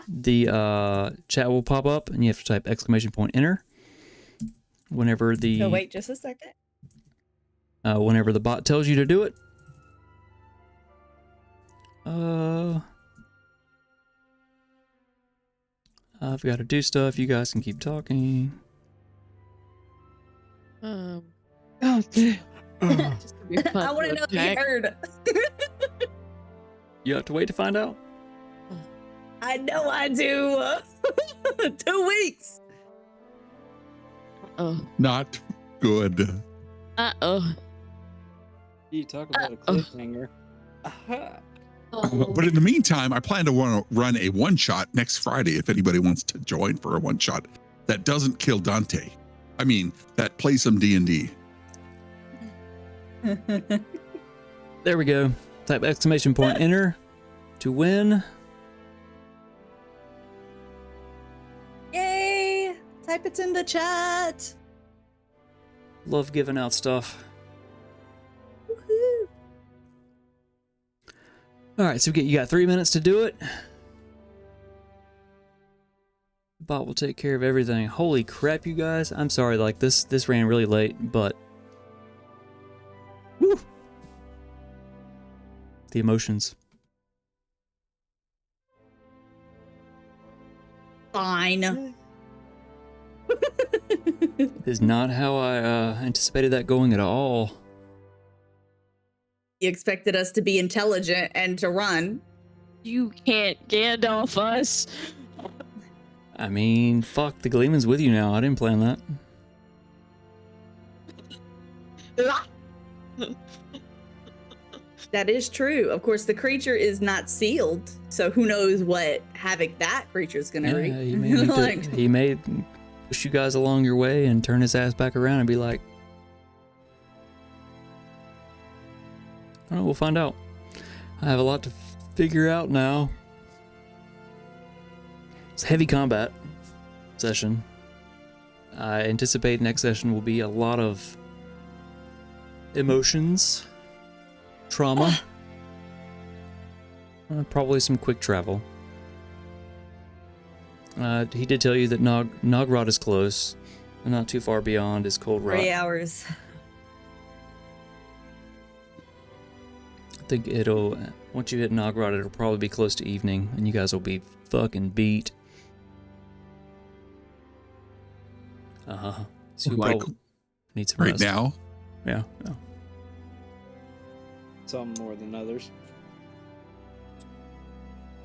The chat will pop up, and you have to type !enter whenever the So wait just a second. whenever the bot tells you to do it. I've got to do stuff. You guys can keep talking. oh, damn. Just gonna be fun I want to to know if you attack. heard. You have to wait to find out. I know I do. 2 weeks. Oh. Not good. Uh-oh. You talk about a cliffhanger. But in the meantime, I plan to run a one-shot next Friday if anybody wants to join for a one-shot that doesn't kill Dante. I mean, that plays some D&D. There we go. Type exclamation point enter to win. Yay! Type it in the chat. Love giving out stuff. Woohoo. All right, so you got 3 minutes to do it. The bot will take care of everything. Holy crap, you guys! I'm sorry, like this ran really late, but whew, the emotions. Fine. Is not how I anticipated that going at all. You expected us to be intelligent and to run. You can't Gandalf us. I mean, fuck, the Gleeman's with you now. I didn't plan that. That is true. Of course, the creature is not sealed, so who knows what havoc that creature's gonna Yeah, wreak. he may, need to, he may push you guys along your way and turn his ass back around and be like, I don't know, we'll find out. I have a lot to figure out now. It's a heavy combat session. I anticipate next session will be a lot of emotions, trauma, probably some quick travel. He did tell you that Nogrod is close, and not too far beyond is Cold Rot. 3 hours. I think it'll, once you hit Nogrod, it'll probably be close to evening, and you guys will be fucking beat. So you Like, probably need some Right rest. now, Yeah. Some more than others.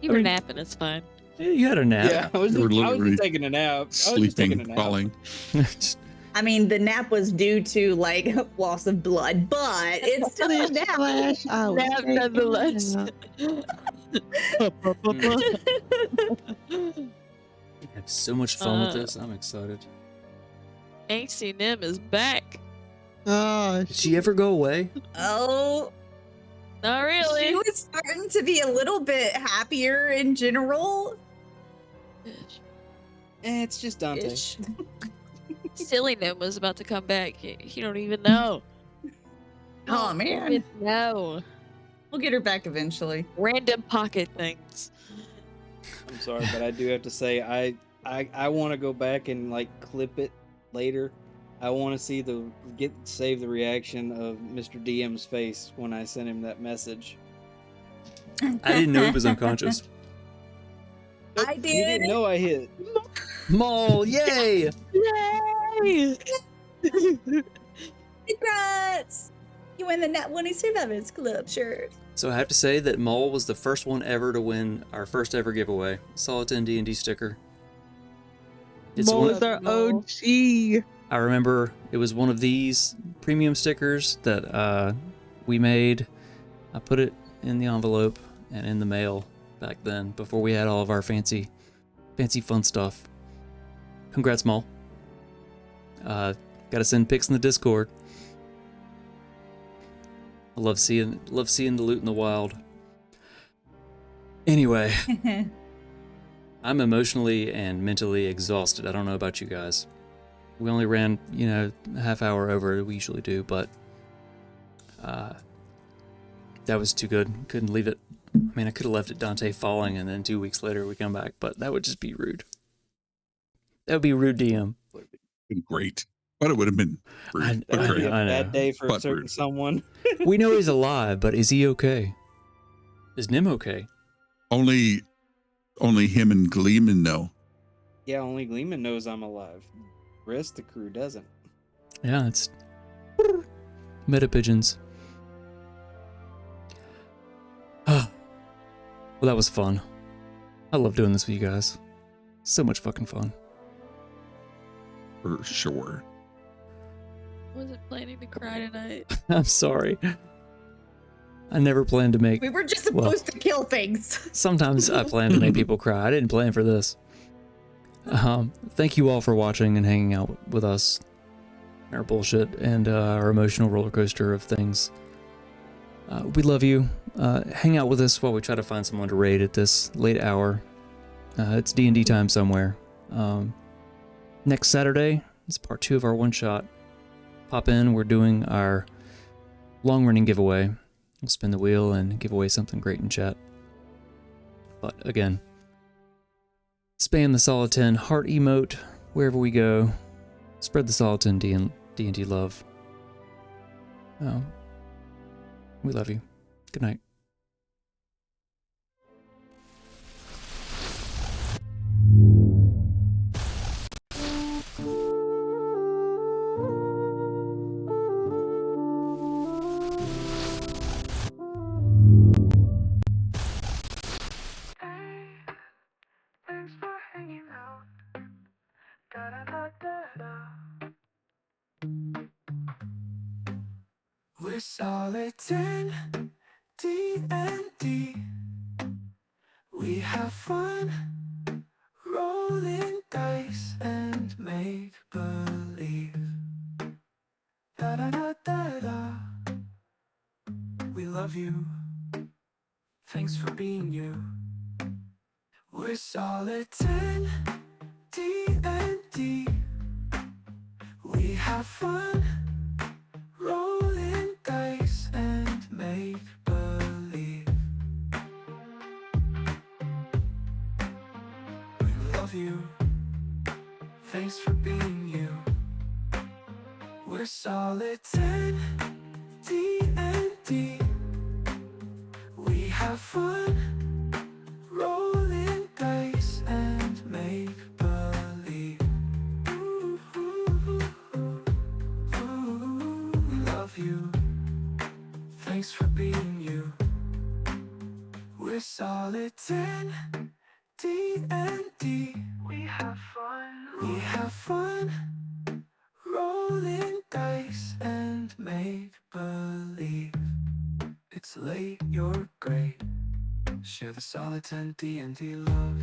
You were napping, it's fine. Yeah, you had a nap. Yeah, I was You were just literally taking a nap. I was just taking sleeping, a nap. falling. I mean, the nap was due to like loss of blood, but it's still a nap. Nap nonetheless. I have so much fun with this. I'm excited. Angsty Nim is back. Did she ever go away? Oh, Not really. she was starting to be a little bit happier in general. It's just Dante. Ish. Silly Nim was about to come back. You don't even know. Oh man, No. we'll get her back eventually. Random pocket things. I'm sorry, but I do have to say I want to go back and like clip it later. I want to see save the reaction of Mr. DM's face when I sent him that message. I didn't know he was unconscious. I You did. didn't know I hit. Maul, yay! Yay! Congrats! You win the Nat 20 Survivors Club shirt. So I have to say that Maul was the first one ever to win our first ever giveaway. Soliton D&D sticker. It's Mo one, is our OG. I remember it was one of these premium stickers that we made. I put it in the envelope and in the mail back then, before we had all of our fancy fun stuff. Congrats, Maul. Gotta send pics in the Discord. I love seeing the loot in the wild. Anyway, I'm emotionally and mentally exhausted. I don't know about you guys. We only ran, a half hour over than we usually do, but that was too good. Couldn't leave it. I mean, I could have left it Dante falling, and then 2 weeks later we come back, but that would just be rude. That would be rude, DM. Been great, but it would have been rude, but I It'd be great. a I bad know. day for a But certain rude. someone. We know he's alive, but is he okay? Is Nim okay? Only him and Gleeman know. Yeah, only Gleeman knows I'm alive. The rest of the crew doesn't. Yeah, it's meta pigeons. Well, that was fun. I love doing this with you guys. So much fucking fun. For sure. Wasn't planning to cry tonight. I'm sorry. I never planned to make. We were just Well, supposed to kill things. sometimes I plan to make people cry. I didn't plan for this. Thank you all for watching and hanging out with us. Our bullshit and our emotional roller coaster of things. We love you. Hang out with us while we try to find someone to raid at this late hour. It's D&D time somewhere. Next Saturday is part 2 of our one-shot. Pop in. We're doing our long-running giveaway. We'll spin the wheel and give away something great in chat. But again, spam the Solid 10 heart emote wherever we go. Spread the Solid 10 D&D love. We love you. Good night. Thanks for hanging out. Da da da da da. We're solid 10 D&D. We have fun rolling dice and make believe. Da da da da da. We love you. Thanks for being you. We're solid 10 D&D. We have fun rolling dice and make believe. We love you. Thanks for being you. We're solid 10 D&D. We have fun rolling dice and make believe. We love you. Thanks for being you. We're solid 10 D&D. We have fun. We have fun rolling dice and make believe. It's late, you're great. Share the solid 10 D&D love.